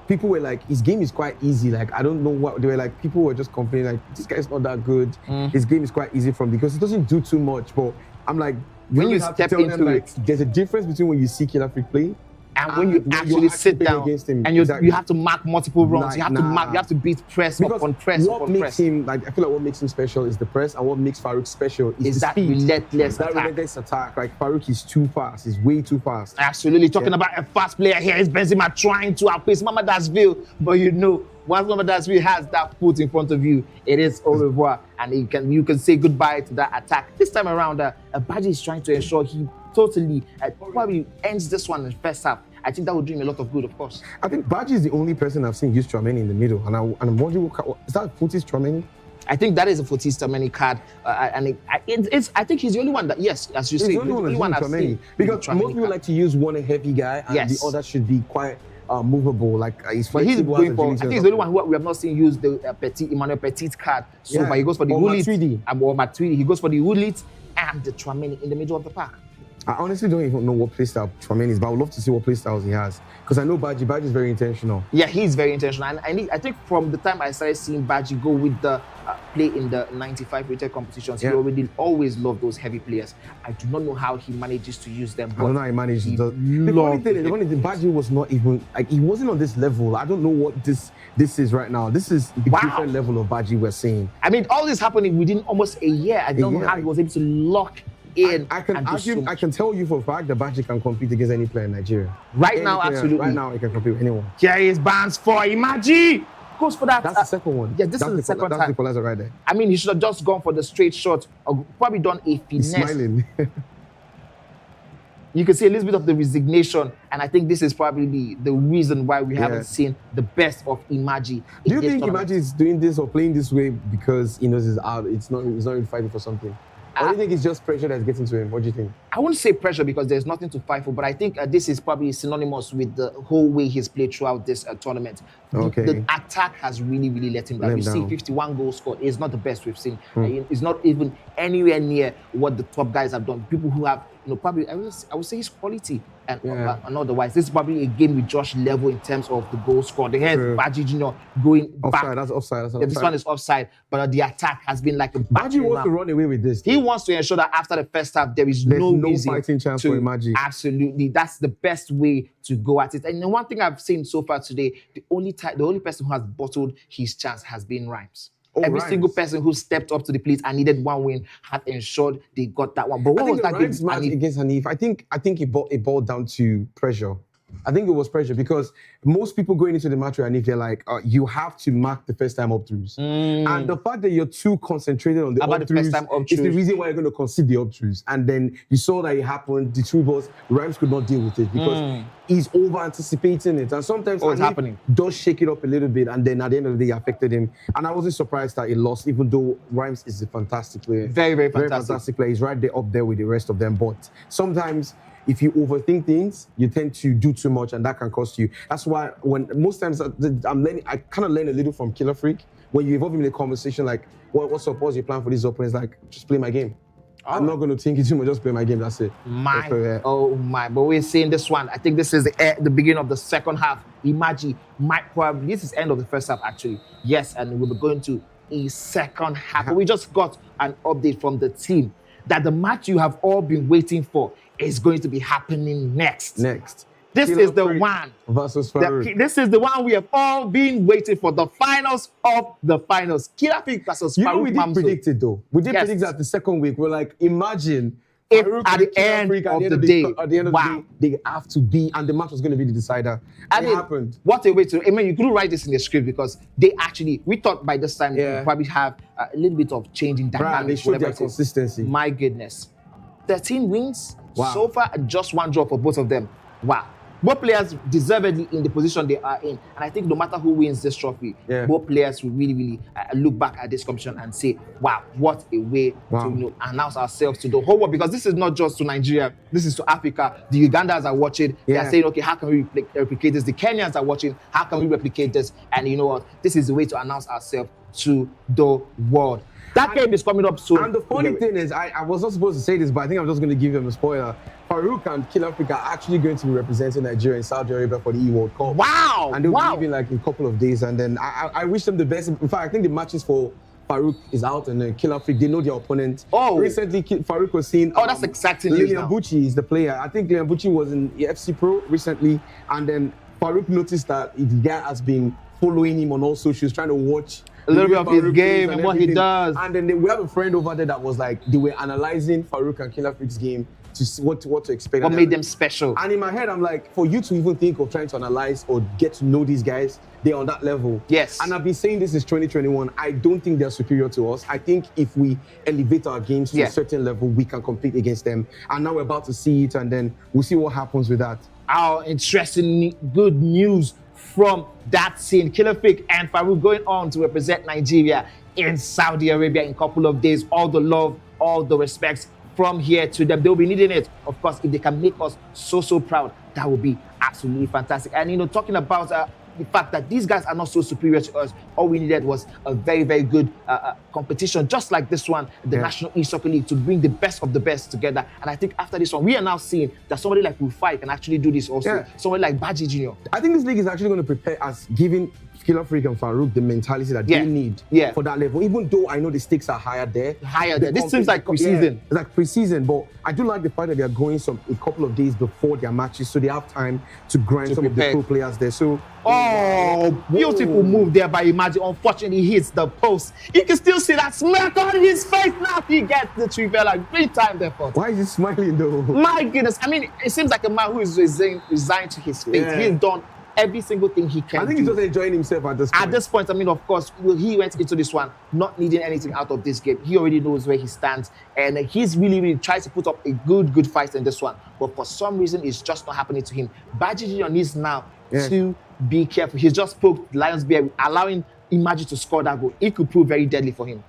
people were like, his game is quite easy. Like I don't know what they were like. People were just complaining like this guy's not that good. His game is quite easy because he doesn't do too much. But I'm like, when you step into it, there's a difference between when you see Killer Freak play. And when you actually sit down against him, and you have to mark multiple runs, you have to beat press upon press. What makes him I feel like what makes him special is the press, and what makes Farouk special is that speed. relentless attack. Like Farouk is too fast. He's way too fast. Absolutely. Talking about a fast player here is Benzema trying to outpace Mamadasville, but once Mamadasville has that foot in front of you, it is au revoir, and you can say goodbye to that attack. This time around, Baji is trying to ensure he totally probably ends this one in the first half. I think that would do him a lot of good, of course. I think Baji is the only person I've seen use Chouameni in the middle, and I'm wondering, is that Futis Chouameni? I think that is a Futis Chouameni card, and I think he's the only one that, yes, as you say, he's the only one I've seen. Because most people like to use one heavy guy, and the other should be quite movable. Like he's flexible. I think he's the only one who we have not seen use the Emmanuel Petit card. So far, he goes for the Hulit or Matuidi. He goes for the Hulit and the Chouameni in the middle of the pack. I honestly don't even know what playstyle Tremaine is, but I would love to see what playstyles he has. Because I know Baji is very intentional. Yeah, he's very intentional. And I think from the time I started seeing Baji go with the play in the 95 rated competitions, he already always loved those heavy players. I do not know how he manages to use them. I don't know how he manages. The funny thing, Baji was not even, like, he wasn't on this level. I don't know what this is right now. This is a different level of Baji we're seeing. I mean, all this happening within almost a year. I don't know how he was able to lock in. I can tell you for a fact that Baji can compete against any player in Nigeria. Right now, absolutely. Right now, he can compete with anyone. Here is bands for Imagi. Goes for that. That's the second one. Yeah, this is the second time. That's the equalizer right there. I mean, he should have just gone for the straight shot, or probably done a finesse. He's smiling. You can see a little bit of the resignation, and I think this is probably the reason why we haven't seen the best of Imagi. Do you think Imagi is doing this or playing this way because he knows he's out? He's not really fighting for something. Or do you think it's just pressure that's getting to him? What do you think? I wouldn't say pressure because there's nothing to fight for, but I think this is probably synonymous with the whole way he's played throughout this tournament. Okay. The attack has really, really let him down. You see 51 goals scored. It's not the best we've seen. It's not even anywhere near what the top guys have done. People who have, probably, I would say his quality and otherwise. This is probably a game with Josh level in terms of the goal scored. They have Baji Jr. going offside, back. That's offside. This one is offside, but the attack has been like a Baji wants to run away with this. He wants to ensure that after the first half, there's no fighting chance for Imagi. Absolutely. That's the best way to go at it. And the one thing I've seen so far today, the only person who has bottled his chance has been Rhymes. Every single person who stepped up to the plate and needed one win had ensured they got that one. But what was that game match against Anif? I think it boiled down to pressure. I think it was pressure because most people going into the match with Anif, they're like, you have to mark the first time up-throughs. And the fact that you're too concentrated on the up-throughs is the reason why you're going to concede the up-throughs. And then you saw that it happened. The true balls, Rhymes could not deal with it because he's over-anticipating it. And sometimes Anif does shake it up a little bit, and then at the end of the day, it affected him. And I wasn't surprised that he lost, even though Rhymes is a fantastic player. Very, very fantastic player. He's right there up there with the rest of them. But sometimes, if you overthink things, you tend to do too much, and that can cost you. That's why most times I kind of learn a little from Killer Freak. When you involve him in a conversation like, what's up, what's your plan for this opponent? It's like, just play my game. I'm not going to think it too much, just play my game, that's it. Oh my, but we're seeing this one. I think this is the beginning of the second half. Imagi might probably, this is end of the first half actually. Yes, and we'll be going to a second half. But we just got an update from the team that the match you have all been waiting for is going to be happening next. This is the one versus Farouk. This is the one we have all been waiting for. The finals of the finals. Killer Freak versus Farouk. We did predict it though. We did predict that the second week. We're like, imagine if at the end of the day, they have to be, and the match was going to be the decider. And it happened. What a way to, I mean, you couldn't write this in the script because we thought by this time we probably have a little bit of change in dynamics. They showed their consistency. My goodness. 13 wins so far, and just one draw for both of them. Wow. Both players deservedly in the position they are in. And I think no matter who wins this trophy, both players will really, really look back at this competition and say, wow, what a way to announce ourselves to the whole world. Because this is not just to Nigeria, this is to Africa. The Ugandans are watching. They are saying, okay, how can we replicate this? The Kenyans are watching. How can we replicate this? And you know what? This is the way to announce ourselves to the world. That game is coming up soon. And the funny thing is, I was not supposed to say this, but I think I'm just going to give him a spoiler. Farouk and Killer Freak are actually going to be representing Nigeria in Saudi Arabia for the E-World Cup. Wow! And they'll be leaving like in a couple of days. And then I wish them the best. In fact, I think the matches for Farouk is out, and then Killer Freak, they know their opponent. Recently, Farouk was seen. That's exciting news now. Bucci is the player. I think Lilian Bucci was in FC Pro recently, and then Farouk noticed that the guy has been following him on all socials, trying to watch a little bit of his game and what he does. And then we have a friend over there that was like, they were analyzing Farouk and Killer Freak's game to see what to expect. What made them special. And in my head, I'm like, for you to even think of trying to analyze or get to know these guys, they're on that level. Yes. And I've been saying this is 2021. I don't think they're superior to us. I think if we elevate our games to a certain level, we can compete against them. And now we're about to see it, and then we'll see what happens with that. Our interesting, good news from that scene. Killer Freak and Farouk going on to represent Nigeria in Saudi Arabia in a couple of days. All the love, all the respects from here to them. They'll be needing it. Of course, if they can make us so proud, that would be absolutely fantastic. And, talking about the fact that these guys are not so superior to us. All we needed was a very, very good competition, just like this one, the National E-Soccer League, to bring the best of the best together. And I think after this one, we are now seeing that somebody like Rufi can actually do this also. Somebody like Baji Jr. I think this league is actually going to prepare us, giving Killer Freak and Farouk the mentality that they need for that level. Even though I know the stakes are higher there. This seems like preseason. It's like preseason, but I do like the fact that they are going a couple of days before their matches, so they have time to grind some of the pro players there. So beautiful move there by Imagi. Unfortunately, he hits the post. You can still see that smirk on his face. Now he gets the trivela. Great time there for. Why is he smiling though? My goodness. I mean, it seems like a man who is resigned to his fate. He's done every single thing he can. I think he's just enjoying himself at this point. At this point, I mean, of course, he went into this one not needing anything out of this game. He already knows where he stands, and he's really tries to put up a good fight in this one. But for some reason, it's just not happening to him. Baji Jr. needs now to be careful. He's just poked Lions Bear, allowing Imagi to score that goal. It could prove very deadly for him.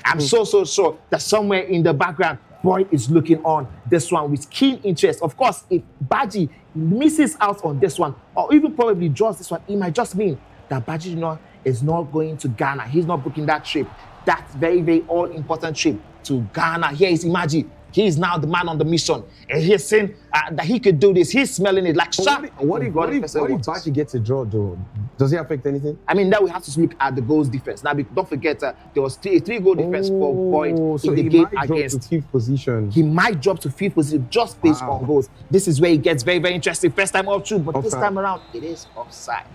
I'm so sure that somewhere in the background, Boy is looking on this one with keen interest. Of course, if Baji misses out on this one, or even probably draws this one, it might just mean that Baji Jr. is not going to Ghana. He's not booking that trip. That very all-important trip to Ghana. Here is Imagi. He is now the man on the mission. And he's saying that he could do this. He's smelling it like sharp. What if Baji gets a draw, though? Does it affect anything? I mean, now we have to look at the goals difference. Now, don't forget, there was a 3-goal difference for Boyd in the game against. To 5th position. He might drop to 5th position just based on goals. This is where it gets very interesting. First time all true, but this time around, it is offside.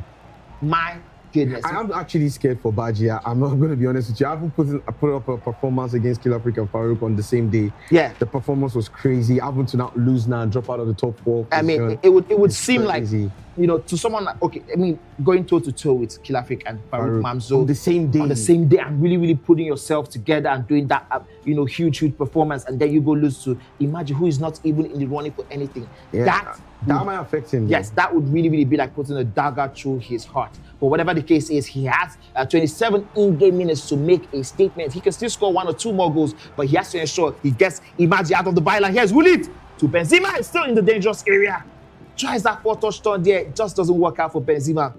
My goodness. I'm actually scared for Baji. I'm not going to be honest with you. I haven't put up a performance against Killer Freak and Farouk on the same day. Yeah. The performance was crazy. I happen to not lose now and drop out of the top 4. I mean, it would seem crazy. Like, you know, to someone like, okay, I mean, going toe to toe with Killer Freak and Farouk Mamzo on the same day. On the same day, and really putting yourself together and doing that, huge performance, and then you go lose to Imagi, who is not even in the running for anything. Yeah. That might affect him. Yes, that would really be like putting a dagger through his heart. But whatever the case is, he has 27 in-game minutes to make a statement. He can still score 1 or 2 more goals, but he has to ensure he gets Imagi out of the byline. Here's Willit to Benzema. Is still in the dangerous area. Tries that 4 touchdown there. It just doesn't work out for Benzema.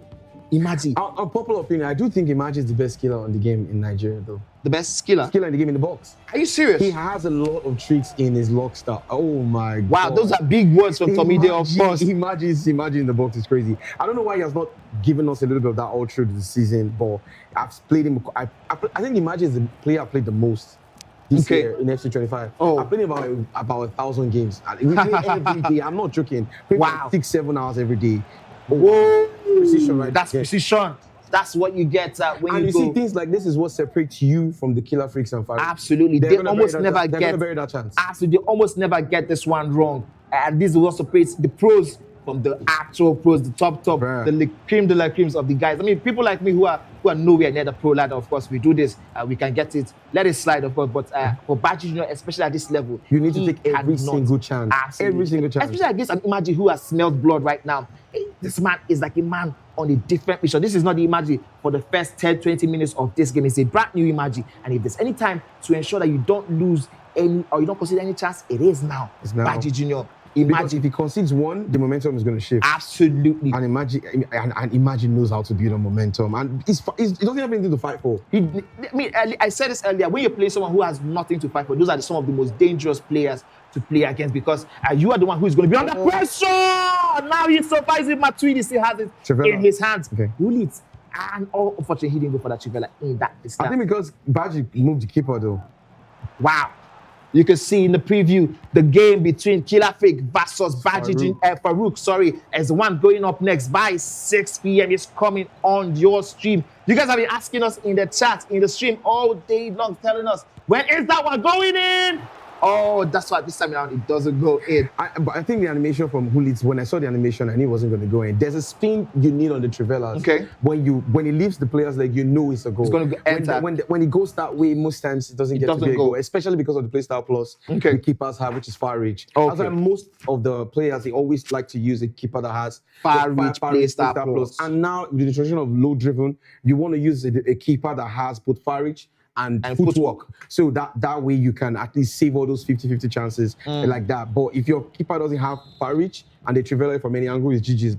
Imagi. Unpopular opinion, I do think Imagi is the best skiller on the game in Nigeria, though. The best skiller? Skiller in the game in the box. Are you serious? He has a lot of tricks in his lock style. Oh my God. Wow, those are big words from Tomide, of course. Imagi in the box is crazy. I don't know why he has not given us a little bit of that all through the season, but I've played him. I think Imagi is the player I played the most this year in FC 25. I played about 1,000 games. We play every day. I'm not joking. Play like 6-7 hours every day. Whoa. Precision, right? That's precision. That's what you get when you go. See things like this is what separates you from the Killer Freaks and Farouk. Absolutely. They almost never get that chance. Absolutely. They almost never get this one wrong. And this is what separates the pros from the actual pros, the top, the cream de la creams of the guys. I mean, people like me who are nowhere near the pro ladder, of course, we do this, we can get it, let it slide, of course, but for Baji Jr., especially at this level, you need to take every single chance. Absolutely. Every single chance. Especially against an Imagi who has smelled blood right now. This man is like a man on a different mission. This is not the Imagi for the first 10-20 minutes of this game. It's a brand new Imagi. And if there's any time to ensure that you don't lose any, or you don't concede any chance, it is now. It's now. Baji Jr. Because if he concedes one, the momentum is going to shift. Absolutely. And Imagi knows how to build a momentum. And he doesn't have anything to fight for. I said this earlier, when you play someone who has nothing to fight for, those are some of the most dangerous players to play against, because you are the one who is going to be under pressure. Now he's surprising Matuidi still has it in his hands. Rule it. And unfortunately, he didn't go for that Trivela in that distance. I think because Baji moved the keeper, though. Wow. You can see in the preview the game between Killer Freak versus Baji Farouk, as the one going up next by 6 p.m. is coming on your stream. You guys have been asking us in the chat, in the stream all day long, telling us, when is that one going in? Oh, that's why this time around it doesn't go in. But I think the animation from Hulitz, when I saw the animation, I knew it wasn't going to go in. There's a spin you need on the Trivelas. Okay. When it leaves the player's leg, you know it's a goal. It's going to enter. When it goes that way, most times it doesn't get to be a goal, especially because of the playstyle plus the keepers have, which is far reach. That's why most of the players, they always like to use a keeper that has far reach playstyle plus. And now, with the transition of low driven, you want to use a keeper that has both far reach and footwork. So that way you can at least save all those 50-50 chances like that. But if your keeper doesn't have far reach, and they Trivela from any angle is GG's.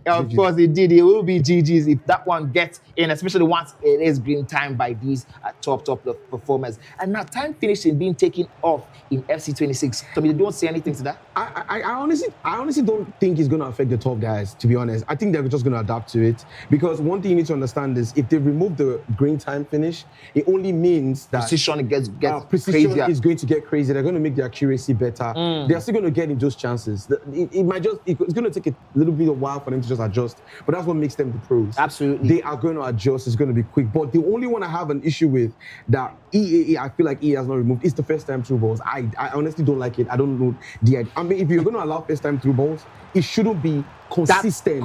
Of course, it did. It will be GG's if that one gets in, especially once it is green time by these top performers. And now time finishing being taken off in FC26. So they don't say anything to that. I honestly don't think it's going to affect the top guys, to be honest. I think they're just going to adapt to it, because one thing you need to understand is if they remove the green time finish, it only means that precision gets precision crazier. is going to get crazy. They're going to make the accuracy better. They're still going to get in those chances. It's going to take a little bit of while for them to just adjust, but that's what makes them the pros. Absolutely. They are going to adjust. It's going to be quick. But the only one I have an issue with that I feel like EA has not removed is the first time through balls. I honestly don't like it. I don't know the idea. I mean, if you're going to allow first time through balls, it shouldn't be consistent.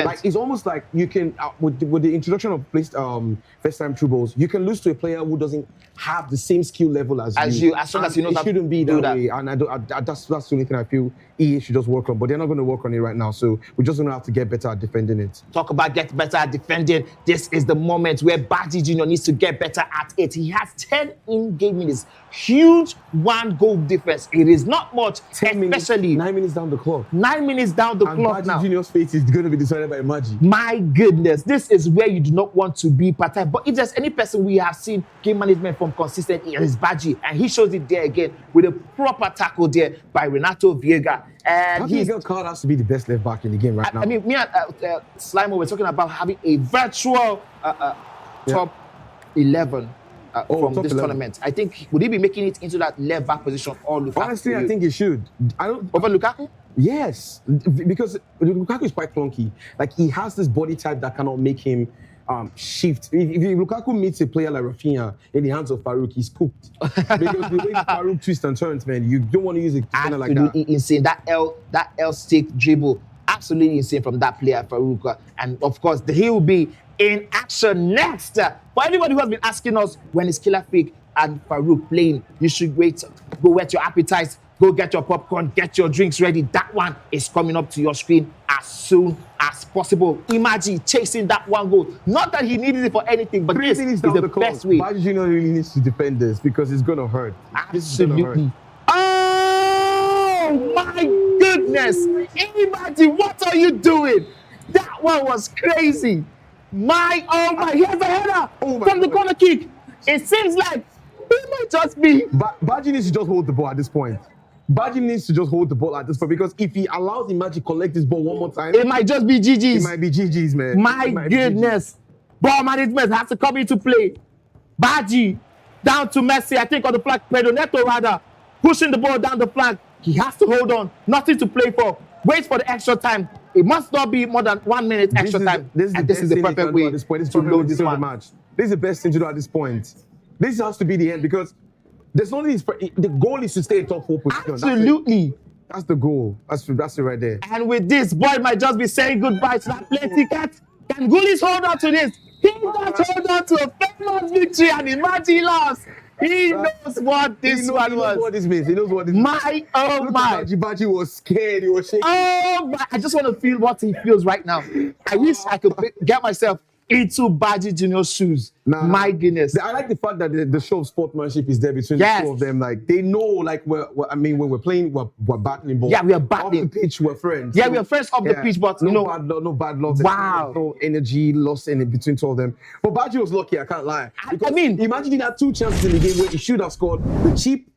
Like it's almost like you can with the introduction of first time through balls, you can lose to a player who doesn't have the same skill level as you. As long as you know it shouldn't be that way. And that's the only thing I feel EA should just work on. But they're not going to work on it right now. So we're just going to have to get better at defending it. Talk about get better at defending. This is the moment where Baji Jr. needs to get better at it. He has 10 in-game minutes. Huge 1 goal difference. It is not much, 10 especially 9 minutes down the clock. 9 minutes down the clock now. Baji Jr.'s fate is going to be decided by Imagi. My goodness, this is where you do not want to be part-time. But if there's any person we have seen game management from consistently, it is Baji. And he shows it there again with a proper tackle there by Renato Viega. And Miguel Card has to be the best left back in the game right now. I mean, me and Slimo were talking about having a virtual top 11 from this 11. Tournament. I think, would he be making it into that left back position or Lukaku? Honestly, I think he should. Over Lukaku? Yes, because Lukaku is quite clunky. Like, he has this body type that cannot make him shift. If Lukaku meets a player like Rafinha in the hands of Farouk, he's cooked. Because the way Farouk twists and turns, man, you don't want to use a defender like that. Absolutely insane. That L stick dribble, absolutely insane from that player, Farouk. And of course, he will be in action next. For anybody who has been asking us when is Killer Fake and Farouk playing, you should wait, go whet your appetite, go get your popcorn, get your drinks ready. That one is coming up to your screen as soon as possible. Imagi chasing that 1 goal. Not that he needed it for anything, but this is the best way. Baji Jr. really needs to defend this because it's going to hurt. Absolutely. Oh my goodness! Imagi, what are you doing? That one was crazy. Here's a header from the corner kick. It seems like it might just be. Baji needs to just hold the ball at this point. Baji needs to just hold the ball at this point because if he allows Imagi to collect this ball one more time, it might just be GG's. It might be GG's, man. My goodness. Ball management has to come into play. Baji down to Messi, I think on the flank, Pedro Neto rather, pushing the ball down the flank. He has to hold on, nothing to play for. Wait for the extra time. It must not be more than 1 minute extra time. This is the perfect way to load this match. This is the best thing to do at this point. This has to be the end because there's only the goal is to stay in top 4 position. Absolutely. That's the goal. That's it right there. And with this, boy might just be saying goodbye to that plenty cat. Can Gulis hold on to this? He does hold on to a famous victory and Imagi lost. He knows what this one was. He knows what this means. He knows what this means. My. Baji was scared. He was shaking. Oh my. I just want to feel what he feels right now. I wish I could get myself into Baji Jr.'s shoes. My goodness. I like the fact that the show of sportsmanship is there between the two of them. Like, they know, like, when we're playing, we're battling ball. Yeah, we are battling. Off the pitch, we're friends. Yeah, we are friends off the pitch, but no bad love. Wow. No energy lost in between two of them. But Baji was lucky, I can't lie. I mean, imagine he had 2 chances in the game where he should have scored.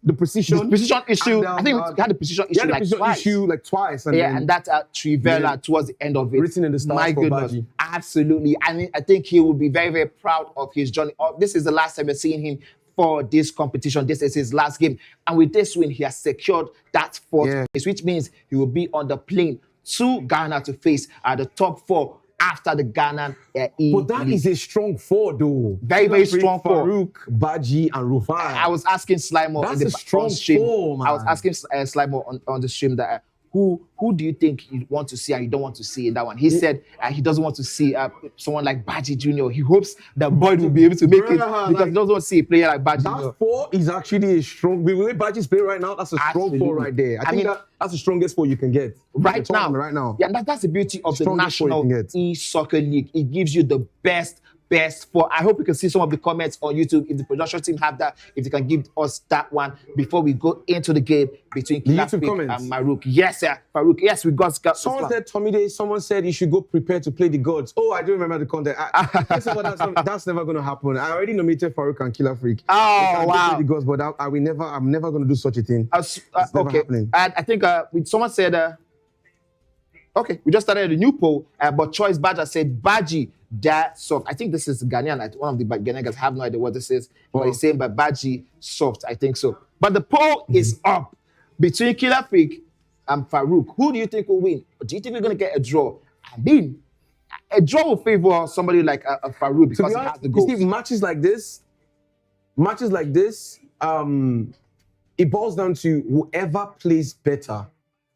The precision issue. I think he had the precision issue like twice. And that Trivela towards the end of it. Written in the stars. My goodness. Baji. Absolutely. I think he will be very, very proud of his journey. This is the last time we're seeing him for this competition. This is his last game. And with this win, he has secured that 4th place, which means he will be on the plane to Ghana to face the top 4 after the Ghana But that is a strong 4, though. Very, very strong 4. Farouk, Baji, and Rufi. I was asking Slimo on the stream. I was asking Slimo on the stream that who do you think you want to see and you don't want to see in that one? He said he doesn't want to see someone like Baji Jr. He hopes that Boyd will be able to make it because he doesn't want to see a player like Baji Jr. That 4 is actually a strong. The way Baji's playing right now, that's a strong 4 right there. I think that's the strongest 4 you can get right now. Right now. Yeah, that's the beauty of the National E-Soccer League. It gives you the best best four. I hope you can see some of the comments on YouTube. If the production team have that, if they can give us that one before we go into the game between The Killer YouTube Freak comments. and Farouk. Yes, sir. Farouk. Yes, we got Someone said Tommy Day. Someone said you should go prepare to play the gods. Oh, I do remember the content. That's never going to happen. I already nominated Farouk and Killer Freak. Oh, wow. Play the gods, but I'm never going to do such a thing. It's never Okay. happening. And I think someone said, okay, we just started a new poll, but Choice Badger said Baji that soft. I think this is Ghanaian. One of the Ghanaian guys have no idea what this is, but he's saying by Baji soft. I think so. But the poll is up between Killer Freak and Farouk. Who do you think will win? Or do you think we're gonna get a draw? I mean, a draw will favor somebody like a Farouk because he has the goals. You see, matches like this, it boils down to whoever plays better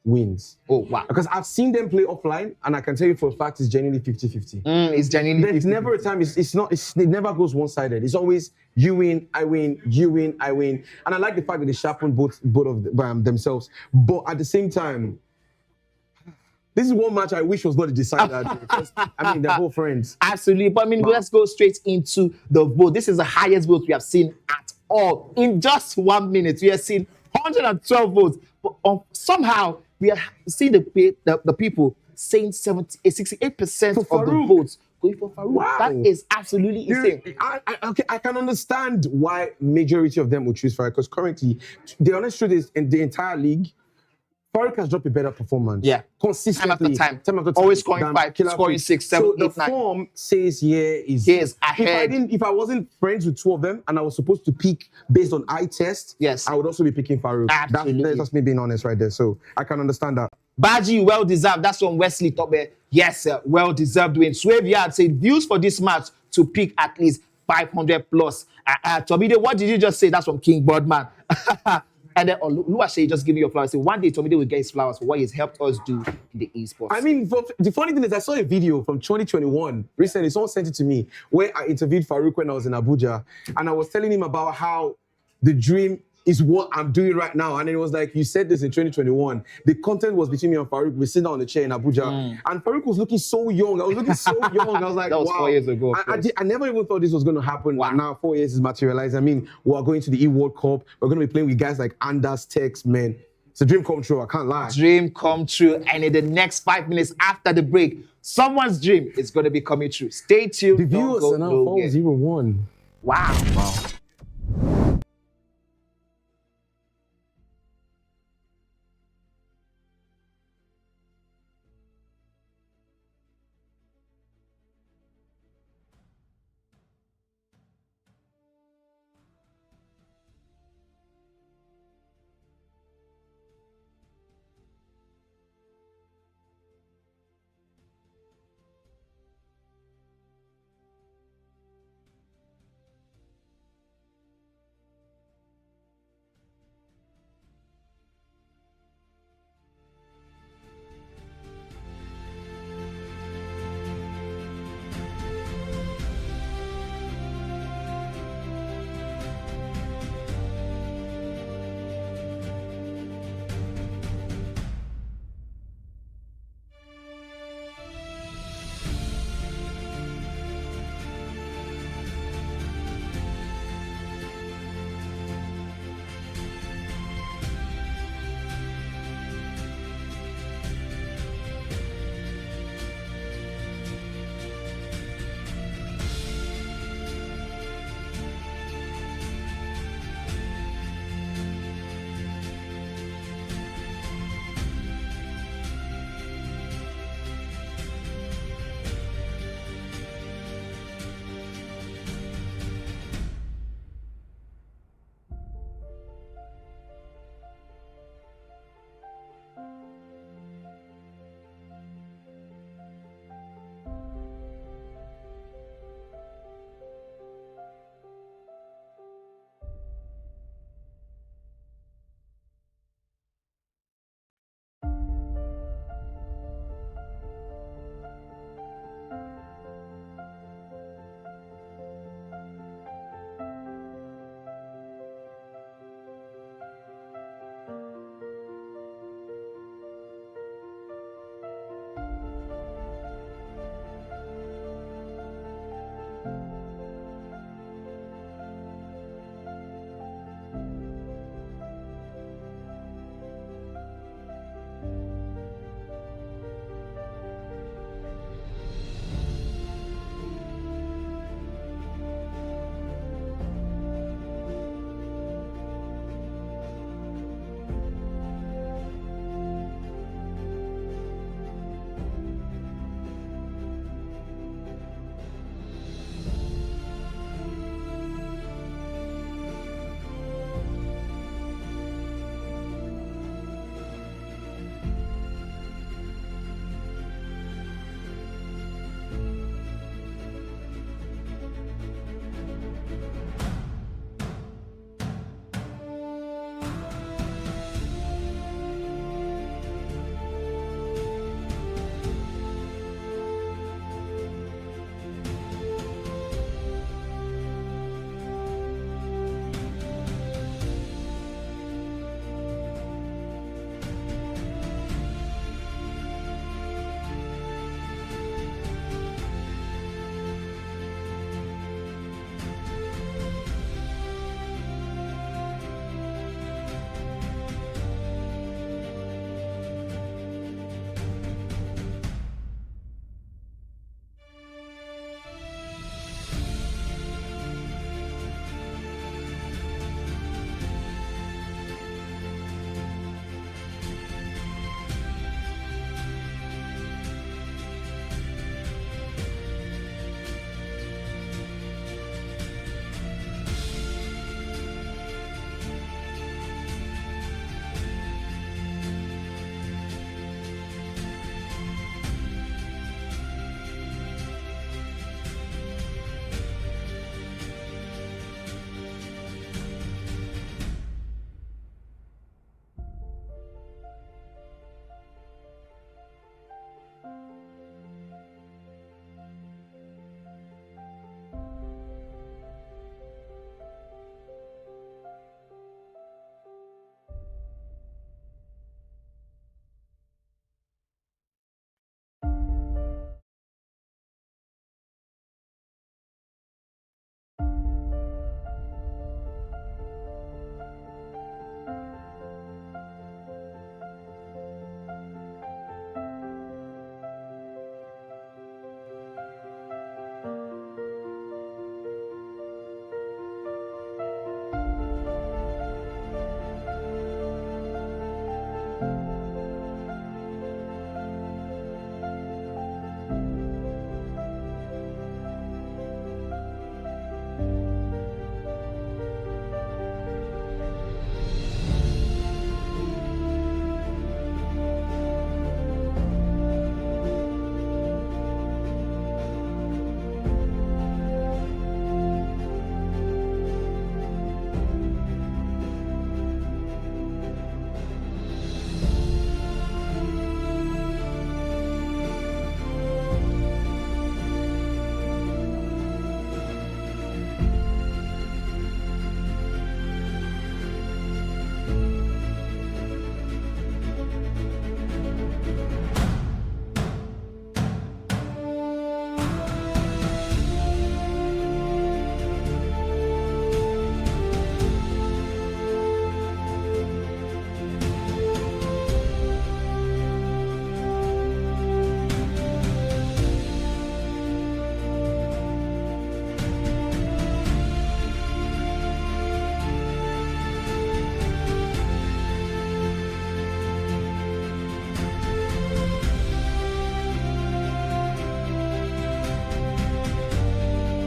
wins. Oh, wow. Because I've seen them play offline, and I can tell you for a fact it's genuinely 50-50. It's genuinely There's 50-50. never a time, it never goes one-sided. It's always you win, I win, you win, I win. And I like the fact that they sharpen both of themselves. But at the same time, this is one match I wish was not a decider. Because, I mean, they're both friends. Absolutely. But I mean, let's go straight into the vote. This is the highest vote we have seen at all. In just 1 minute, we have seen 112 votes. But somehow, we are seeing the people saying 68% of the votes going for Farouk. Wow. That is absolutely insane. I can understand why majority of them would choose Farouk, because currently, the honest truth is, in the entire league, Farouk has dropped a better performance. Yeah. Consistently. Time after time. Always scoring than 5, Killer scoring Freak. 6, 7, so 8, 9. the form says is ahead. If I wasn't friends with two of them and I was supposed to pick based on eye test, yes, I would also be picking Farouk. Absolutely. That's me being honest right there. So I can understand that. Baji, well deserved. That's from Wesley top there. Yes, sir, well deserved win. Swerve Yard said views for this match to pick at least 500 plus. Tomide, what did you just say? That's from King Birdman. And then Oluwase just give me your flowers. Say one day Tomide will get his flowers for what he's helped us do in the esports. I mean, the funny thing is, I saw a video from 2021 recently. Someone sent it to me where I interviewed Farouk when I was in Abuja, and I was telling him about how the dream is what I'm doing right now. And it was like, you said this in 2021. The content was between me and Farouk. We sitting down on the chair in Abuja. And Farouk was looking so young. I was looking so young. I was like, that was wow. 4 years ago. I never even thought this was going to happen. Wow. Now 4 years is materialized. I mean, we are going to the E-World Cup. We're going to be playing with guys like Anders, Tex, man. It's a dream come true. I can't lie. Dream come true. And in the next 5 minutes after the break, someone's dream is going to be coming true. Stay tuned. The viewers are now 4-0-1. Wow.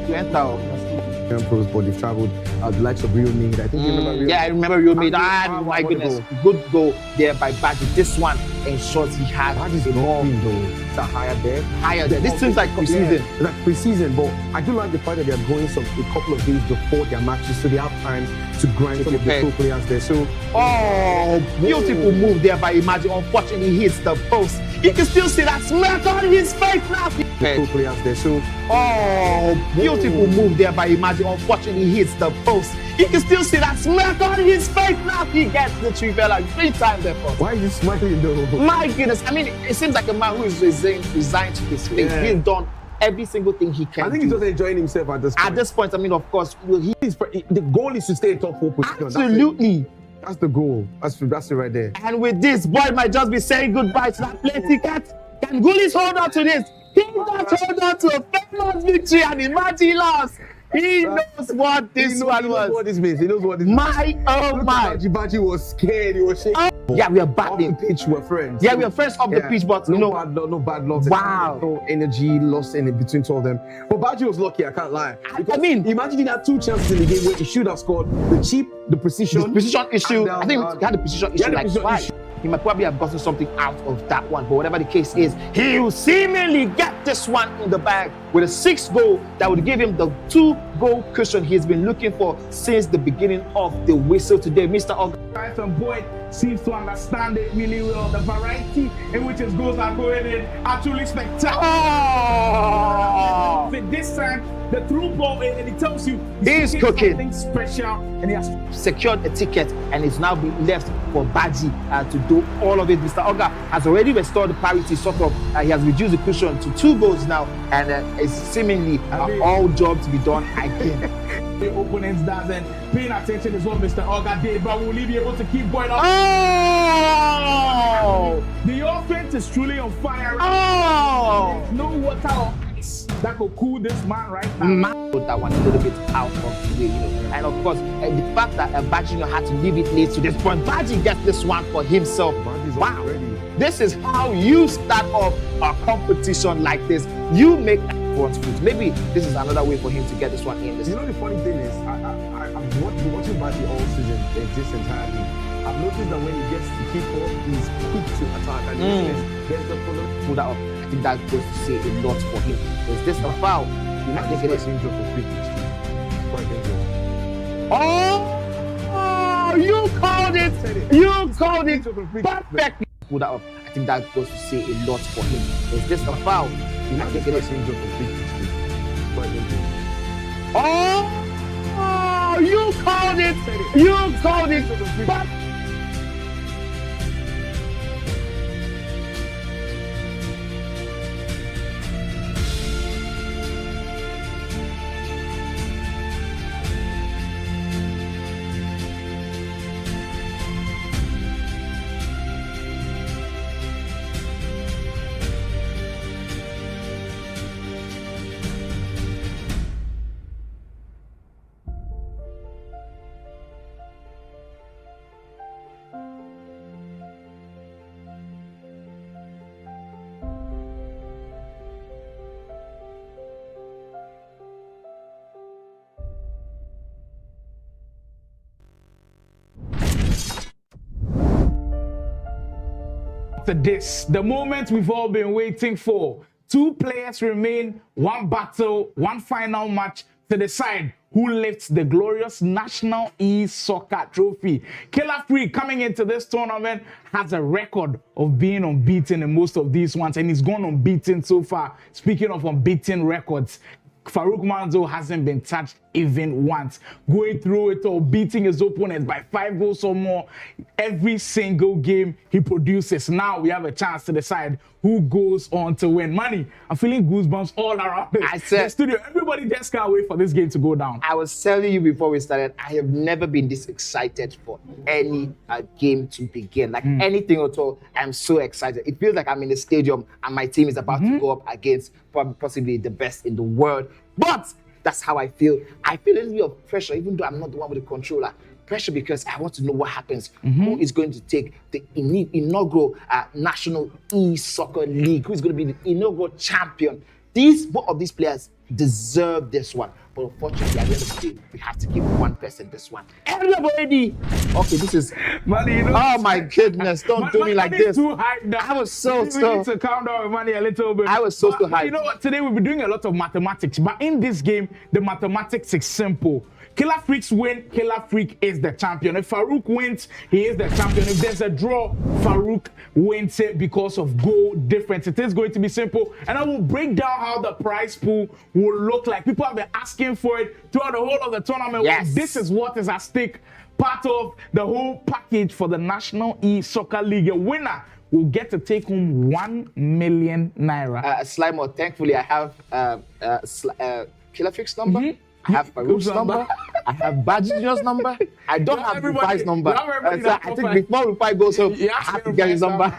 You enter. Pros, but they've traveled the likes of Real Need. I think you remember Real Yeah, I remember Real Need. How My about goodness. the Good goal there by Baji. This one ensures he has Baji's a more not though. It's a higher there. higher there. This seems like preseason. Yeah, it's like preseason, but I do like the fact that they are going a couple of days before their matches, so they have time to grind some of the pro players there. So, Oh, beautiful move there by Imagi. Unfortunately, he hits the post. You can still see that smirk on his face now. the pro players there. So, Oh, beautiful move there by Imagi. Unfortunately, he hits the post. You can still see that smirk on his face now. He gets the trivia like 3 times there. why are you smiling though? My goodness, I mean, it seems like a man who is resigned to his fate. Yeah. He's done every single thing he can. I think he's just enjoying himself at this point. At this point, I mean, of course, The goal is to stay in top 4 position. absolutely. That's the goal. That's it right there. And with this, boy might just be saying goodbye to that plane ticket. Can Gulis hold on to this? He does hold on to a famous victory and Imagi lost. He knows what this one He knows was. what this means. He knows what this means. My, oh my. Baji was scared. He was shaking. Yeah, we are Off the battling. pitch, we're friends. Yeah, we are friends off the pitch, but no you know, bad luck. Wow. No energy lost in between two of them. But Baji was lucky, I can't lie. I mean, imagine he had 2 chances in the game where he should have scored the precision. the position issue, and, I think he had the position issue had the like position twice. issue. He might probably have gotten something out of that one, but whatever the case is, he will seemingly get this one in the bag with a 6th goal that would give him the 2-goal cushion he's been looking for since the beginning of the whistle today. Mr. Tyson Boyd seems to understand it really well. The variety in which his goals are going in are truly spectacular. Oh! But this time, the through ball, and it tells you He's cooking. something special, and he has Secured a ticket and it's now been left for Baji to do all of it. Mr. Oga has already restored the parity, sort of. He has reduced the cushion to 2 goals now, and it's seemingly all job to be done again. the opponents doesn't paying attention is what Mr. Oga did, but will he be able to keep going up? Oh! The offense is truly on fire. Oh! There's no water or ice that could cool this man right now. Put that one a little bit out of the way, you know. And of course, the fact that Baji Jr had to leave it late to this point, Baji gets this one for himself. Wow. This is how you start off a competition like this. You make front foot. Maybe this is another way for him to get this one in. You know the funny thing is, I've been watching Baji all season exist entirely. I've noticed that when he gets the kick off, he's quick to attack. And there's the follow. Pull that up. I think that goes to say a lot for him. Is this a foul? I think it is. Dangerous for free kicks too. Quite dangerous. Oh, you called it. You called it perfectly. Pull that up. I think that goes to say a lot for him. Is this a foul? I think it is. Dangerous for free kicks too. Quite dangerous. Oh, you called it. You called it. after this, the moment we've all been waiting for. 2 players remain, 1 battle, 1 final match to decide who lifts the glorious National E-Soccer Trophy. Killer Freak coming into this tournament has a record of being unbeaten in most of these ones, and he's gone unbeaten so far. Speaking of unbeaten records, Farouk Manzo hasn't been touched even once. Going through it all, beating his opponents by 5 goals or more every single game he produces. Now we have a chance to decide who goes on to win. Money, I'm feeling goosebumps all around the studio. Everybody just can't wait for this game to go down. I was telling you before we started, I have never been this excited for any game to begin. Like anything at all, I'm so excited. It feels like I'm in the stadium and my team is about to go up against possibly the best in the world. But that's how I feel. I feel a little bit of pressure, even though I'm not the one with the controller. Pressure because I want to know what happens. Who is going to take the inaugural National E-Soccer League? Who is going to be the inaugural champion? Both of these players deserve this one. But unfortunately, at the end of the day, we have to give one person this one. Everybody! Okay, this is... Money, oh my goodness, don't do me like this. Too hyped now. I was so... We need to calm down with Money a little bit. I was so hyped. You know what? Today we'll be doing a lot of mathematics. But in this game, the mathematics is simple. Killer Freaks win, Killer Freak is the champion. If Farouk wins, he is the champion. If there's a draw, Farouk wins it because of goal difference. It is going to be simple. And I will break down how the prize pool will look like. People have been asking for it throughout the whole of the tournament. Yes. This is what is at stake. Part of the whole package for the National E-Soccer League. A winner will get to take home 1 million naira. Slimer, thankfully, I have Killer Freak's number. I have Farouk's number. I have Baji Jr.'s number. I don't have Rufai's number. So I think before Rufai goes home, I have to get his number.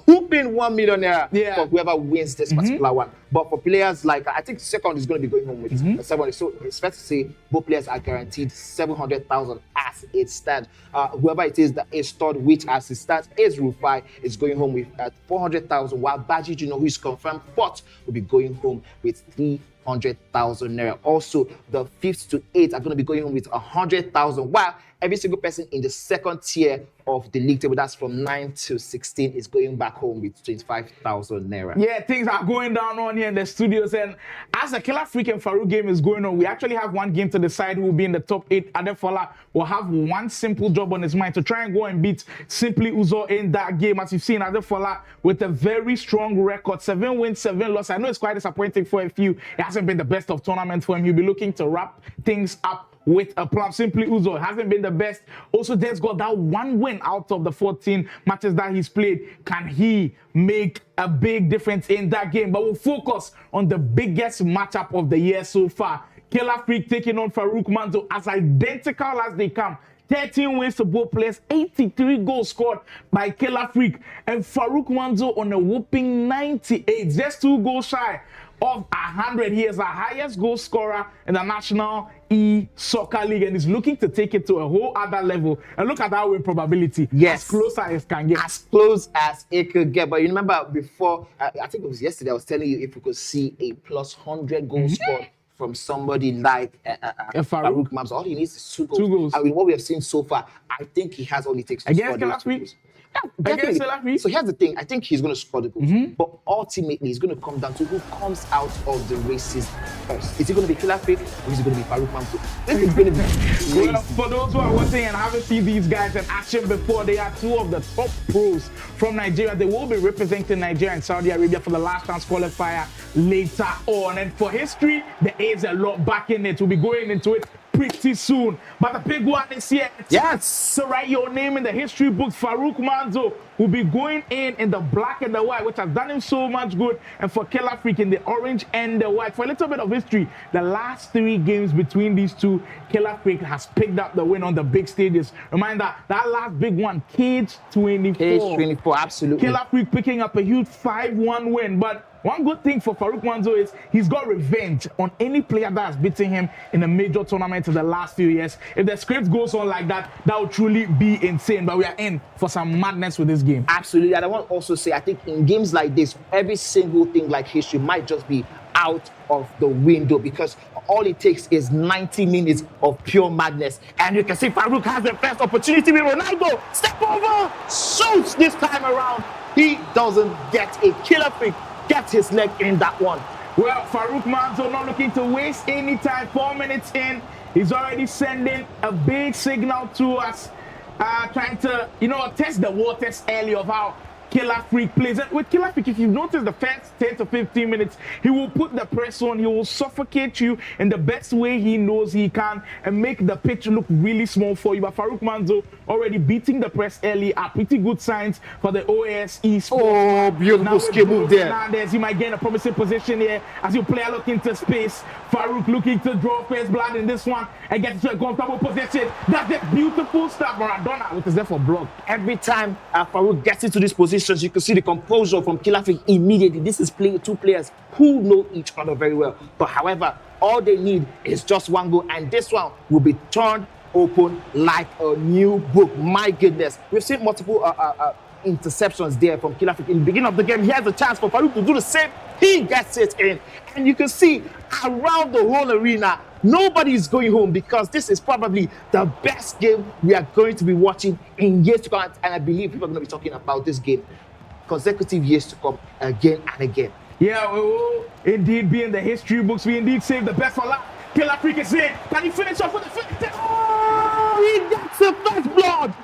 Hooping 1 million naira for whoever wins this particular one. But for players like, I think second is going to be going home with 7. So it's fair to say both players are guaranteed 700,000 as it stands. Whoever it is that is third, which as it stands is Rufai, is going home with 400,000, while Baji Jr., who is confirmed fourth, will be going home with 300,000 naira. Also, the 5th to 8th are going to be going home with 100,000, while every single person in the second tier of the league table, that's from 9 to 16, is going back home with 25,000 naira. Yeah, things are going down on here in the studios, and as the Killer Freak and Farouk game is going on, we actually have one game to decide who will be in the top 8. Adefola will have one simple job on his mind to try and go and beat Simply Uzo in that game. As you've seen, Adefola with a very strong record, 7 wins, 7 losses. I know it's quite disappointing for a few. It hasn't been the best of tournaments for him. He'll be looking to wrap things up with a plan. Simply Uzo hasn't been the best. Also, just got that 1 win out of the 14 matches that he's played. Can he make a big difference in that game? But we'll focus on the biggest matchup of the year so far. Killer Freak taking on Farouk Manzo, as identical as they come. 13 wins to both players, 83 goals scored by Killer Freak, and Farouk Manzo on a whooping 98, just 2 goals shy of 100. He is the highest goal scorer in the National E-Soccer League, and is looking to take it to a whole other level. And look at that win probability. Yes. As close as it can get. As close as it could get. But you remember before, I think it was yesterday, I was telling you if we could see a plus 100 goals scored from somebody like Farouk Manzo. All he needs is 2 goals. 2 goals. I mean, what we have seen so far, I think he has all it takes to Against score Killer those 2 Freak? goals. Yeah, definitely. So here's the thing. I think he's going to score the goals. But ultimately, it's going to come down to who comes out of the races first. Is it going to be Killer Freak or is it going to be Farouk Manzo? This is going to be crazy. Well, for those who are watching and haven't seen these guys in action before, they are 2 of the top pros from Nigeria. They will be representing Nigeria and Saudi Arabia for the last chance qualifier later on. And for history, there is a lot back in it. We'll be going into it pretty soon. But the big one is here. Yes. So write your name in the history book. Farouk Manzo will be going in the black and the white, which has done him so much good. And for Killer Freak in the orange and the white. For a little bit of history, the last 3 games between these two, Killer Freak has picked up the win on the big stages. Reminder, that last big one, Cade 24. Cade 24, absolutely. Killer Freak picking up a huge 5-1 win. But one good thing for Farouk Manzo is he's got revenge on any player that has beaten him in a major tournament in the last few years. If the script goes on like that, that would truly be insane. But we are in for some madness with this game. Absolutely. And I want to also say, I think in games like this, every single thing like history might just be out of the window, because all it takes is 90 minutes of pure madness. And you can see Farouk has the first opportunity with Ronaldo. Step over, shoots this time around. He doesn't get a killer freak, gets his leg in that one. Well, Farouk Manzo not looking to waste any time. 4 minutes in, he's already sending a big signal to us, trying to, test the waters early of how Killer Freak plays. And with Killer Freak, if you notice the first 10 to 15 minutes, he will put the press on, he will suffocate you in the best way he knows he can and make the pitch look really small for you. But Farouk Manzo already beating the press early are pretty good signs for the OAS Esports. Oh, beautiful skill move there. He might get in a promising position here as you play look into space. Farouk looking to draw first blood in this one and get to a comfortable position. That's the beautiful stuff. Maradona, which is there for block. Every time Farouk gets into this position, you can see the composure from Killer Freak immediately. This is two players who know each other very well. But however, all they need is just one goal, and this one will be turned open like a new book. My goodness, we've seen multiple interceptions there from Killer Freak. In the beginning of the game, he has a chance for Farouk to do the same. He gets it in, and you can see around the whole arena, nobody is going home because this is probably the best game we are going to be watching in years to come. And I believe people are going to be talking about this game consecutive years to come again and again. Yeah, we will indeed be in the history books. We indeed save the best for last. Killer Freak is in. Can he finish off with the finish? Oh, he gets the first blood.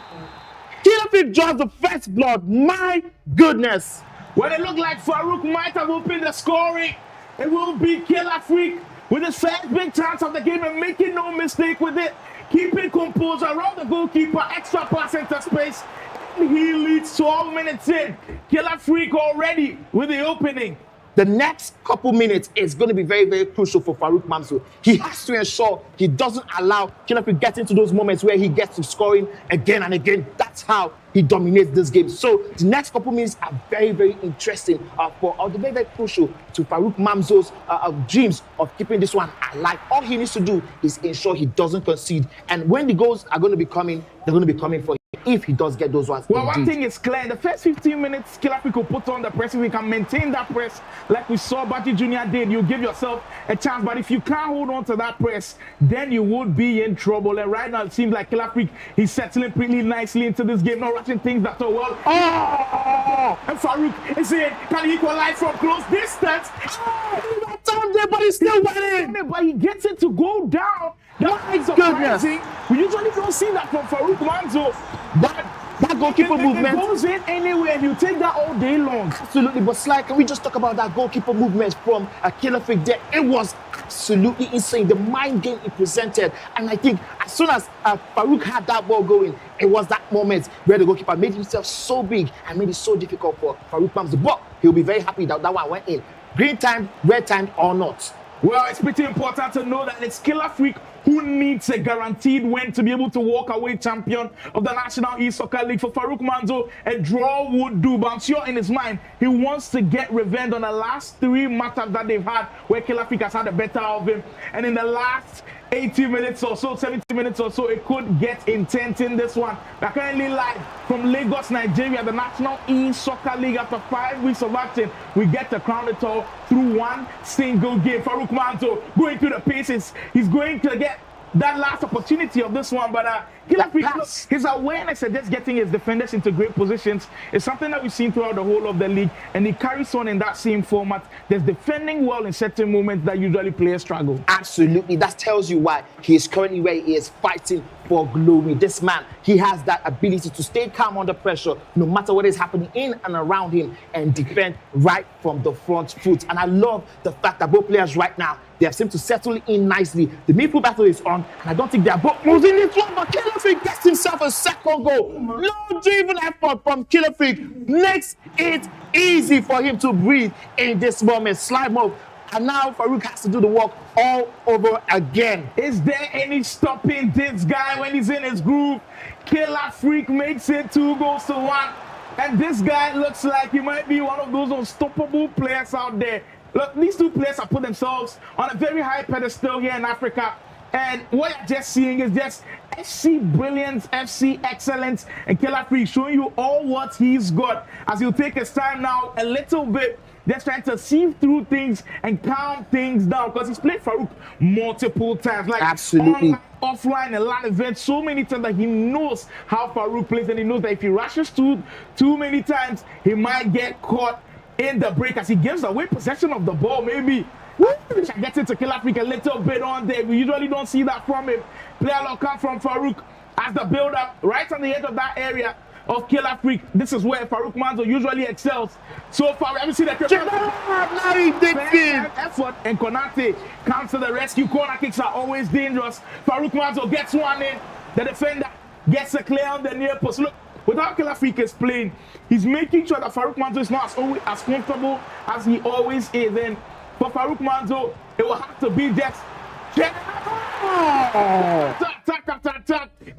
Killer Freak draws the first blood. My goodness. When it looked like Farouk might have opened the scoring, it will be Killer Freak with his first big chance of the game and making no mistake with it. Keeping composure around the goalkeeper, extra pass into space. And he leads 12 minutes in. Killer Freak already with the opening. The next couple minutes is going to be very, very crucial for Farouk Mamsu. He has to ensure he doesn't allow Killer Freak get into those moments where he gets to scoring again and again. That's how he dominates this game. So the next couple minutes are very, very interesting very, very crucial to Farouk Mamzo's dreams of keeping this one alive. All he needs to do is ensure he doesn't concede. And when the goals are going to be coming, they're going to be coming for him if he does get those ones. Well, one thing is clear. In the first 15 minutes, Killer Freak will put on the press. If we can maintain that press like we saw Baji Jr. did, you give yourself a chance. But if you can't hold on to that press, then you would be in trouble. And right now, it seems like Killer Freak, he's settling pretty nicely into this game, not rushing things that are well. Oh! And Farouk is in. Can he equalize from close distance? Oh! He got down there, but he's still winning. But he gets it to go down. That's surprising. We usually don't see that from Farouk Manzo. That goalkeeper movement goes in anywhere and you take that all day long. Absolutely, but Sly, can we just talk about that goalkeeper movement from Killer Freak there? It was absolutely insane. The mind game it presented, and I think as soon as Farouk had that ball going, it was that moment where the goalkeeper made himself so big and made it so difficult for Farouk Mamzu. But he'll be very happy that that one went in. Green time, red time or not. Well, it's pretty important to know that it's Killer Freak who needs a guaranteed win to be able to walk away champion of the National E-Soccer League. For Farouk Manzo, a draw would do, but I'm sure in his mind, he wants to get revenge on the last 3 matches that they've had where Killer Freak has had the better of him. And in the last 80 minutes or so, 70 minutes or so, it could get intense in this one. We're currently live from Lagos, Nigeria, the National E-Soccer League. After 5 weeks of action, we get to crown it all through one single game. Farouk Manzo going through the paces. He's going to get that last opportunity of this one, but Killer Freak, his awareness and just getting his defenders into great positions is something that we've seen throughout the whole of the league, and he carries on in that same format. There's defending well in certain moments that usually players struggle. Absolutely, that tells you why he is currently where he is, fighting for glory. This man, he has that ability to stay calm under pressure, no matter what is happening in and around him, and defend right from the front foot. And I love the fact that both players right now, they have seemed to settle in nicely. The midfield battle is on, and I don't think they are both losing this one, but Killer Freak gets himself a second goal. No driven effort from Killer Freak makes it easy for him to breathe in this moment. Slide move. And now Farouk has to do the work all over again. Is there any stopping this guy when he's in his groove? Killer Freak makes it 2-1. And this guy looks like he might be one of those unstoppable players out there. Look, these two players have put themselves on a very high pedestal here in Africa. And what you're just seeing is just FC brilliance, FC excellence, and Killer Freak showing you all what he's got as he'll take his time now a little bit just trying to sieve through things and calm things down because he's played Farouk multiple times. Like Absolutely. online, offline, and LAN events so many times that he knows how Farouk plays, and he knows that if he rushes too many times, he might get caught in the break as he gives away possession of the ball. Maybe I get into Killer Freak a little bit on there. We usually don't see that from him. Player lock up from Farouk as the build up right on the edge of that area of Killer Freak. This is where Farouk Manzo usually excels. So far, we haven't seen that. Effort, and Konate comes to the rescue. Corner kicks are always dangerous. Farouk Manzo gets one in. The defender gets a clear on the near post. Look, without Killer Freak is playing, he's making sure that Farouk Manzo is not as comfortable as he always is. And for Farouk Manzo, it will have to be just attack.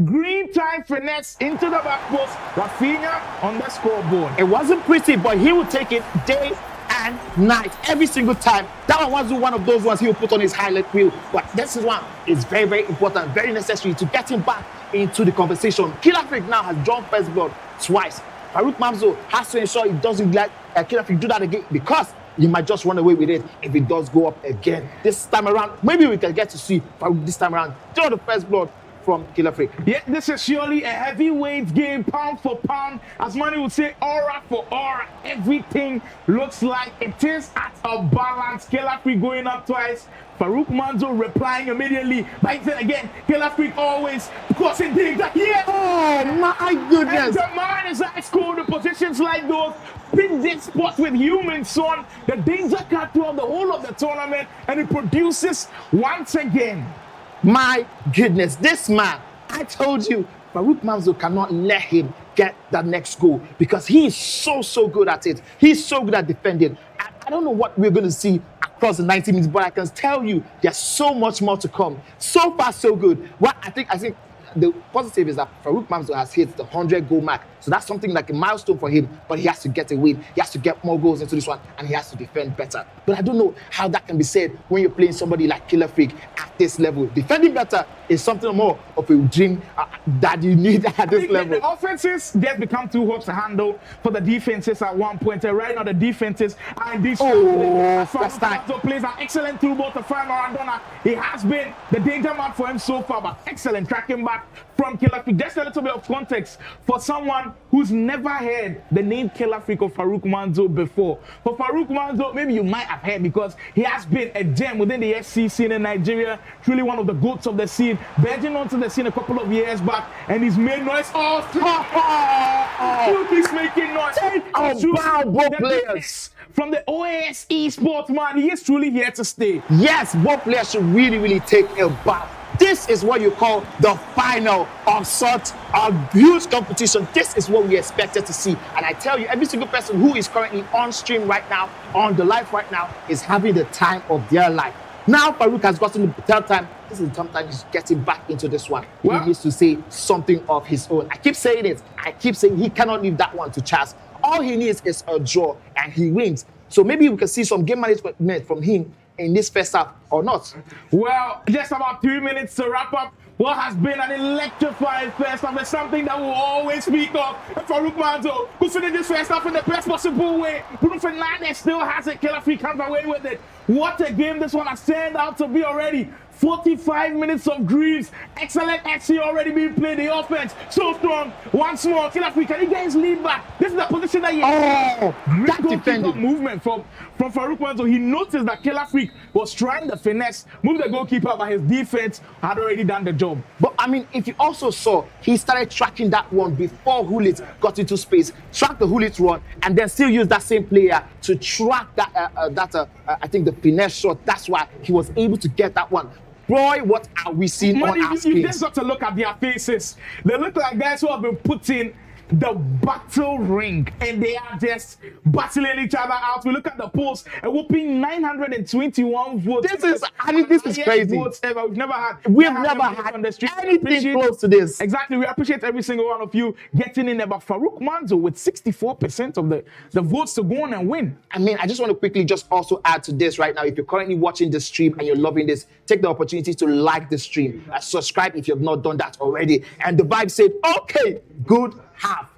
Green time finesse into the back post. Rafinha on the scoreboard. It wasn't pretty, but he will take it day and night every single time. That one was one of those ones he will put on his highlight reel. But this is one is very, very important, very necessary to get him back into the conversation. Killer Freak now has drawn first blood twice. Farouk Manzo has to ensure he doesn't let Killer Freak do that again, because he might just run away with it if it does go up again. This time around, maybe we can get to see Farouk this time around draw the first blood from Killer Freak. Yeah, this is surely a heavyweight game, pound for pound. As Manny would say, aura for aura. Everything looks like it is at a balance. Killer Freak going up twice. Farouk Manzo replying immediately. But then again, Killer Freak always causing danger. Yeah! Oh my goodness! And the man is at school in positions like those. Pick this spot with human son. The danger cut throughout the whole of the tournament, and it produces once again. My goodness, this man, I told you, Farouk Manzo cannot let him get that next goal because he is so good at it. He's so good at defending. I don't know what we're going to see across the 90 minutes, but I can tell you there's so much more to come. So far, so good. What I think the positive is that Farouk Manzo has hit the 100-goal mark. So that's something like a milestone for him, but he has to get a win. He has to get more goals into this one, and he has to defend better. But I don't know how that can be said when you're playing somebody like Killer Freak at this level. Defending better is something more of a dream that you need at this level. The offenses, they've become too hot to handle for the defenses at one point. And right now, the defenses are in this. First time. Plays an excellent through ball to find Maradona. He has been the danger man for him so far, but excellent tracking back from Killer Freak. Just a little bit of context for someone who's never heard the name Killer Freak of Farouk Manzo before. For Farouk Manzo, maybe you might have heard because he has been a gem within the FC scene in Nigeria, truly one of the goats of the scene, verging onto the scene a couple of years back, and he's made noise. He's making noise. Both players. From the OAS Esports, man, he is truly here to stay. Yes, both players should really take a bow. This is what you call the final of such a huge competition. This is what we expected to see. And I tell you, every single person who is currently on stream right now, on the live right now, is having the time of their life. Now Farouk has gotten the third time. This is the third time he's getting back into this one. Well, he needs to say something of his own. I keep saying it. I keep saying he cannot leave that one to chance. All he needs is a draw, and he wins. So maybe we can see some game management from him in this first half or not. Well, just about 3 minutes to wrap up what has been an electrifying first half. It's something that we'll always speak of. And Farouk Manzo, who finished this first half in the best possible way. Bruno Fernandes still has it. Killer Freak comes away with it. What a game this one has turned out to be already. 45 minutes of dreams. Excellent XC already being played. The offense so strong. Once more, Killer Freak, can he get his lead back? This is the position that he has. Great defending movement from Farouk Manzo. He noticed that Killer Freak was trying to finesse, move the goalkeeper, but his defense had already done the job. But I mean, if you also saw, he started tracking that one before Hulit got into space, track the Hulit run, and then still use that same player to track that, I think the finesse shot. That's why he was able to get that one. Boy, what are we seeing on our screens? You just got to look at their faces. They look like guys who have been put in the battle ring, and they are just battling each other out. We look at the polls, a whooping 921 votes. This is crazy. Votes ever. We've never had on the street anything close to this. Exactly. We appreciate every single one of you getting in there. But Farouk Manzo with 64% of the votes to go on and win. I mean, I just want to quickly just also add to this right now. If you're currently watching the stream and you're loving this, take the opportunity to like the stream, subscribe if you have not done that already. And the vibe said, okay, good half.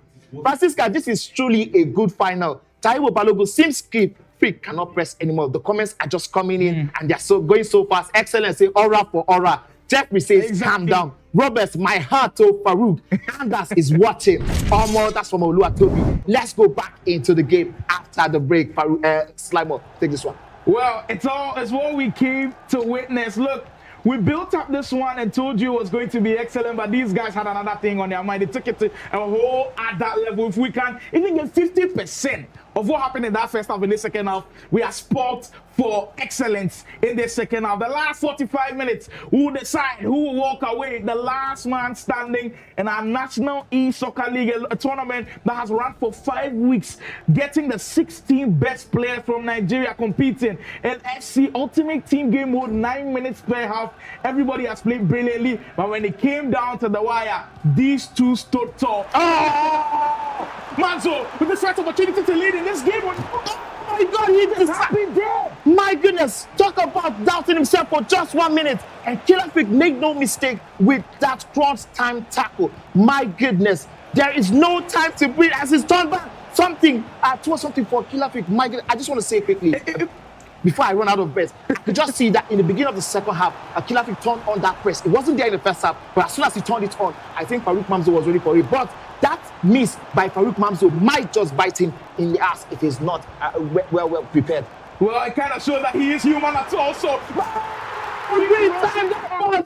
Francisca, this is truly a good final. Taiwo Balogun seems skip Freak cannot press anymore. The comments are just coming in and they're going so fast. Excellent, say aura for aura. Jeffrey says, calm down. Roberts, my heart to Farouk. Anders is watching. Almost, that's from Oluwatobi. Let's go back into the game after the break. Farouk, Slimer, take this one. Well, it's what we came to witness. Look, we built up this one and told you it was going to be excellent, but these guys had another thing on their mind. They took it to a whole other level. If we can even get 50% of what happened in that first half in the second half, we are spot for excellence in the second half. The last 45 minutes, who will decide who will walk away, the last man standing in our National E-Soccer League, a tournament that has run for 5 weeks, getting the 16 best players from Nigeria competing in FC Ultimate Team Game Mode, 9 minutes per half. Everybody has played brilliantly, but when it came down to the wire, these two stood tall. Oh! Manzo with the first opportunity to lead in this game. Oh my God, he just happened there. My goodness, talk about doubting himself for just 1 minute. And Killer Freak, make no mistake with that cross time tackle. My goodness, there is no time to breathe as he's turned back. Something for Killer Freak. My goodness, I just want to say quickly, before I run out of breath, I could just see that in the beginning of the second half, Killer Freak turned on that press. It wasn't there in the first half, but as soon as he turned it on, I think Farouk Mamzo was ready for it. But that miss by Farouk Mamzo might just bite him in the ass if he's not well prepared. Well, it kind of shows that he is human at all. So,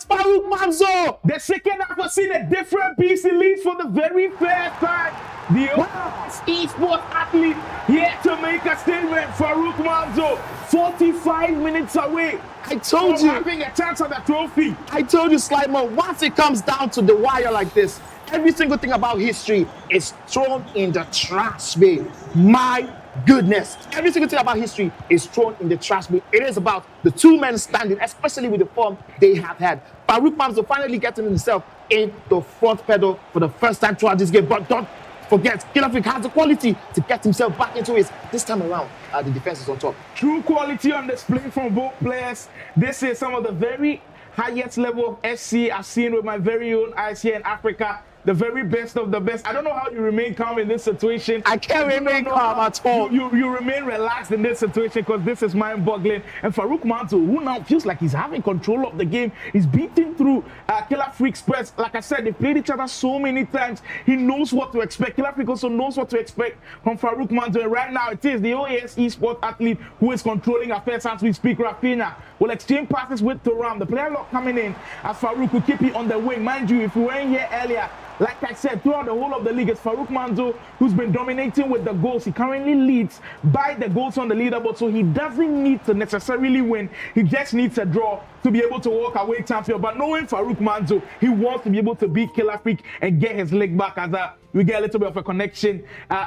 Farouk Mamzo! The second half has seen a different piece. He leads for the very first time. The esports athlete here to make a statement. Farouk Mamzo, 45 minutes away. I told you. Having a chance at the trophy. I told you, Slimer, once it comes down to the wire like this, every single thing about history is thrown in the trash bin. My goodness. Every single thing about history is thrown in the trash bin. It is about the two men standing, especially with the form they have had. Farouk Mamzo finally getting himself in the front pedal for the first time throughout this game. But don't forget, Killer Freak has the quality to get himself back into it. This time around, the defense is on top. True quality on display from both players. This is some of the very highest level of FC I've seen with my very own eyes here in Africa. The very best of the best. I don't know how you remain calm in this situation. I can't remain calm at all. You remain relaxed in this situation because this is mind-boggling. And Farouk Mamzo, who now feels like he's having control of the game, he's beating through Killer Freak's press. Like I said, they played each other so many times. He knows what to expect. Killer Freak also knows what to expect from Farouk Mamzo. And right now, it is the OAS eSport athlete who is controlling affairs as we speak. Rafinha will exchange passes with Thuram. The player lock coming in as Farouk will keep it on the wing. Mind you, if you weren't here earlier, like I said, throughout the whole of the league, it's Farouk Mamzo who's been dominating with the goals. He currently leads by the goals on the leaderboard, so he doesn't need to necessarily win. He just needs a draw to be able to walk away champion. But knowing Farouk Mamzo, he wants to be able to beat Killer Freak and get his leg back as we get a little bit of a connection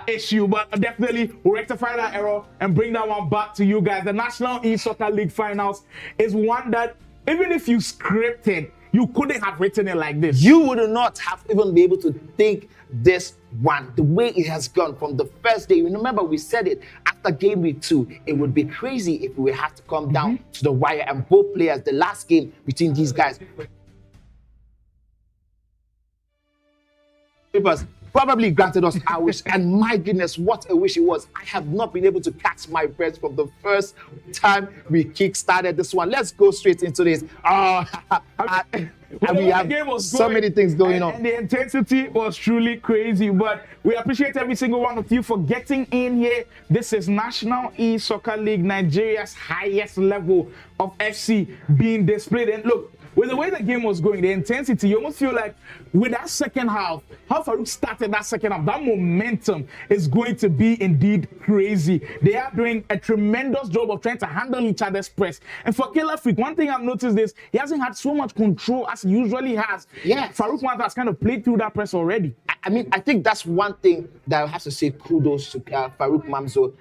issue. But definitely we'll rectify that error and bring that one back to you guys. The National E-Soccer League Finals is one that, even if you scripted, you couldn't have written it like this. You would not have even been able to think this one. The way it has gone from the first day. Remember, we said it after game week 2. It would be crazy if we had to come down to the wire and both players, the last game between these guys, probably granted us our wish, and my goodness, what a wish it was. I have not been able to catch my breath from the first time we kick-started this one. Let's go straight into this. We have so many things going on. And the intensity was truly crazy, but we appreciate every single one of you for getting in here. This is National E-Soccer League, Nigeria's highest level of FC being displayed. And look, with the way the game was going, the intensity, you almost feel like with that second half, how Farouk started that second half, that momentum is going to be indeed crazy. They are doing a tremendous job of trying to handle each other's press. And for Killer Freak, one thing I've noticed is he hasn't had so much control as he usually has. Yes. Farouk Mamzo has kind of played through that press already. I mean, I think that's one thing that I have to say kudos to Farouk Mamzo.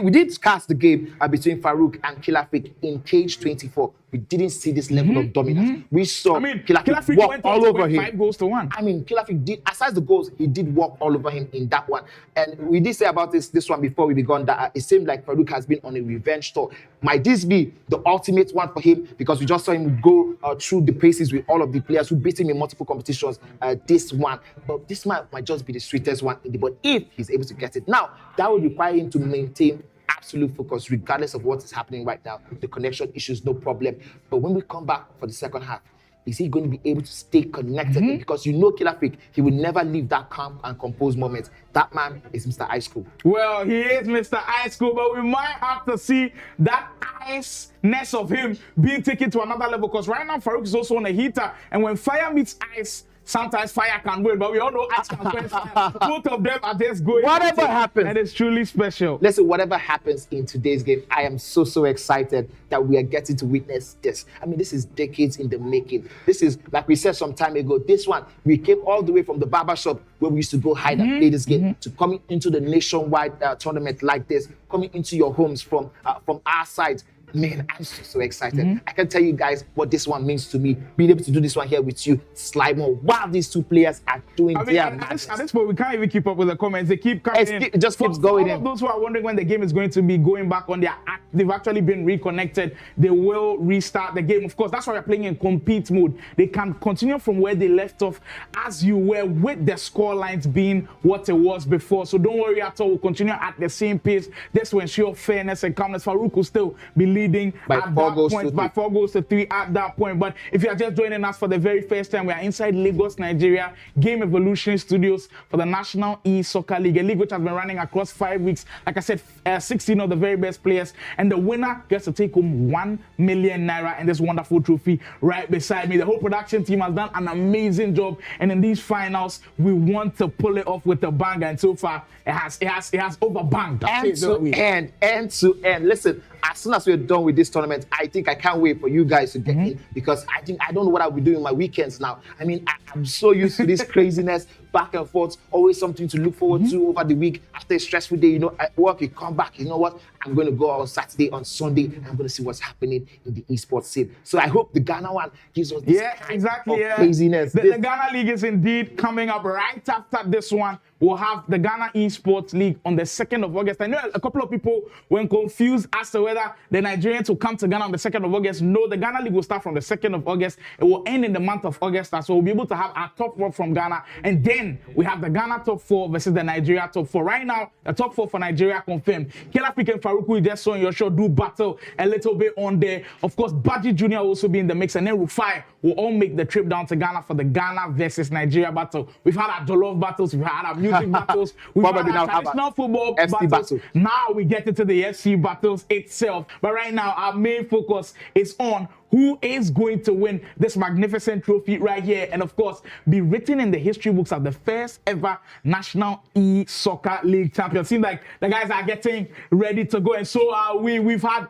We did cast the game between Farouk and Killer Freak in Cage 24. We didn't see this level of dominance. We saw Killer Freak walk all over him. 5 goals to 1. I mean, Killer Freak did, aside the goals, he did walk all over him in that one. And we did say about this one before we began that it seemed like Farouk has been on a revenge tour. Might this be the ultimate one for him? Because we just saw him go through the paces with all of the players who beat him in multiple competitions. This one, but this might just be the sweetest one. But if he's able to get it now, that would require him to maintain absolute focus, regardless of what is happening right now. The connection issues, no problem. But when we come back for the second half, is he going to be able to stay connected? Because you know Killer Freak, he will never leave that calm and composed moment. That man is Mr. Ice Cool. Well, he is Mr. Ice Cool, but we might have to see that ice-ness of him being taken to another level, because right now Farouk is also on a heater, and when fire meets ice, sometimes fire can win, but we all know ice can win fire. Both of them are just going. Whatever happens. And it's truly special. Listen, whatever happens in today's game, I am so excited that we are getting to witness this. I mean, this is decades in the making. This is, like we said some time ago, this one, we came all the way from the barber shop where we used to go hide and play this game, to coming into the nationwide tournament like this, coming into your homes from our side. Man, I'm so excited. I can tell you guys what this one means to me. Being able to do this one here with you, Slimer, while these two players are doing their madness. At this point, we can't even keep up with the comments. They keep coming in. It just keeps going for all in. of those who are wondering when the game is going to be going back on, they've actually been reconnected. They will restart the game. Of course, that's why we're playing in compete mode. They can continue from where they left off as you were, with the score lines being what it was before. So don't worry at all. We'll continue at the same pace. This will ensure fairness and calmness. Farouk will still be leading by at 4 that goals point, to by 4 goals to 3 at that point. But if you are just joining us for the very first time, we are inside Lagos, Nigeria, Game Evolution Studios for the National E-Soccer League, a league which has been running across 5 weeks. Like I said, 16 of the very best players, and the winner gets to take home 1 million naira and this wonderful trophy right beside me. The whole production team has done an amazing job, and in these finals, we want to pull it off with a bang, and so far, it has overbanged. End to end. Listen, as soon as we're done with this tournament, I think I can't wait for you guys to get in, because I don't know what I'll be doing my weekends now. I mean, I'm so used to this craziness, back and forth, always something to look forward to over the week. After a stressful day, at work, you come back, you know what? I'm going to go on Saturday, on Sunday, and I'm going to see what's happening in the esports scene. So I hope the Ghana one gives us this kind of craziness. The Ghana League is indeed coming up right after this one. We'll have the Ghana Esports League on the 2nd of August. I know a couple of people were confused as to whether the Nigerians will come to Ghana on the 2nd of August. No, the Ghana League will start from the 2nd of August. It will end in the month of August. So we'll be able to have our top 4 from Ghana. And then we have the Ghana top 4 versus the Nigeria top 4. Right now, the top 4 for Nigeria confirmed. Killer Freak and Farouk, we just saw in your show, do battle a little bit on there. Of course, Baji Jr. will also be in the mix. And then Rufi will all make the trip down to Ghana for the Ghana versus Nigeria battle. We've had our Jollof battles. We've had our music battles. We've had our traditional football FC battles. battle. Now we get into the FC battles itself. But right now, our main focus is on who is going to win this magnificent trophy right here, and of course, be written in the history books as the first ever National E-Soccer League champion. Seems like the guys are getting ready to go, and so are we. We've had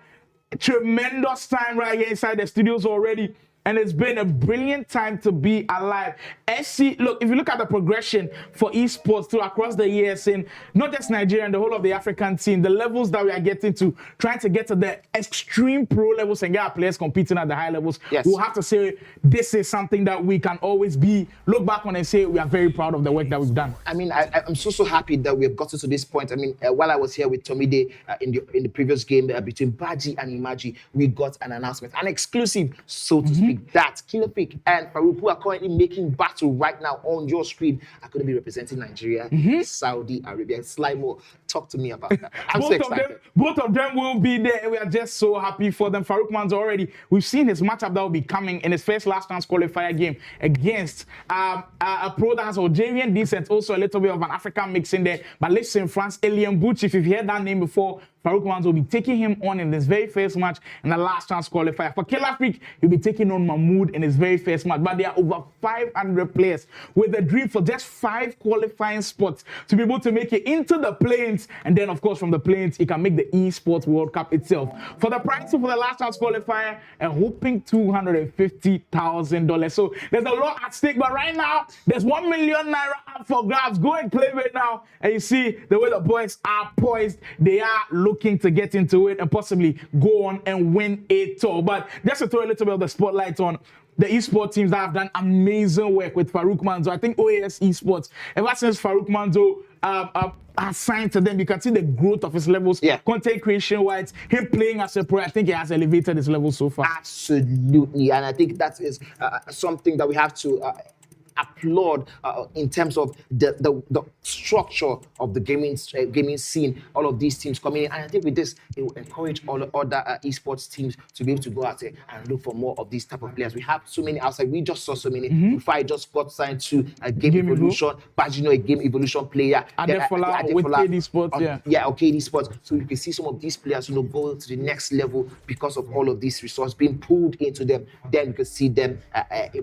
a tremendous time right here inside the studios already. And it's been a brilliant time to be alive. SC, look, if you look at the progression for esports through across the years in not just Nigeria and the whole of the African scene, the levels that we are getting to, trying to get to the extreme pro levels and get our players competing at the high levels, we'll have to say this is something that we can always look back on and say we are very proud of the work that we've done. I mean, I'm so happy that we have gotten to this point. I mean, while I was here with Tomide in the previous game between Baji and Imagi, we got an announcement, an exclusive, so to speak, that Killer Freak and Farouk, who are currently making battle right now on your screen, are going to be representing Nigeria, Saudi Arabia. Slimo, talk to me about that. I'm so excited. Both of them will be there, and we are just so happy for them. Farouk Manzo already, we've seen his matchup that will be coming in his first last chance qualifier game against a pro that has Algerian descent, also a little bit of an African mix in there, but lives in France, Elian Bouch. If you've heard that name before, Farouk Manzo will be taking him on in this very first match in the last chance qualifier. For Killer Freak, he'll be taking on Mahmoud in his very first match. But there are over 500 players with a dream for just 5 qualifying spots to be able to make it into the play-ins. And then, of course, from the play-ins, he can make the Esports World Cup itself. For the prize for the last chance qualifier, a whopping $250,000. So there's a lot at stake. But right now, there's 1 million naira up for grabs. Go and claim it now. And you see the way the boys are poised. They are looking to get into it and possibly go on and win it all. But just to throw a little bit of the spotlight on the esports teams that have done amazing work with Farouk Manzo. I think OAS Esports, ever since Farouk Manzo has signed to them, you can see the growth of his levels, content creation wise, him playing as a pro. I think he has elevated his level so far. Absolutely, and I think that is something that we have to applaud in terms of the structure of the gaming scene. All of these teams coming in, and I think with this, it will encourage all the other esports teams to be able to go out there and look for more of these type of players. We have so many outside. We just saw so many. Rufi just got signed to a Game Evolution. Baji Jr, a Game Evolution player. Adefola with Cade Esports, Cade Esports. So you can see some of these players, go to the next level because of all of these resources being pulled into them. Then you can see them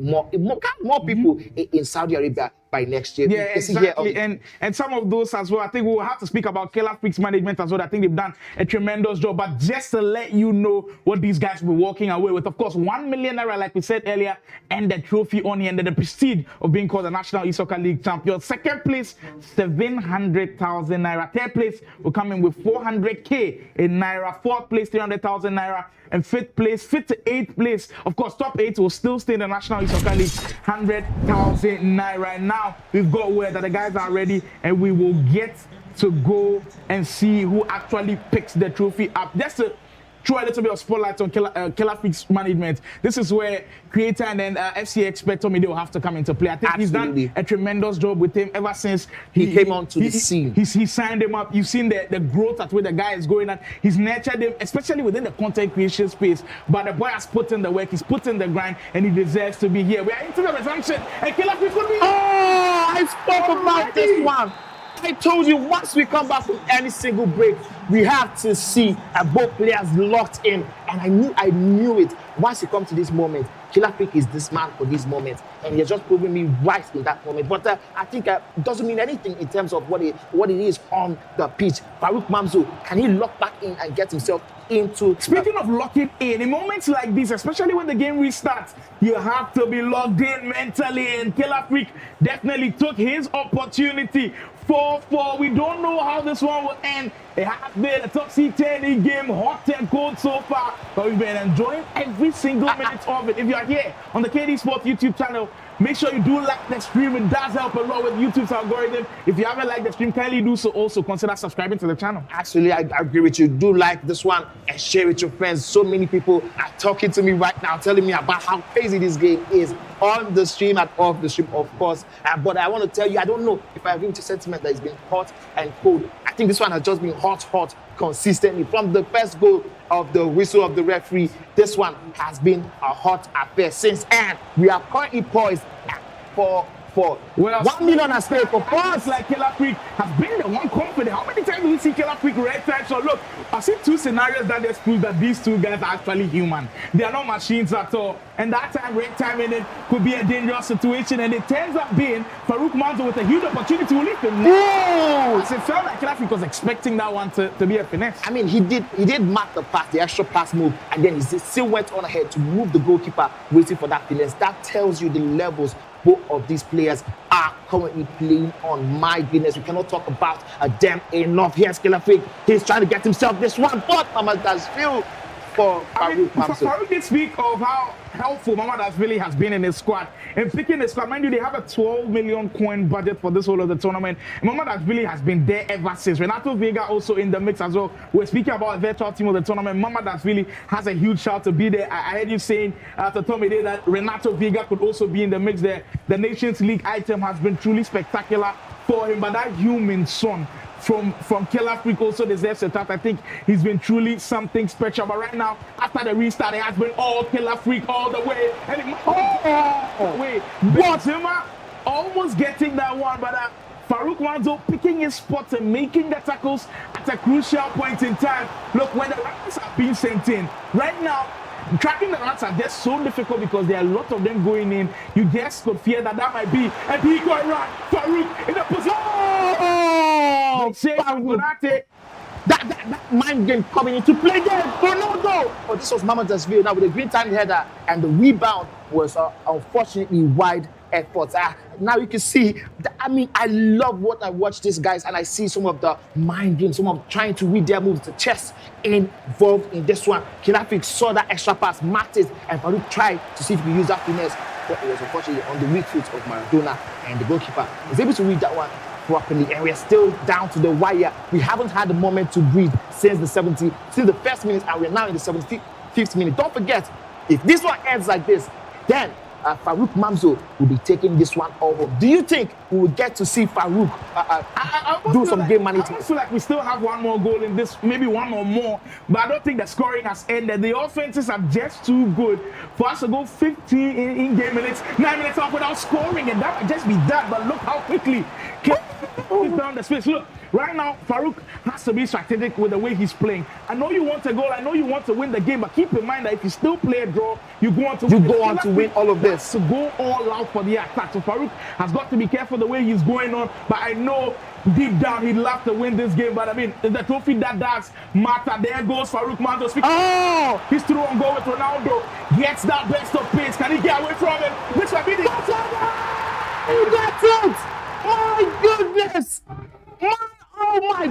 more people in Saudi Arabia by next year. Yeah, exactly. And some of those as well. I think we'll have to speak about Killer Freaks management as well. I think they've done a tremendous job. But just to let you know what these guys will be walking away with, of course, 1 million naira, like we said earlier, and the trophy on here, and the prestige of being called the National Soccer League champion. Second place, 700,000 naira. Third place will come in with 400k in naira. Fourth place, 300,000 naira. And fifth to eighth place, of course, top 8 will still stay in the National Soccer League, 100,000 naira. And now we've got word that the guys are ready, and we will get to go and see who actually picks the trophy up. Just to throw a little bit of spotlight on Killer Freaks management. This is where creator and then FC expert Tommy will have to come into play. I think he's done a tremendous job with him ever since he came onto the scene. He signed him up. You've seen the growth at where the guy is going at. He's nurtured him, especially within the content creation space. But the boy has put in the work, he's put in the grind, and he deserves to be here. We are into the resumption, and Killer Freaks will be. Oh, I spoke about this one. I told you, once we come back from any single break, we have to see both players locked in. And I knew it. Once you come to this moment, Killer Freak is this man for this moment, and he has just proven me right in that moment. But I think it doesn't mean anything in terms of what it is on the pitch. Farouk Mamzo, can he lock back in and get himself into? Speaking of locking in moments like this, especially when the game restarts, you have to be locked in mentally, and Killer Freak definitely took his opportunity. 4-4. We don't know how this one will end. It has been a topsy-turvy game, hot and cold so far, but we've been enjoying every single minute of it. If you are here on the Cade Esports YouTube channel, make sure you do like the stream. It does help a lot with YouTube's algorithm. If you haven't liked the stream, kindly do so. Also, consider subscribing to the channel. Actually, I agree with you. Do like this one and share with your friends. So many people are talking to me right now, telling me about how crazy this game is on the stream and off the stream, of course. But I want to tell you, I don't know if I agree with your sentiment that it's been hot and cold. I think this one has just been hot, consistently. From the first goal of the whistle of the referee, this one has been a hot affair since. And we are currently poised for 1 million at stake. Of course, like Killer Freak has been the one confident. How many times do we see Killer Freak red time? So look, I've seen 2 scenarios that just prove that these 2 guys are actually human. They are not machines at all. And that time, red time in it could be a dangerous situation. And it turns out being Farouk Manzo with a huge opportunity to leave him. As it felt like Killer Freak was expecting that one to be a finesse. I mean, he did mark the pass, the extra pass move, and then he still went on ahead to move the goalkeeper, waiting for that finesse. That tells you the levels both of these players are currently playing on. My goodness, we cannot talk about them enough. Here's Killer Freak. He's trying to get himself this one, but Mamad Dashvili for Farouk Mamzo. Farouk did speak of how helpful Mamad Dashvili has been in his squad. And picking the squad, mind you, they have a 12 million coin budget for this whole of the tournament. And Mamad Dashvili has been there ever since. Renato Vega also in the mix as well. We're speaking about a virtual team of the tournament. Mamad Dashvili has a huge shout to be there. I heard you saying to Tommy Day that Renato Vega could also be in the mix there. The Nations League item has been truly spectacular for him, but that human son from Killer Freak also deserves a tap. I think he's been truly something special. But right now, after the restart, it has been all Killer Freak all the way. And Benzema almost getting that one, but Farouk Manzo picking his spots and making the tackles at a crucial point in time. Look, when the runners are being sent in, right now, tracking the runs are just so difficult because there are a lot of them going in. You just could fear that might be a decoy run. Farouk in the position. That mind game coming into play there. Ronaldo. Oh, this was Mamad Dashvili now with a green time header, and the rebound was unfortunately wide efforts. Now you can see, I love what I watch these guys, and I see some of the mind games, some of trying to read their moves, the chess involved in this one. Killer Freak saw that extra pass, marked it, and Farouk tried to see if he could use that finesse, but it was unfortunately on the weak foot of Maradona, and the goalkeeper was able to read that one properly, and we are still down to the wire. We haven't had a moment to breathe since the first minute, and we're now in the 75th minute. Don't forget, if this one ends like this, then Farouk Mamzo will be taking this one over. Do you think we will get to see Farouk do some game management? I feel like we still have one more goal in this, maybe one or more, but I don't think the scoring has ended. The offenses are just too good for us to go 15 in game minutes, 9 minutes off without scoring, and that might just be that. But look how quickly he's down the space. Look, right now, Farouk has to be strategic with the way he's playing. I know you want a goal, I know you want to win the game, but keep in mind that if you still play a draw, you go on to win all of this. To go all out for the attack. So Farouk has got to be careful the way he's going on, but I know deep down he'd love to win this game. But I mean, the trophy that does matter. There goes Farouk Manzo. Oh! He's through on goal with Ronaldo. Gets that best of pace. Can he get away from it? This might be the... That's it! My goodness!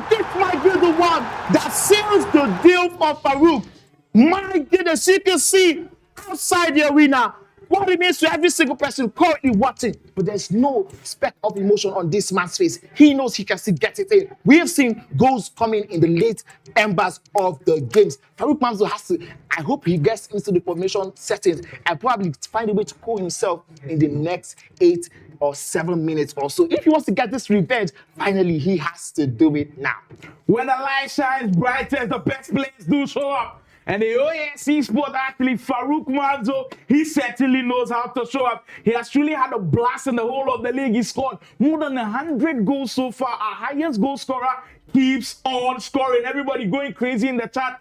This might be the one that seals the deal for Farouk. My goodness, you can see outside the arena what it means to every single person currently watching. But there's no speck of emotion on this man's face. He knows he can still get it in. We have seen goals coming in the late embers of the games. Farouk Mamzo has to, I hope he gets into the formation settings and probably find a way to call himself in the next 8 or 7 minutes or so. If he wants to get this revenge, finally he has to do it now. When the light shines brightest, the best players do show up. And the Esports actually, Farouk Manzo, he certainly knows how to show up. He has truly had a blast in the whole of the league. He scored more than 100 goals so far. Our highest goal scorer keeps on scoring. Everybody going crazy in the chat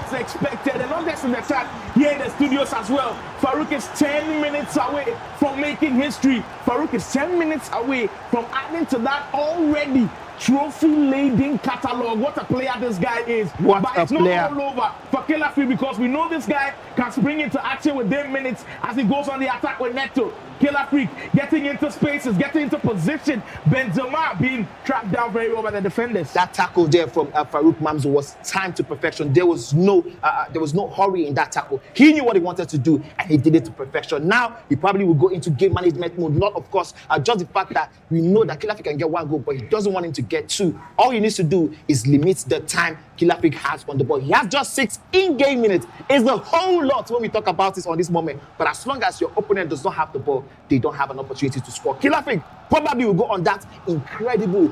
as expected. And not just in the chat, here in the studios as well. Farouk is 10 minutes away from making history. Farouk is 10 minutes away from adding to that already trophy-laden catalog. What a player this guy is. What but a it's player. not all over for Killer because we know this guy can spring into action within minutes as he goes on the attack with Neto. Killer Freak getting into spaces, getting into position. Benzema being trapped down very well by the defenders. That tackle there from Farouk Mamzo was timed to perfection. There was no hurry in that tackle. He knew what he wanted to do and he did it to perfection. Now he probably will go into game management mode. Not, of course, just the fact that we know that Killer Freak can get one goal, but he doesn't want him to get two. All he needs to do is limit the time Killer Freak has on the ball. He has just 6 in-game minutes. It's a whole lot when we talk about this on this moment. But as long as your opponent does not have the ball, they don't have an opportunity to score. Killer Freak probably will go on that incredible,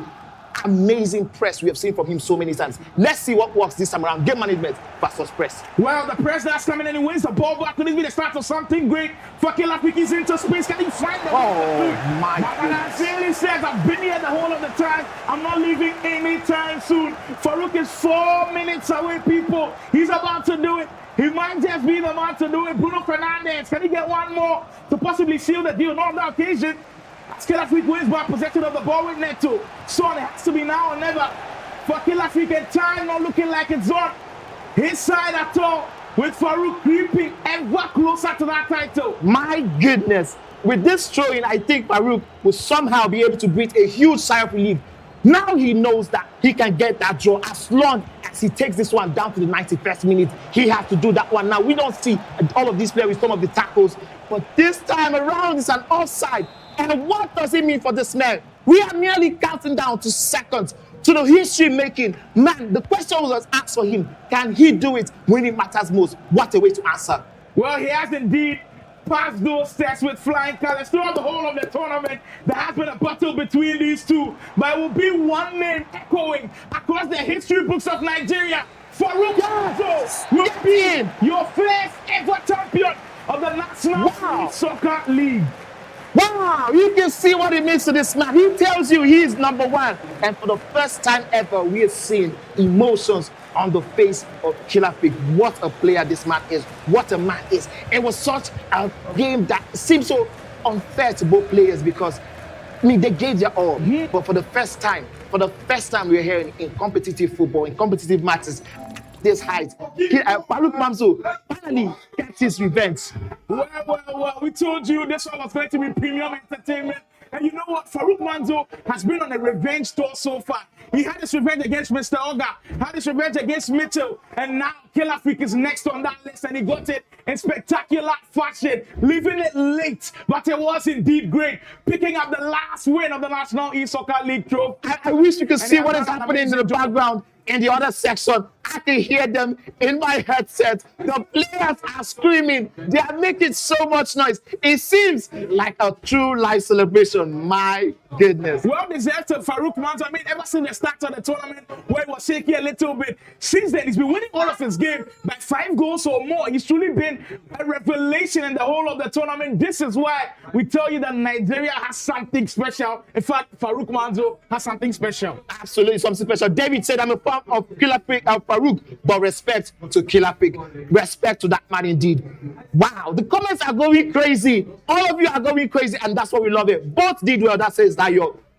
amazing press we have seen from him so many times. Let's see what works this time around. Game management versus press. Well, the press that's coming in and wins the ball back. Could this be the start of something great for Killer Freak? He's into space. Can he find the my goodness. Really says, I've been here the whole of the time. I'm not leaving anytime soon. Farouk is 4 minutes away, people. He's about to do it. He might just be the man to do it. Bruno Fernandes, can he get one more to possibly seal the deal? Not on the occasion. Killer Freak wins by possession of the ball with Neto. So it has to be now or never for Killer Freak, and time not looking like it's on his side at all, with Farouk creeping ever closer to that title. My goodness. With this throw-in, I think Farouk will somehow be able to breathe a huge sigh of relief. Now he knows that he can get that draw as long as he takes this one down to the 91st minute. He has to do that one. Now we don't see all of these players with some of the tackles, but this time around it's an offside. And what does it mean for this man? We are merely counting down to seconds to the history making. Man, the question was asked for him. Can he do it when it matters most? What a way to answer. Well, he has indeed passed those tests with flying colors throughout the whole of the tournament. There has been a battle between these two, but it will be one name echoing across the history books of Nigeria. Farouk Manzo will be your first ever champion of the National Soccer League. Wow, you can see what it means to this man. He tells you he is number one. And for the first time ever, we have seen emotions on the face of Killer Freak. What a player this man is. What a man is. It was such a game that seemed so unfair to both players because, I mean, they gave their all. But for the first time we're here in competitive football, in competitive matches, this height, Farouk Mamzo finally gets his revenge. Well, we told you this one was going to be premium entertainment. And you know what? Farouk Manzo has been on a revenge tour so far. He had his revenge against Mr. Oga, had his revenge against Mitchell, and now Killer Freak is next on that list, and he got it in spectacular fashion, leaving it late, but it was indeed great, picking up the last win of the National Soccer League trophy. I wish you could see what is happening in the background in the other section I can hear them in my headset. The players are screaming. They are making so much noise. It seems like a true live celebration. My goodness. Well deserved to Farouk Manzo. I mean, ever since the start of the tournament, where he was shaky a little bit, since then he's been winning all of his games by 5 goals or more. He's truly been a revelation in the whole of the tournament. This is why we tell you that Nigeria has something special. In fact, Farouk Manzo has something special. Absolutely something special. David said, I'm a fan of Killer Pig and Farouk, but respect to Killer Pig. Respect to that man indeed. Wow, the comments are going crazy. All of you are going crazy, and that's why we love it. Both did well. That says that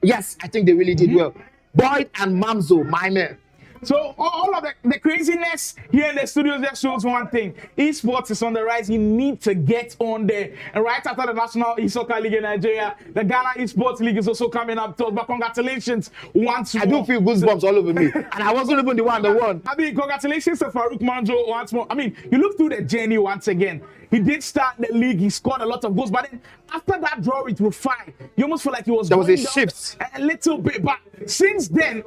yes, I think they really did well. Boyd and Mamzo, my man. So all of the craziness here in the studios just shows one thing. Esports is on the rise. You need to get on there. And right after the National Soccer League in Nigeria, the Ghana Esports League is also coming up. But congratulations once more. I do feel goosebumps all over me. And I wasn't even the one that won. I mean, congratulations to Farouk Manzo once more. I mean, you look through the journey once again. He did start the league. He scored a lot of goals. But then after that draw with Rufi, you almost feel like he was there was a going down shift. A little bit. But since then,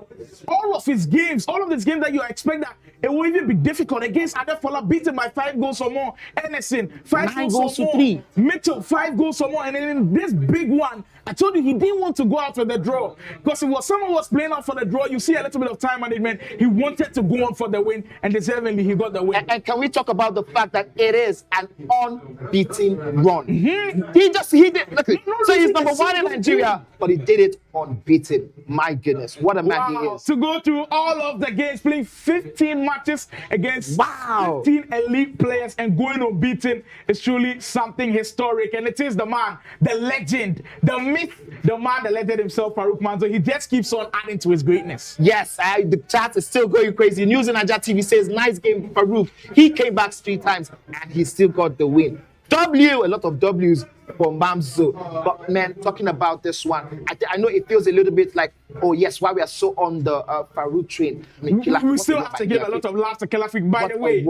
all of these games that you expect that it will even be difficult against Adefola, beaten by 5 goals or more. Ernesson, 5 goals or more. 3. Mitchell, 5 goals or more. And then in this big one, I told you he didn't want to go out for the draw. Because if someone was playing out for the draw, you see a little bit of time management. He wanted to go on for the win, and deservedly he got the win. And can we talk about the fact that it is an unbeaten run? He did. Look, so he's number 1 in Nigeria, but he did it unbeaten. My goodness, what a man he is. To go through all of the games, playing 15 matches against 15 elite players and going unbeaten is truly something historic. And it is the man, the legend, the myth, the man, the legend himself, Farouk Manzo. He just keeps on adding to his greatness. Yes, the chat is still going crazy. News in Naija TV says, nice game, Farouk. He came back 3 times and he still got the win. A lot of W's for Mamzo. But man, talking about this one, I know it feels a little bit like, oh yes, why we are so on the Farouk train. I mean, we still have to give a lot of love to Killer Pig. By the way,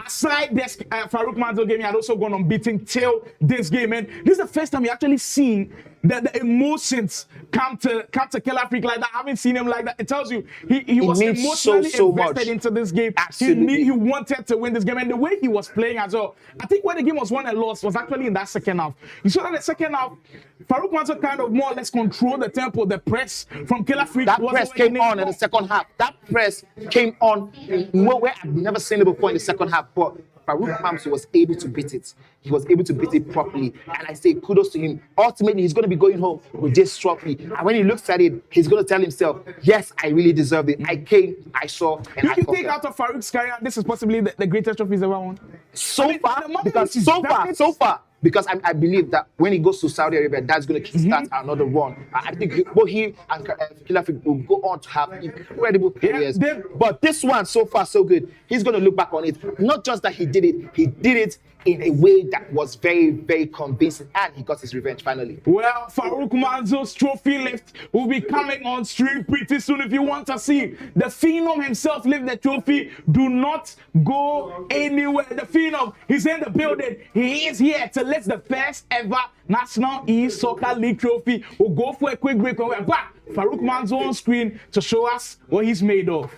aside this Farouk Manzo game, he had also gone unbeaten till this game. And this is the first time we actually seen the emotions come to Killer Pig like that. I haven't seen him like that. It tells you he was emotionally so invested much into this game. Absolutely. He wanted to win this game. And the way he was playing as well, I think when the game was won and lost was actually in that second half. You saw that in the second half, Farouk Manzo kind of more or less controlled the tempo, the press from Killer Pig. That press came on in the second half. That press came on in a way I've never seen it before in the second half. But Farouk Manzo was able to beat it. He was able to beat it properly. And I say kudos to him. Ultimately, he's going to be going home with this trophy. And when he looks at it, he's going to tell himself, yes, I really deserved it. I came, I saw, and I You think out of Farouk's career, this is possibly the greatest trophy he's ever won? So far, because I believe that when he goes to Saudi Arabia, that's going to kickstart another run. I think both he and Killer Pig will go on to have incredible careers. But this one, so far, so good. He's going to look back on it. Not just that he did it in a way that was very, very convincing, and he got his revenge finally. Well, Farouk Manzo's trophy lift will be coming on stream pretty soon. If you want to see the Phenom himself lift the trophy, do not go anywhere. The Phenom, he's in the building. He is here to lift the first ever National Soccer League trophy. We'll go for a quick break when we're back. Farouk Manzo on screen to show us what he's made of.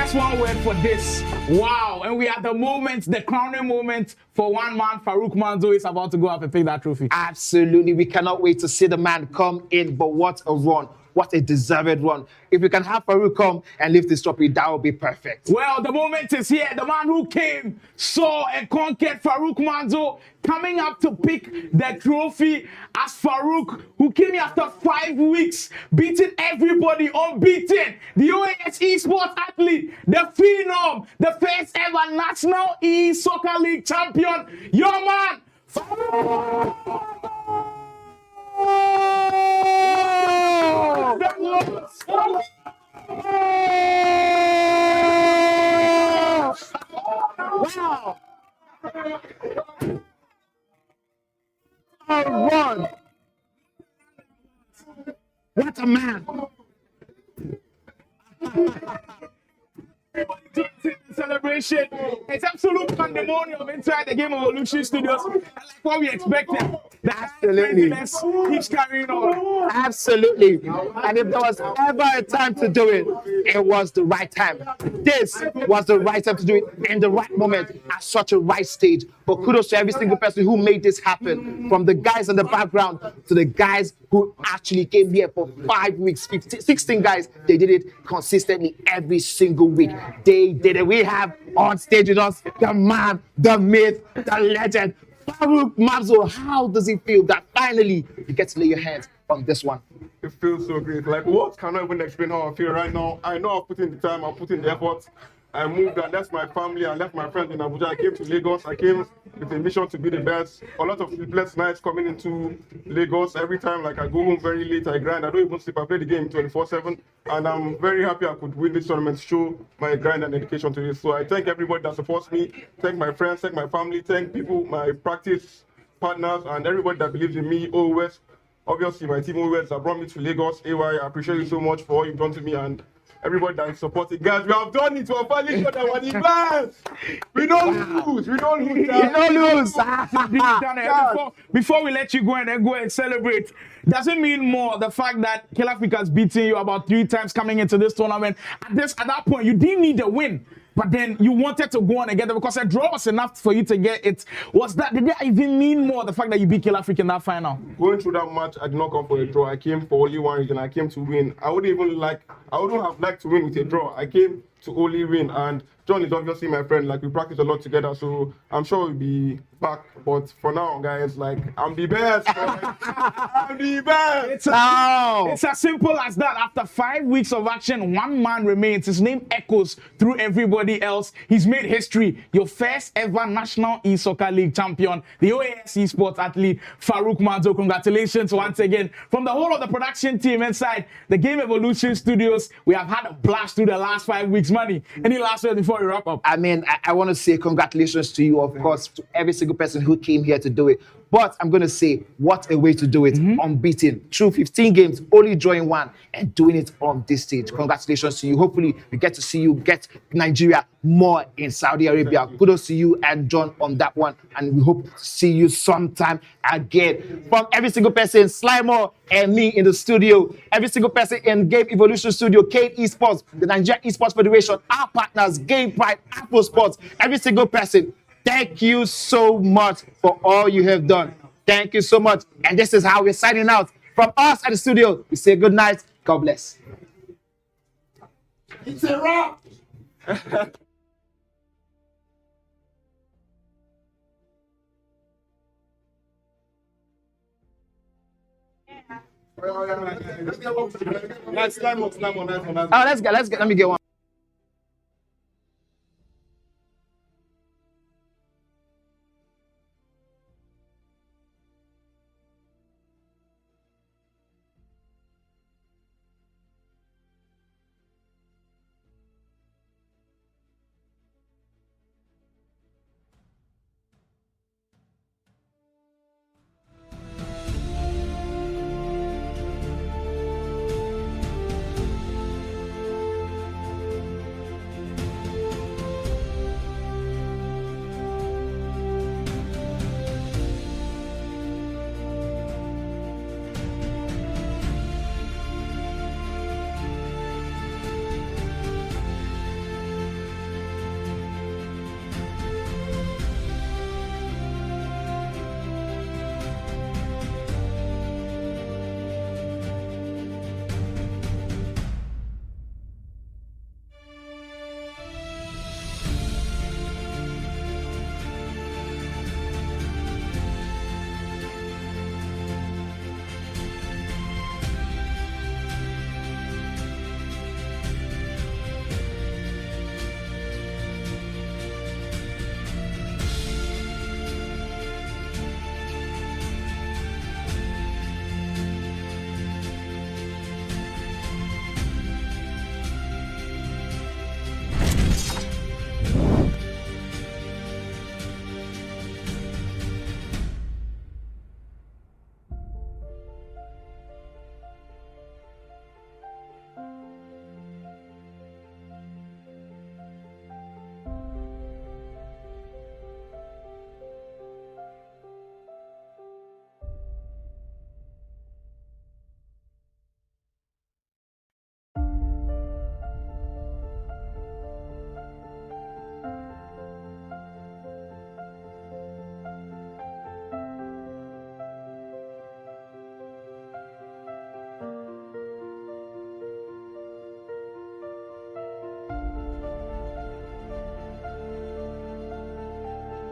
Just one word for this. Wow. And we are at the moment, the crowning moment for one man. Farouk Manzo is about to go up and pick that trophy. Absolutely. We cannot wait to see the man come in, but what a run. What a deserved run. If we can have Farouk come and lift this trophy, that would be perfect. Well, the moment is here. The man who came, saw and conquered, Farouk Manzo, coming up to pick the trophy as Farouk, who came here after 5 weeks, beating everybody, unbeaten. The OAS Esports athlete, the phenom, the first ever National E-Soccer League champion, your man, Farouk! Wow! Oh, run! What a man! Celebration. It's absolute pandemonium inside the Game Evolution Studios. And like what we expected. Absolutely. Keeps carrying on. Absolutely. And if there was ever a time to do it, it was the right time. This was the right time to do it in the right moment at such a right stage. But kudos to every single person who made this happen, from the guys in the background to the guys who actually came here for 5 weeks, 16 guys. They did it consistently every single week. They did it. We have on stage with us the man, the myth, the legend, Farouk Manzo. How does it feel that finally you get to lay your hands on this one? It feels so great. Like, what cannot even explain how I feel right now. I know I've put in the time, I've put in the effort. I moved and left my family, I left my friends in Abuja. I came to Lagos. I came with a mission to be the best. A lot of sleepless nights coming into Lagos. Every time, like, I go home very late, I grind. I don't even sleep. I play the game 24/7. And I'm very happy I could win this tournament, show my grind and dedication to this. So I thank everybody that supports me. Thank my friends, thank my family, thank people, my practice partners, and everybody that believes in me, OOS. Obviously, my team OOS that brought me to Lagos. AY, I appreciate you so much for all you've done to me, and everybody that is supporting. Guys, we have done it. We're finally shut our advance. We don't lose. We don't lose. We don't lose. Before we let you go and then go and celebrate, doesn't mean more the fact that Kill Africa has beaten you about 3 times coming into this tournament. At that point, you didn't need a win. But then you wanted to go on and get it because a draw was enough for you to get it. Did that even mean more, the fact that you beat Kill Africa in that final? Going through that match, I did not come for a draw. I came for only one reason. I came to win. I wouldn't have liked to win with a draw. I came to only win. And John is obviously my friend. Like, we practice a lot together, so I'm sure we'll be back. But for now, guys, like, I'm the best. I'm the best. It's as simple as that. After 5 weeks of action, one man remains. His name echoes through everybody else. He's made history. Your first ever National E-Soccer League champion, the OAS Esports athlete, Farouk Manzo. Congratulations once again. From the whole of the production team inside the Game Evolution Studios, we have had a blast through the last 5 weeks. Money. Any last words before we wrap up? I mean, I want to say congratulations to you, of course, to every single person who came here to do it. But I'm going to say, what a way to do it, unbeaten. Through 15 games, only drawing 1 and doing it on this stage. Congratulations to you. Hopefully, we get to see you get Nigeria more in Saudi Arabia. Kudos to you and John on that one. And we hope to see you sometime again. From every single person, Slimer and me in the studio, every single person in Game Evolution Studio, Cade Esports, the Nigeria Esports Federation, our partners, Game Pride, Apple Sports, every single person, thank you so much for all you have done. Thank you so much. And this is how we're signing out. From us at the studio, we say good night. God bless. It's a wrap. Let's go. Let me get one.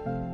you.